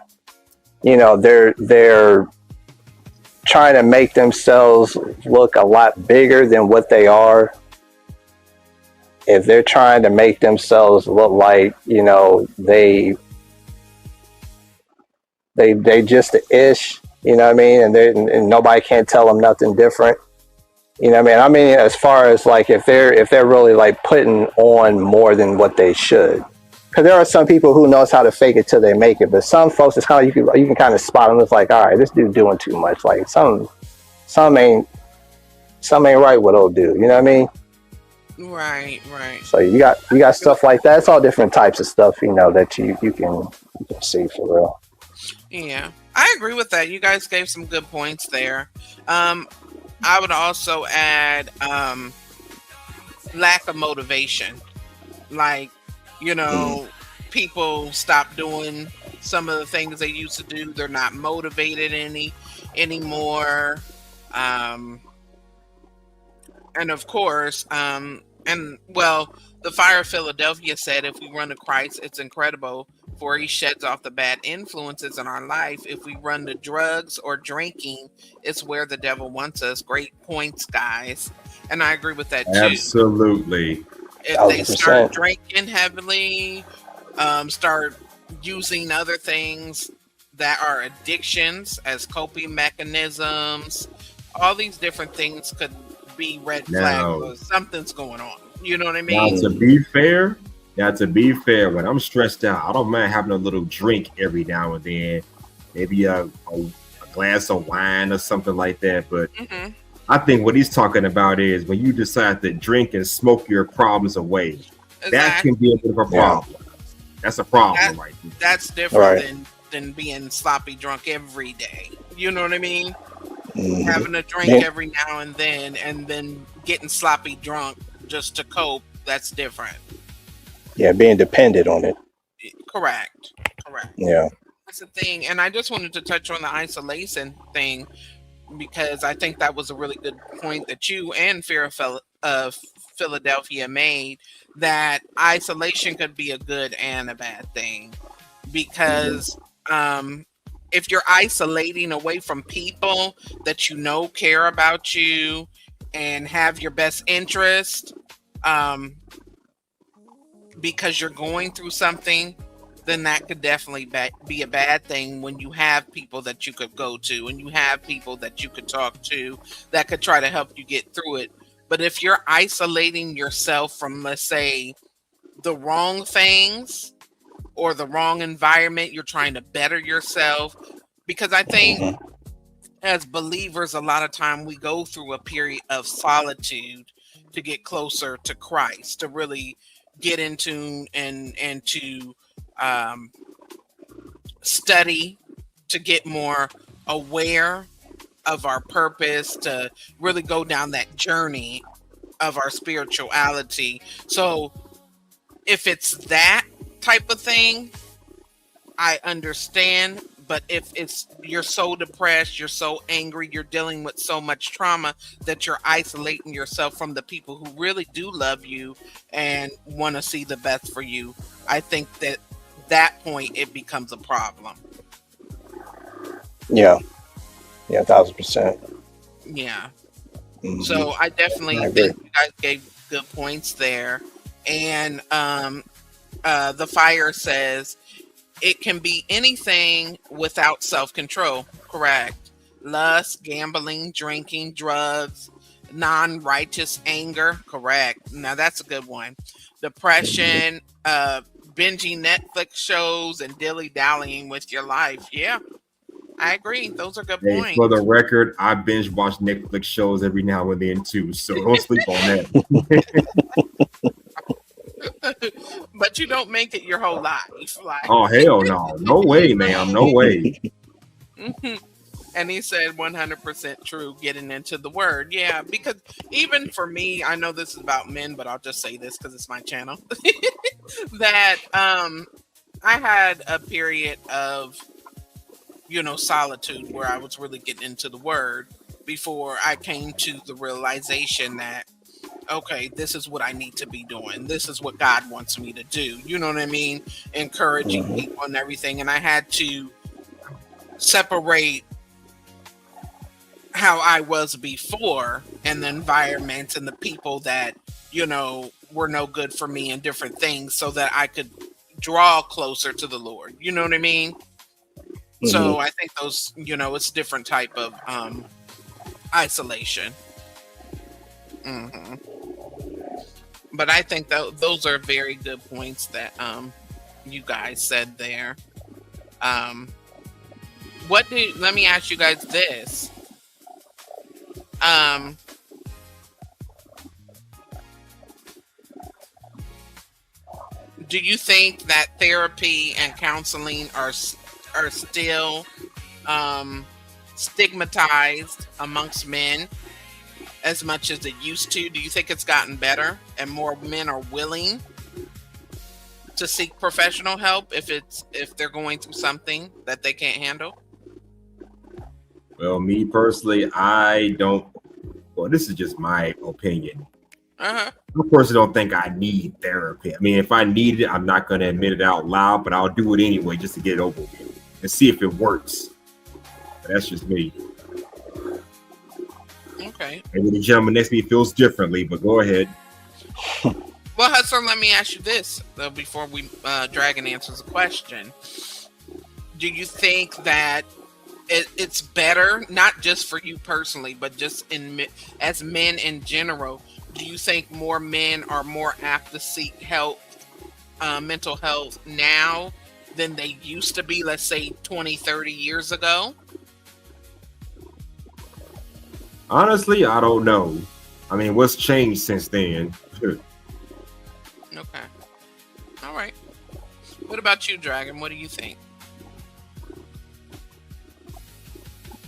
they're trying to make themselves look a lot bigger than what they are. If they're trying to make themselves look like, they just a ish. You know what I mean? And nobody can't tell them nothing different. You know what I mean? As far as like, if they're really like putting on more than what they should, because there are some people who knows how to fake it till they make it, but some folks, it's kind of, you can kind of spot them. It's like, all right, this dude doing too much. Like some ain't right what he'll do. You know what I mean? Right. So you got stuff like that. It's all different types of stuff, that you can see for real. Yeah, I agree with that. You guys gave some good points there. I would also add lack of motivation. Like, people stop doing some of the things they used to do. They're not motivated anymore. And of course, the Fire of Philadelphia said, if we run to Christ, it's incredible, for he sheds off the bad influences in our life. If we run to drugs or drinking, it's where the devil wants us. Great points, guys. And I agree with that too. Absolutely. If they start drinking heavily, start using other things that are addictions as coping mechanisms, all these different things could be red flags. Something's going on. You know what I mean? Now, to be fair, when I'm stressed out, I don't mind having a little drink every now and then, maybe a glass of wine or something like that. But I think what he's talking about is when you decide to drink and smoke your problems away. Exactly. That can be a bit of a problem. Yeah. That's a problem, right there. That's different than being sloppy drunk every day. You know what I mean? Having a drink every now and then getting sloppy drunk just to cope, that's different. Yeah, being dependent on it. Correct. Yeah. that's the thing. And I just wanted to touch on the isolation thing because I think that was a really good point that you and Fear of Philadelphia made, that isolation could be a good and a bad thing because if you're isolating away from people that you know care about you and have your best interest, because you're going through something, then that could definitely be a bad thing when you have people that you could go to and you have people that you could talk to that could try to help you get through it. But if you're isolating yourself from, let's say, the wrong things or the wrong environment, you're trying to better yourself. Because I think as believers, a lot of time we go through a period of solitude to get closer to Christ, to really get into and to study, to get more aware of our purpose, to really go down that journey of our spirituality. So if it's that type of thing, I understand. But if you're so depressed, you're so angry, you're dealing with so much trauma that you're isolating yourself from the people who really do love you and want to see the best for you, I think that point it becomes a problem. Yeah. 1,000%. Yeah. Mhm. So I definitely I agree. think you guys gave good points there. And the fire says it can be anything without self-control. Correct. Lust, gambling, drinking, drugs, non-righteous anger. Correct. Now that's a good one. Depression, binging Netflix shows, and dilly-dallying with your life. Yeah, I agree. Those are good Hey, points. for the record, I binge watch Netflix shows every now and then too, so don't sleep on that. But you don't make it your whole life. Like, Oh hell no, no way, ma'am, no way. and he said 100% true, getting into the word. Yeah, because even for me, I know this is about men, but I'll just say this because it's my channel. That I had a period of, solitude where I was really getting into the word before I came to the realization that, okay, this is what I need to be doing. This is what God wants me to do. You know what I mean? Encouraging people and everything. And I had to separate how I was before and the environment and the people that, were no good for me and different things so that I could draw closer to the Lord. You know what I mean? So I think those, it's a different type of isolation. But I think those are very good points that you guys said there. Let me ask you guys this. Do you think that therapy and counseling are still stigmatized amongst men as much as it used to? Do you think it's gotten better and more men are willing to seek professional help if they're going through something that they can't handle? Well, me personally, I don't. Well, this is just my opinion. Uh-huh. Of course, I don't think I need therapy. I mean, if I need it, I'm not going to admit it out loud, but I'll do it anyway just to get it over with and see if it works. But that's just me. Okay. Maybe the gentleman next to me feels differently, but go ahead. Well, Hudson, let me ask you this though, before we Dragon answers the question. Do you think that it's better, not just for you personally, but just as men in general? Do you think more men are more apt to seek help, mental health now than they used to be, let's say 20, 30 years ago? Honestly, I don't know. I mean, what's changed since then? Okay. All right. What about you, Dragon? What do you think?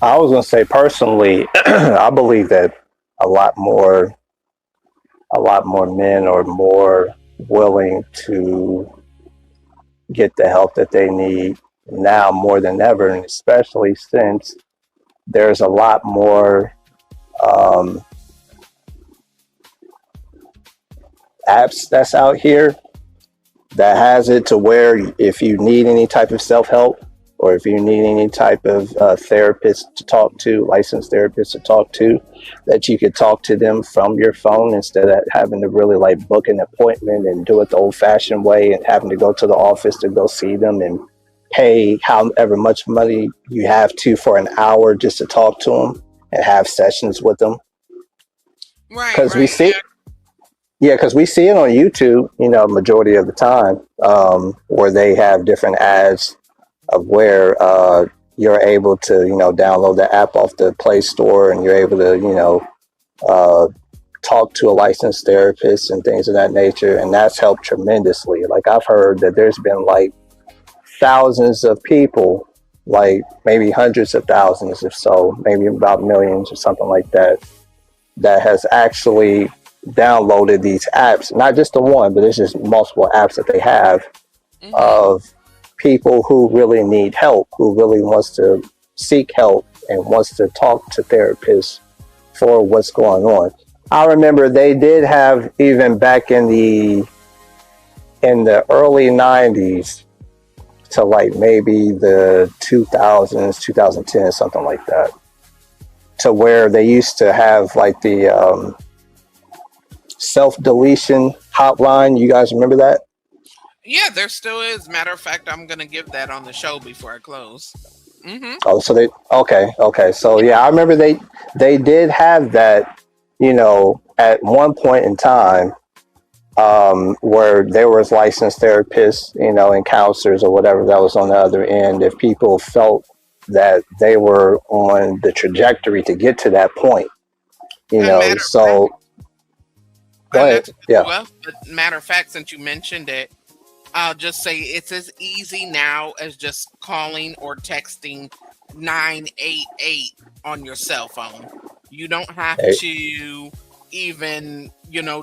I was going to say personally, I believe that a lot more men are more willing to get the help that they need now more than ever, and especially since there's a lot more um, apps that's out here that has it to where if you need any type of self-help or if you need any type of therapist to talk to, licensed therapist to talk to, that you could talk to them from your phone instead of having to really like book an appointment and do it the old-fashioned way and having to go to the office to go see them and pay however much money you have to for an hour just to talk to them and have sessions with them. Right, Because we right. see, Yeah. yeah, because we see it on YouTube, majority of the time, where they have different ads of where you're able to, download the app off the Play Store and you're able to, uh, talk to a licensed therapist and things of that nature. And that's helped tremendously. Like I've heard that there's been like thousands of people, like maybe hundreds of thousands if so, maybe about millions or something like that, that has actually downloaded these apps, not just the one, but it's just multiple apps that they have Mm-hmm. of people who really need help, who really wants to seek help and wants to talk to therapists for what's going on. I remember they did have even back in the early 90s to like maybe the 2000s, 2010, something like that, to where they used to have like the self-deletion hotline. You guys remember that? Yeah, there still is. Matter of fact, I'm gonna give that on the show before I close. Mm-hmm. Oh, so they okay. So yeah, I remember they did have that, at one point in time, where there was licensed therapists, and counselors or whatever that was on the other end. If people felt that they were on the trajectory to get to that point, And matter of fact, so go not ahead. to cut Yeah. you off, but matter of fact, since you mentioned it, I'll just say it's as easy now as just calling or texting 988 on your cell phone. You don't have Hey, to even,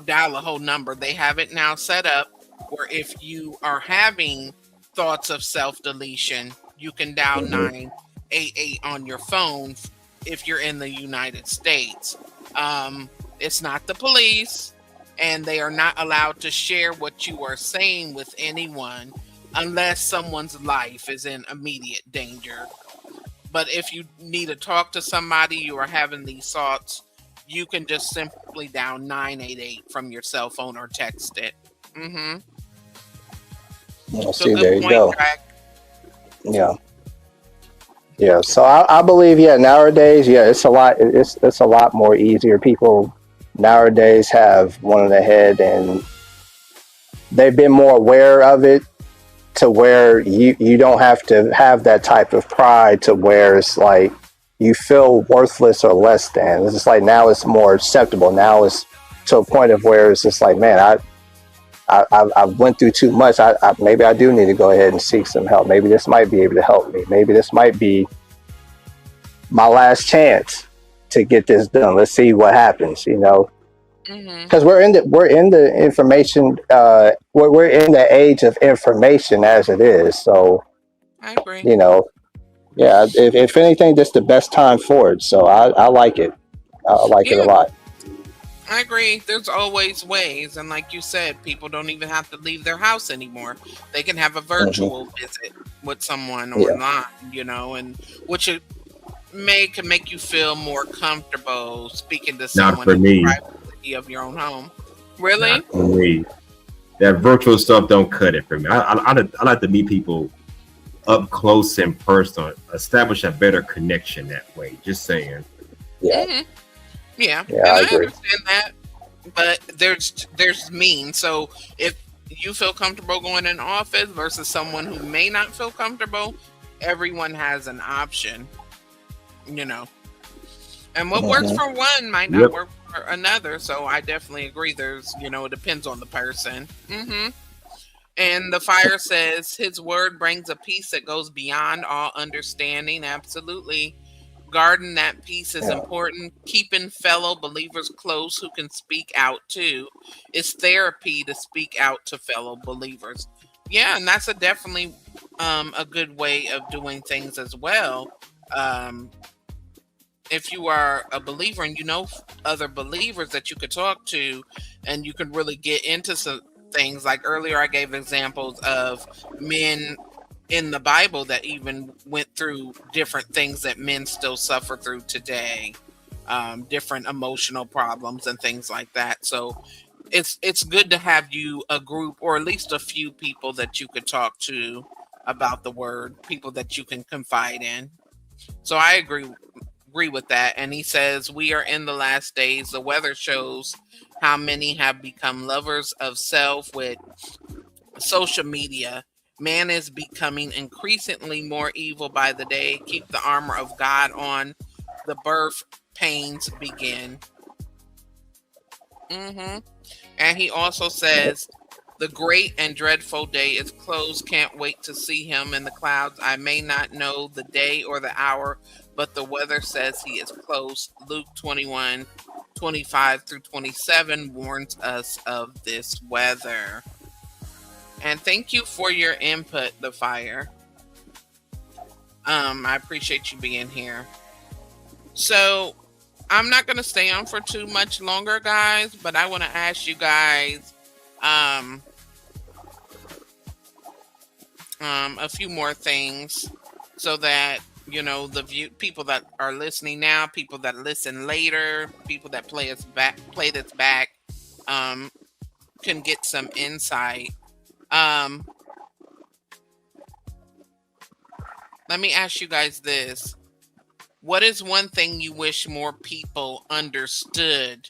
dial a whole number. They have it now set up where if you are having thoughts of self deletion, you can dial mhm. 988 on your phone if you're in the United States. Um, it's not the police, and they are not allowed to share what you are saying with anyone unless someone's life is in immediate danger. But if you need to talk to somebody, you are having these thoughts, you can just simply dial 988 from your cell phone or text it. Mm-hmm. Well, So see, good there you point, go. Craig. Yeah. Yeah. So I believe, yeah, nowadays, yeah, it's a lot more easier. People nowadays have one in the head and they've been more aware of it to where you don't have to have that type of pride to where it's like you feel worthless or less than. It's just like now it's more acceptable. Now it's to a point of where it's just like, man, I went through too much. Maybe I do need to go ahead and seek some help. Maybe this might be able to help me. Maybe this might be my last chance to get this done. Let's see what happens. Mm-hmm. Because we're in the information. We're in the age of information as it is. So I agree. you know, yeah. If anything, this the best time for it. So I like it. I like it a Yeah, lot. I agree. There's always ways. And like you said, people don't even have to leave their house anymore. They can have a Hmm. virtual visit with someone Yeah. online, and which it can make you feel more comfortable speaking to Not someone for in the me. privacy of your own home. Really? Not for me. That virtual stuff don't cut it for me. I like to meet people up close and personal, establish a better connection that way. Just saying. Yeah. Hmm. Yeah, Yeah. and I I agree. understand that, but there's mean. So if you feel comfortable going in office versus someone who may not feel comfortable, everyone has an option, you know. And what works Hmm. for one might not Yep. work for another. So I definitely agree. There's, it depends on the person. And the fire says his word brings a peace that goes beyond all understanding. Absolutely. Guarding that peace is Yeah. important. Keeping fellow believers close who can speak out too. It's therapy to speak out to fellow believers. Yeah, and that's a definitely a good way of doing things as well. Um, if you are a believer and you know other believers that you could talk to, and you could really get into some things. Like earlier, I gave examples of men in the Bible that even went through different things that men still suffer through today, different emotional problems and things like that. So it's good to have you a group or at least a few people that you could talk to about the word, people that you can confide in. So I agree with that. And he says, we are in the last days. The weather shows how many have become lovers of self with social media. Man is becoming increasingly more evil by the day. Keep the armor of God on. The birth pains begin. And he also says, the great and dreadful day is close. Can't wait to see him in the clouds. I may not know the day or the hour, but the weather says he is close. Luke 21:25-27 warns us of this weather. And thank you for your input, The Fire. I appreciate you being here. So I'm not going to stay on for too much longer, guys, but I want to ask you guys a few more things so that the people that are listening now, people that listen later, people that play this back, can get some insight. Let me ask you guys this. What is one thing you wish more people understood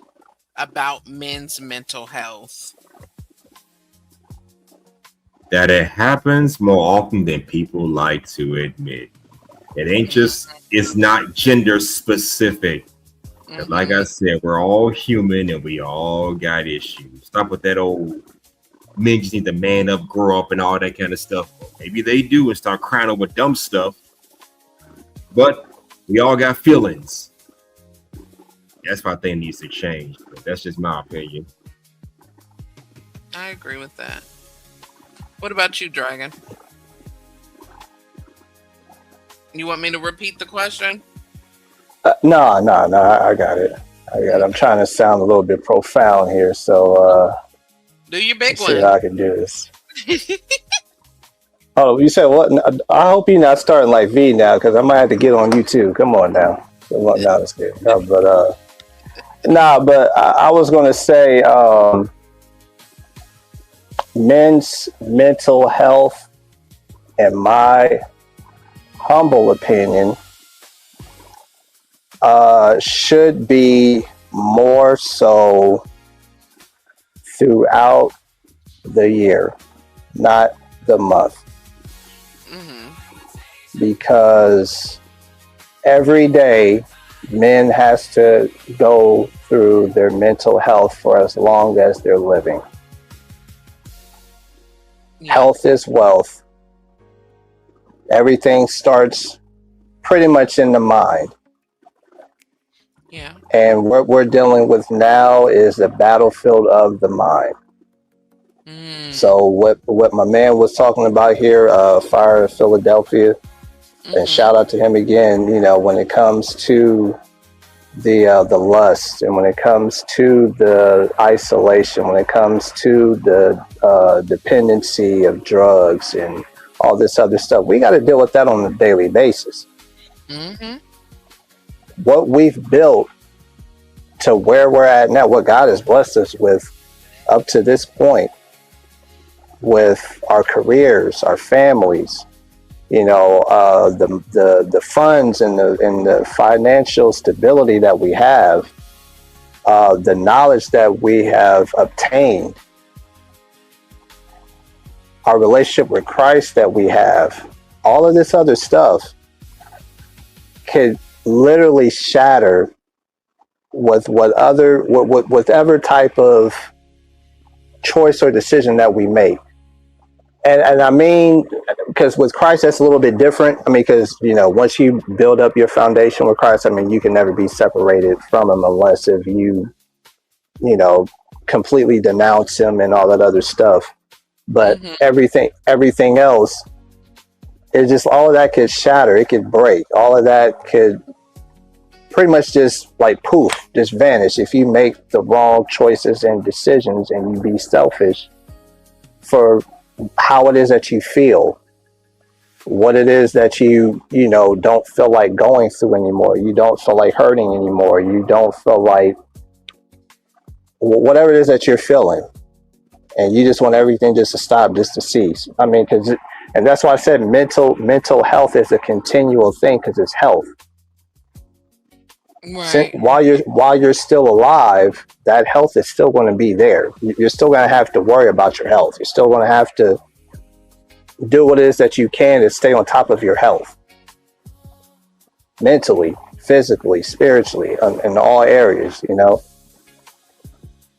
about men's mental health? That it happens more often than people like to admit. It ain't just, it's not gender specific. But like I said, we're all human and we all got issues. Stop with that old men just need to man up, grow up, and all that kind of stuff. Maybe they do and start crying over dumb stuff. But we all got feelings. That's what I think needs to change. But that's just my opinion. I agree with that. What about you, Dragon? You want me to repeat the question? No, I got it. I'm trying to sound a little bit profound here, so do your big let's see one. how I can do this. Oh, you said what? I hope you're not starting like V now, because I might have to get on you too. Come on now. No, that's good. No, but I was gonna say, men's mental health, in my humble opinion, should be more so throughout the year, not the month. Because every day men has to go through their mental health for as long as they're living. Yeah. Health is wealth. Everything starts pretty much in the mind. Yeah. And what we're dealing with now is the battlefield of the mind. So what my man was talking about here, Fire of Philadelphia, and shout out to him again, when it comes to the lust, and when it comes to the isolation, when it comes to the dependency of drugs and all this other stuff, we got to deal with that on a daily basis. What we've built to where we're at now, what God has blessed us with up to this point, with our careers, our families, the funds and the financial stability that we have, the knowledge that we have obtained, our relationship with Christ that we have, all of this other stuff could literally shatter with whatever type of choice or decision that we make. And I mean, because with Christ, that's a little bit different. I mean, because, once you build up your foundation with Christ, I mean, you can never be separated from him unless if you completely denounce him and all that other stuff. But everything else, it just, all of that could shatter, it could break, all of that could pretty much just like poof, just vanish if you make the wrong choices and decisions and you be selfish for how it is that you feel, what it is that you know, don't feel like going through anymore, you don't feel like hurting anymore, you don't feel like whatever it is that you're feeling, and you just want everything just to stop, just to cease. I mean, and that's why I said mental health is a continual thing, because it's health. Right. While you're still alive, that health is still going to be there. You're still going to have to worry about your health. You're still going to have to do what it is that you can to stay on top of your health, mentally, physically, spiritually, in all areas, you know.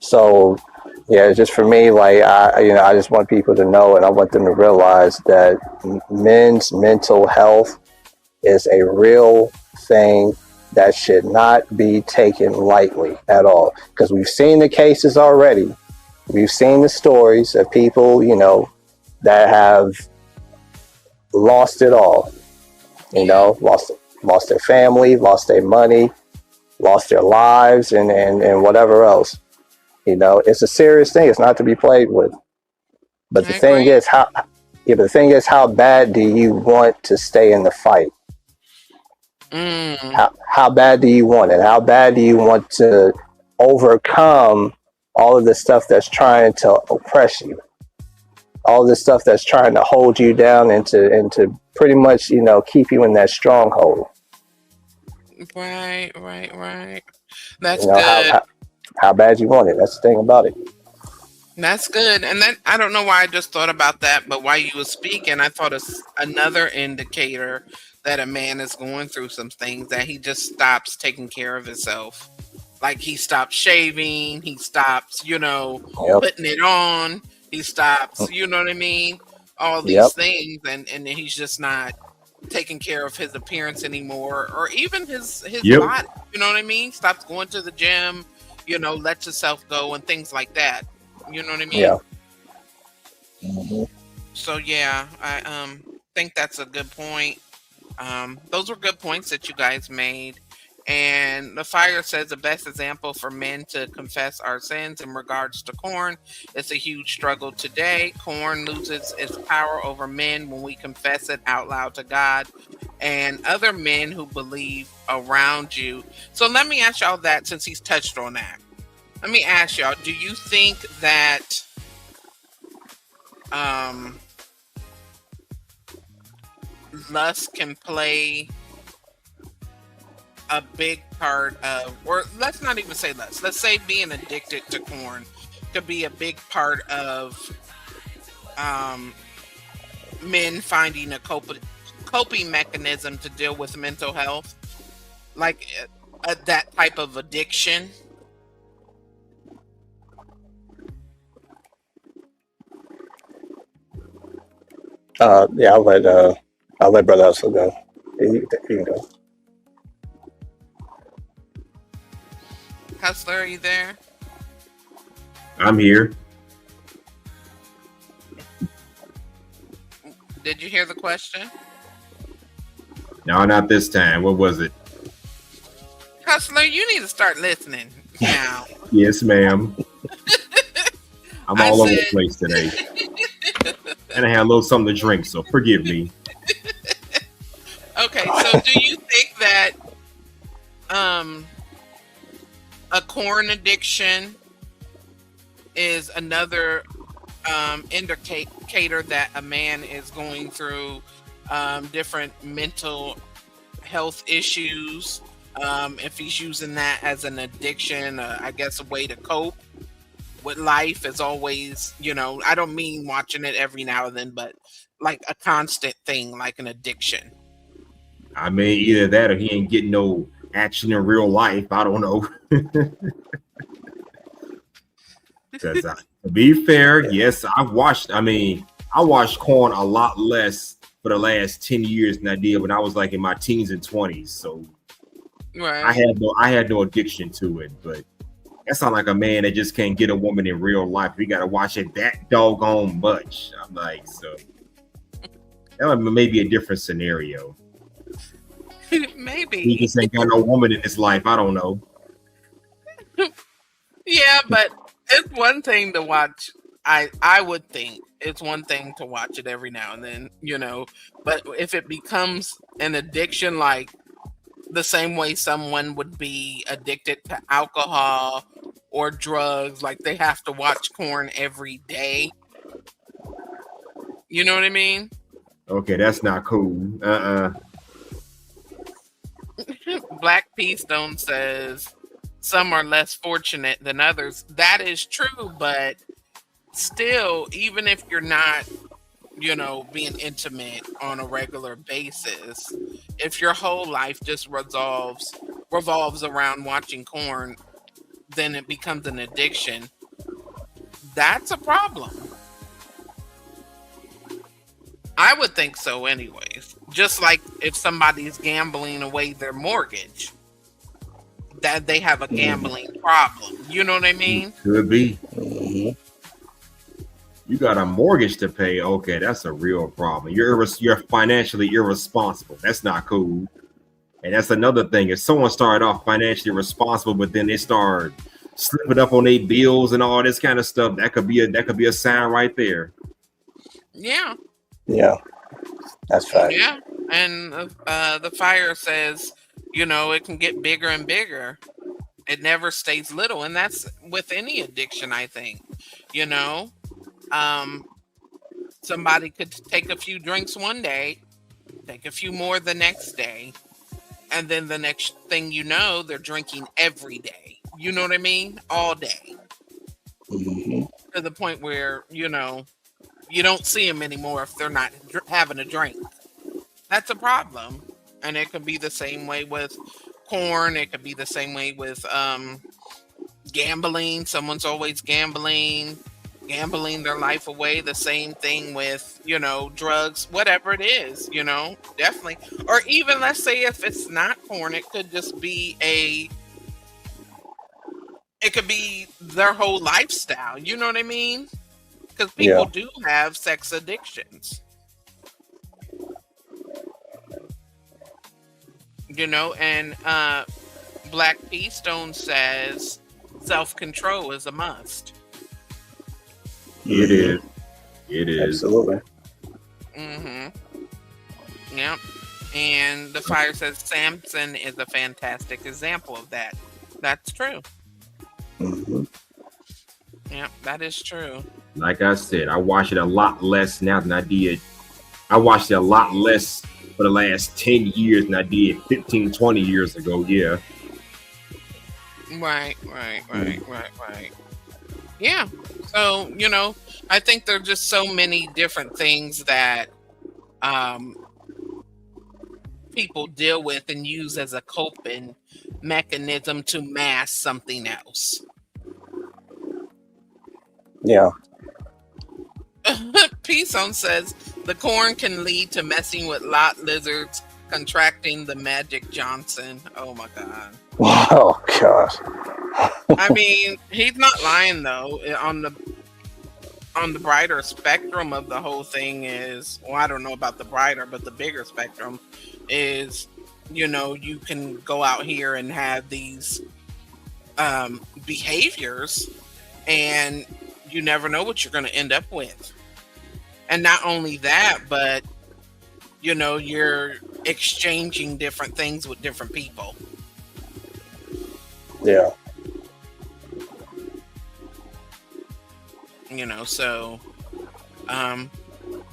So yeah, just for me, like, I just want people to know, and I want them to realize that men's mental health is a real thing that should not be taken lightly at all. Because we've seen the cases already. We've seen the stories of people, you know, that have lost it all. You know, lost their family, lost their money, lost their lives, and whatever else. You know, it's a serious thing. It's not to be played with. But the thing is, how bad do you want to stay in the fight? How bad do you want it? How bad do you want to overcome all of the stuff that's trying to oppress you? All of the stuff that's trying to hold you down and to pretty much, you know, keep you in that stronghold. Right. That's you know, good. How bad you want it. That's the thing about it. That's good. And then I don't know why I just thought about that, but while you were speaking, I thought it's another indicator that a man is going through some things, that he just stops taking care of himself. Like he stops shaving, he stops, you know, putting it on, he stops, you know what I mean? All these things, and he's just not taking care of his appearance anymore, or even his body, you know what I mean? Stops going to the gym, you know, let yourself go and things like that. You know what I mean? Yeah. Mm-hmm. So yeah, I think that's a good point. Those were good points that you guys made. And the Fire says the best example for men to confess our sins in regards to Corn. It's a huge struggle today. Corn loses its power over men when we confess it out loud to God and other men who believe around you. So let me ask y'all that, since he's touched on that. Let me ask y'all, do you think that lust can play a big part of, or let's not even say lust, let's say being addicted to corn could be a big part of men finding a coping mechanism to deal with mental health, like that type of addiction? Yeah, I'll let Brother Hustle go. He can go. Hustler, are you there? I'm here. Did you hear the question? No, not this time. What was it? Hustler, you need to start listening now. Yes, ma'am. I'm all over the place today. And I had a little something to drink, so forgive me. Okay, so do you think that a corn addiction is another indicator that a man is going through different mental health issues, if he's using that as an addiction, I guess a way to cope with life? Is always, you know, I don't mean watching it every now and then, but like a constant thing, like an addiction? I mean, either that or he ain't getting no action in real life. I don't know. Because to be fair, yes, I watched corn a lot less for the last 10 years than I did when I was like in my teens and 20s. So right. I had no addiction to it, but that sounds like a man that just can't get a woman in real life. We gotta watch it that doggone much. I'm like, so That may be a different scenario. He Maybe. just ain't got no woman in his life. I don't know. Yeah, but it's one thing to watch. I would think it's one thing to watch it every now and then, but if it becomes an addiction, like the same way someone would be addicted to alcohol or drugs, like they have to watch porn every day. You know what I mean? Okay, that's not cool. Black P Stone says some are less fortunate than others. That is true, but still, even if you're not, being intimate on a regular basis, if your whole life just revolves around watching porn, then it becomes an addiction. That's a problem. I would think so anyways. Just like if somebody's gambling away their mortgage, that they have a gambling problem. You know what I mean? Could be. You got a mortgage to pay. Okay, that's a real problem. You're financially irresponsible. That's not cool. And that's another thing. If someone started off financially responsible, but then they start slipping up on their bills and all this kind of stuff, that could be a sign right there. Yeah. Yeah, that's fact. Yeah, and the fire says, it can get bigger and bigger. It never stays little, and that's with any addiction, I think. Somebody could take a few drinks one day, take a few more the next day, and then the next thing you know, they're drinking every day. You know what I mean? All day. To the point where, you don't see them anymore if they're not having a drink. That's a problem. And it could be the same way with porn. It could be the same way with gambling. Someone's always gambling their life away. The same thing with, drugs, whatever it is, definitely. Or even, let's say, if it's not porn, it could just be it could be their whole lifestyle. You know what I mean? Because people do have sex addictions. And Black P Stone says self-control is a must. It is. It is. Absolutely. Yeah. And the fire says Samson is a fantastic example of that. That's true. Yeah, that is true. Like I said, I watch it a lot less now than I did. I watched it a lot less for the last 10 years than I did 15, 20 years ago. Yeah. Right. Yeah. So, I think there are just so many different things that people deal with and use as a coping mechanism to mask something else. Yeah. P-Zone says the corn can lead to messing with lot lizards, contracting the Magic Johnson. Oh my God. Oh gosh. I mean, he's not lying though. On the brighter spectrum of the whole thing is, well, I don't know about the brighter, but the bigger spectrum is, you can go out here and have these behaviors, and you never know what you're going to end up with. And not only that, but you're exchanging different things with different people. Yeah. So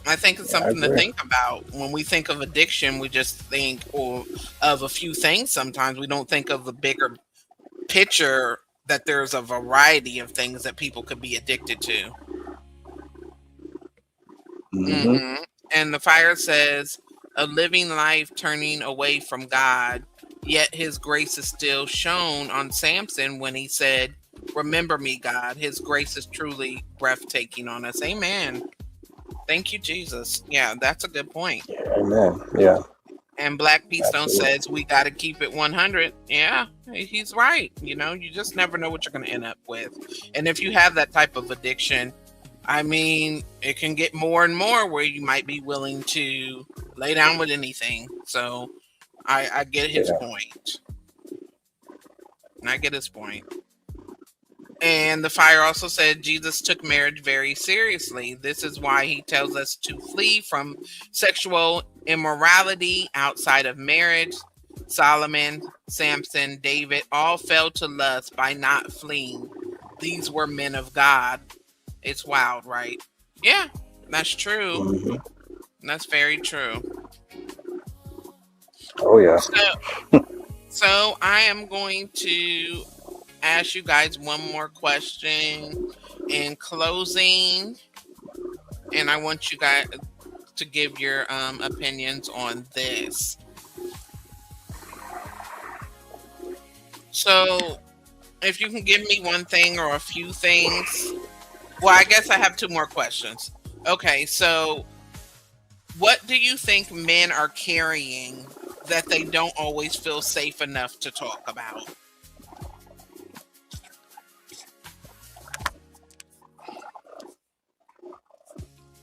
I think it's something to think about. When we think of addiction, we just think of a few things. Sometimes we don't think of the bigger picture, that there's a variety of things that people could be addicted to. And the fire says a living life turning away from God, yet his grace is still shown on Samson when he said, "Remember me, God. His grace is truly breathtaking on us." Amen. Thank you, Jesus. Yeah, that's a good point. Amen. Yeah. And Black P Stone says we got to keep it 100. Yeah, he's right. You just never know what you're going to end up with. And if you have that type of addiction, I mean, it can get more and more where you might be willing to lay down with anything. So I get his Yeah. point. I get his point. And the fire also said Jesus took marriage very seriously. This is why he tells us to flee from sexual immorality outside of marriage. Solomon, Samson, David all fell to lust by not fleeing. These were men of God. It's wild, right? Yeah, that's true. Hmm. That's very true. Oh yeah. So I am going to ask you guys one more question in closing, and I want you guys to give your opinions on this. So, if you can give me one thing or a few things, well, I guess I have two more questions. Okay, so what do you think men are carrying that they don't always feel safe enough to talk about?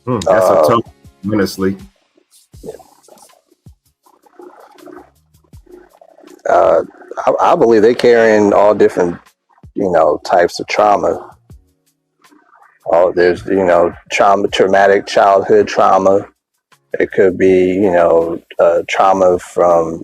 That's a Uh, tough, honestly. uh, I believe they're carrying all different, types of trauma. Oh, there's, traumatic childhood trauma. It could be, trauma from,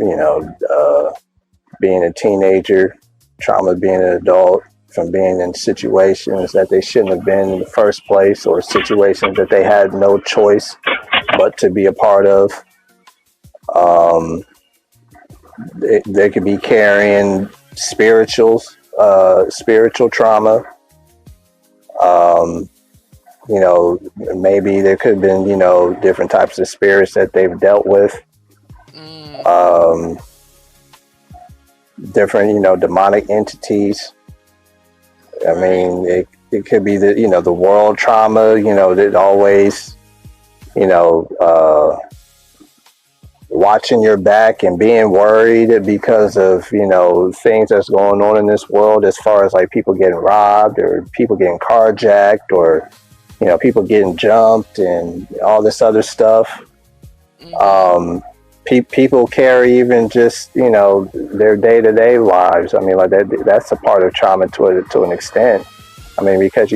being a teenager, trauma being an adult, from being in situations that they shouldn't have been in the first place, or situations that they had no choice but to be a part of. Um, they could be carrying spiritual trauma. Um, maybe there could have been, different types of spirits that they've dealt with. Mm, Um, different, demonic entities. I right. mean, it could be the world trauma, that always, you know, uh, watching your back and being worried because of, things that's going on in this world, as far as like people getting robbed or people getting carjacked, or, people getting jumped and all this other stuff. Hmm. Um, people carry even just, their day-to-day lives. I mean, like that's a part of trauma to an extent. I mean, because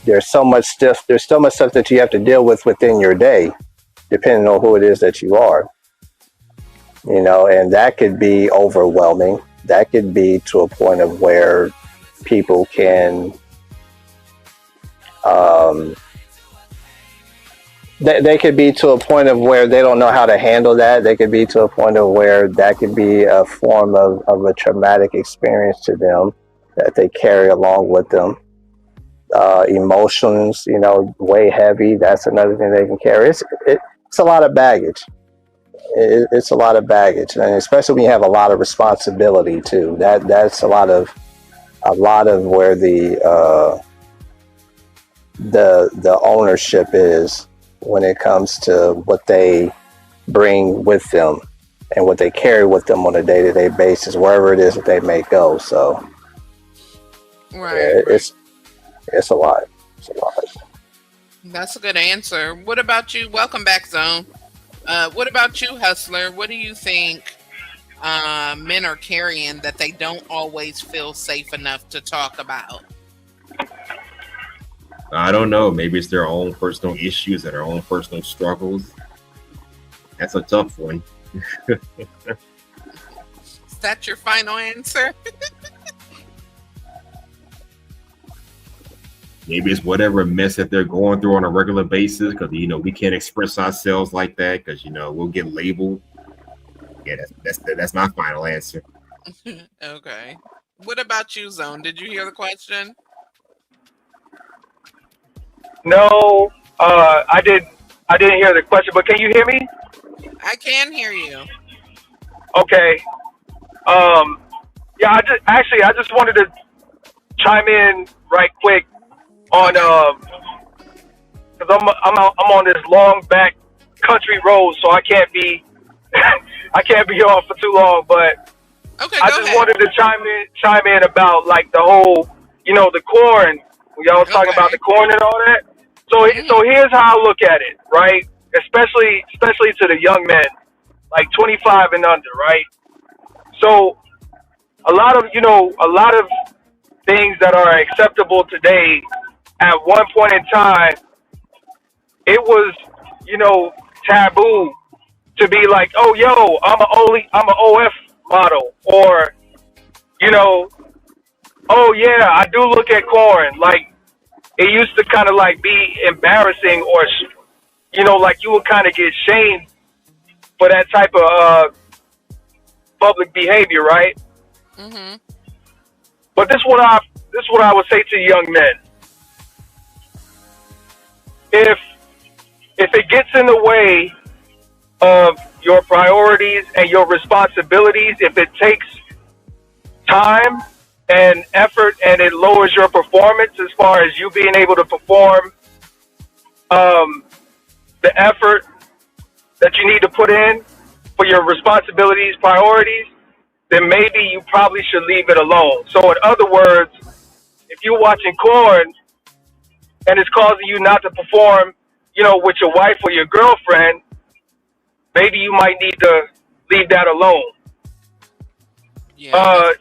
there's so much stuff that you have to deal with within your day, depending on who it is that you are. And that could be overwhelming. That could be to a point of where people can, um, they could be to a point of where they don't know how to handle that. They could be to a point of where that could be a form of a traumatic experience to them that they carry along with them. Emotions, way heavy. That's another thing they can carry. It's a lot of baggage. It's a lot of baggage, and especially when you have a lot of responsibility too. That's a lot of where the ownership is when it comes to what they bring with them and what they carry with them on a day-to-day basis, wherever it is that they may go. So Right, yeah, right. it's a lot. It's a lot. That's a good answer. What about you? Welcome back, Zone. What about you, Hustler? What do you think men are carrying that they don't always feel safe enough to talk about? I don't know. Maybe it's their own personal issues and their own personal struggles. That's a tough one. Is that your final answer? Maybe it's whatever mess that they're going through on a regular basis, because we can't express ourselves like that because we'll get labeled. Yeah, that's my final answer. Okay. What about you, Zone? Did you hear the question? No, I didn't hear the question, but can you hear me? I can hear you. Okay. Yeah, I just wanted to chime in right quick on Okay. because I'm on this long back country road, so I can't be I can't be on for too long. But Okay, I go just ahead. wanted to chime in about like the whole the corn. Y'all was talking about Okay. the corn and all that. So here's how I look at it, right? Especially to the young men, like 25 and under, right? So a lot of things that are acceptable today, at one point in time, it was, taboo to be like, oh, yo, I'm a OF model, or, you know, oh yeah, I do look at corn. Like, it used to kind of like be embarrassing, or, like you would kind of get shamed for that type of public behavior, right? Mm-hmm. But this is what I would say to young men. If it gets in the way of your priorities and your responsibilities, if it takes time and effort and it lowers your performance as far as you being able to perform the effort that you need to put in for your responsibilities, priorities, then maybe you probably should leave it alone. So in other words, if you're watching corn and it's causing you not to perform, with your wife or your girlfriend, maybe you might need to leave that alone. Yeah.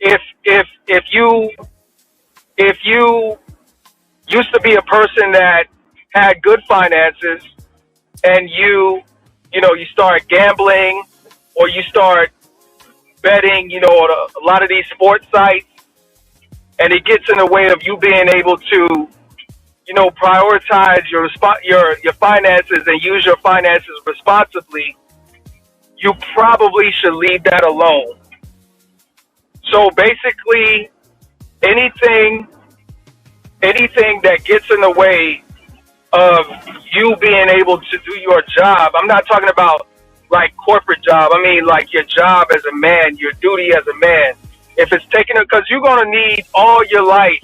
If you used to be a person that had good finances, and you start gambling, or you start betting, on a lot of these sports sites, and it gets in the way of you being able to, prioritize your finances and use your finances responsibly, you probably should leave that alone. So basically, anything that gets in the way of you being able to do your job, I'm not talking about like corporate job. I mean like your job as a man, your duty as a man. If it's taking it, because you're going to need all your life.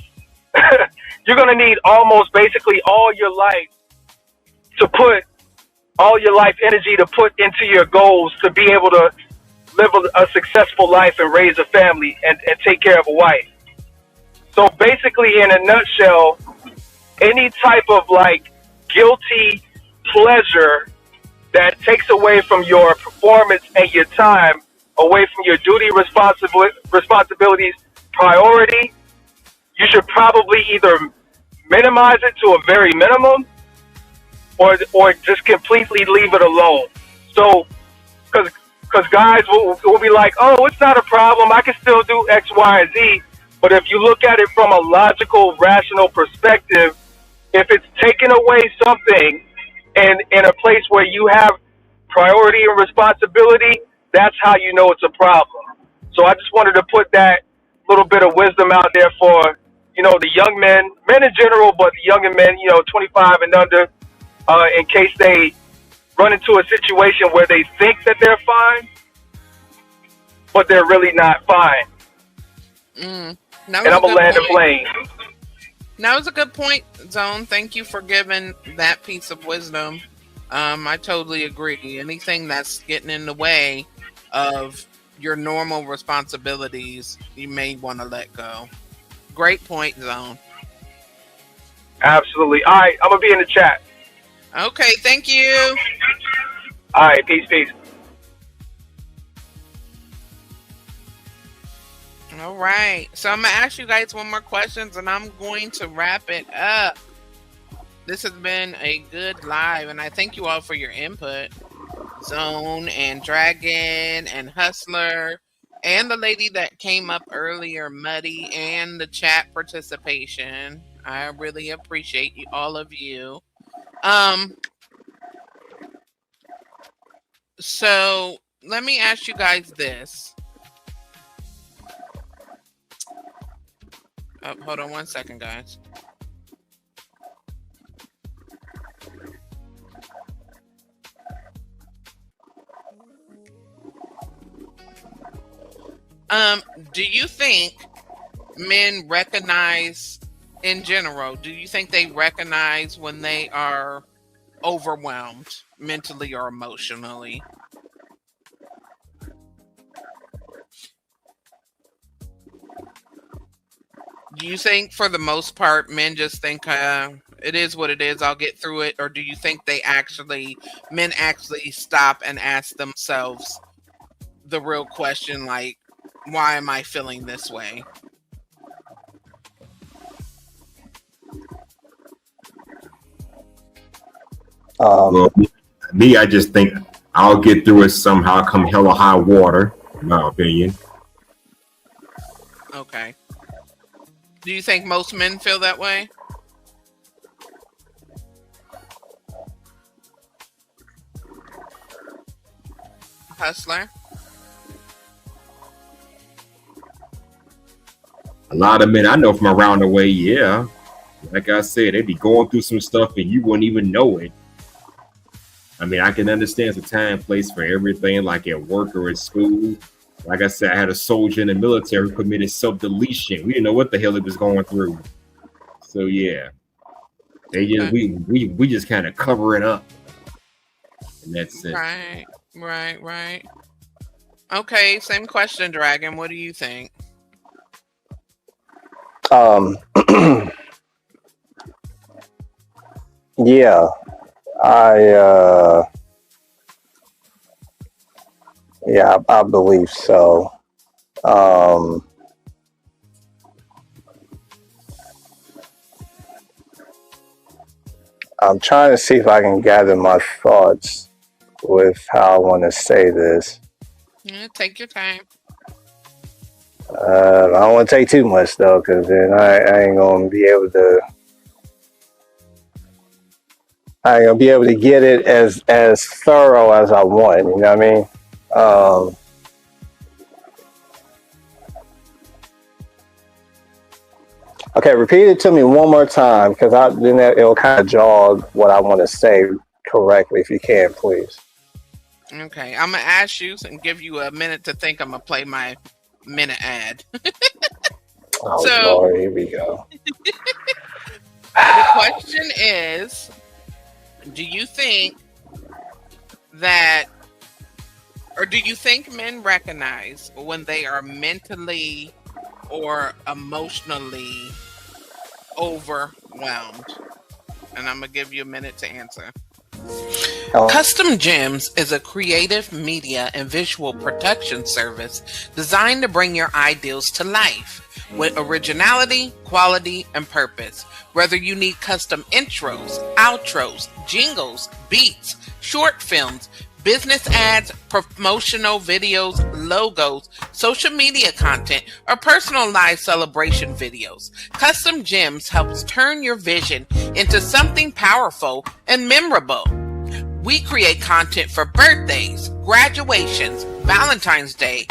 You're going to need almost basically all your life to put all your life energy to put into your goals to be able to live a successful life and raise a family and take care of a wife. So basically, in a nutshell, any type of like guilty pleasure that takes away from your performance and your time, away from your duty, responsibilities, priority, you should probably either minimize it to a very minimum, or just completely leave it alone. So, because guys will be like, oh, it's not a problem, I can still do X, Y, and Z. But if you look at it from a logical, rational perspective, if it's taking away something and in a place where you have priority and responsibility, that's how you know it's a problem. So I just wanted to put that little bit of wisdom out there for, the young men in general, but the younger men, 25 and under, in case they run into a situation where they think that they're fine, but they're really not fine. And I'm going to land the plane. That was a good point, Zone. Thank you for giving that piece of wisdom. I totally agree. Anything that's getting in the way of your normal responsibilities, you may want to let go. Great point, Zone. Absolutely. All right, I'm going to be in the chat. Okay, thank you. All right, peace. All right. So I'm going to ask you guys one more question, and I'm going to wrap it up. This has been a good live, and I thank you all for your input. Zone and Dragon and Hustler and the lady that came up earlier, Muddy, and the chat participation. I really appreciate you, all of you. So let me ask you guys this. Oh, hold on one second, guys. Do you think men recognize, in general, do you think they recognize when they are overwhelmed mentally or emotionally? Do you think, for the most part, men just think, it is what it is. I'll get through it. Or do you think men actually stop and ask themselves the real question, like, why am I feeling this way? Well, me, I just think I'll get through it somehow, come hell or high water, in my opinion. Okay. Do you think most men feel that way? Hustler? A lot of men I know from around the way, yeah. Like I said, they'd be going through some stuff and you wouldn't even know it. I mean, I can understand the time, place for everything, like at work or at school. Like I said, I had a soldier in the military who committed self-deletion. We didn't know what the hell he was going through. So yeah, they just we just kind of cover it up, and that's it. Right. Okay, same question, Dragon. What do you think? Yeah, I believe so. I'm trying to see if I can gather my thoughts with how I want to say this. Yeah, take your time. I don't want to take too much though, because then I ain't gonna be able to. I ain't gonna be able to get it as thorough as I want. You know what I mean? Okay, repeat it to me one more time, because then it'll kind of jog what I want to say correctly. If you can, please. Okay, I'm gonna ask you and give you a minute to think. I'm gonna play my minute ad. Oh So- Lord, here we go. The question is, do you think men recognize when they are mentally or emotionally overwhelmed? And I'm gonna give you a minute to answer. Custom Gems is a creative media and visual production service designed to bring your ideals to life with originality, quality, and purpose. Whether you need custom intros, outros, jingles, beats, short films, business ads, promotional videos, logos, social media content, or personalized celebration videos, Custom Gems helps turn your vision into something powerful and memorable. We create content for birthdays, graduations, Valentine's Day,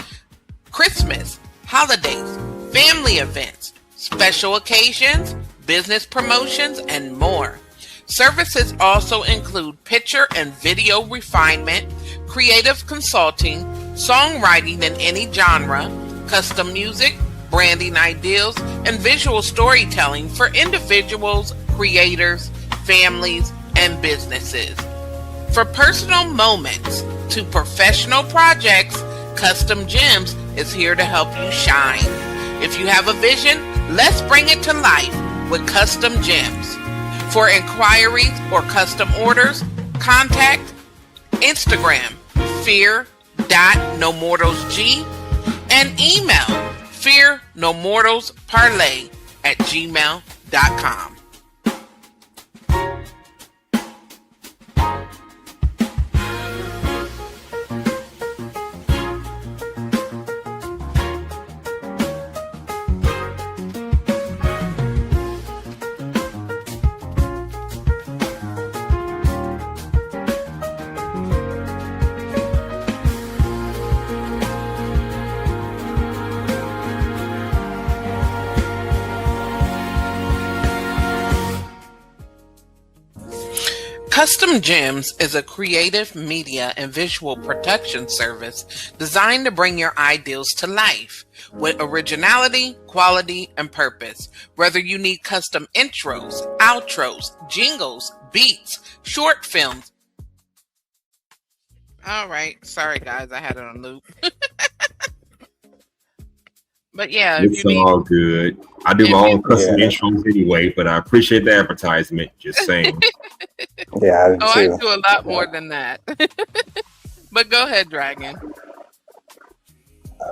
Christmas, holidays, family events, special occasions, business promotions, and more. Services also include picture and video refinement, creative consulting, songwriting in any genre, custom music, branding ideas, and visual storytelling for individuals, creators, families, and businesses. For personal moments to professional projects, Custom Gems is here to help you shine. If you have a vision, let's bring it to life with Custom Gems. For inquiries or custom orders, contact Instagram fear.nomortalsg and email fearnomortalsparlay@gmail.com. Custom Gems is a creative media and visual production service designed to bring your ideals to life with originality, quality, and purpose. Whether you need custom intros, outros, jingles, beats, short films. All right. Sorry, guys. I had it on loop. But yeah, if It's you need, all good. I do my if you, own custom Yeah, intros anyway, but I appreciate the advertisement. Just saying. yeah, I do oh, I too. do a lot Yeah. more than that. But go ahead, Dragon.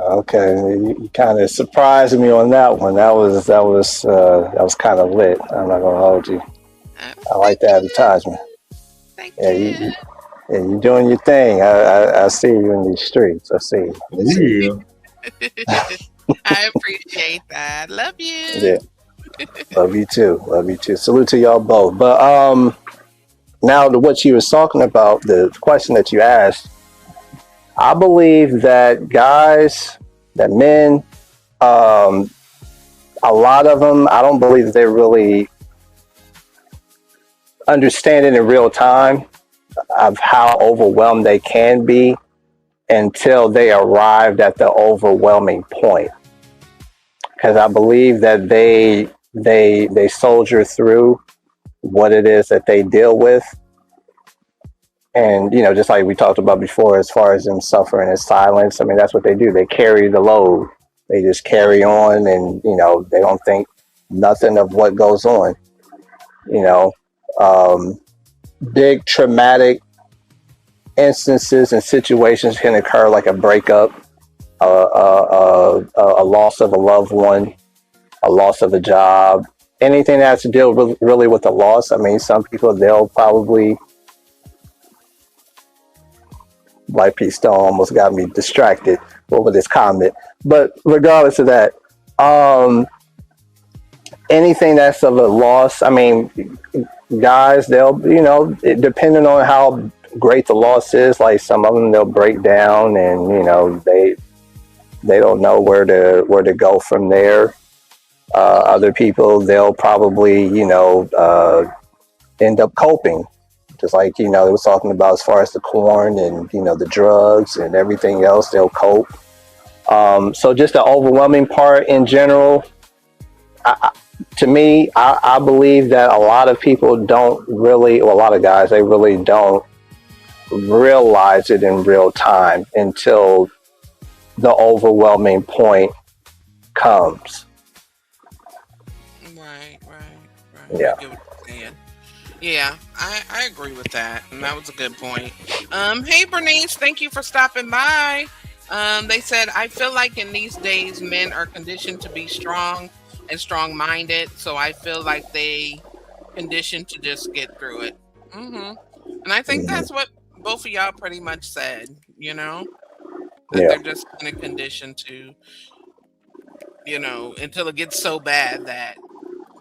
Okay, you kind of surprised me on that one. That was kind of lit. I'm not gonna hold you. I like Thank the you. advertisement. Thank Yeah, you. yeah, you doing your thing. I see you in these streets. I see you. I Oh see you. yeah. I appreciate that. Love you. Yeah, love you too. Love you too. Salute to y'all both. But now to what you was talking about, the question that you asked, I believe that guys, that men, um, a lot of them, I don't believe they're really understanding in real time of how overwhelmed they can be until they arrived at the overwhelming point. Because I believe that they soldier through what it is that they deal with, and just like we talked about before, as far as them suffering in silence. I mean, that's what they do. They carry the load. They just carry on, and they don't think nothing of what goes on. You know, um, big traumatic instances and situations can occur, like a breakup, a loss of a loved one, a loss of a job, anything that has to deal really with a loss. I mean, some people, they'll probably, like Pete Stone almost got me distracted over this comment. But regardless of that, anything that's of a loss, I mean, guys, they'll, depending on how great the loss is, like some of them, they'll break down, and they don't know where to go from there. Other people, they'll probably end up coping, just like it was talking about as far as the corn and the drugs and everything else. They'll cope. So just the overwhelming part in general, to me, I believe that a lot of people don't really, or a lot of guys, they really don't realize it in real time until the overwhelming point comes. Right. Yeah. I get what you're saying. Yeah, I agree with that, and that was a good point. Hey Bernice, thank you for stopping by. They said, I feel like in these days men are conditioned to be strong and strong-minded, so I feel like they conditioned to just get through it. And I think Hmm. that's what both of y'all pretty much said. That Yeah. they're just in a condition to, until it gets so bad that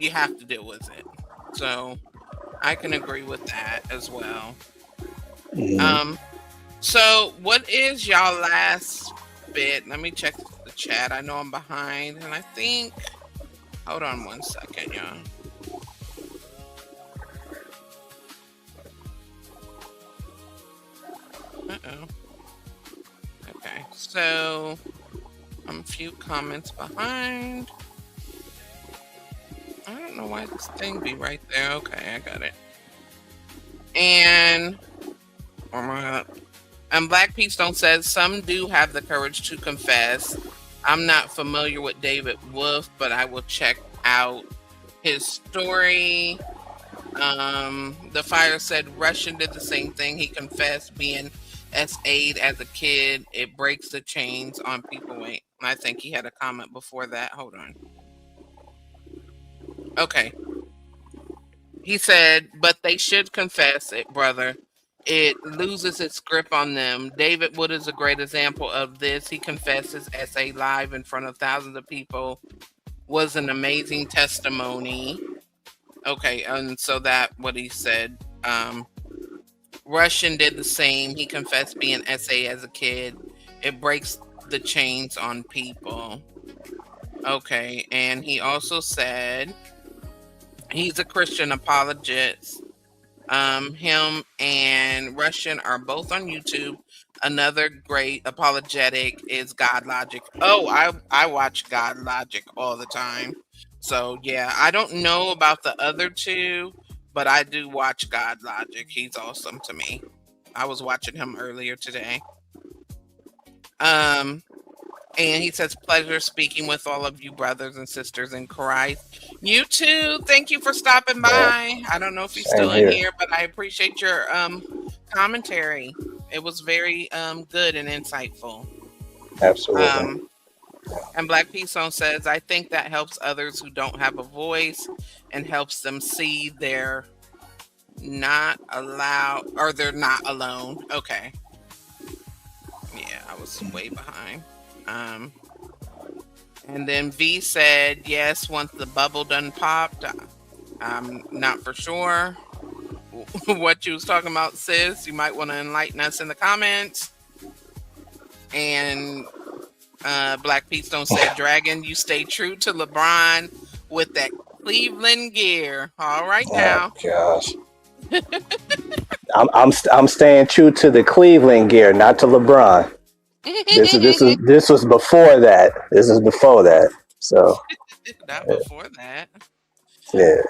you have to deal with it. So I can agree with that as well. Hmm. Um, so what is y'all last bit? Let me check the chat. I know I'm behind, and I think. Hold on one second, y'all. Uh-oh. Okay, so I'm a few comments behind. I don't know why this thing be right there. Okay, I got it. And Black Pete Stone says some do have the courage to confess. I'm not familiar with David Wolf, but I will check out his story. The Fire said Russian did the same thing. He confessed being SA'd as a kid. It breaks the chains on people. Wait, I think he had a comment before that. Hold on. Okay. He said, but they should confess it, brother. It loses its grip on them. David Wood is a great example of this. He confesses SA live in front of thousands of people. Was an amazing testimony. Okay, and so that what he said. Russian did the same. He confessed being SA as a kid. It breaks the chains on people. Okay, and he also said he's a Christian apologist. Him and Russian are both on YouTube. Another great apologetic is God Logic. Oh, I watch God Logic all the time. So yeah, I don't know about the other two, but I do watch God Logic. He's awesome to me. I was watching him earlier today. Um, And he says, pleasure speaking with all of you brothers and sisters in Christ. You too. Thank you for stopping Yeah, by. I don't know if he's same still in here. here, but I appreciate your commentary. It was very good and insightful. Absolutely. Um, and Black Peace Zone says, I think that helps others who don't have a voice and helps them see they're not allowed or they're not alone. Okay. Yeah, I was way behind. And then V said, yes, once the bubble done popped, I'm not for sure what you was talking about, sis. You might want to enlighten us in the comments. And Black Pete Stone said, Dragon, you stay true to LeBron with that Cleveland gear. All right now. Oh gosh. I'm staying true to the Cleveland gear, not to LeBron. This was before that. This is before that. So Not before that. yeah.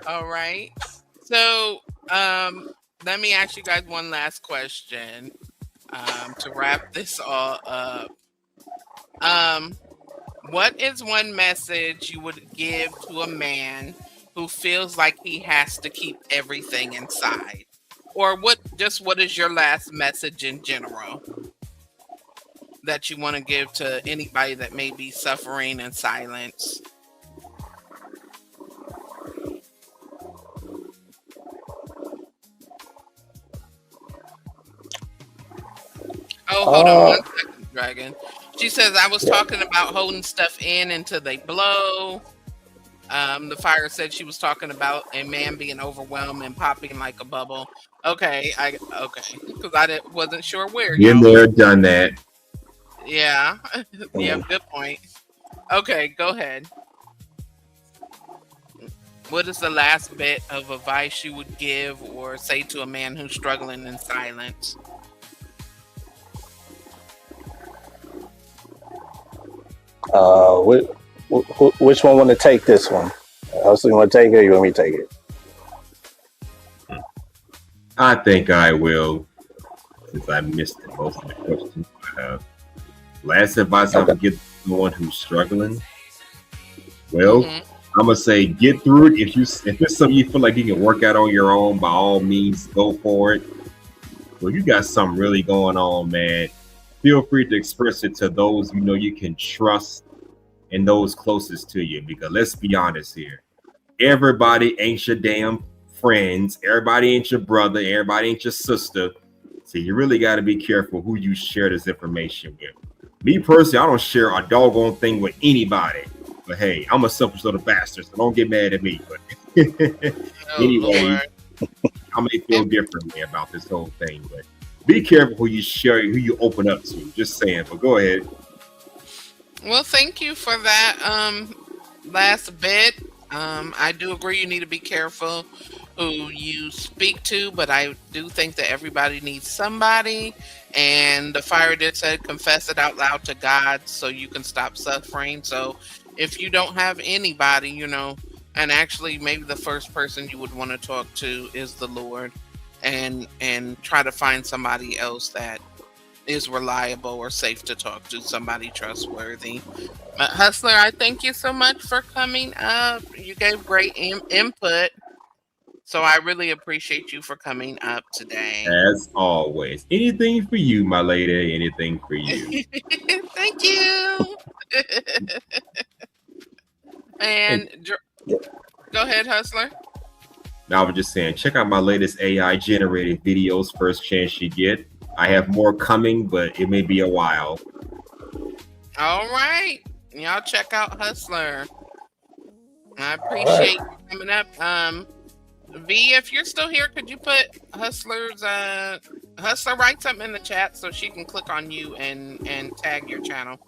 All right. So let me ask you guys one last question to wrap this all up. What is one message you would give to a man who feels like he has to keep everything inside? Or what is your last message in general that you want to give to anybody that may be suffering in silence? Oh, hold on 1 second, Dragon. She says, I was talking about holding stuff in until they blow. The fire said she was talking about a man being overwhelmed and popping like a bubble. Okay, because I wasn't sure where. Been there, done that. Yeah, yeah, good point. Okay, go ahead. What is the last bit of advice you would give or say to a man who's struggling in silence? Which one want to take this one? Also, you want to take it or you want me to take it? I think I will, since I missed most of the questions. Last advice I would give to someone who's struggling. Well, I'm gonna say get through it. If it's something you feel like you can work out on your own, by all means, go for it. Well, you got something really going on, man. Feel free to express it to those you know you can trust and those closest to you. Because let's be honest here, everybody ain't your damn friends. Everybody ain't your brother. Everybody ain't your sister. So you really got to be careful who you share this information with. Me personally, I don't share a doggone thing with anybody. But hey, I'm a selfish little bastard, so don't get mad at me. But anyway, I may feel differently about this whole thing. But be careful who you share, who you open up to. Just saying. But go ahead. Well, thank you for that last bit. I do agree you need to be careful who you speak to, but I do think that everybody needs somebody. And the fire did say, confess it out loud to God so you can stop suffering. So if you don't have anybody, you know, and actually maybe the first person you would want to talk to is the Lord, and try to find somebody else that is reliable or safe to talk to, somebody trustworthy. Hustler, I thank you so much for coming up. You gave great input. So I really appreciate you for coming up today. As always. Anything for you, my lady. Anything for you. Thank you. And go ahead, Hustler. Now, I was just saying, check out my latest AI generated videos first chance you get. I have more coming, but it may be a while. All right. Y'all check out Hustler. I appreciate you coming up. V, if you're still here, could you put Hustler's Hustler write something in the chat so she can click on you and tag your channel.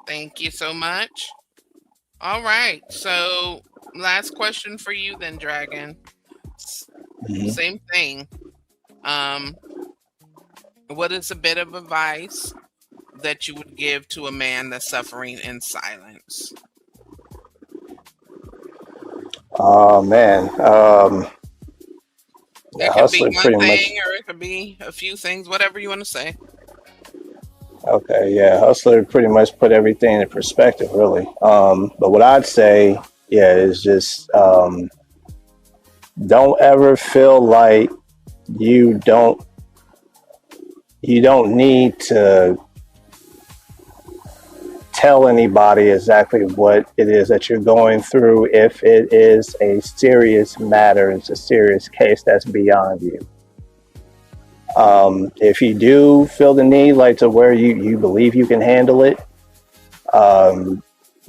Thank you so much. All right. So last question for you then, Dragon. Same thing. What is a bit of advice that you would give to a man that's suffering in silence? Oh man. Yeah, It could be hustler one pretty much. thing or it could be a few things, whatever you want to say. Okay, yeah, hustler pretty much put everything in perspective, really. But what I'd say, yeah, is just don't ever feel like you don't you don't need to tell anybody exactly what it is that you're going through if it is a serious matter, it's a serious case that's beyond you. If you do feel the need, like to where you believe you can handle it, um,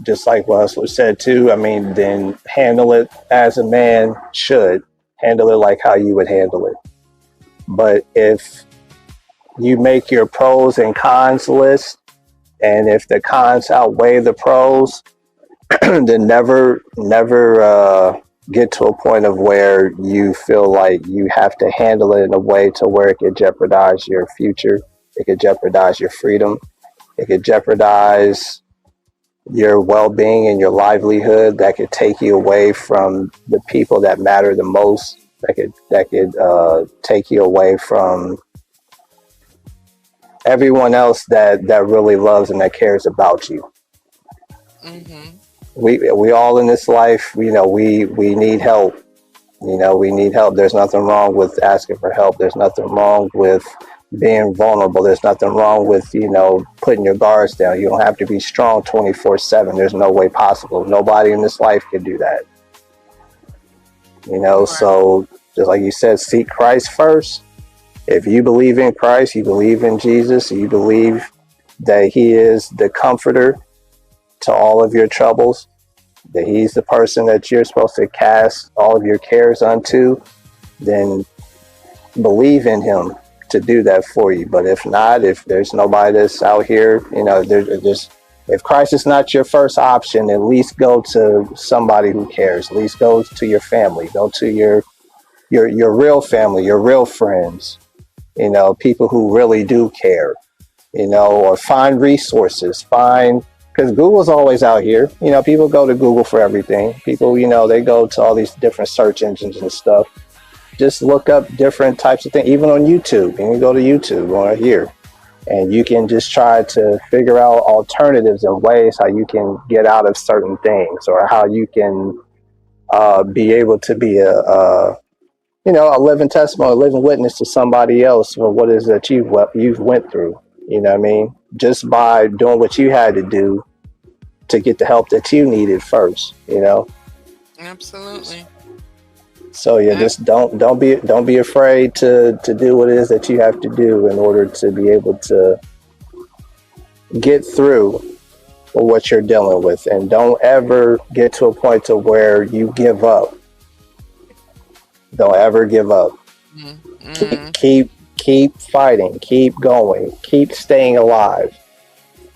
just like what Hustler said too, I mean, then handle it as a man should. Handle it like how you would handle it. But if you make your pros and cons list, and if the cons outweigh the pros, then never get to a point of where you feel like you have to handle it in a way to where it could jeopardize your future. It could jeopardize your freedom. It could jeopardize your well-being and your livelihood. That could take you away from the people that matter the most. That could take you away from everyone else that really loves and that cares about you. Hmm. We all in this life, we need help. We need help. There's nothing wrong with asking for help. There's nothing wrong with being vulnerable. There's nothing wrong with, putting your guards down. You don't have to be strong 24/7. There's no way possible. Nobody in this life can do that. Right. So just like you said, seek Christ first. If you believe in Christ, you believe in Jesus, you believe that he is the comforter to all of your troubles, that he's the person that you're supposed to cast all of your cares unto, then believe in him to do that for you. But if not, if there's nobody that's out here, if Christ is not your first option, at least go to somebody who cares. At least go to your family, go to your real family, your real friends, people who really do care, or find resources, because Google's always out here. People go to Google for everything. People, they go to all these different search engines and stuff. Just look up different types of things, even on YouTube. You can go to YouTube or here, and you can just try to figure out alternatives and ways how you can get out of certain things, or how you can be able to be a living testimony, a living witness to somebody else for what it is that you've went through. You know what I mean? Just by doing what you had to do to get the help that you needed first. Absolutely. So yeah, just don't be afraid to do what it is that you have to do in order to be able to get through what you're dealing with, and don't ever get to a point to where you give up. Don't ever give up. Mm-hmm. Keep fighting. Keep going. Keep staying alive.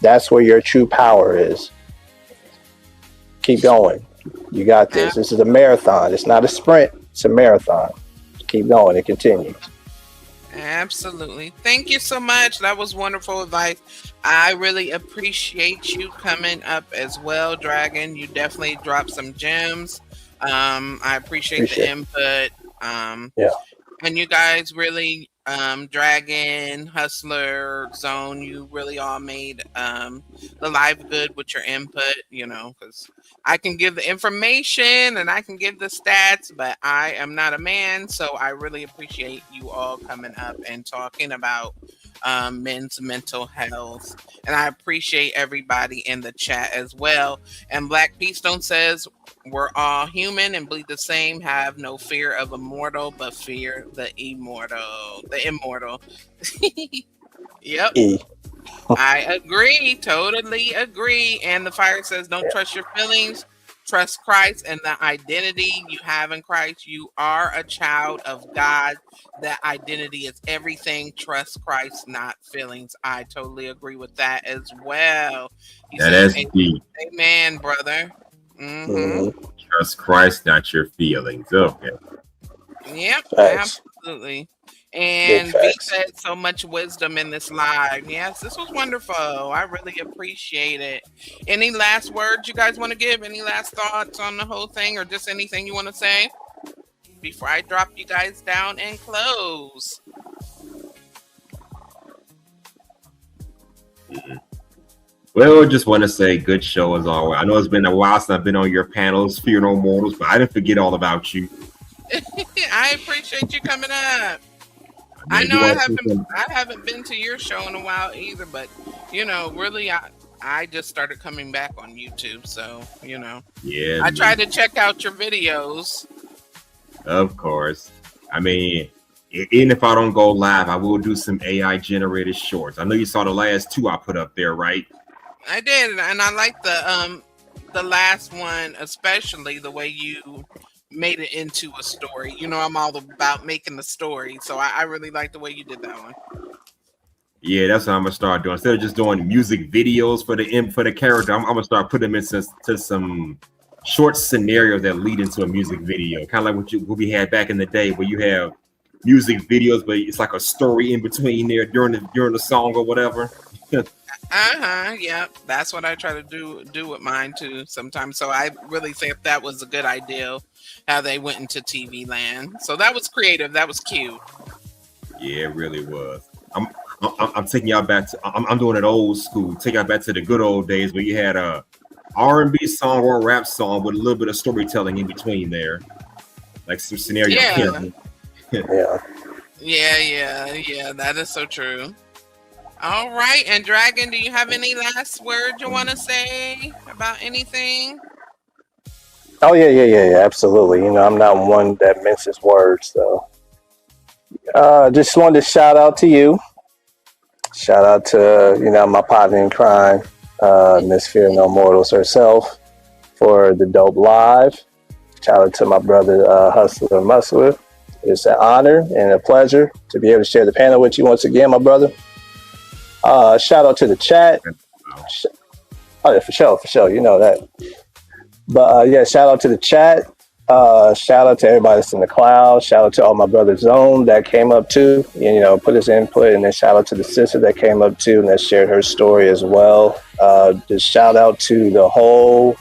That's where your true power is. Keep going. You got this. This is a marathon. It's not a sprint. It's a marathon. Keep going and continue. Absolutely. Thank you so much. That was wonderful advice. I really appreciate you coming up as well, Dragon. You definitely dropped some gems. I appreciate the input. Yeah. And you guys really, Dragon, Hustler, Zone, you really all made the live good with your input, because I can give the information and I can give the stats, but I am not a man. So I really appreciate you all coming up and talking about men's mental health. And I appreciate everybody in the chat as well. And Black Peastone says, we're all human and bleed the same. Have no fear of a mortal, but fear the immortal. Yep. I agree. Totally agree. And the fire says, don't trust your feelings. Trust Christ and the identity you have in Christ. You are a child of God. That identity is everything. Trust Christ, not feelings. I totally agree with that as well. He says, deep. Amen, brother. Mm-hmm. Trust Christ, not your feelings. Okay. Yep, Facts. absolutely. And V said so much wisdom in this live. Yes, this was wonderful. I really appreciate it. Any last words you guys want to give? Any last thoughts on the whole thing, or just anything you want to say? before I drop you guys down and close? Well, just want to say good show as always. I know it's been a while since I've been on your panels, Fear No Mortals, but I didn't forget all about you. I appreciate you coming up. I Man, know you I all haven't some- I haven't been to your show in a while either, but really I just started coming back on YouTube, so Yeah, I try to check out your videos. of course. I mean, even if I don't go live, I will do some AI generated shorts. I know you saw the last two I put up there, right? I did, and I like the last one, especially the way you made it into a story. I'm all about making the story, so I really like the way you did that one. Yeah, that's what I'm gonna start doing. Instead of just doing music videos for the character, I'm gonna start putting them into to some short scenarios that lead into a music video, kind of like what we had back in the day, where you have music videos, but it's like a story in between there during the song or whatever. Yeah, that's what I try to do with mine too sometimes. So I really think that was a good idea how they went into TV land. So that was creative. That was cute. Yeah, it really was. I'm taking y'all back to. I'm doing it old school. Take y'all back to the good old days where you had a R&B song or a rap song with a little bit of storytelling in between there, like some scenario. Yeah. Yeah. Yeah. That is so true. All right, and Dragon, do you have any last words you want to say about anything? Oh yeah, absolutely. I'm not one that minces words, so just wanted to shout out to you. Shout out to my partner in crime, Miss Fear No Mortals herself, for the dope live. Shout out to my brother Hustler Musler. It's an honor and a pleasure to be able to share the panel with you once again, my brother. Shout out to the chat. Oh yeah, for sure. You know that. But yeah, shout out to the chat. Shout out to everybody that's in the cloud. Shout out to all my brother Zone that came up too, put his input. And then shout out to the sister that came up too and that shared her story as well. Just shout out to the whole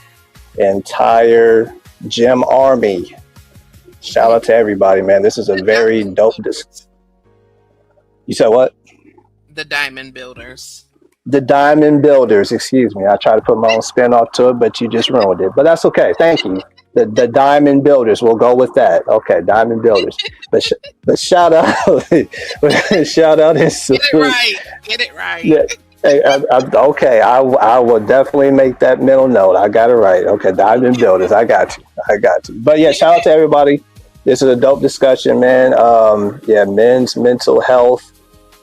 entire Gem Army. Shout out to everybody, man. This is a very dope. You said what? The Diamond Builders. The Diamond Builders, excuse me. I tried to put my own spin off to it, but you just ruined it. But that's okay. Thank you. The Diamond Builders. We'll go with that. Okay, Diamond Builders. But shout out, shout out and salute. Get it right. Yeah. Hey, okay, I will definitely make that mental note. I got it right. Okay, Diamond Builders. I got you. But yeah, shout out to everybody. This is a dope discussion, man. Men's mental health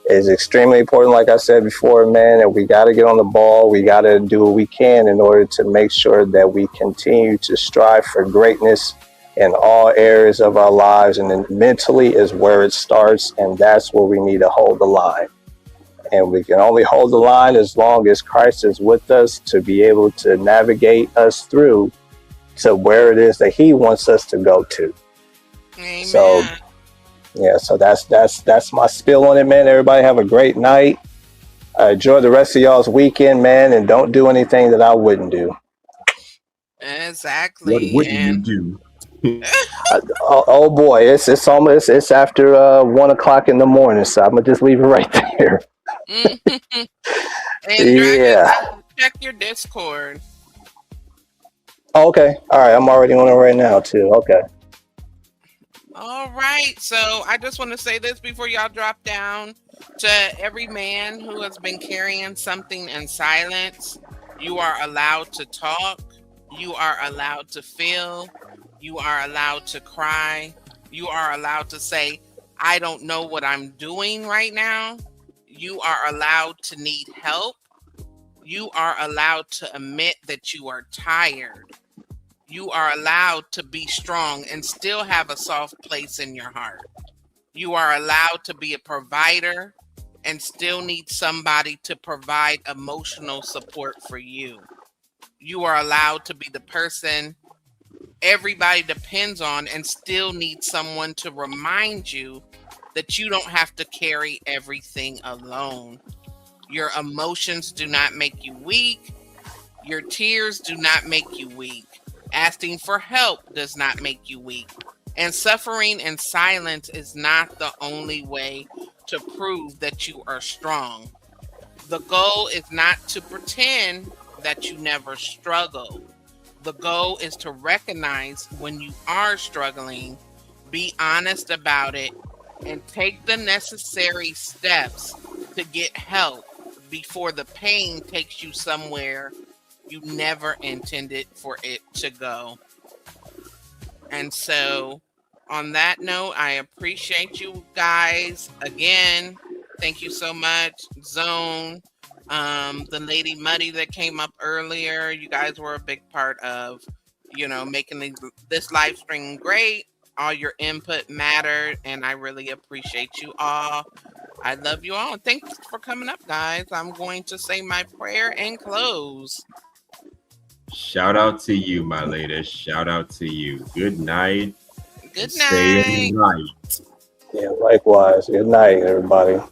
is extremely important, like I said before, man, and we got to get on the ball. We got to do what we can in order to make sure that we continue to strive for greatness in all areas of our lives. And then mentally is where it starts, and that's where we need to hold the line. And we can only hold the line as long as Christ is with us to be able to navigate us through to where it is that he wants us to go to. Amen. So yeah, so that's my spill on it, man. Everybody have a great night. Enjoy the rest of y'all's weekend, man, and don't do anything that I wouldn't do. Exactly. What wouldn't you do? Oh boy, it's almost after 1:00 in the morning, so I'm gonna just leave it right there. And Yeah. Dragon, check your Discord. Oh, okay. All right. I'm already on it right now too. Okay. All right. So I just want to say this before y'all drop down to every man who has been carrying something in silence. You are allowed to talk. You are allowed to feel. You are allowed to cry. You are allowed to say, I don't know what I'm doing right now. You are allowed to need help. You are allowed to admit that you are tired. You are allowed to be strong and still have a soft place in your heart. You are allowed to be a provider and still need somebody to provide emotional support for you. You are allowed to be the person everybody depends on and still need someone to remind you that you don't have to carry everything alone. Your emotions do not make you weak. Your tears do not make you weak. Asking for help does not make you weak. And suffering in silence is not the only way to prove that you are strong. The goal is not to pretend that you never struggle. The goal is to recognize when you are struggling, be honest about it, and take the necessary steps to get help before the pain takes you somewhere you never intended for it to go. And so, on that note, I appreciate you guys again. Thank you so much, Zone. The lady Muddy that came up earlier, you guys were a big part of, making this live stream great. All your input mattered, and I really appreciate you all. I love you all, and thanks for coming up, guys. I'm going to say my prayer and close. Shout out to you, my lady. Shout out to you. Good night. Good Stay night. night. Yeah, likewise. Good night, everybody. All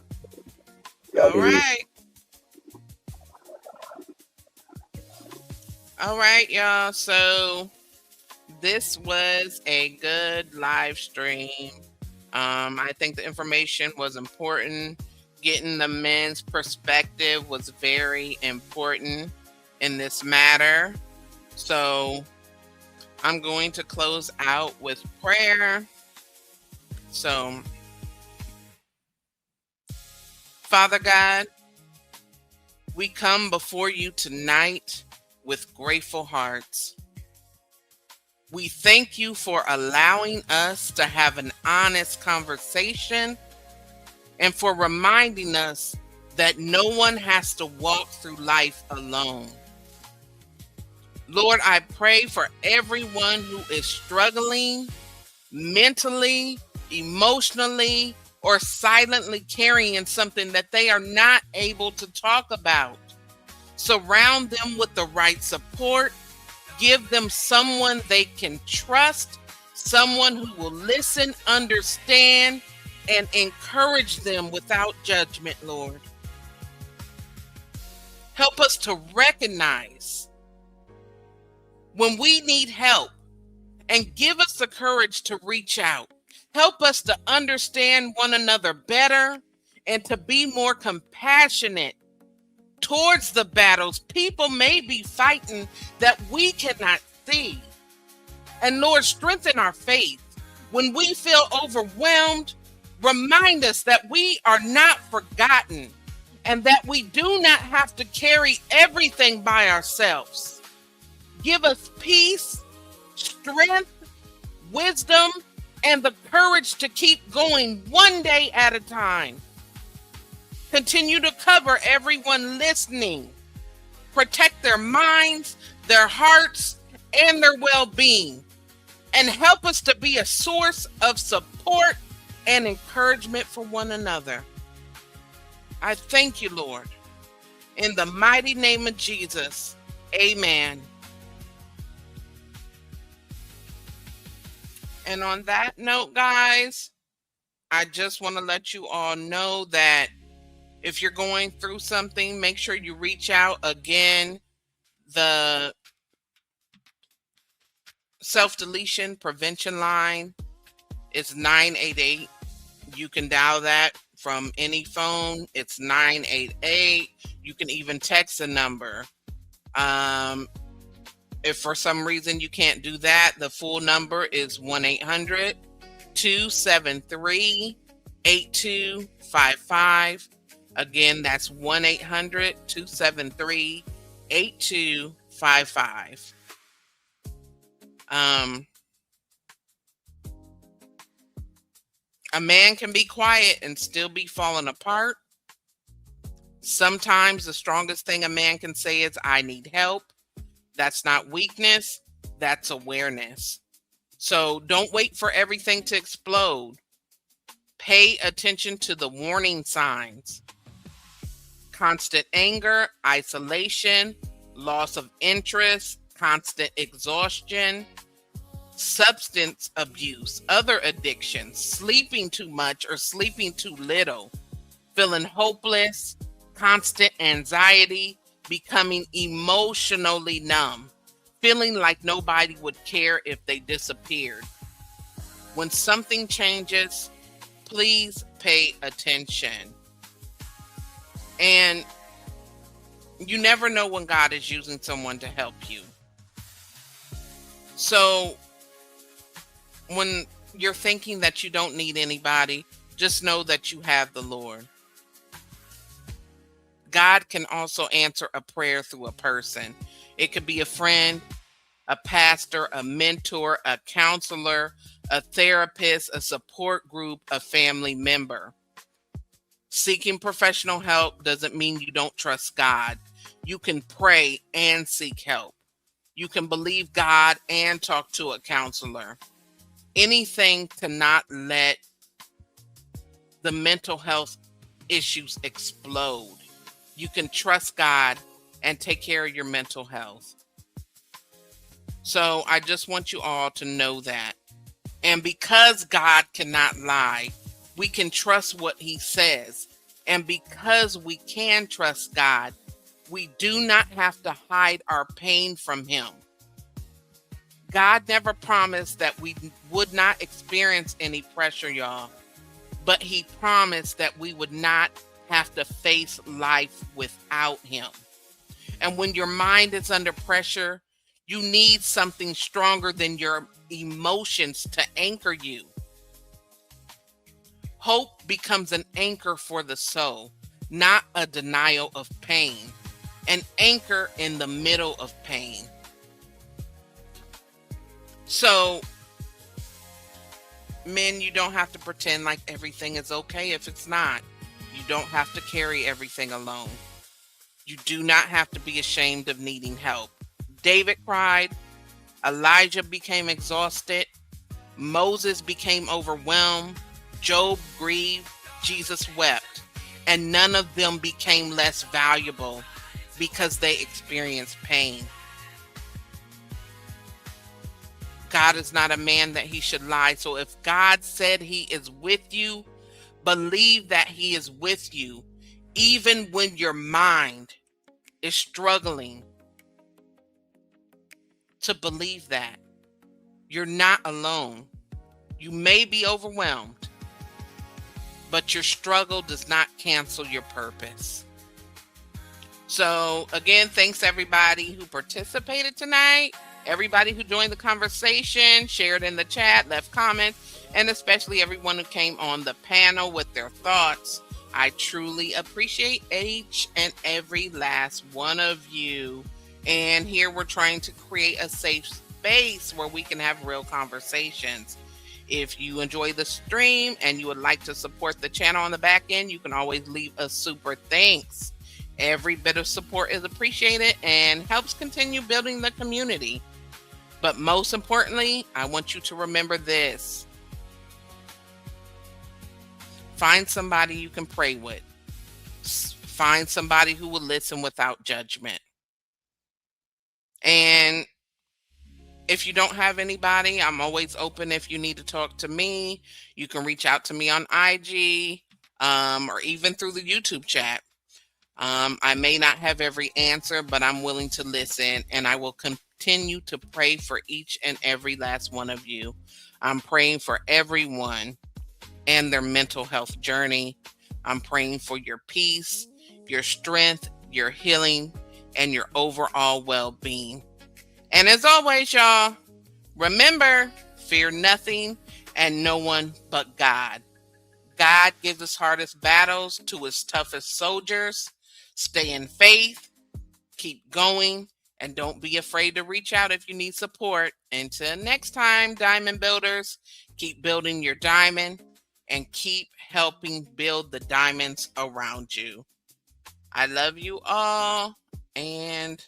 right. All right, y'all. So this was a good live stream. I think the information was important. Getting the men's perspective was very important in this matter. So I'm going to close out with prayer. So, Father God, we come before you tonight with grateful hearts. We thank you for allowing us to have an honest conversation and for reminding us that no one has to walk through life alone. Lord, I pray for everyone who is struggling mentally, emotionally, or silently carrying something that they are not able to talk about. Surround them with the right support. Give them someone they can trust, someone who will listen, understand, and encourage them without judgment, Lord. Help us to recognize when we need help and give us the courage to reach out. Help us to understand one another better and to be more compassionate towards the battles people may be fighting that we cannot see. And Lord, strengthen our faith. When we feel overwhelmed, remind us that we are not forgotten and that we do not have to carry everything by ourselves. Give us peace, strength, wisdom, and the courage to keep going one day at a time. Continue to cover everyone listening. Protect their minds, their hearts, and their well-being. And help us to be a source of support and encouragement for one another. I thank you, Lord. In the mighty name of Jesus, amen. And on that note, guys, I just want to let you all know that if you're going through something, make sure you reach out. Again, the self-deletion prevention line is 988. You can dial that from any phone. It's 988. You can even text a number. If for some reason you can't do that, the full number is 1-800-273-8255. Again, that's 1-800-273-8255. A man can be quiet and still be falling apart. Sometimes the strongest thing a man can say is, I need help. That's not weakness, that's awareness. So don't wait for everything to explode. Pay attention to the warning signs. Constant anger, isolation, loss of interest, constant exhaustion, substance abuse, other addictions, sleeping too much or sleeping too little, feeling hopeless, constant anxiety, becoming emotionally numb, feeling like nobody would care if they disappeared. When something changes, please pay attention. And you never know when God is using someone to help you. So when you're thinking that you don't need anybody, just know that you have the Lord. God can also answer a prayer through a person. It could be a friend, a pastor, a mentor, a counselor, a therapist, a support group, a family member. Seeking professional help doesn't mean you don't trust God. You can pray and seek help. You can believe God and talk to a counselor. Anything to not let the mental health issues explode. You can trust God and take care of your mental health. So I just want you all to know that. And because God cannot lie, we can trust what he says. And because we can trust God, we do not have to hide our pain from him. God never promised that we would not experience any pressure, y'all. But he promised that we would not have to face life without him. And when your mind is under pressure, you need something stronger than your emotions to anchor you. Hope becomes an anchor for the soul, not a denial of pain, an anchor in the middle of pain. So, men, you don't have to pretend like everything is okay if it's not. You don't have to carry everything alone. You do not have to be ashamed of needing help. David cried. Elijah became exhausted. Moses became overwhelmed. Job grieved. Jesus wept. And none of them became less valuable because they experienced pain. God is not a man that he should lie. So if God said he is with you, believe that he is with you, even when your mind is struggling to believe that. You're not alone. You may be overwhelmed, but your struggle does not cancel your purpose. So again, thanks everybody who participated tonight. Everybody who joined the conversation, shared in the chat, left comments, and especially everyone who came on the panel with their thoughts. I truly appreciate each and every last one of you. And here we're trying to create a safe space where we can have real conversations. If you enjoy the stream and you would like to support the channel on the back end, you can always leave a super thanks. Every bit of support is appreciated and helps continue building the community. But most importantly, I want you to remember this. Find somebody you can pray with. Find somebody who will listen without judgment. And if you don't have anybody, I'm always open. If you need to talk to me, you can reach out to me on IG or even through the YouTube chat. I may not have every answer, but I'm willing to listen, and I will continue to pray for each and every last one of you. I'm praying for everyone and their mental health journey. I'm praying for your peace, your strength, your healing, and your overall well-being. And as always, y'all, remember, fear nothing and no one but God. God gives his hardest battles to his toughest soldiers. Stay in faith, keep going, and don't be afraid to reach out if you need support. Until next time, diamond builders, keep building your diamond and keep helping build the diamonds around you. I love you all, and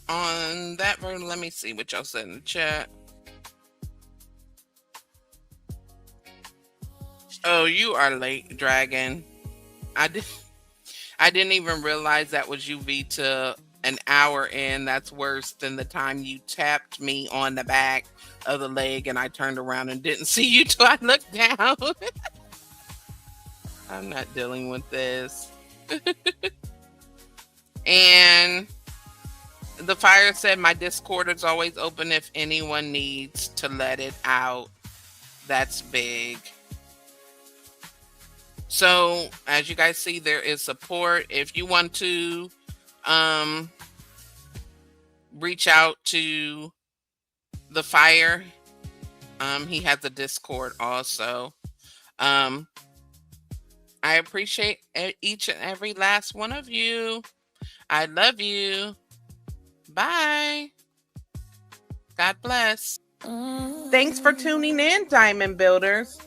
on that version, let me see what y'all said in the chat. Oh, you are late, Dragon. I didn't even realize that was UV to an hour in. That's worse than the time you tapped me on the back of the leg and I turned around and didn't see you till I looked down. I'm not dealing with this. And the fire said, my Discord is always open if anyone needs to let it out. That's big. So as you guys see, there is support. If you want to reach out to the fire, he has a Discord also. I appreciate each and every last one of you. I love you. Bye. God bless. Thanks for tuning in, Diamond Builders.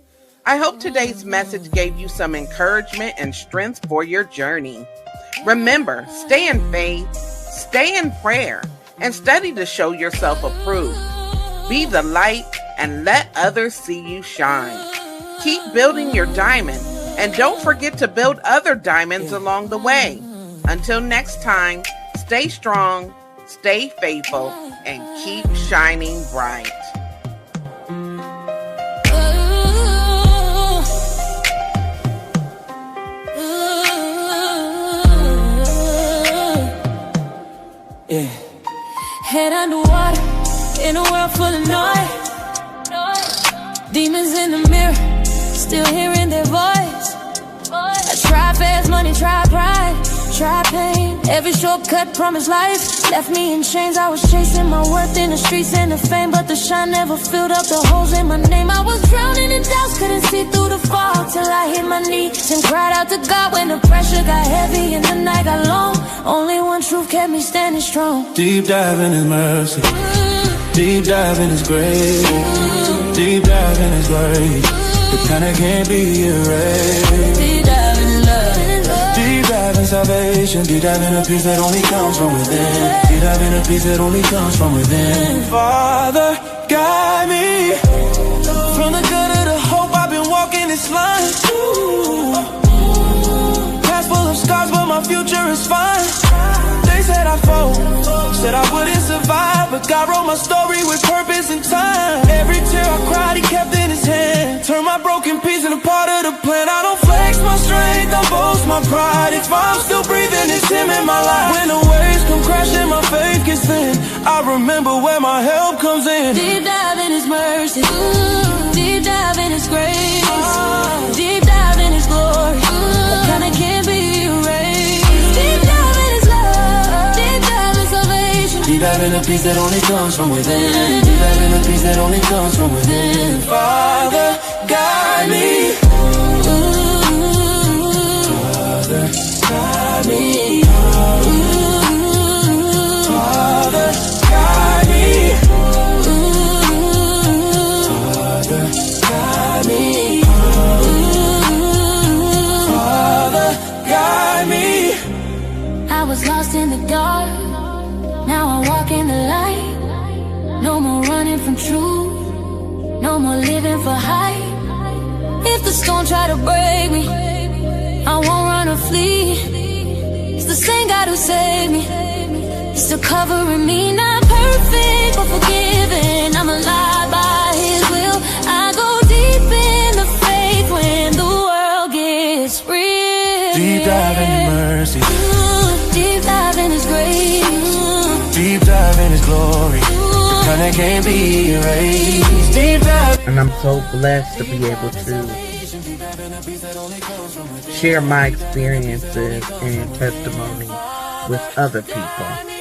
I hope today's message gave you some encouragement and strength for your journey. Remember, stay in faith, stay in prayer, and study to show yourself approved. Be the light and let others see you shine. Keep building your diamond, and don't forget to build other diamonds along the way. Until next time, stay strong, stay faithful, and keep shining bright. Yeah. Head underwater in a world full of noise. Demons in the mirror, still hearing their voice. I try fast money, try pride, try pain. Every shortcut promised life left me in chains. I was chasing my worth in the streets and the fame, but the shine never filled up the holes in my name. I was drowning in doubts, couldn't see through the fog till I hit my knees and cried out to God when the pressure got heavy and the night got long. Only one truth kept me standing strong. Deep dive in His mercy, deep dive in His grace, deep dive in His glory. The kind that can't be erased. Deep dive in love, Deep dive in salvation, deep dive in a peace that only comes from within. Deep dive in a peace that only comes from within. Father, guide me from the gutter to hope. I've been walking this line. Past full of scars, but my future is fine. They said I fold, said I wouldn't survive, but God wrote my story with purpose and time. Every tear I cried, He kept in His hand. Turn my broken piece into part of the plan. I don't flex my strength, I boast my pride. If I'm still breathing, it's Him in my life. When the waves come crashing, my faith gets thin. I remember where my help comes in. deep dive in His mercy, deep dive in His grace, deep dive in His glory. The kind that can't be erased. Deep dive in His love, deep dive in salvation. Deep dive in a peace that only comes from within. Deep dive in a peace that only comes from within. Father, guide me. Father, guide me. Father, guide me. Father, guide me. Father, guide me. I was lost in the dark, now I walk in the light. No more running from truth, no more living for hype. If the storm try to break me, I won't run or flee. It's the same God who saved me, He's still covering me. Not perfect, but forgiven. I'm alive by His will. I go deep in the faith when the world gets real. Deep dive in His mercy, deep dive in His grace, deep dive in His glory. The kind that can't be erased. Deep dive. And I'm so blessed to be able to share my experiences and testimony with other people.